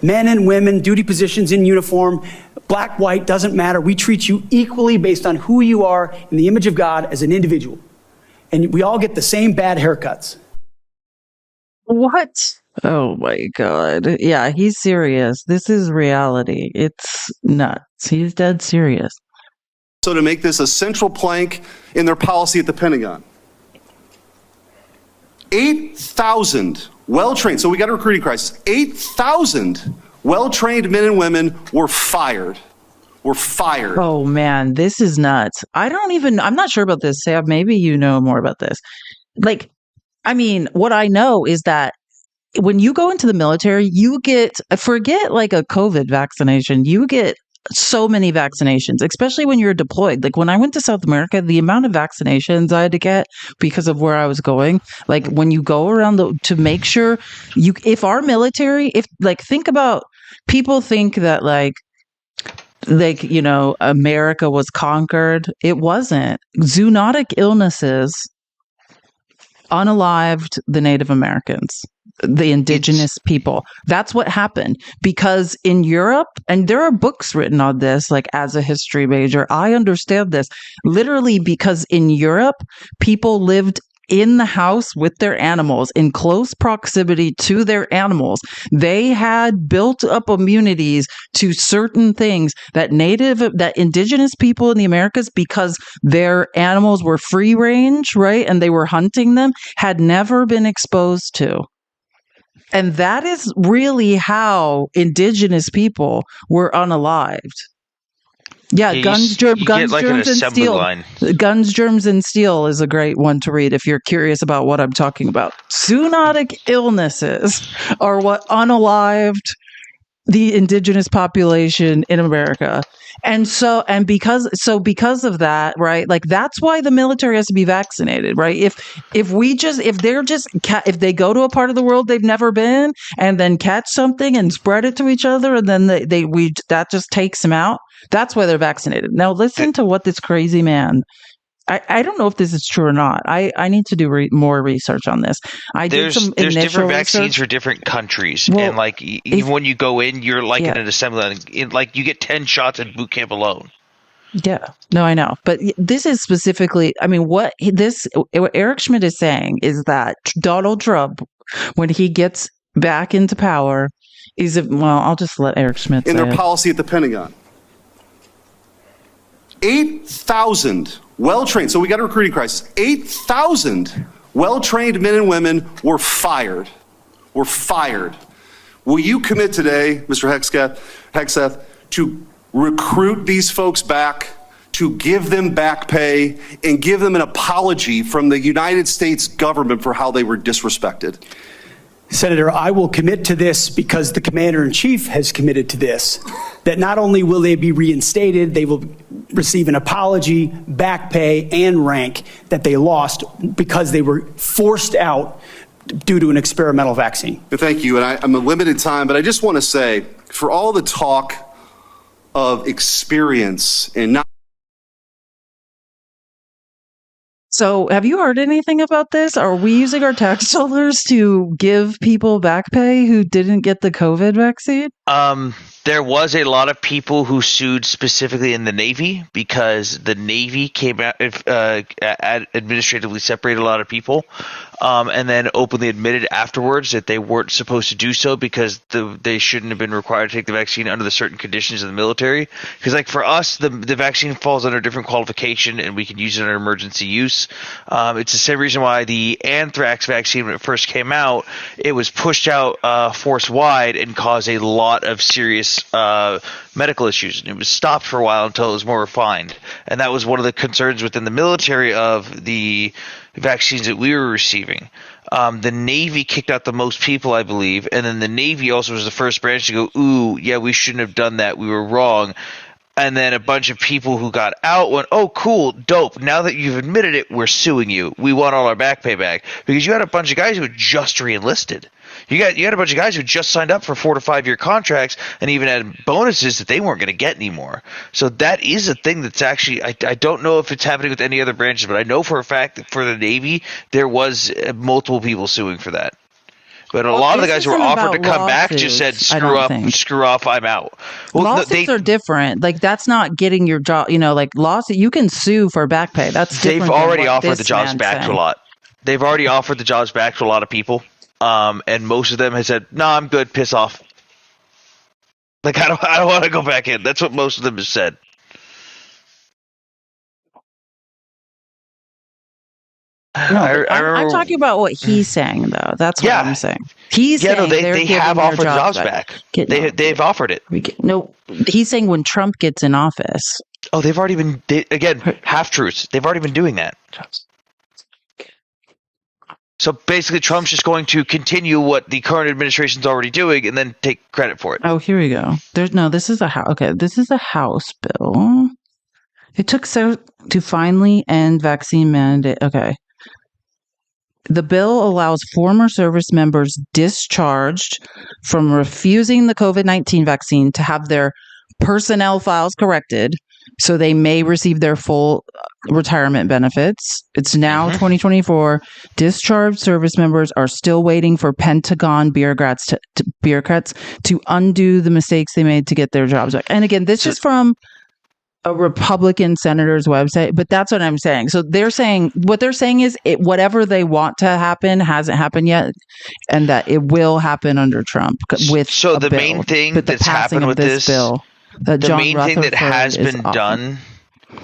Speaker 16: Men and women, duty positions in uniform, black, white, doesn't matter. We treat you equally based on who you are in the image of God as an individual. And we all get the same bad haircuts.
Speaker 1: what? Oh my God. Yeah, he's serious. This is reality. It's nuts. He's dead serious.
Speaker 10: So to make this a central plank in their policy at the Pentagon. 8,000 well-trained, so we got a recruiting crisis. 8,000 well-trained men and women were fired.
Speaker 1: Oh man, this is nuts. I'm not sure about this, Sam. Maybe you know more about this. Like, I mean, what I know is that when you go into the military, you get, forget like a COVID vaccination, you get so many vaccinations, especially when you're deployed. Like when I went to South America, the amount of vaccinations I had to get because of where I was going, like when you go around to make sure if our military, think about, people think that America was conquered. It wasn't. Zoonotic illnesses unalived the Native Americans, the indigenous people. That's what happened. Because in Europe, and there are books written on this, like as a history major, I understand this literally because in Europe, people lived in the house with their animals, in close proximity to their animals. They had built up immunities to certain things that indigenous people in the Americas, because their animals were free range, right? And they were hunting them, had never been exposed to. And that is really how indigenous people were unalived. Yeah, Guns, Germs, and Steel.
Speaker 3: Line.
Speaker 1: Guns, Germs, and Steel is a great one to read if you're curious about what I'm talking about. Zoonotic illnesses are what unalived the indigenous population in America. And because of that, right? Like that's why the military has to be vaccinated, right? If they go to a part of the world they've never been and then catch something and spread it to each other, and then that just takes them out. That's why they're vaccinated. Now listen to what this crazy man. I don't know if this is true or not. I need to do more research on this.
Speaker 3: There's different vaccines for different countries, well, and even when you go in, you're in an assembly line. You get 10 shots at boot camp alone.
Speaker 1: Yeah, no, I know, but this is specifically. I mean, what Eric Schmidt is saying is that Donald Trump, when he gets back into power, I'll just let Eric Schmidt say
Speaker 10: in their policy at the Pentagon. 8,000 well-trained, so we got a recruiting crisis. 8,000 well-trained men and women were fired. Will you commit today, Mr. Hegseth, to recruit these folks back, to give them back pay, and give them an apology from the United States government for how they were disrespected?
Speaker 16: Senator, I will commit to this because the Commander-in-Chief has committed to this, that not only will they be reinstated, they will receive an apology, back pay, and rank that they lost because they were forced out due to an experimental vaccine.
Speaker 10: Thank you, and I'm a limited time, but I just want to say, for all the talk of experience and not.
Speaker 1: So have you heard anything about this? Are we using our tax dollars to give people back pay who didn't get the COVID vaccine?
Speaker 3: There was a lot of people who sued specifically in the Navy because the Navy came out, administratively separated a lot of people, and then openly admitted afterwards that they weren't supposed to do so because they shouldn't have been required to take the vaccine under the certain conditions of the military. Because, like, for us, the vaccine falls under a different qualification, and we can use it under emergency use. It's the same reason why the anthrax vaccine, when it first came out, it was pushed out force-wide and caused a lot of serious medical issues, and it was stopped for a while until it was more refined. And that was one of the concerns within the military of the vaccines that we were receiving. The Navy kicked out the most people, I believe, and then the Navy also was the first branch to go, ooh, yeah, we shouldn't have done that, we were wrong. And then a bunch of people who got out went, oh, cool, dope. Now that you've admitted it, we're suing you. We want all our back pay back. Because you had a bunch of guys who had just re-enlisted. You had a bunch of guys who just signed up for 4 to 5 year contracts and even had bonuses that they weren't going to get anymore. So that is a thing that's actually, I don't know if it's happening with any other branches, but I know for a fact that for the Navy, there was multiple people suing for that. But a lot of the guys who were offered to come back just said, screw off, I'm out. Well,
Speaker 1: lawsuits are different. Like, that's not getting your job, like lawsuit. You can sue for back pay. That's different.
Speaker 3: They've already offered the jobs back to a lot. They've already offered the jobs back to a lot of people. And most of them have said, no, I'm good, piss off. Like, I don't want to go back in. That's what most of them have said.
Speaker 1: No, I'm talking about what he's saying, though. That's what I'm saying. He's saying
Speaker 3: they have offered jobs back. They've offered it.
Speaker 1: No, he's saying when Trump gets in office.
Speaker 3: Oh, they've already been, again, half-truths. They've already been doing that. So basically, Trump's just going to continue what the current administration's already doing and then take credit for it.
Speaker 1: Oh, here we go. This is a House. Okay, this is a House bill. It took so to finally end vaccine mandate. Okay. The bill allows former service members discharged from refusing the COVID-19 vaccine to have their personnel files corrected so they may receive their full retirement benefits. It's now 2024. Discharged service members are still waiting for Pentagon bureaucrats to undo the mistakes they made to get their jobs back. And again, this is from a Republican senator's website, but that's what I'm saying. So what they're saying is whatever they want to happen hasn't happened yet, and that it will happen under Trump with
Speaker 3: the main thing that's happened with this bill. The main thing that has been done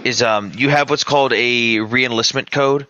Speaker 3: is you have what's called a re-enlistment code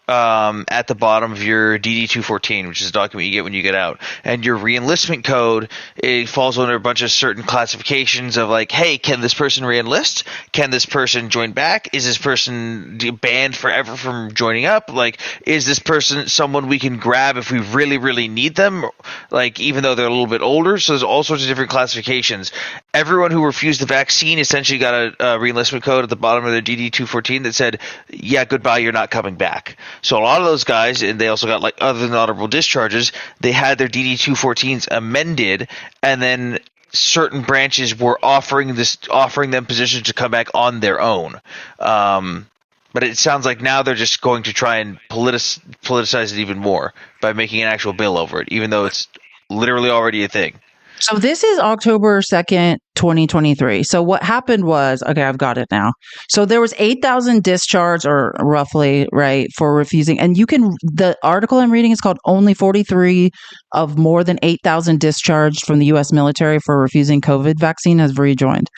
Speaker 3: at the bottom of your DD-214, which is a document you get when you get out. And your re-enlistment code, it falls under a bunch of certain classifications of like, hey, can this person re-enlist? Can this person join back? Is this person banned forever from joining up? Like, is this person someone we can grab if we really, really need them? Like, even though they're a little bit older? So there's all sorts of different classifications. Everyone who refused the vaccine essentially got a re-enlistment code at the bottom of their DD-214 that said, yeah, goodbye, you're not coming back. So a lot of those guys, and they also got, like, other than honorable discharges, they had their DD-214s amended, and then certain branches were offering them positions to come back on their own. But it sounds like now they're just going to try and politicize it even more by making an actual bill over it, even though it's literally already a thing.
Speaker 1: So this is October 2nd, 2023. So what happened was, okay, I've got it now. So there was 8,000 discharged, or roughly, right, for refusing. And the article I'm reading is called Only 43 of more than 8,000 discharged from the U.S. military for refusing COVID vaccine has rejoined.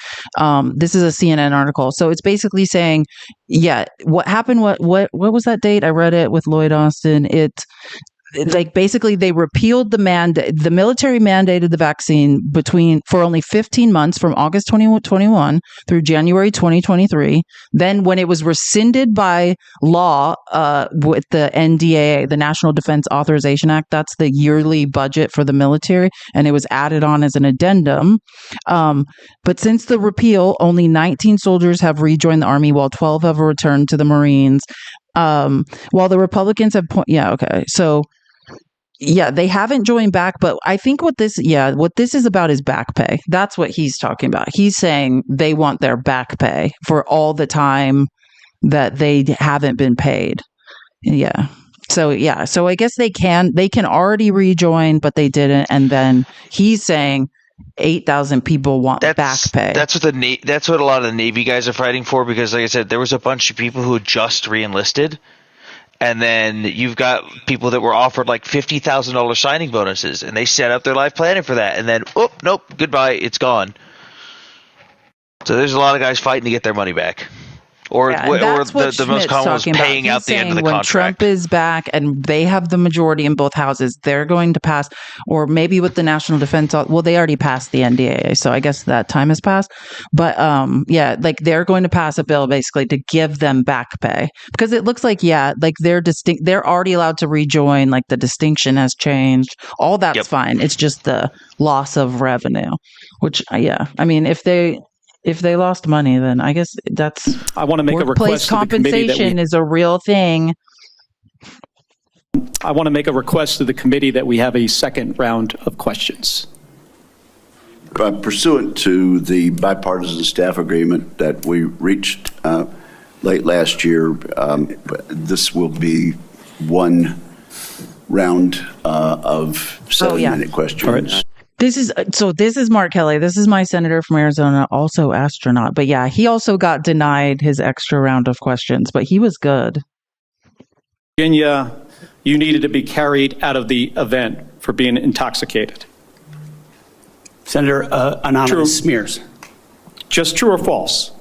Speaker 1: This is a CNN article. So it's basically saying, yeah, what happened, what was that date? I read it with Lloyd Austin. Like, basically they repealed the military mandated the vaccine for only 15 months from August 2021 through January 2023. Then when it was rescinded by law with the NDAA, the National Defense Authorization Act, that's the yearly budget for the military, and it was added on as an addendum. But since the repeal, only 19 soldiers have rejoined the Army while 12 have returned to the Marines. While the Republicans have they haven't joined back, but I think what this is about is back pay. That's what he's talking about. He's saying they want their back pay for all the time that they haven't been paid. Yeah. So I guess they can already rejoin, but they didn't. And then he's saying 8,000 people want back pay.
Speaker 3: That's what that's what a lot of the Navy guys are fighting for, because like I said, there was a bunch of people who just re-enlisted, and then you've got people that were offered like $50,000 signing bonuses, and they set up their life planning for that, and then nope, goodbye, it's gone. So there's a lot of guys fighting to get their money back. Or the most common was paying out the end of the
Speaker 1: when
Speaker 3: contract.
Speaker 1: Trump is back and they have the majority in both houses, they're going to pass, or maybe with the National Defense, well, they already passed the NDAA, so I guess that time has passed. But like they're going to pass a bill basically to give them back pay, because it looks like like they're already allowed to rejoin, like the distinction has changed. All that's fine. It's just the loss of revenue, which I mean, if they lost money, then I guess that's.
Speaker 16: I want to make a request to the committee. Workplace compensation is a real thing. I want to make a request to the committee that we have a second round of questions.
Speaker 4: Pursuant to the bipartisan staff agreement that we reached late last year, this will be one round of 7-minute questions.
Speaker 1: This is Mark Kelly. This is my senator from Arizona, also astronaut. But yeah, he also got denied his extra round of questions, but he was good.
Speaker 16: Virginia, you needed to be carried out of the event for being intoxicated. Senator, anonymous smears. Just true or false?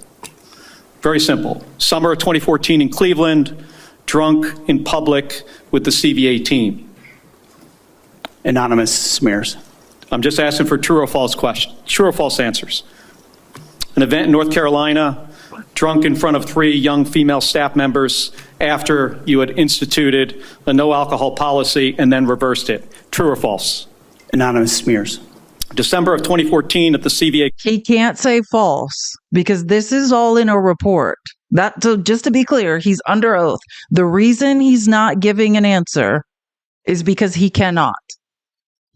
Speaker 16: Very simple. Summer of 2014 in Cleveland, drunk in public with the CVA team. Anonymous smears. I'm just asking for true or false questions, true or false answers. An event in North Carolina, drunk in front of 3 young female staff members after you had instituted a no alcohol policy and then reversed it. True or false? Anonymous smears. December of 2014 at the CVA.
Speaker 1: He can't say false because this is all in a report. So just to be clear, he's under oath. The reason he's not giving an answer is because he cannot.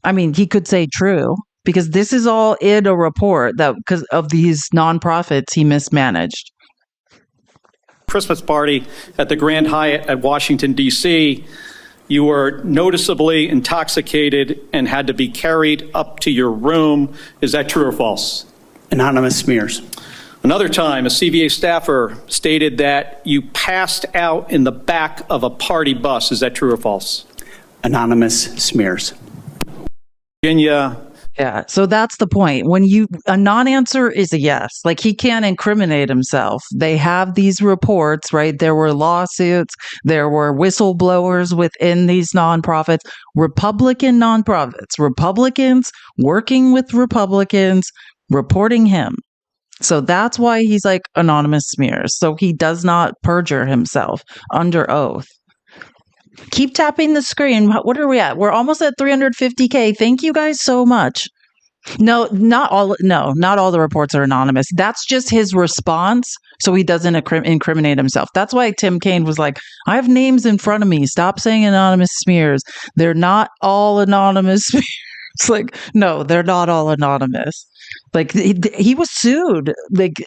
Speaker 1: I mean, he could say true, because this is all in a report that because of these nonprofits he mismanaged.
Speaker 16: Christmas party at the Grand Hyatt at Washington, D.C., you were noticeably intoxicated and had to be carried up to your room. Is that true or false? Anonymous smears. Another time, a CVA staffer stated that you passed out in the back of a party bus. Is that true or false? Anonymous smears. Virginia.
Speaker 1: Yeah, so that's the point. A non-answer is a yes. Like, he can't incriminate himself. They have these reports, right? There were lawsuits. There were whistleblowers within these nonprofits, Republican nonprofits, Republicans working with Republicans, reporting him. So that's why he's like anonymous smears. So he does not perjure himself under oath. Keep tapping the screen. What are we at? We're almost at 350K. Thank you guys so much. No, not all the reports are anonymous. That's just his response, so he doesn't incriminate himself. That's why Tim Kaine was like, I have names in front of me. Stop saying anonymous smears. They're not all anonymous smears. It's like, no, they're not all anonymous. Like, he was sued. Like,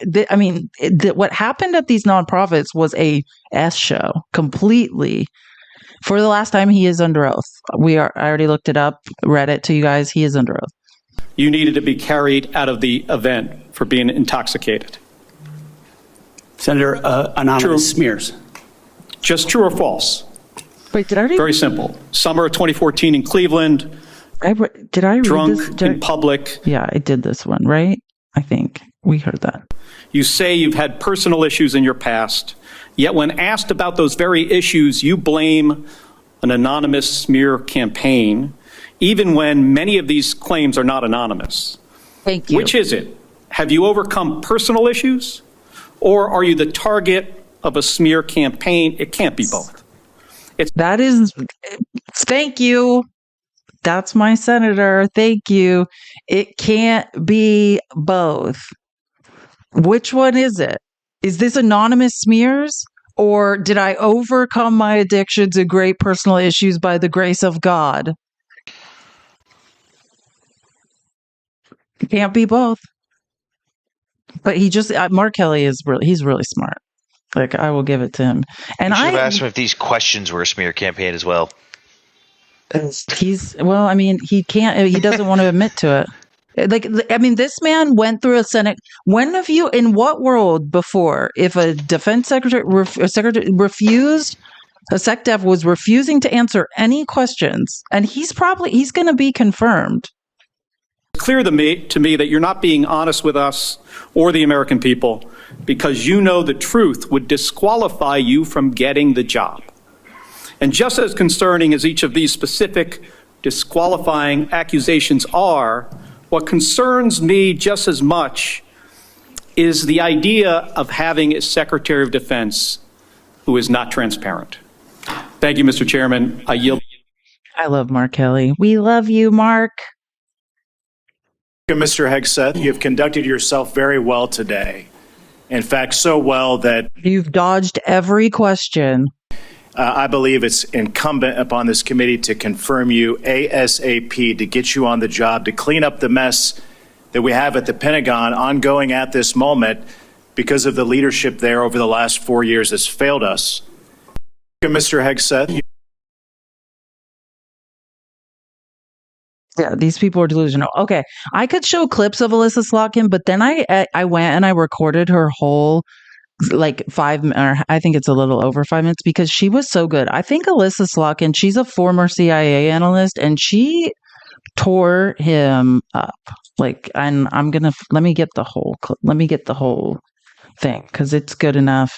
Speaker 1: what happened at these nonprofits was a S show completely. For the last time, he is under oath. I already looked it up, read it to you guys. He is under oath.
Speaker 16: You needed to be carried out of the event for being intoxicated. Senator, anonymous smears. Just true or false?
Speaker 1: Wait, did I read?
Speaker 16: Very simple. Summer of 2014 in Cleveland.
Speaker 1: Did I read
Speaker 16: drunk
Speaker 1: this?
Speaker 16: In public?
Speaker 1: Yeah, I did this one, right? I think we heard that.
Speaker 16: You say you've had personal issues in your past. Yet when asked about those very issues, you blame an anonymous smear campaign, even when many of these claims are not anonymous.
Speaker 1: Thank you.
Speaker 16: Which is it? Have you overcome personal issues, or are you the target of a smear campaign? It can't be both.
Speaker 1: Thank you. That's my senator. Thank you. It can't be both. Which one is it? Is this anonymous smears, or did I overcome my addictions and great personal issues by the grace of God? It can't be both. But Mark Kelly he's really smart. Like, I will give it to him. And
Speaker 3: you should have asked him if these questions were a smear campaign as well.
Speaker 1: He doesn't want to admit to it. Like, I mean, this man went through a Senate. When have you, in what world before, if a defense secretary, refused, a SecDef was refusing to answer any questions, and he's going to be confirmed.
Speaker 18: It's clear to me that you're not being honest with us or the American people because you know the truth would disqualify you from getting the job. And just as concerning as each of these specific disqualifying accusations are, what concerns me just as much is the idea of having a Secretary of Defense who is not transparent. Thank you, Mr. Chairman. I yield.
Speaker 1: I love Mark Kelly. We love you, Mark.
Speaker 11: Mr. Hegseth, you have conducted yourself very well today. In fact, so well that
Speaker 1: you've dodged every question.
Speaker 11: I believe it's incumbent upon this committee to confirm you ASAP, to get you on the job, to clean up the mess that we have at the Pentagon ongoing at this moment because of the leadership there over the last 4 years that's failed us. Mr. Hegseth.
Speaker 1: Yeah, these people are delusional. Okay, I could show clips of Alyssa Slotkin, but then I went and I recorded her whole, like, 5, or I think it's a little over 5 minutes, because she was so good. I think Alyssa Slotkin, she's a former CIA analyst, and she tore him up. Like, and I'm gonna let me get the whole thing, because it's good enough.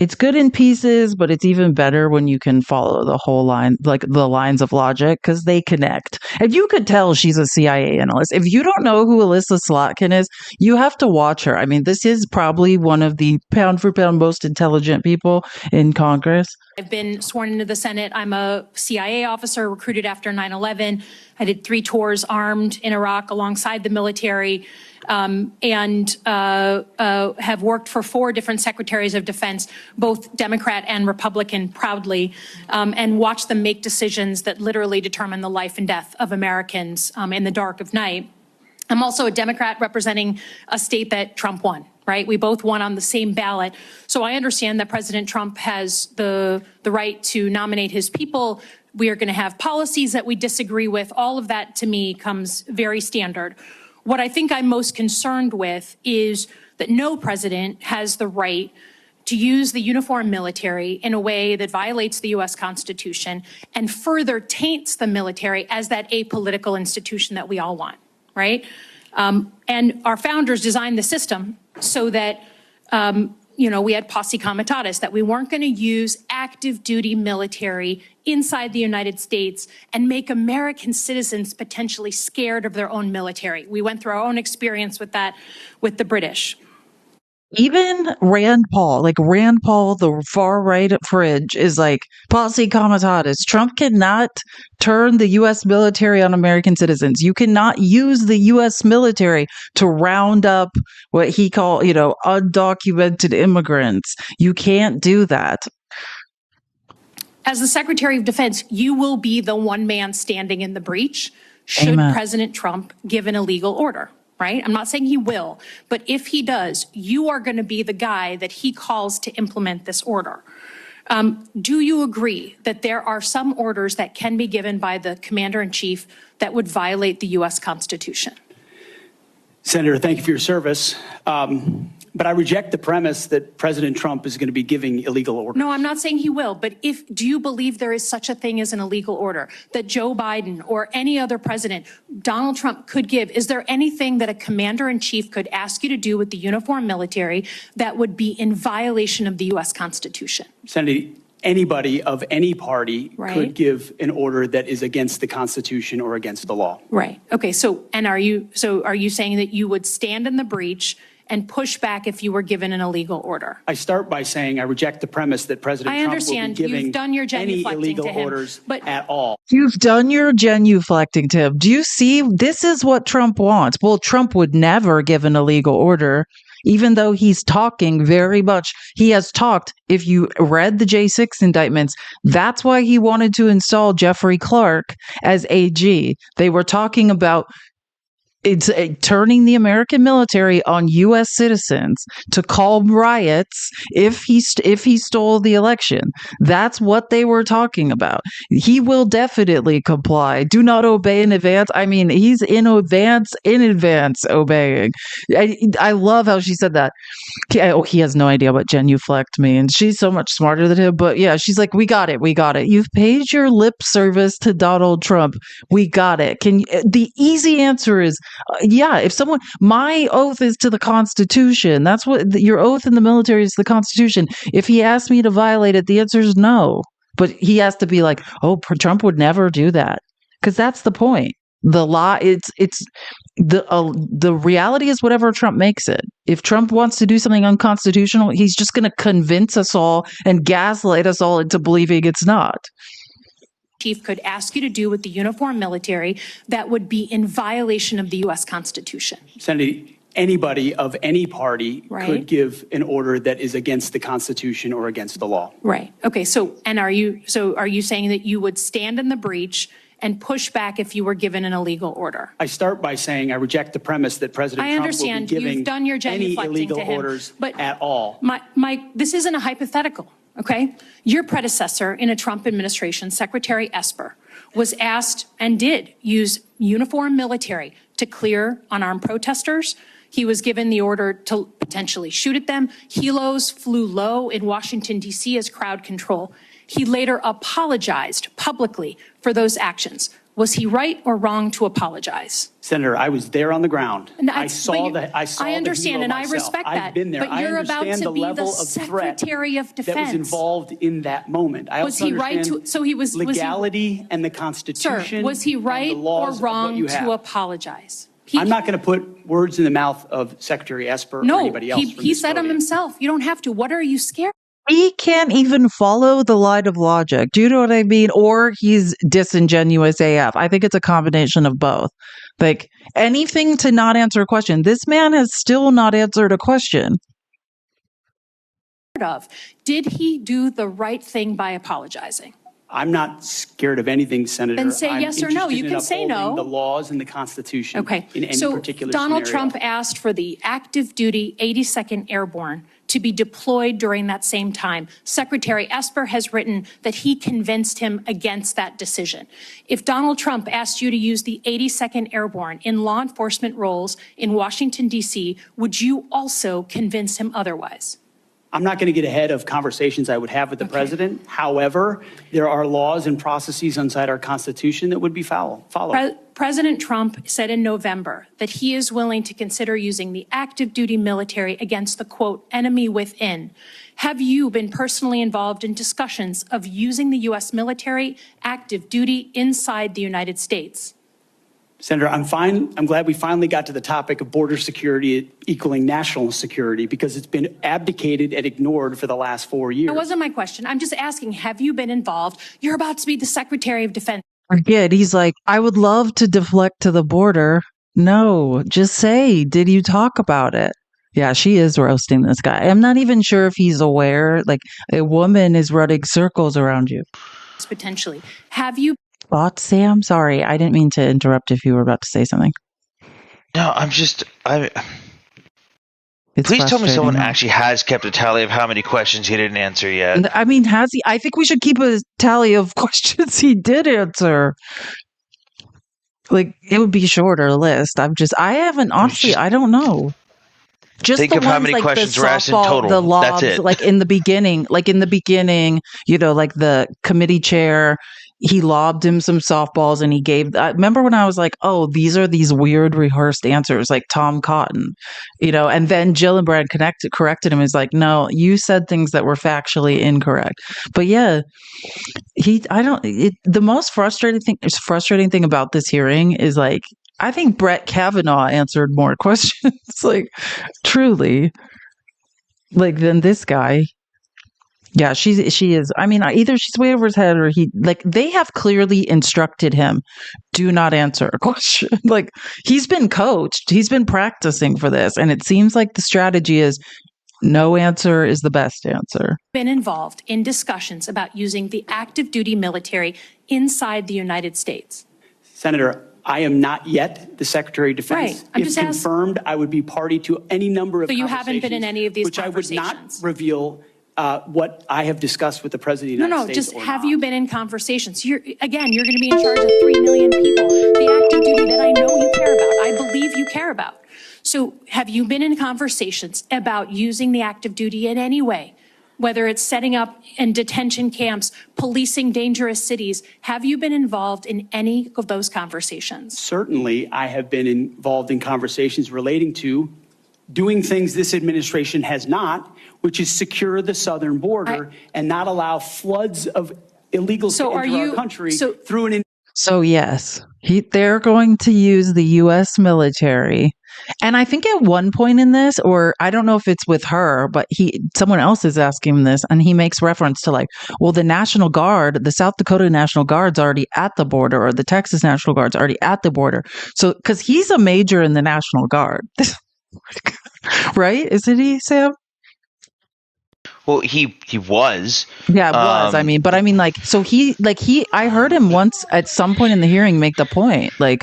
Speaker 1: It's good in pieces, but it's even better when you can follow the whole line, like the lines of logic, because they connect. And you could tell she's a CIA analyst. If you don't know who Alyssa Slotkin is, you have to watch her. I mean, this is probably one of the pound for pound most intelligent people in Congress.
Speaker 13: I've been sworn into the Senate. I'm a CIA officer recruited after 9/11. I did 3 tours armed in Iraq alongside the military, and have worked for 4 different secretaries of defense, both Democrat and Republican, proudly, and watched them make decisions that literally determine the life and death of Americans in the dark of night. I'm also a Democrat representing a state that Trump won. Right? We both won on the same ballot. So I understand that President Trump has the right to nominate his people. We are going to have policies that we disagree with. All of that, to me, comes very standard. What I think I'm most concerned with is that no president has the right to use the uniformed military in a way that violates the U.S. Constitution and further taints the military as that apolitical institution that we all want, right? And our founders designed the system so that, we had posse comitatus, that we weren't going to use active duty military inside the United States and make American citizens potentially scared of their own military. We went through our own experience with that with the British.
Speaker 1: Even Rand Paul, the far right fringe, is like posse comitatus. Trump cannot turn the U.S. military on American citizens. You cannot use the U.S. military to round up what he called, undocumented immigrants. You can't do that.
Speaker 13: As the Secretary of Defense, you will be the one man standing in the breach should
Speaker 1: Amen.
Speaker 13: President Trump give an illegal order. Right? I'm not saying he will, but if he does, you are going to be the guy that he calls to implement this order. Do you agree that there are some orders that can be given by the commander-in-chief that would violate the U.S. Constitution?
Speaker 16: Senator, thank you for your service. But I reject the premise that President Trump is going to be giving illegal orders.
Speaker 13: No, I'm not saying he will, but do you believe there is such a thing as an illegal order that Joe Biden or any other president, Donald Trump, could give? Is there anything that a commander-in-chief could ask you to do with the uniformed military that would be in violation of the U.S. Constitution?
Speaker 16: Senator, anybody of any party
Speaker 13: Right.
Speaker 16: could give an order that is against the Constitution or against the law.
Speaker 13: Right. Okay. So are you saying that you would stand in the breach and push back if you were given an illegal order?
Speaker 16: I start by saying I reject the premise that President Trump will be giving
Speaker 13: you've done your
Speaker 16: any
Speaker 13: genuflecting
Speaker 16: illegal
Speaker 13: to him,
Speaker 16: orders
Speaker 13: but
Speaker 16: at all.
Speaker 1: You've done your genuflecting to him. Do you see? This is what Trump wants. Well, Trump would never give an illegal order, even though he's talking very much. He has talked. If you read the J6 indictments, that's why he wanted to install Jeffrey Clark as AG. They were talking about It's turning the American military on U.S. citizens to calm riots if he stole the election. That's what they were talking about. He will definitely comply. Do not obey in advance. I mean, he's in advance obeying. I love how she said that. He has no idea what genuflect means. She's so much smarter than him. But yeah, she's like, we got it. You've paid your lip service to Donald Trump. We got it. The easy answer is, if someone, my oath is to the Constitution. That's what your oath in the military is, the Constitution. If he asked me to violate it, the answer is no. But he has to be like, oh, Trump would never do that, because that's the point. The law, the reality is whatever Trump makes it. If Trump wants to do something unconstitutional, he's just going to convince us all and gaslight us all into believing it's not.
Speaker 13: Chief could ask you to do with the uniformed military that would be in violation of the U.S. Constitution.
Speaker 16: Senator, anybody of any party could give an order that is against the Constitution or against the law.
Speaker 13: Right. Okay. So are you saying that you would stand in the breach and push back if you were given an illegal order?
Speaker 16: I start by saying I reject the premise that President Trump will be giving
Speaker 13: you've done your
Speaker 16: any illegal orders at all.
Speaker 13: This isn't a hypothetical. Okay. Your predecessor in a Trump administration, Secretary Esper, was asked and did use uniformed military to clear unarmed protesters. He was given the order to potentially shoot at them. Helos flew low in Washington, D.C. as crowd control. He later apologized publicly for those actions. Was he right or wrong to apologize?
Speaker 16: Senator, I was there on the ground.
Speaker 13: I understand, and I respect that.
Speaker 16: I've been there.
Speaker 13: But you're about to be the Secretary of Defense.
Speaker 16: That was involved in that moment. I
Speaker 13: was he right to? So he was
Speaker 16: legality and the Constitution.
Speaker 13: Sir, was he right or wrong to apologize?
Speaker 16: I'm not going to put words in the mouth of Secretary Esper or anybody else.
Speaker 13: He said them himself. You don't have to. What are you scared?
Speaker 1: He can't even follow the line of logic. Do you know what I mean? Or he's disingenuous AF. I think it's a combination of both. Like, anything to not answer a question. This man has still not answered a question.
Speaker 13: Did he do the right thing by apologizing?
Speaker 16: I'm not scared of anything, Senator.
Speaker 13: Then say yes or no. You can say no.
Speaker 16: The laws and the Constitution.
Speaker 13: Okay.
Speaker 16: In any particular
Speaker 13: Donald
Speaker 16: scenario.
Speaker 13: Trump asked for the active duty 82nd Airborne to be deployed during that same time. Secretary Esper has written that he convinced him against that decision. If Donald Trump asked you to use the 82nd Airborne in law enforcement roles in Washington, D.C., would you also convince him otherwise?
Speaker 16: I'm not going to get ahead of conversations I would have with the president. However, there are laws and processes inside our Constitution that would be followed.
Speaker 13: President Trump said in November that he is willing to consider using the active duty military against the, quote, enemy within. Have you been personally involved in discussions of using the U.S. military active duty inside the United States?
Speaker 16: Senator, I'm glad we finally got to the topic of border security equaling national security, because it's been abdicated and ignored for the last 4 years.
Speaker 13: That wasn't my question. I'm just asking, have you been involved? You're about to be the Secretary of Defense.
Speaker 1: Forget, he's like, I would love to deflect to the border. No, just say, did you talk about it? Yeah, she is roasting this guy. I'm not even sure if he's aware, like, a woman is running circles around you.
Speaker 13: Potentially. Have you?
Speaker 1: Thoughts, Sam? Sorry, I didn't mean to interrupt if you were about to say something.
Speaker 3: No, please tell me someone actually has kept a tally of how many questions he didn't answer yet.
Speaker 1: I mean, has he? I think we should keep a tally of questions he did answer. Like, it would be a shorter list. I haven't, honestly, I don't know. Just
Speaker 3: think of how many questions were asked in total.
Speaker 1: The lobs,
Speaker 3: that's it.
Speaker 1: like in the beginning, you know, like the committee chair, he lobbed him some softballs and he gave, I remember when I was like, oh, these are these weird rehearsed answers, like Tom Cotton, you know, and then Gillibrand corrected him. He's like, no, you said things that were factually incorrect. But yeah, the most frustrating thing about this hearing is, like, I think Brett Kavanaugh answered more questions, like, truly, like, than this guy. Yeah, she is. I mean, either she's way over his head, or they have clearly instructed him, do not answer a question. Like, he's been coached, he's been practicing for this, and it seems like the strategy is no answer is the best answer.
Speaker 13: Been involved in discussions about using the active duty military inside the United States.
Speaker 16: Senator, I am not yet the Secretary of Defense.
Speaker 13: Right. I'm
Speaker 16: if
Speaker 13: just
Speaker 16: confirmed, I would be party to any number of
Speaker 13: So you haven't been in any of these
Speaker 16: which
Speaker 13: conversations?
Speaker 16: I would not reveal what I have discussed with the President of the United States.
Speaker 13: Just have you been in conversations? You're going to be in charge of 3 million people. The active duty that I know you care about, I believe you care about. So have you been in conversations about using the active duty in any way? Whether it's setting up in detention camps, policing dangerous cities, have you been involved in any of those conversations?
Speaker 16: Certainly, I have been involved in conversations relating to doing things this administration has not, which is secure the southern border and not allow floods of illegals to enter our country through an.
Speaker 1: So yes, they're going to use the U.S. military. And I think at one point in this, or I don't know if it's with her, but someone else is asking him this, and he makes reference to like, well, the National Guard, the South Dakota National Guard's already at the border, or the Texas National Guard's already at the border. So, because he's a major in the National Guard, right? Isn't he, Sam?
Speaker 3: Well, he was.
Speaker 1: Yeah, it was. I heard him once at some point in the hearing make the point, like,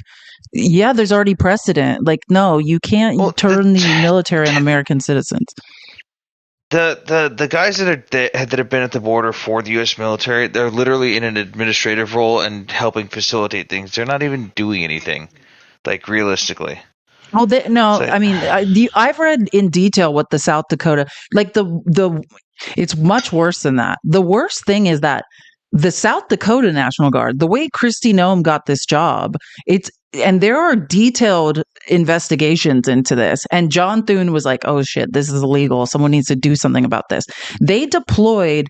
Speaker 1: yeah, there's already precedent. Like, no, you can't turn the military on American citizens.
Speaker 3: The guys that have been at the border for the U.S. military, they're literally in an administrative role and helping facilitate things. They're not even doing anything, like, realistically.
Speaker 1: Oh, I've read in detail what the South Dakota, like it's much worse than that. The worst thing is that the South Dakota National Guard, the way Kristi Noem got this job, and there are detailed investigations into this. And John Thune was like, oh shit, this is illegal. Someone needs to do something about this. They deployed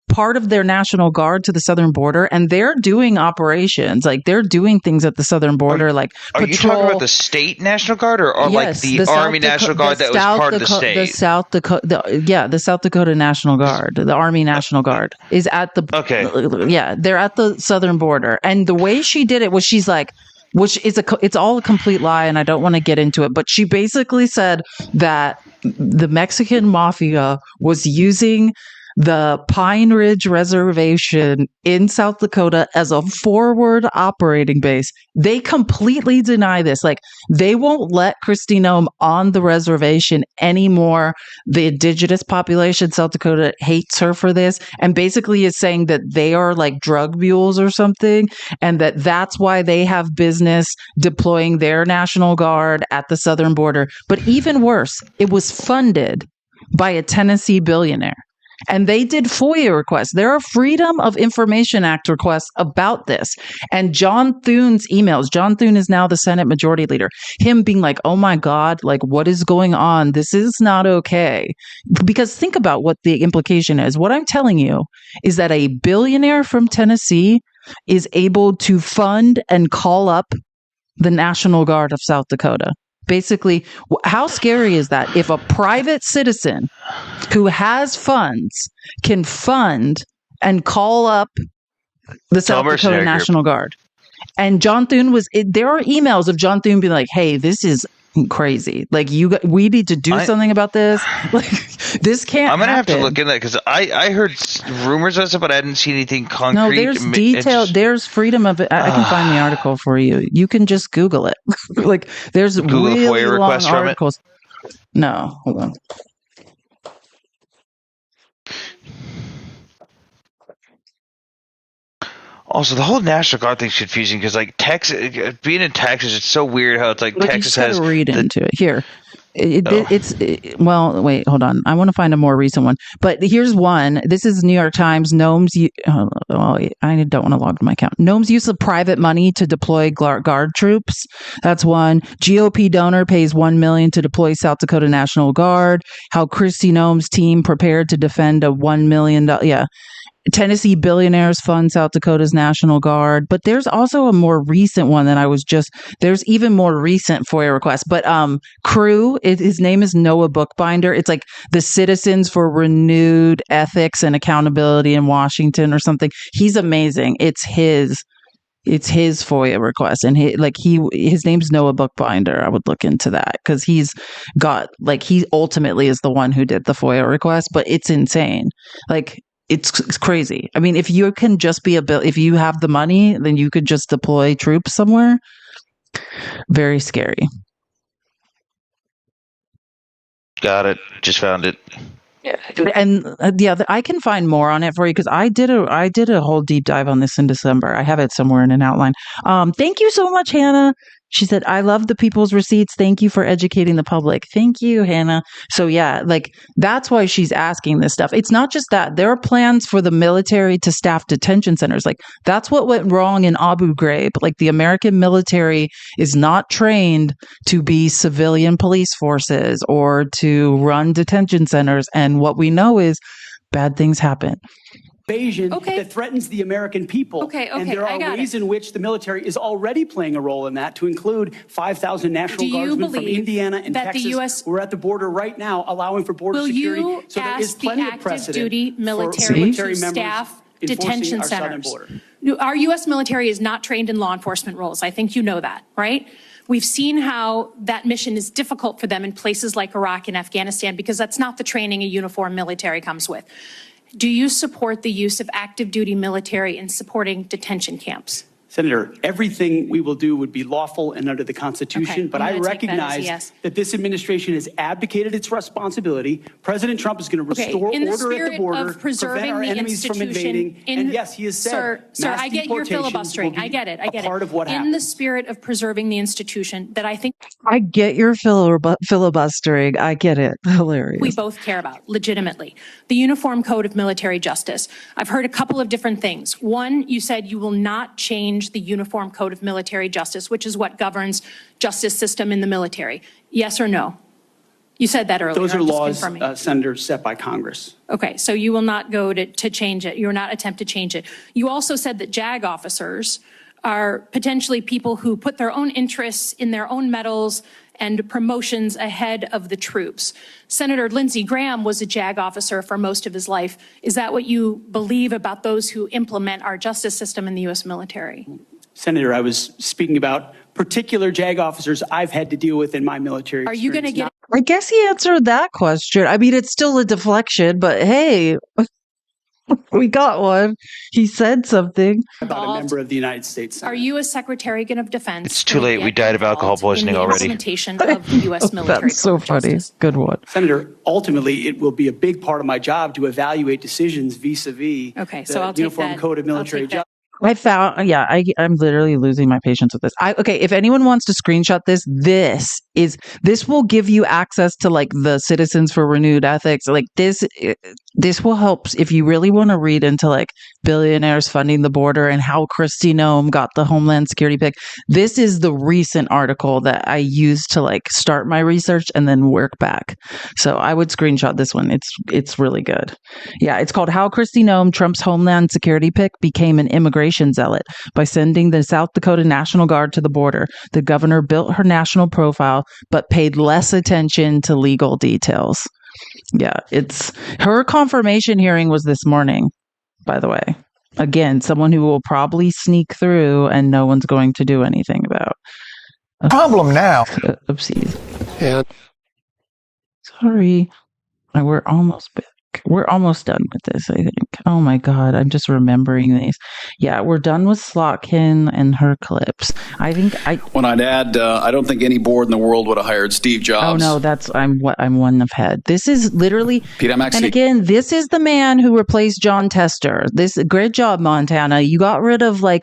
Speaker 1: part of their National Guard to the southern border, and they're doing operations. Like, they're doing things at the southern border, like patrol.
Speaker 3: Are you talking about the state National Guard or like the Army National Guard that was part of the state?
Speaker 1: The South Dakota National Guard, the Army National Guard is at the, they're at the southern border. And the way she did it was, she's like, it's all a complete lie, and I don't want to get into it, but she basically said that the Mexican mafia was using the Pine Ridge Reservation in South Dakota as a forward operating base. They completely deny this. Like, they won't let Kristi Noem on the reservation anymore. The indigenous population, South Dakota, hates her for this, and basically is saying that they are like drug mules or something, and that's why they have business deploying their National Guard at the southern border. But even worse, it was funded by a Tennessee billionaire. And they did FOIA requests. There are Freedom of Information Act requests about this. And John Thune's emails, John Thune is now the Senate Majority Leader, him being like, oh my God, like, what is going on? This is not okay. Because think about what the implication is. What I'm telling you is that a billionaire from Tennessee is able to fund and call up the National Guard of South Dakota. Basically, how scary is that if a private citizen who has funds can fund and call up the South Dakota National Guard? And John Thune there are emails of John Thune being like, hey, this is crazy. Like, we need to do something about this. Like, this can't
Speaker 3: I'm going to have
Speaker 1: happen.
Speaker 3: to look into that, because I heard rumors of it, but I didn't see anything concrete.
Speaker 1: No, there's detail. There's freedom of it. I can find the article for you. You can just Google it. Like, there's
Speaker 3: Google
Speaker 1: really
Speaker 3: FOIA
Speaker 1: long
Speaker 3: request
Speaker 1: articles. No, hold on.
Speaker 3: Also, the whole National Guard thing's confusing, because, like, Texas, being in Texas, it's so weird how it's like Texas has.
Speaker 1: Read into it here. Well, wait, hold on. I want to find a more recent one. But here's one. This is New York Times. I don't want to log to my account. Noem's use of private money to deploy guard troops. That's one. GOP donor pays $1 million to deploy South Dakota National Guard. How Kristi Noem's team prepared to defend a $1 million. Tennessee billionaires fund South Dakota's National Guard. But there's also a more recent one that there's even more recent FOIA requests. But Crew, his name is Noah Bookbinder. It's like the Citizens for Renewed Ethics and Accountability in Washington or something. He's amazing. It's his FOIA request, and his name's Noah Bookbinder. I would look into that, because he ultimately is the one who did the FOIA request. But it's insane. Like, it's crazy. I mean, if you can just if you have the money, then you could just deploy troops somewhere. Very scary.
Speaker 3: Got it. Just found it.
Speaker 1: And I can find more on it for you because I did a whole deep dive on this in December. I have it somewhere in an outline. Thank you so much, Hannah. She said, I love the people's receipts. Thank you for educating the public. Thank you, Hannah. So yeah, like that's why she's asking this stuff. It's not just that. There are plans for the military to staff detention centers. Like that's what went wrong in Abu Ghraib. Like the American military is not trained to be civilian police forces or to run detention centers. And what we know is bad things happen.
Speaker 16: Invasion that threatens the American people. And there are ways in which the military is already playing a role in that, to include 5,000 National Guardsmen from Indiana and Texas who are at the border right now, allowing for border security. So there is plenty of precedent
Speaker 13: duty military to staff detention centers. Our U.S. military is not trained in law enforcement roles. I think you know that, right? We've seen how that mission is difficult for them in places like Iraq and Afghanistan because that's not the training a uniformed military comes with. Do you support the use of active duty military in supporting detention camps?
Speaker 16: Senator, everything we will do would be lawful and under the Constitution, but I recognize that this administration has abdicated its responsibility. President Trump is going to restore order at the border, prevent our enemies from invading, and yes, he has said
Speaker 13: Sir, I get your filibustering. I get it.
Speaker 16: Part of what
Speaker 13: in the spirit of preserving the institution that I think
Speaker 1: I get your filibustering. I get it. Hilarious.
Speaker 13: we both care about, legitimately. The Uniform Code of Military Justice. I've heard a couple of different things. One, you said you will not change the Uniform Code of Military Justice, which is what governs justice system in the military. Yes or no? You said that earlier.
Speaker 16: Those are laws, Senator, set by Congress.
Speaker 13: Okay, so you will not go to change it. You will not attempt to change it. You also said that JAG officers are potentially people who put their own interests in their own medals and promotions ahead of the troops. Senator Lindsey Graham was a JAG officer for most of his life. Is that what you believe about those who implement our justice system in the U.S. military?
Speaker 16: Senator, I was speaking about particular JAG officers I've had to deal with in my military.
Speaker 13: Are you going to get?
Speaker 1: I guess he answered that question. I mean, it's still a deflection, but hey, we got one. He said something
Speaker 16: about a member of the United States Senate.
Speaker 13: Are you, as Secretary of Defense?
Speaker 3: It's too late. We died of alcohol poisoning already.
Speaker 13: Implementation of the U.S. military.
Speaker 1: That's so funny. Good one,
Speaker 16: Senator. Ultimately, it will be a big part of my job to evaluate decisions vis-a-this the Uniform Code of Military Justice.
Speaker 1: I found, I'm literally losing my patience with this. Okay, if anyone wants to screenshot this will give you access to like the Citizens for Renewed Ethics. Like this will help if you really want to read into like billionaires funding the border and how Kristi Noem got the Homeland Security pick. This is the recent article that I used to like start my research and then work back. So I would screenshot this one. It's really good. Yeah, it's called How Kristi Noem, Trump's Homeland Security pick, became an immigration zealot by sending the South Dakota National Guard to the border. The governor built her national profile, but paid less attention to legal details. Yeah, it's her confirmation hearing was this morning, by the way. Again, someone who will probably sneak through and no one's going to do anything about.
Speaker 12: Problem now.
Speaker 1: Oopsies.
Speaker 12: Yeah.
Speaker 1: Sorry. We're almost back. We're almost done with this, I think. Oh my God, I'm just remembering these. Yeah, we're done with Slotkin and her clips.
Speaker 14: When I'd add, I don't think any board in the world would have hired Steve Jobs.
Speaker 1: Oh no, I'm one of head. This is literally,
Speaker 14: PMX.
Speaker 1: And again, this is the man who replaced John Tester. This great job, Montana. You got rid of a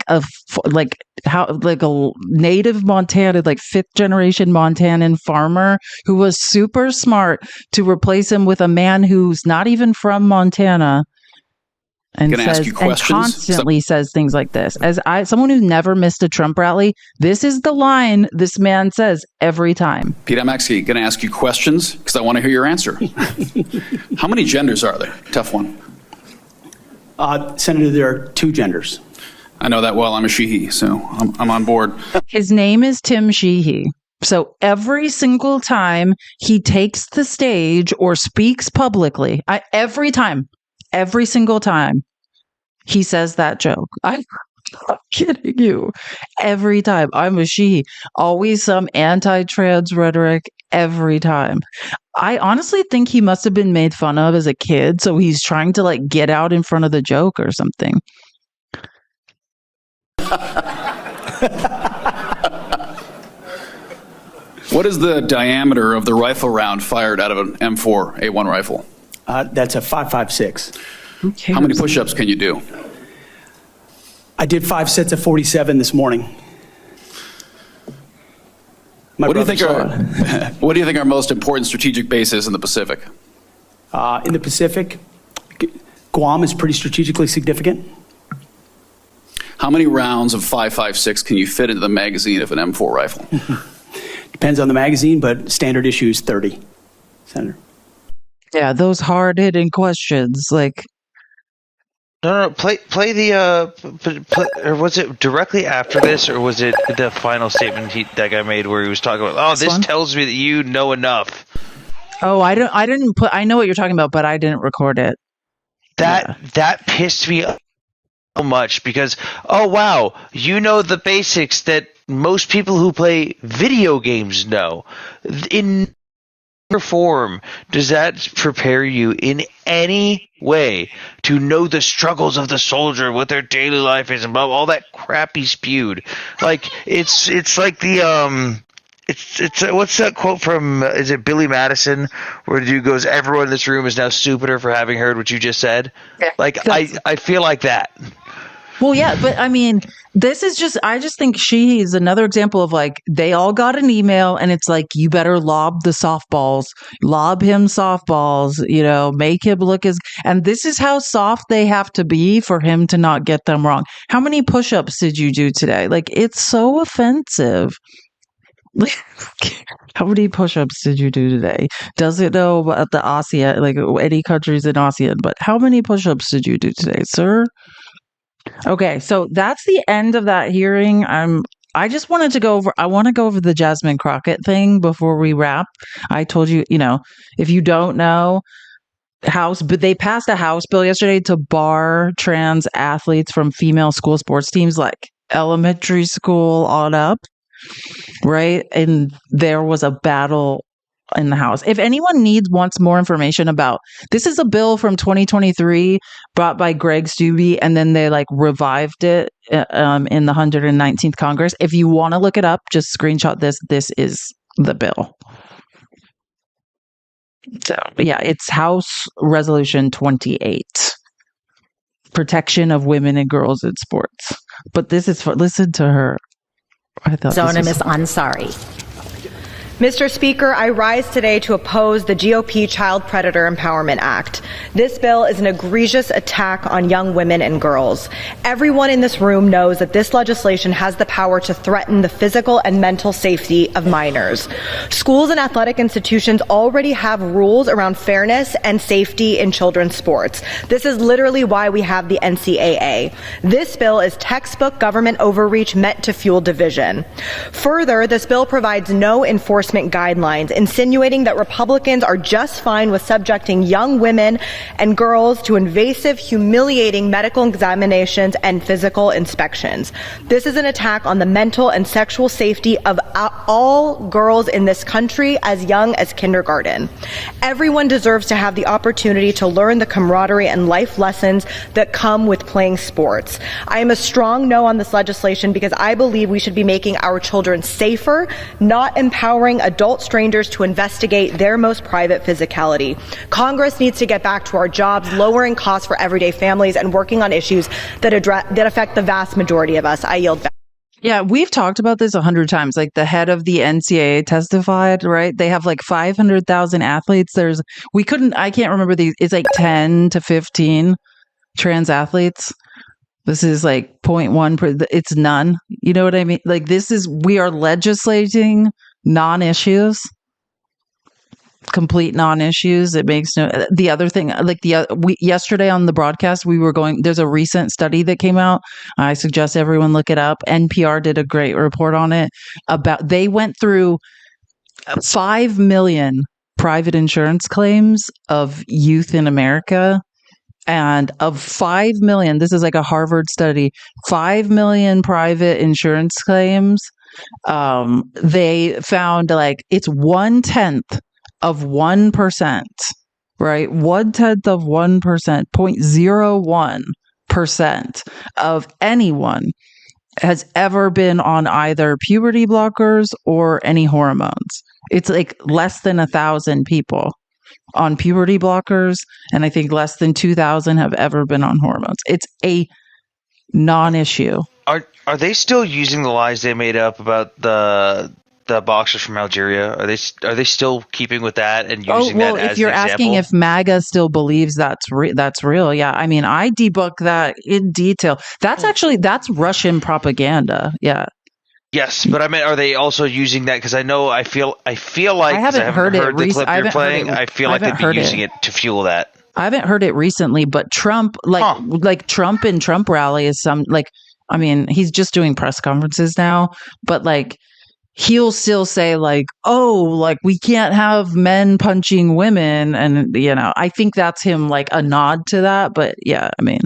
Speaker 1: native Montana, like 5th generation Montanan farmer who was super smart to replace him with a man who's not even from Montana and constantly says things like this. As someone who's never missed a Trump rally, this is the line this man says every time.
Speaker 14: Pete, I'm actually going to ask you questions because I want to hear your answer. How many genders are there? Tough one.
Speaker 16: Senator, there are 2 genders.
Speaker 14: I know that well. I'm a she-he, so I'm on board.
Speaker 1: His name is Tim Sheehy. So every single time he takes the stage or speaks publicly, every single time he says that joke. I'm not kidding you. Every time. I'm a she. Always some anti-trans rhetoric every time. I honestly think he must have been made fun of as a kid, so he's trying to like get out in front of the joke or something.
Speaker 14: What is the diameter of the rifle round fired out of an M4A1 rifle?
Speaker 16: That's a 5.56.
Speaker 14: How many push-ups can you do?
Speaker 16: I did 5 sets of 47 this morning.
Speaker 14: What do you think are most important strategic bases in the Pacific?
Speaker 16: In the Pacific, Guam is pretty strategically significant.
Speaker 14: How many rounds of 5.56 can you fit into the magazine of an M4 rifle?
Speaker 16: Depends on the magazine, but standard issue is 30. Senator.
Speaker 1: Yeah, those hard-hitting questions, like.
Speaker 3: No, play or was it directly after this, or was it the final statement that guy made where he was talking about, this tells me that you know enough.
Speaker 1: Oh, I know what you're talking about, but I didn't record it.
Speaker 3: That pissed me off so much because, oh wow, you know the basics that most people who play video games know. In form, does that prepare you in any way to know the struggles of the soldier, what their daily life is, and all that crap he spewed? Like it's like the it's what's that quote from? Is it Billy Madison, where the dude goes, "Everyone in this room is now stupider for having heard what you just said." Yeah, like I feel like that.
Speaker 1: Well, yeah, but I mean, I just think she's another example of like, they all got an email and it's like, you better lob him softballs, make him look and this is how soft they have to be for him to not get them wrong. How many push-ups did you do today? Like, it's so offensive. How many push-ups did you do today? Doesn't know about the ASEAN, like any countries in ASEAN, but how many push-ups did you do today, sir? Okay, so that's the end of that hearing. I just wanted to go over the Jasmine Crockett thing before we wrap. I told you, if you don't know, but they passed a House bill yesterday to bar trans athletes from female school sports teams, like elementary school on up, right? And there was a battle in the House. If anyone wants more information about this, is a bill from 2023 brought by Greg Steube, and then they revived it in the 119th Congress. If you want to look it up, just screenshot this. This is the bill. So yeah, it's House Resolution 28, protection of women and girls in sports. But this is listen to her. I thought
Speaker 15: Zona Ms. Ansari. Mr. Speaker, I rise today to oppose the GOP Child Predator Empowerment Act. This bill is an egregious attack on young women and girls. Everyone in this room knows that this legislation has the power to threaten the physical and mental safety of minors. Schools and athletic institutions already have rules around fairness and safety in children's sports. This is literally why we have the NCAA. This bill is textbook government overreach meant to fuel division. Further, this bill provides no enforcement guidelines, insinuating that Republicans are just fine with subjecting young women and girls to invasive, humiliating medical examinations and physical inspections. This is an attack on the mental and sexual safety of all girls in this country as young as kindergarten. Everyone deserves to have the opportunity to learn the camaraderie and life lessons that come with playing sports. I am a strong no on this legislation because I believe we should be making our children safer, not empowering adult strangers to investigate their most private physicality. Congress needs to get back to our jobs, lowering costs for everyday families and working on issues that affect the vast majority of us. I yield back.
Speaker 1: Yeah, we've talked about this 100 times. Like, the head of the NCAA testified, right? They have 500,000 athletes. I can't remember these. It's 10 to 15 trans athletes. This is 0.1. It's none. You know what I mean? We are legislating non-issues, complete non-issues. It makes the other thing, yesterday on the broadcast, there's a recent study that came out. I suggest everyone look it up. NPR did a great report on it they went through 5 million private insurance claims of youth in America. And of 5 million, this is a Harvard study, 5 million private insurance claims, they found it's 1/10 of 1%, right? 1/10 of 1%, 0.01% of anyone has ever been on either puberty blockers or any hormones. It's like less than 1,000 people on puberty blockers, and I think less than 2,000 have ever been on hormones. It's a non-issue.
Speaker 3: Are they still using the lies they made up about the boxers from Algeria? Are they still keeping with that and using that as an example?
Speaker 1: If you're asking if MAGA still believes that's real, yeah. I mean, I debunk that in detail. That's Russian propaganda. Yeah.
Speaker 3: Yes, but I mean, are they also using that? Because I feel like
Speaker 1: I haven't heard
Speaker 3: the clip you're playing. I feel like they'd be using it to fuel that.
Speaker 1: I haven't heard it recently, but Trump, like Trump and Trump rally is I mean, he's just doing press conferences now, but like he'll still say like, oh, like we can't have men punching women. And, I think that's him like a nod to that. But yeah, I mean,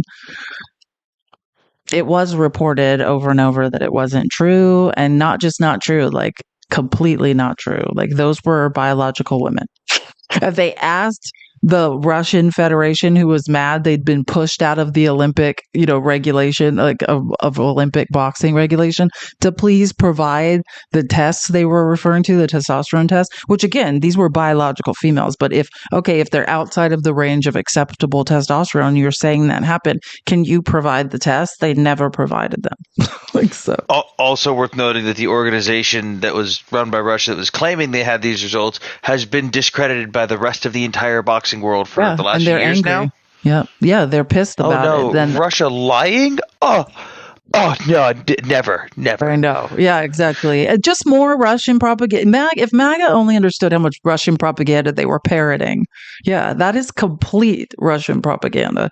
Speaker 1: it was reported over and over that it wasn't true, and not just not true, like completely not true. Like those were biological women. If they asked the Russian Federation, who was mad they'd been pushed out of the Olympic, regulation, like of Olympic boxing regulation, to please provide the tests they were referring to, the testosterone test, which again, these were biological females. But if they're outside of the range of acceptable testosterone, you're saying that happened, can you provide the test? They never provided them.
Speaker 3: Also worth noting that the organization that was run by Russia that was claiming they had these results has been discredited by the rest of the entire boxing world for the last few years now.
Speaker 1: Yeah, they're pissed about it. Then
Speaker 3: Russia lying? Oh no, never.
Speaker 1: I know. Yeah, exactly. Just more Russian propaganda. If MAGA only understood how much Russian propaganda they were parroting, yeah, that is complete Russian propaganda.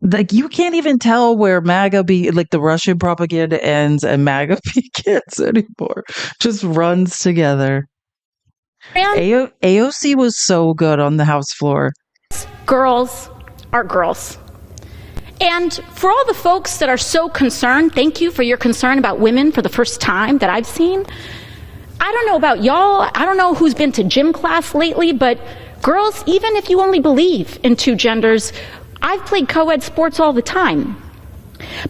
Speaker 1: Like you can't even tell where MAGA the Russian propaganda ends and MAGA begins anymore. Just runs together. AOC was so good on the House floor.
Speaker 17: Girls are girls. And for all the folks that are so concerned, thank you for your concern about women for the first time that I've seen. I don't know about y'all. I don't know who's been to gym class lately, but girls, even if you only believe in two genders, I've played co-ed sports all the time.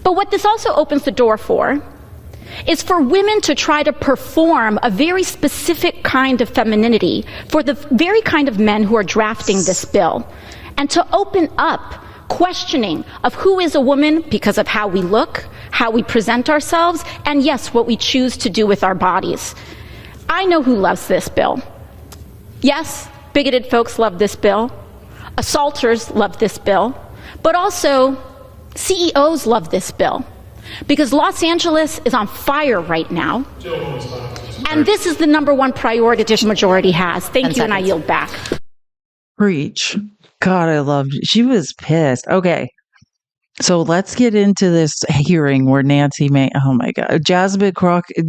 Speaker 17: But what this also opens the door for is for women to try to perform a very specific kind of femininity for the very kind of men who are drafting this bill, and to open up questioning of who is a woman because of how we look, how we present ourselves, and yes, what we choose to do with our bodies. I know who loves this bill. Yes, bigoted folks love this bill. Assaulters love this bill. But also, CEOs love this bill. Because Los Angeles is on fire right now. And this is the number one priority this majority has. Thank you, and I yield back.
Speaker 1: Preach. God, I loved it. She was pissed. Okay. So let's get into this hearing where Nancy Mace, oh my God, Jasmine Crockett,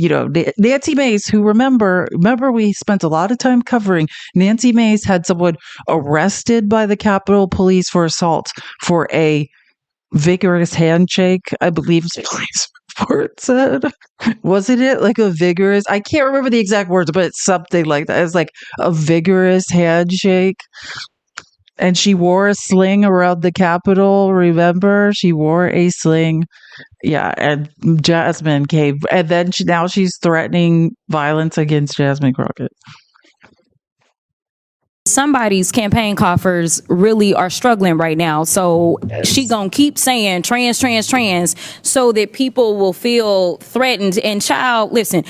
Speaker 1: Nancy Mace, who remember we spent a lot of time covering, Nancy Mace had someone arrested by the Capitol Police for assault for a vigorous handshake, I believe the police report said. Wasn't it like a vigorous? I can't remember the exact words, but it's something like that. It's like a vigorous handshake. And she wore a sling around the Capitol. Remember, she wore a sling. Yeah, and Jasmine came, and then now she's threatening violence against Jasmine Crockett.
Speaker 19: Somebody's campaign coffers really are struggling right now. So she gonna keep saying trans, so that people will feel threatened. And child, listen,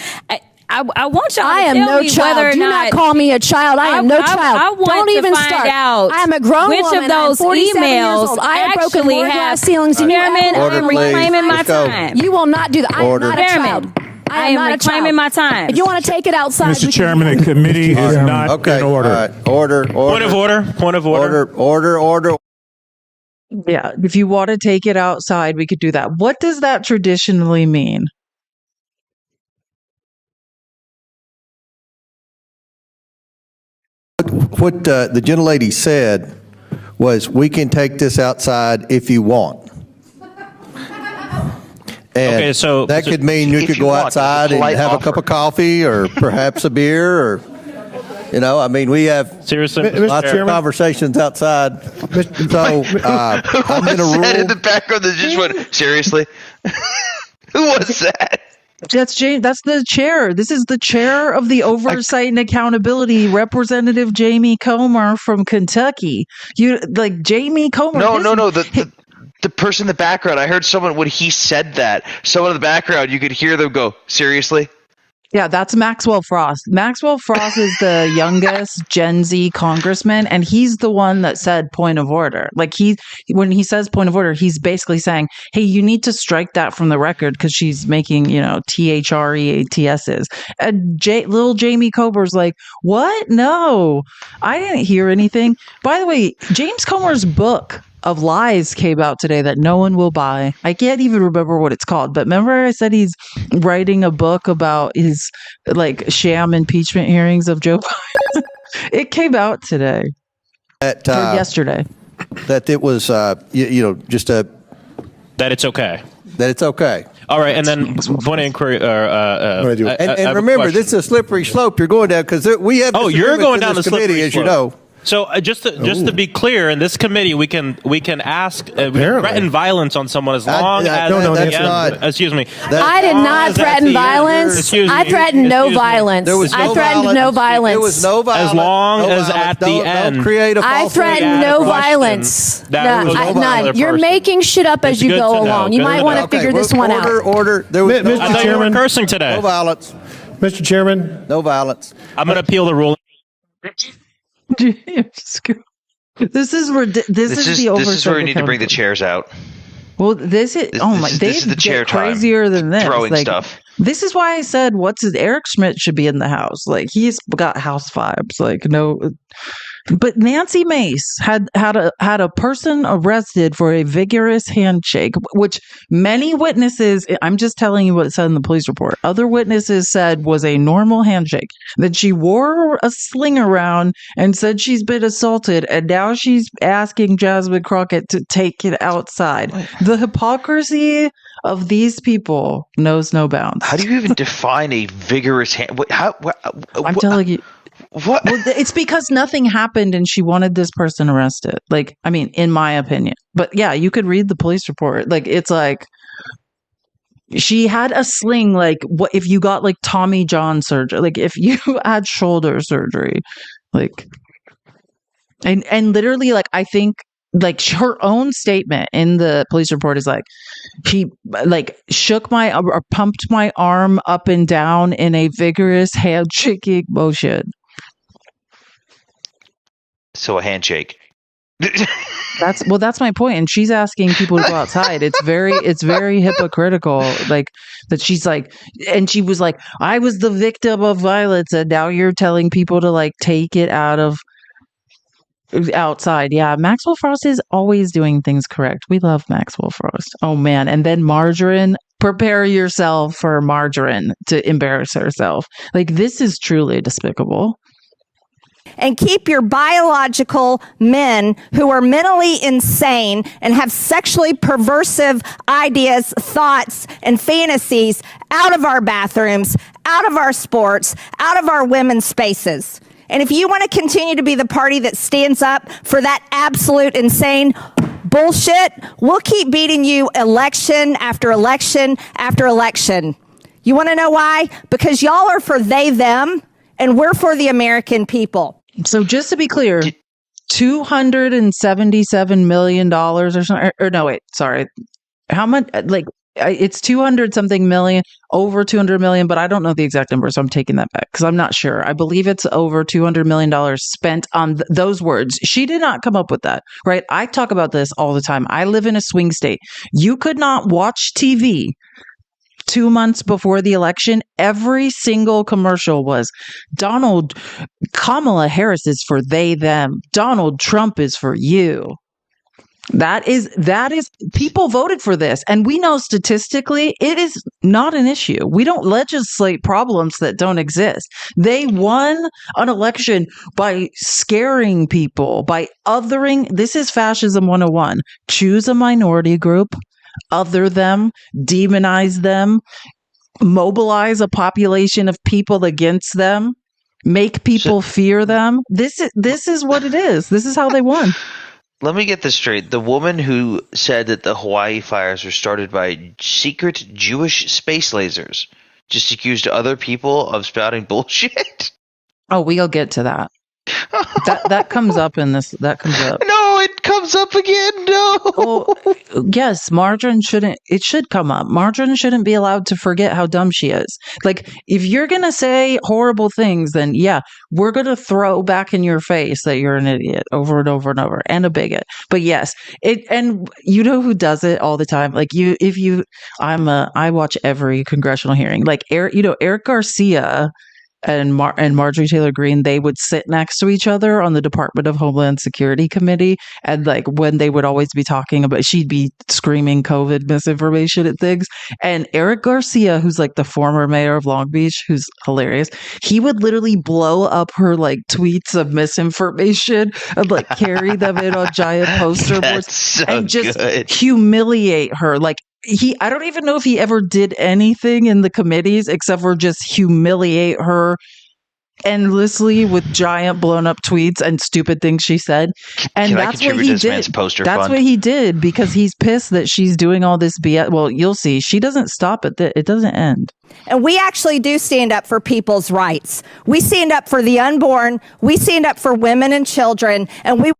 Speaker 19: I want y'all to tell me whether or
Speaker 23: Do not call me a child. I am no child.
Speaker 19: I want
Speaker 23: Don't
Speaker 19: to
Speaker 23: even
Speaker 19: find
Speaker 23: start.
Speaker 19: out
Speaker 23: I am a grown
Speaker 19: which
Speaker 23: woman.
Speaker 19: of those emails
Speaker 23: I have broken more glass ceilings than you ever
Speaker 19: Chairman,
Speaker 23: will.
Speaker 19: I'm reclaiming my time.
Speaker 23: You will not do that. I am not a child.
Speaker 19: I am reclaiming my time.
Speaker 23: If you want to take it outside,
Speaker 24: Mr. Chairman, the committee is not in order.
Speaker 25: Order.
Speaker 24: Point of order.
Speaker 25: Order.
Speaker 1: Yeah, if you want to take it outside, we could do that. What does that traditionally mean?
Speaker 25: What the gentlelady said was, we can take this outside if you want. And
Speaker 24: Okay, so
Speaker 25: that could mean you could
Speaker 3: you
Speaker 25: go
Speaker 3: want,
Speaker 25: outside
Speaker 3: it's a
Speaker 25: and
Speaker 3: polite
Speaker 25: have a
Speaker 3: offer.
Speaker 25: cup of coffee or perhaps a beer, or, I mean, we have
Speaker 24: Seriously,
Speaker 25: lots of conversations outside. So I'm going to
Speaker 3: Who said in
Speaker 25: rule.
Speaker 3: the background that just went, seriously? Who was that?
Speaker 1: That's the chair. This is the chair of the Oversight and Accountability, Representative Jamie Comer from Kentucky. You like Jamie Comer?
Speaker 3: No. The person in the background. I heard someone when he said that. Someone in the background. You could hear them go, "Seriously?"
Speaker 1: Yeah, that's Maxwell Frost. Maxwell Frost is the youngest Gen Z congressman, and he's the one that said point of order. Like when he says point of order, he's basically saying, hey, you need to strike that from the record because she's making, THREATSs. And little Jamie Comer's like, what? No, I didn't hear anything. By the way, James Comer's book of lies came out today that no one will buy. I can't even remember what it's called, but remember I said he's writing a book about his sham impeachment hearings of Joe Biden? It came out today. Or yesterday.
Speaker 25: That it was, that
Speaker 2: it's okay.
Speaker 25: That it's okay.
Speaker 2: All right, and then one inquiry.
Speaker 25: And remember, this is a slippery slope you're going down because we have.
Speaker 2: Oh, you're going down the slippery
Speaker 25: committee,
Speaker 2: slope.
Speaker 25: as you know.
Speaker 2: So just to be clear, in this committee, we can ask we can threaten violence on someone as long as excuse me.
Speaker 23: I did not threaten violence. I threatened no violence. I threatened no violence.
Speaker 25: There was no violence.
Speaker 2: As long as at the end.
Speaker 25: Don't create a
Speaker 23: I threatened no violence. None. You're making shit up as you go along. You might want to figure this one out.
Speaker 25: Order. There was no
Speaker 2: Mr. Chairman, cursing today.
Speaker 25: No violence.
Speaker 12: Mr. Chairman.
Speaker 25: No violence.
Speaker 2: I'm going to appeal the ruling.
Speaker 1: This is the oversight.
Speaker 3: This is where we need to bring the chairs out.
Speaker 1: Well, this is the chair crazier than this.
Speaker 3: Throwing stuff.
Speaker 1: This is why I said, Eric Schmidt should be in the House. Like he's got House vibes. Like no. But Nancy Mace had a person arrested for a vigorous handshake, which many witnesses, I'm just telling you what it said in the police report. Other witnesses said was a normal handshake. That she wore a sling around and said she's been assaulted, and now she's asking Jasmine Crockett to take it outside. The hypocrisy of these people knows no bounds.
Speaker 3: How do you even define a vigorous hand?
Speaker 1: I'm telling you.
Speaker 3: What?
Speaker 1: Well, it's because nothing happened and she wanted this person arrested. Like, I mean, in my opinion. But yeah, you could read the police report. Like, it's like she had a sling. Like, what if you got like Tommy John surgery? Like, if you had shoulder surgery, like, and literally, like, I think like her own statement in the police report is like, she like shook or pumped my arm up and down in a vigorous handshaking motion.
Speaker 3: So a handshake.
Speaker 1: That's my point. And she's asking people to go outside. It's very hypocritical. Like that she's like, and she was like, I was the victim of violence, and now you're telling people to like take it outside. Yeah, Maxwell Frost is always doing things correct. We love Maxwell Frost. Oh man. And then Margarine, prepare yourself for Margarine to embarrass herself. Like this is truly despicable.
Speaker 23: And keep your biological men who are mentally insane and have sexually perversive ideas, thoughts, and fantasies out of our bathrooms, out of our sports, out of our women's spaces. And if you want to continue to be the party that stands up for that absolute insane bullshit, we'll keep beating you election after election after election. You want to know why? Because y'all are for they, them, and we're for the American people.
Speaker 1: So just to be clear, $277 million or something, or no, wait, sorry. How much, like, it's 200 something million, over 200 million, but I don't know the exact number, so I'm taking that back because I'm not sure. I believe it's over $200 million spent on those words. She did not come up with that, right? I talk about this all the time. I live in a swing state. You could not watch TV 2 months before the election. Every single commercial was Kamala Harris is for they, them. Donald Trump is for you. That is people voted for this. And we know statistically it is not an issue. We don't legislate problems that don't exist. They won an election by scaring people, by othering. This is fascism 101. Choose a minority group, other them, demonize them, mobilize a population of people against them, make people fear them. This is what it is. This is how they won.
Speaker 3: Let me get this straight. The woman who said that the Hawaii fires were started by secret Jewish space lasers just accused other people of spouting bullshit?
Speaker 1: Oh, we'll get to that. That comes up in this. That comes up.
Speaker 3: No, it comes up again. No.
Speaker 1: Well, yes, Margarine shouldn't. It should come up. Margarine shouldn't be allowed to forget how dumb she is. Like, if you're gonna say horrible things, then yeah, we're gonna throw back in your face that you're an idiot over and over and over and a bigot. But yes, and you know who does it all the time. Like I watch every congressional hearing. Like Eric Garcia and Marjorie Taylor Greene, they would sit next to each other on the Department of Homeland Security Committee. And like when they would always be talking about, she'd be screaming COVID misinformation at things. And Eric Garcia, who's like the former mayor of Long Beach, who's hilarious, he would literally blow up her like tweets of misinformation and like carry them in on giant poster boards and just humiliate her. Like, I don't even know if he ever did anything in the committees except for just humiliate her endlessly with giant blown up tweets and stupid things she said. And that's what he did. That's what he did because he's pissed that she's doing all this BS. Well, you'll see. She doesn't stop at that. It doesn't end.
Speaker 23: And we actually do stand up for people's rights. We stand up for the unborn. We stand up for women and children. And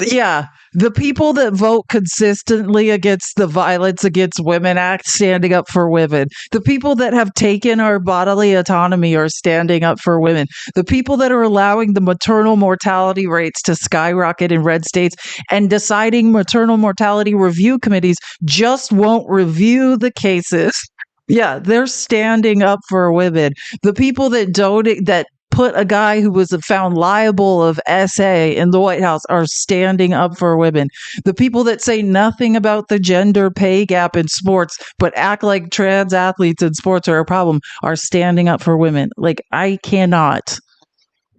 Speaker 1: yeah, the people that vote consistently against the Violence Against Women Act, standing up for women. The people that have taken our bodily autonomy are standing up for women. The people that are allowing the maternal mortality rates to skyrocket in red states and deciding maternal mortality review committees just won't review the cases. Yeah, they're standing up for women. The people that put a guy who was found liable of SA in the White House are standing up for women. The people that say nothing about the gender pay gap in sports, but act like trans athletes in sports are a problem, are standing up for women. Like, I cannot.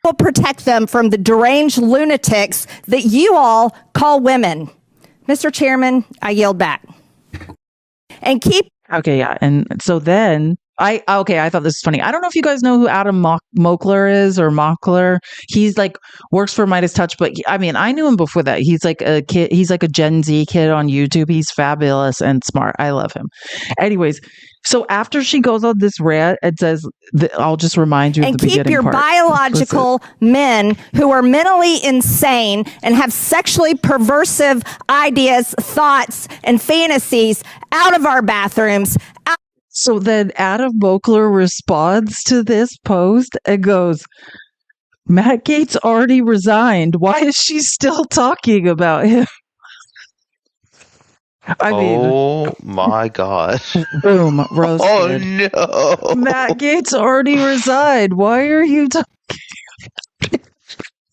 Speaker 23: Will protect them from the deranged lunatics that you all call women. Mr. Chairman, I yield back. And
Speaker 1: Okay, yeah. And so then I thought this was funny. I don't know if you guys know who Adam Mockler is or Mockler. He's like works for Midas Touch, but I knew him before that. He's like a kid. He's like a Gen Z kid on YouTube. He's fabulous and smart. I love him. Anyways, so after she goes on this rant and says, I'll just remind you of the beginning part.
Speaker 23: And keep your biological men who are mentally insane and have sexually perversive ideas, thoughts, and fantasies out of our bathrooms.
Speaker 1: So then Adam Mockler responds to this post and goes, Matt Gaetz already resigned. Why is she still talking about him?
Speaker 3: Oh my God.
Speaker 1: Boom. Roasted.
Speaker 3: Oh no.
Speaker 1: Matt Gaetz already resigned. Why are you talking?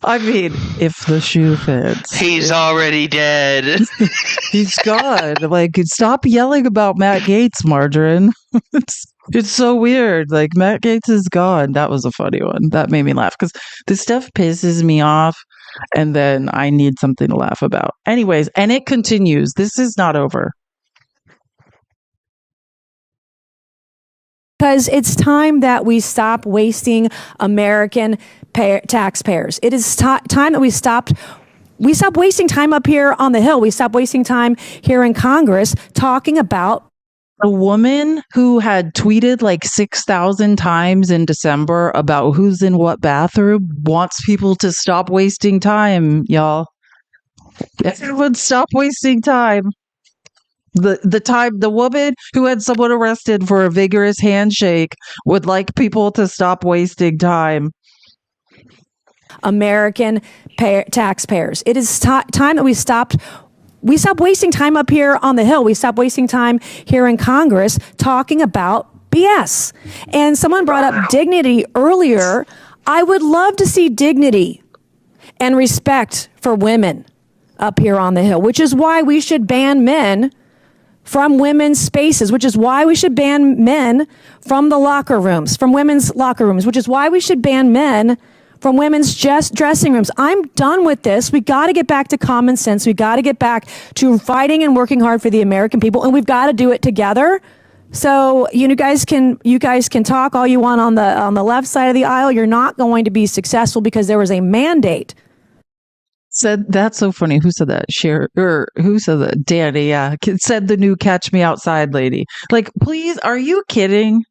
Speaker 1: If the shoe fits.
Speaker 3: He's already dead.
Speaker 1: He's gone. Like, stop yelling about Matt Gaetz, Margarine. It's so weird. Like, Matt Gaetz is gone. That was a funny one. That made me laugh because this stuff pisses me off and then I need something to laugh about. Anyways, and it continues. This is not over.
Speaker 5: Because it's time that we stop wasting American taxpayers. It is time that we stop wasting time up here on the Hill. We stop wasting time here in Congress talking about
Speaker 1: a woman who had tweeted like 6,000 times in December about who's in what bathroom wants people to stop wasting time, y'all. Everyone stop wasting time. The woman who had someone arrested for a vigorous handshake would like people to stop wasting time.
Speaker 5: American taxpayers. It is time that we stop wasting time up here on the Hill. We stop wasting time here in Congress talking about BS. And someone brought up dignity earlier. I would love to see dignity and respect for women up here on the Hill, which is why we should ban men from women's spaces, which is why we should ban men from the locker rooms, from women's locker rooms, which is why we should ban men from women's dressing rooms. I'm done with this. We got to get back to common sense. We got to get back to fighting and working hard for the American people, and we've got to do it together. So you guys can talk all you want on the left side of the aisle. You're not going to be successful because there was a mandate.
Speaker 1: Said that's so funny. Who said that? Who said that? Danny, yeah. Said the new catch me outside lady. Like, please, are you kidding?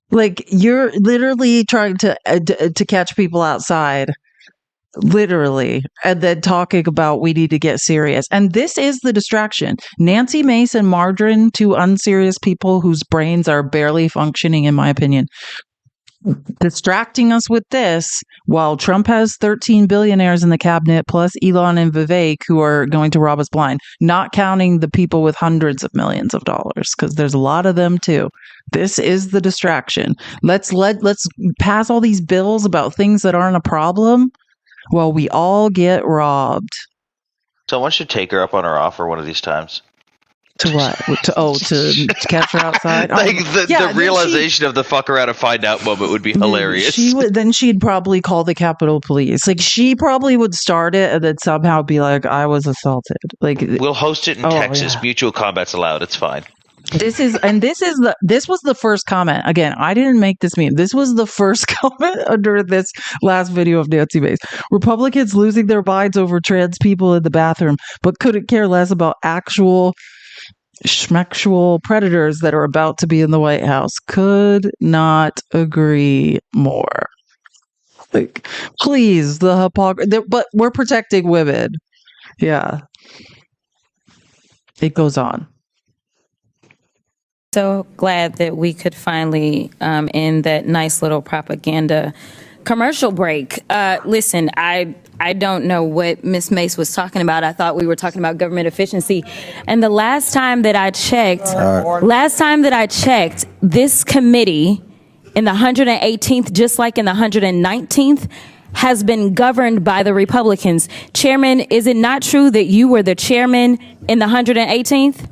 Speaker 1: Like, you're literally trying to catch people outside. Literally, and then talking about we need to get serious. And this is the distraction. Nancy Mace and Margarine, two unserious people whose brains are barely functioning, in my opinion, distracting us with this while Trump has 13 billionaires in the cabinet, plus Elon and Vivek, who are going to rob us blind, not counting the people with hundreds of millions of dollars, because there's a lot of them too. This is the distraction. Let's pass all these bills about things that aren't a problem. Well, we all get robbed.
Speaker 3: Someone should take her up on her offer one of these times.
Speaker 1: To what? To catch her outside?
Speaker 3: Like the realization of the fuck around and find out moment would be hilarious.
Speaker 1: Then she'd probably call the Capitol Police. Like, she probably would start it and then somehow be like, I was assaulted. Like,
Speaker 3: we'll host it in Texas. Yeah. Mutual combat's allowed. It's fine.
Speaker 1: This was the first comment. Again, I didn't make this meme. This was the first comment under this last video of Nancy Mace. Republicans losing their minds over trans people in the bathroom, but couldn't care less about actual schmexual predators that are about to be in the White House. Could not agree more. Like, please, the hypocrisy. But we're protecting women. Yeah. It goes on.
Speaker 19: So glad that we could finally end that nice little propaganda commercial break. Listen, I don't know what Ms. Mace was talking about. I thought we were talking about government efficiency. And the last time that I checked, this committee in the 118th, just like in the 119th, has been governed by the Republicans. Chairman, is it not true that you were the chairman in the 118th?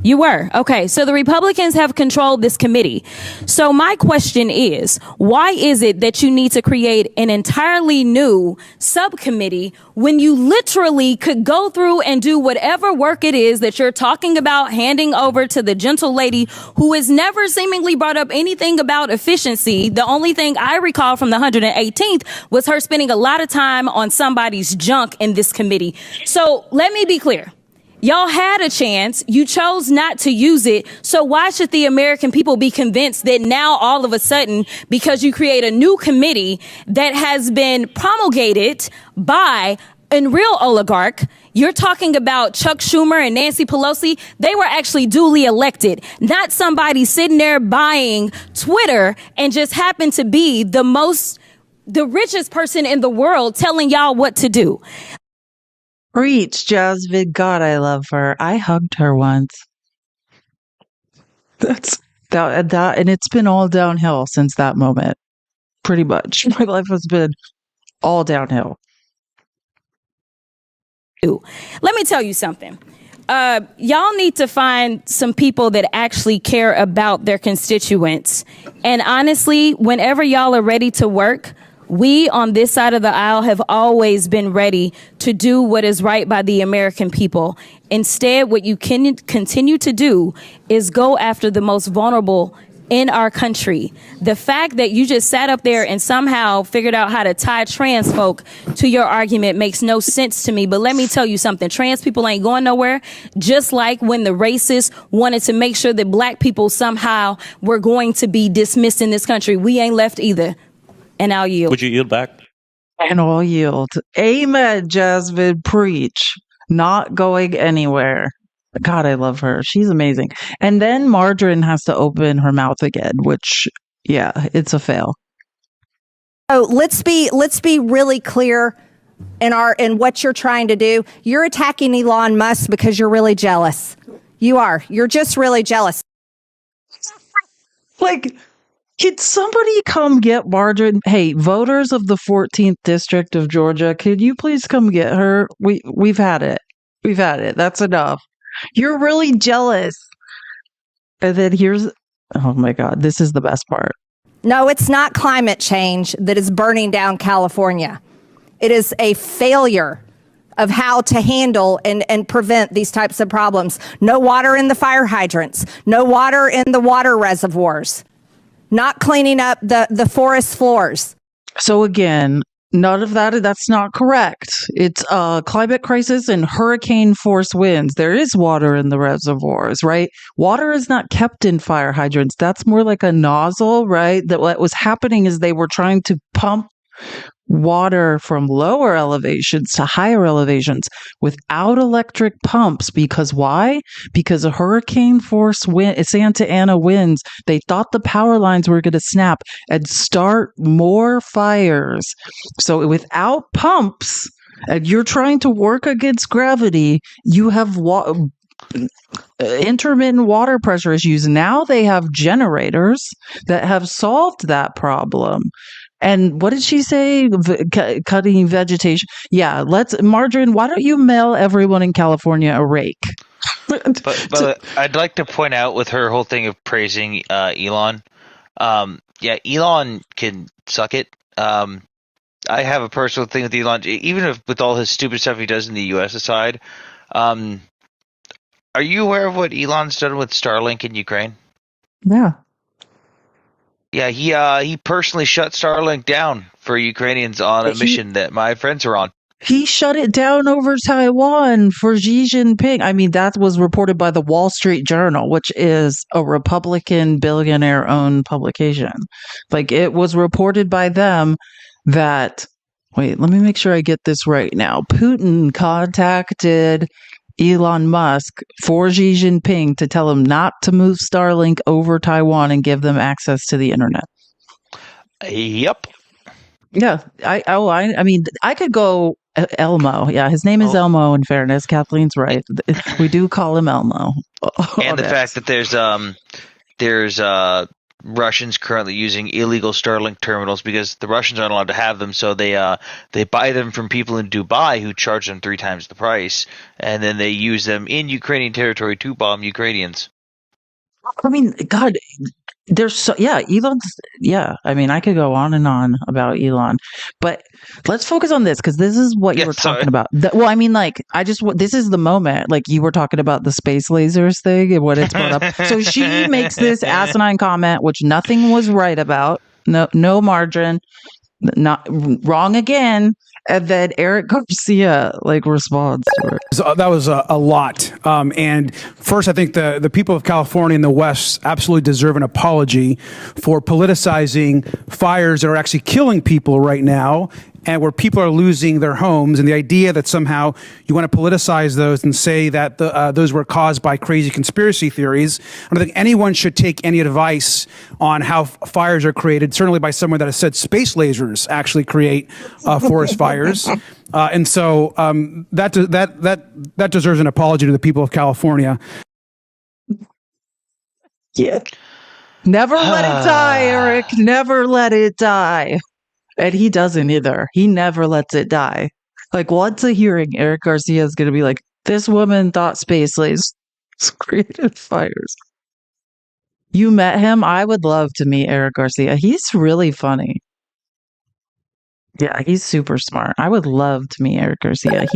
Speaker 19: You were. Okay. So the Republicans have controlled this committee. So my question is, why is it that you need to create an entirely new subcommittee when you literally could go through and do whatever work it is that you're talking about handing over to the gentle lady who has never seemingly brought up anything about efficiency? The only thing I recall from the 118th was her spending a lot of time on somebody's junk in this committee. So let me be clear. Y'all had a chance. You chose not to use it. So why should the American people be convinced that now all of a sudden, because you create a new committee that has been promulgated by a real oligarch, you're talking about Chuck Schumer and Nancy Pelosi. They were actually duly elected, not somebody sitting there buying Twitter and just happened to be the richest person in the world telling y'all what to do.
Speaker 1: Preach, Jasmine. God, I love her. I hugged her once. That's that, and it's been all downhill since that moment. Pretty much, my life has been all downhill.
Speaker 19: Let me tell you something. Y'all need to find some people that actually care about their constituents. And honestly, whenever y'all are ready to work, we on this side of the aisle have always been ready to do what is right by the American people. Instead, what you can continue to do is go after the most vulnerable in our country. The fact that you just sat up there and somehow figured out how to tie trans folk to your argument makes no sense to me. But let me tell you something. Trans people ain't going nowhere. Just like when the racists wanted to make sure that black people somehow were going to be dismissed in this country, we ain't left either. And I'll yield.
Speaker 2: Would you yield back?
Speaker 1: And I'll yield. Amen, Jasmine. Preach. Not going anywhere. God, I love her. She's amazing. And then Margarine has to open her mouth again, which, yeah, it's a fail.
Speaker 23: Oh, let's be really clear in what you're trying to do. You're attacking Elon Musk because you're really jealous. You are. You're just really jealous.
Speaker 1: Like, could somebody come get Margarine? Hey, voters of the 14th District of Georgia, could you please come get her? We've had it. We've had it. That's enough. You're really jealous. And then oh my God, this is the best part.
Speaker 23: No, it's not climate change that is burning down California. It is a failure of how to handle and prevent these types of problems. No water in the fire hydrants. No water in the water reservoirs. Not cleaning up the forest floors.
Speaker 1: So again, None of that. That's not correct. It's a climate crisis and hurricane force winds. There is water in the reservoirs, right? Water is not kept in fire hydrants. That's more like a nozzle, right? That what was happening is they were trying to pump water from lower elevations to higher elevations without electric pumps. Because why? Because a hurricane force wind, Santa Ana winds, they thought the power lines were going to snap and start more fires. So without pumps, and you're trying to work against gravity, you have intermittent water pressure issues. Now they have generators that have solved that problem. And what did she say? Cutting vegetation. Yeah, Margarine, why don't you mail everyone in California a rake?
Speaker 3: But I'd like to point out with her whole thing of praising Elon. Elon can suck it. I have a personal thing with Elon, even if with all his stupid stuff he does in the U.S. aside. Are you aware of what Elon's done with Starlink in Ukraine?
Speaker 1: Yeah.
Speaker 3: Yeah, he personally shut Starlink down for Ukrainians on a mission that my friends are on.
Speaker 1: He shut it down over Taiwan for Xi Jinping. I mean, that was reported by the Wall Street Journal, which is a Republican billionaire-owned publication. Like, it was reported by them that, wait, let me make sure I get this right now. Putin contacted Elon Musk for Xi Jinping to tell him not to move Starlink over Taiwan and give them access to the internet.
Speaker 3: Yep.
Speaker 1: Yeah. I mean, I could go Elmo. Yeah, his name is Elmo. In fairness, Kathleen's right. We do call him Elmo.
Speaker 3: And the fact that there's Russians currently using illegal Starlink terminals because the Russians aren't allowed to have them, so they buy them from people in Dubai who charge them 3 times the price, and then they use them in Ukrainian territory to bomb Ukrainians.
Speaker 1: I mean, God, there's Elon's. Yeah, I mean, I could go on and on about Elon, but let's focus on this because this is what you were talking about. Well, I mean, like, this is the moment. Like, you were talking about the space lasers thing and what it's brought up. So she makes this asinine comment, which nothing was right about. No margin. Not wrong again. And then Eric Garcia responds to it.
Speaker 6: So that was a lot. And first, I think the people of California and the West absolutely deserve an apology for politicizing fires that are actually killing people right now, and where people are losing their homes, and the idea that somehow you want to politicize those and say that those were caused by crazy conspiracy theories. I don't think anyone should take any advice on how fires are created, certainly by someone that has said space lasers actually create forest fires. And so that deserves an apology to the people of California.
Speaker 1: Yeah. Never let it die, Eric. Never let it die. And he doesn't either. He never lets it die. Like, once a hearing, Eric Garcia is going to be like, this woman thought space lasers created fires. You met him? I would love to meet Eric Garcia. He's really funny. Yeah, he's super smart. I would love to meet Eric Garcia.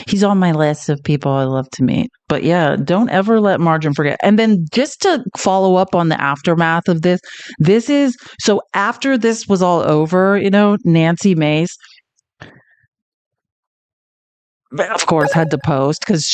Speaker 1: He's on my list of people I love to meet. But yeah, don't ever let Margin forget. And then just to follow up on the aftermath of this is, so after this was all over, Nancy Mace, of course, had to post because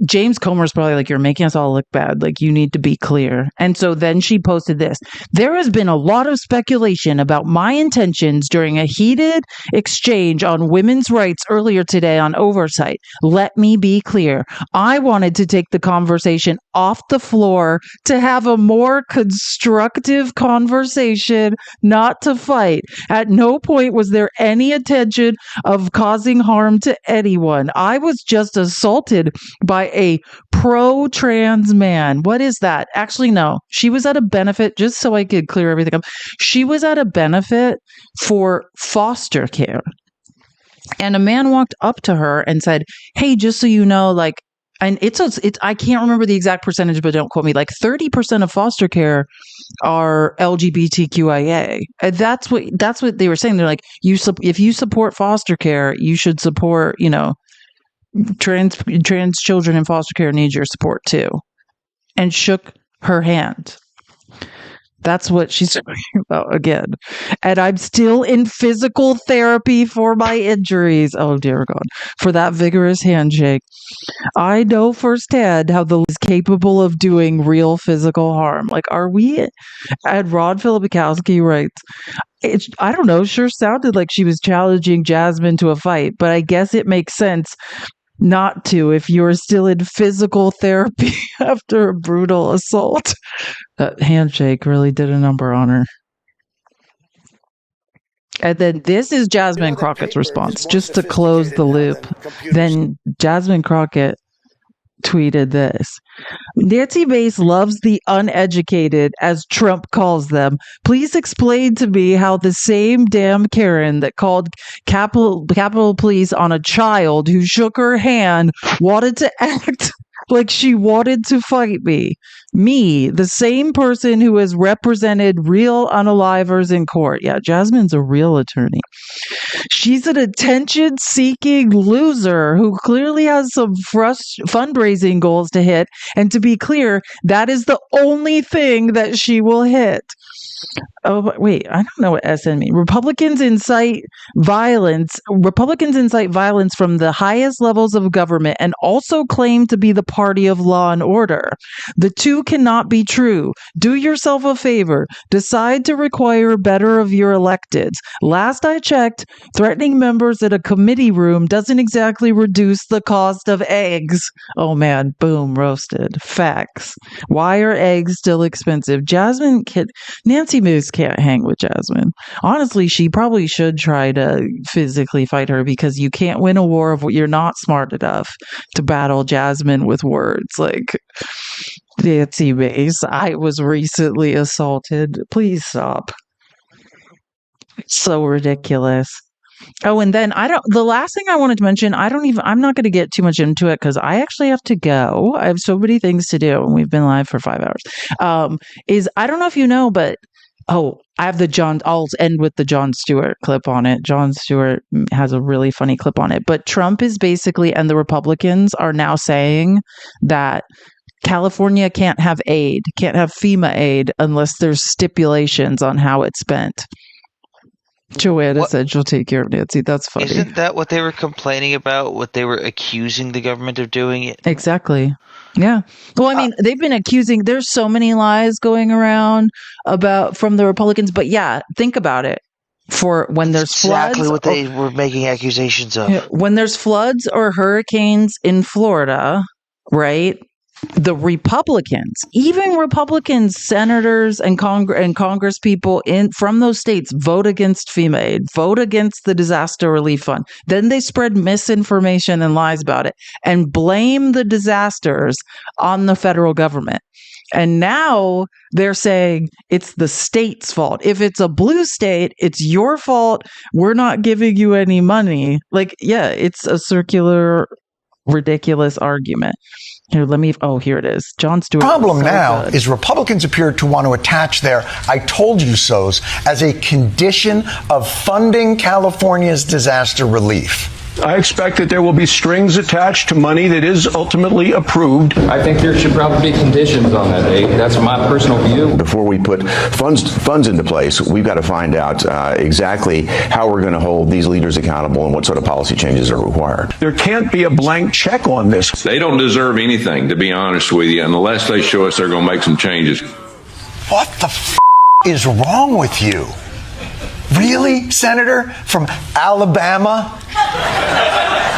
Speaker 1: James Comer's probably like, you're making us all look bad. Like, you need to be clear. And so then she posted this. There has been a lot of speculation about my intentions during a heated exchange on women's rights earlier today on Oversight. Let me be clear. I wanted to take the conversation off the floor to have a more constructive conversation, not to fight. At no point was there any intention of causing harm to anyone. I was just assaulted by a pro-trans man. What is that? Actually, no. She was at a benefit, just so I could clear everything up. She was at a benefit for foster care. And a man walked up to her and said, hey, just so you know, and it's I can't remember the exact percentage, but don't quote me, 30% of foster care are LGBTQIA. And that's what they were saying. They're like, if you support foster care, you should support, trans children in foster care need your support too. And shook her hand. That's what she's talking about again. And I'm still in physical therapy for my injuries. Oh, dear God. For that vigorous handshake. I know firsthand how the is capable of doing real physical harm. Like, are we? And Ron Filipikowski writes, I don't know, sure sounded like she was challenging Jasmine to a fight, but I guess it makes sense not to if you're still in physical therapy after a brutal assault. That handshake really did a number on her. And then this is Jasmine Crockett's response, just to close the loop. Then Jasmine Crockett tweeted this. Nancy Mace loves the uneducated, as Trump calls them. Please explain to me how the same damn Karen that called Capitol Police on a child who shook her hand wanted to act like she wanted to fight me. Me, the same person who has represented real unalivers in court. Yeah, Jasmine's a real attorney. She's an attention-seeking loser who clearly has some fundraising goals to hit. And to be clear, that is the only thing that she will hit. Oh, wait, I don't know what SN means. Republicans incite violence from the highest levels of government and also claim to be the party of law and order. The two cannot be true. Do yourself a favor. Decide to require better of your electeds. Last I checked, threatening members at a committee room doesn't exactly reduce the cost of eggs. Oh man, boom, roasted. Facts. Why are eggs still expensive? Nancy Moose can't hang with Jasmine. Honestly, she probably should try to physically fight her because you can't win a war if you're not smart enough to battle Jasmine with words. Like, Nancy Mace, I was recently assaulted. Please stop. It's so ridiculous. Oh, and then the last thing I wanted to mention, I'm not going to get too much into it because I actually have to go. I have so many things to do and we've been live for 5 hours. I don't know if you know, but I have I'll end with the Jon Stewart clip on it. Jon Stewart has a really funny clip on it. But Trump is basically, and the Republicans are now saying that California can't have FEMA aid unless there's stipulations on how it's spent. Joanna said she'll take care of Nancy. That's funny.
Speaker 3: Isn't that what they were complaining about? What they were accusing the government of doing?
Speaker 1: Exactly. Yeah. Well, I mean, they've been accusing. There's so many lies going around from the Republicans. But yeah, think about it. For when there's floods,
Speaker 3: exactly what they were making accusations of.
Speaker 1: When there's floods or hurricanes in Florida, right? The Republicans, even Republicans, senators and Congress people from those states vote against FEMA aid, vote against the disaster relief fund. Then they spread misinformation and lies about it and blame the disasters on the federal government. And now they're saying it's the state's fault. If it's a blue state, it's your fault. We're not giving you any money. Like, yeah, it's a circular, ridiculous argument. Here it is. Jon Stewart.
Speaker 12: The problem now is Republicans appear to want to attach their "I told you so's" as a condition of funding California's disaster relief.
Speaker 7: I expect that there will be strings attached to money that is ultimately approved.
Speaker 8: I think there should probably be conditions on that, Dave. That's my personal view.
Speaker 20: Before we put funds into place, we've got to find out exactly how we're going to hold these leaders accountable and what sort of policy changes are required.
Speaker 7: There can't be a blank check on this.
Speaker 21: They don't deserve anything, to be honest with you, unless they show us they're going to make some changes.
Speaker 12: What the is wrong with you? Really, Senator from Alabama?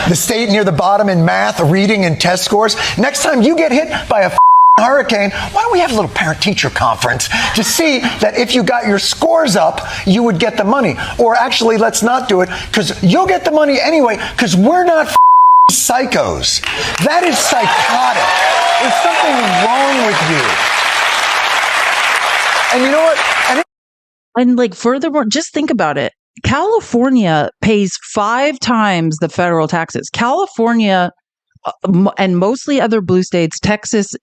Speaker 12: The state near the bottom in math, reading, and test scores? Next time you get hit by a hurricane, why don't we have a little parent-teacher conference to see that if you got your scores up, you would get the money? Or actually, let's not do it, because you'll get the money anyway, because we're not psychos. That is psychotic. There's something wrong with you. And you know what?
Speaker 1: And like furthermore, just think about it. California pays 5 times the federal taxes. California and mostly other blue states, Texas,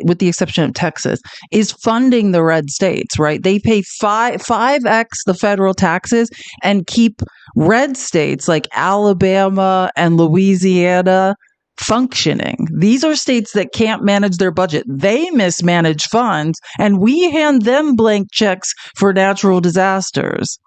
Speaker 1: with the exception of Texas, is funding the red states, right? They pay 5x the federal taxes and keep red states like Alabama and Louisiana functioning. These are states that can't manage their budget. They mismanage funds, and we hand them blank checks for natural disasters.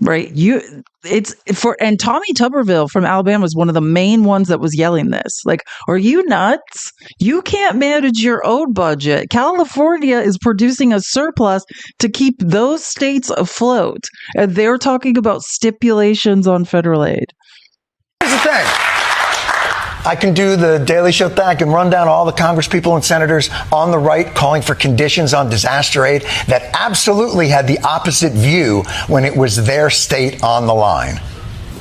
Speaker 1: Right. And Tommy Tuberville from Alabama was one of the main ones that was yelling this. Like, are you nuts? You can't manage your own budget. California is producing a surplus to keep those states afloat. And they're talking about stipulations on federal aid.
Speaker 12: Here's the thing. I can do the Daily Show thing. I can run down all the Congress people and senators on the right calling for conditions on disaster aid that absolutely had the opposite view when it was their state on the line.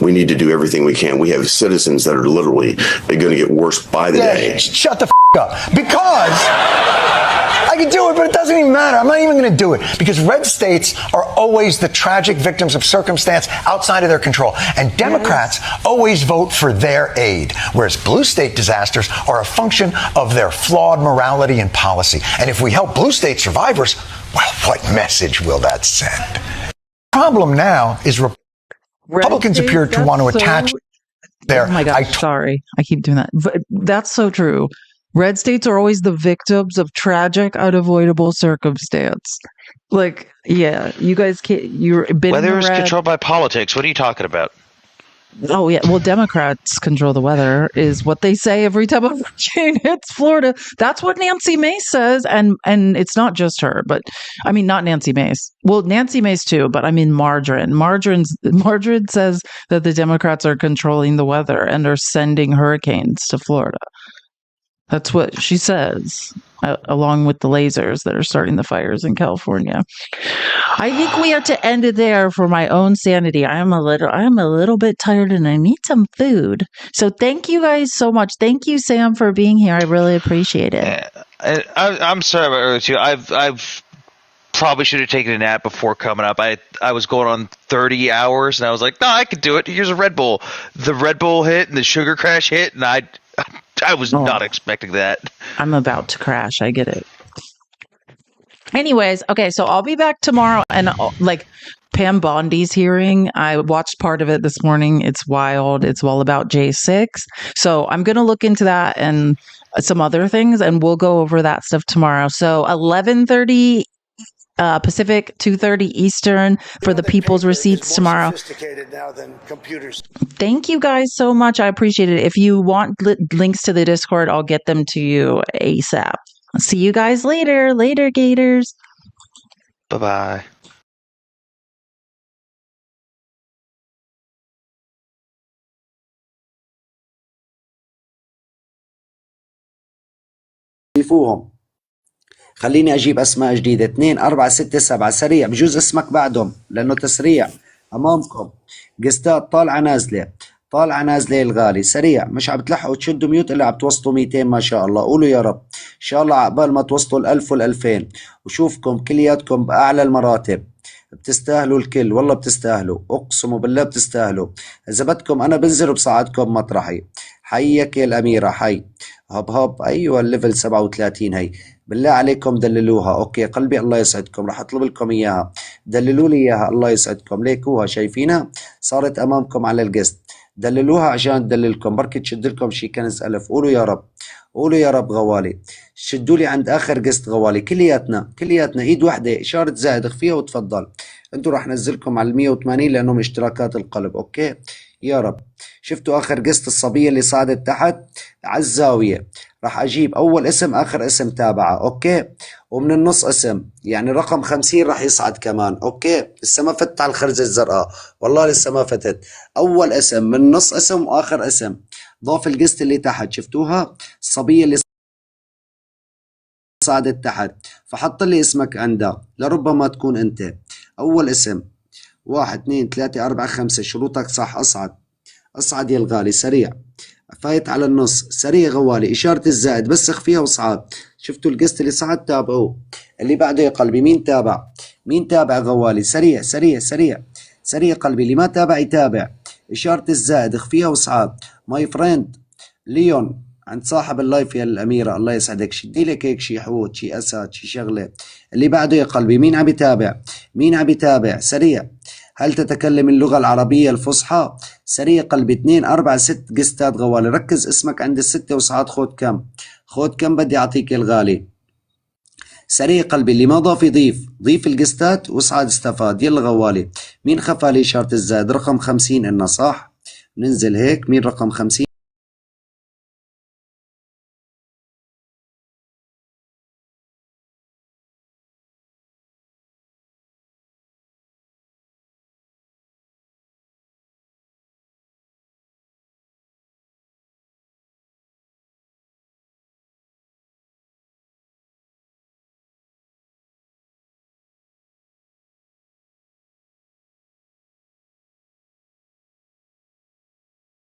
Speaker 20: We need to do everything we can. We have citizens that are literally going to get worse by the day.
Speaker 12: Shut the up. Because I can do it, but it doesn't even matter. I'm not even going to do it because red states are always the tragic victims of circumstance outside of their control. And Democrats always vote for their aid, whereas blue state disasters are a function of their flawed morality and policy. And if we help blue state survivors, well, what message will that send? The problem now is Republicans appear to want to attach their...
Speaker 1: Oh my gosh, sorry. I keep doing that. But that's so true. Red states are always the victims of tragic, unavoidable circumstance. Like, yeah, you guys can't...
Speaker 3: Weather is controlled by politics. What are you talking about?
Speaker 1: Oh, yeah. Well, Democrats control the weather is what they say every time a hurricane hits Florida. That's what Nancy Mace says. And it's not just her, but I mean, not Nancy Mace. Well, Nancy Mace too, but I mean, Margarine says that the Democrats are controlling the weather and are sending hurricanes to Florida. That's what she says, along with the lasers that are starting the fires in California. I think we have to end it there for my own sanity. I am a little bit tired and I need some food. So thank you guys so much. Thank you, Sam, for being here. I really appreciate it.
Speaker 3: I'm sorry about you. I've probably should have taken a nap before coming up. I was going on 30 hours and I was like, no, I could do it. Here's a Red Bull. The Red Bull hit and the sugar crash hit and I was not expecting that.
Speaker 1: I'm about to crash. I get it. Anyways, okay, so I'll be back tomorrow. And like Pam Bondi's hearing, I watched part of it this morning. It's wild. It's all about J6. So I'm going to look into that and some other things, and we'll go over that stuff tomorrow. So 11:30 Pacific, 2:30 Eastern for the people's receipts tomorrow.
Speaker 12: Sophisticated now than computers.
Speaker 1: Thank you guys so much. I appreciate it. If you want links to the Discord, I'll get them to you ASAP. See you guys later. Later, Gators.
Speaker 3: Bye-bye.
Speaker 4: خليني أجيب أسماء جديدة 2 4 6 7 سريع بجوز اسمك بعدهم لأنه تسريع أمامكم قستات طالعة نازلة الغالي سريع مش عم تلحقوا تشدوا ميوت إلا عم توصلوا 200 ما شاء الله قولوا يا رب إن شاء الله عقبال ما توصلوا 1000 وال2000 وشوفكم كلياتكم بأعلى المراتب بتستاهلوا الكل والله بتستاهلوا أقسم بالله بتستاهلوا إذا بدكم أنا بنزل وبصعدكم مطرحي حيك يا الأميرة حي هب أيوة الليفل 37 هي بالله عليكم دللوها اوكي قلبي الله يسعدكم راح اطلب لكم اياها دللوا لي اياها الله يسعدكم ليكوها شايفينها صارت امامكم على القسط دللوها عشان تدللكم بركي تشد لكم شي كنز 1000 قولوا يا رب غوالي شدوا لي عند اخر قسط غوالي كلياتنا ايد واحده اشاره زائد اخفيها وتفضل انتوا راح نزلكم على 180 لانهم اشتراكات القلب اوكي يا رب شفتوا اخر قسط الصبيه اللي صعدت تحت على الزاويه راح اجيب اول اسم اخر اسم تابعه اوكي ومن النص اسم يعني رقم 50 راح يصعد كمان اوكي لسه ما فتت على الخرزه الزرقاء والله لسه ما فتت اول اسم من نص اسم واخر اسم ضاف القسط اللي تحت شفتوها الصبيه اللي صعدت تحت فحط لي اسمك عندها لربما تكون انت اول اسم 1 2 3 4 5 شروطك صح اصعد يا الغالي سريع فايت على النص سريع غوالي إشارة الزائد بس اخفيها وصعد شفتوا القسط اللي صعد تابعوه اللي بعده يا قلبي مين تابع غوالي سريع قلبي اللي ما تابع يتابع إشارة الزائد اخفيها وصعد ماي فريند ليون عند صاحب اللايف يا الأميرة الله يسعدك شدي لك هيك شي حوت شي أسد شي شغلة اللي بعده يا قلبي مين عم يتابع سريع هل تتكلم اللغة العربية الفصحى؟ سريع قلبي 2 4 6 قستات غوالي. ركز اسمك عند الستة وصعد خود كم بدي أعطيك الغالي. سريع قلبي اللي ما ضاف يضيف، ضيف القستات وصعد استفاد. يلا غوالي. مين خفى لي إشارة الزائد؟ رقم 50 إنه صح. ننزل هيك. مين رقم 50؟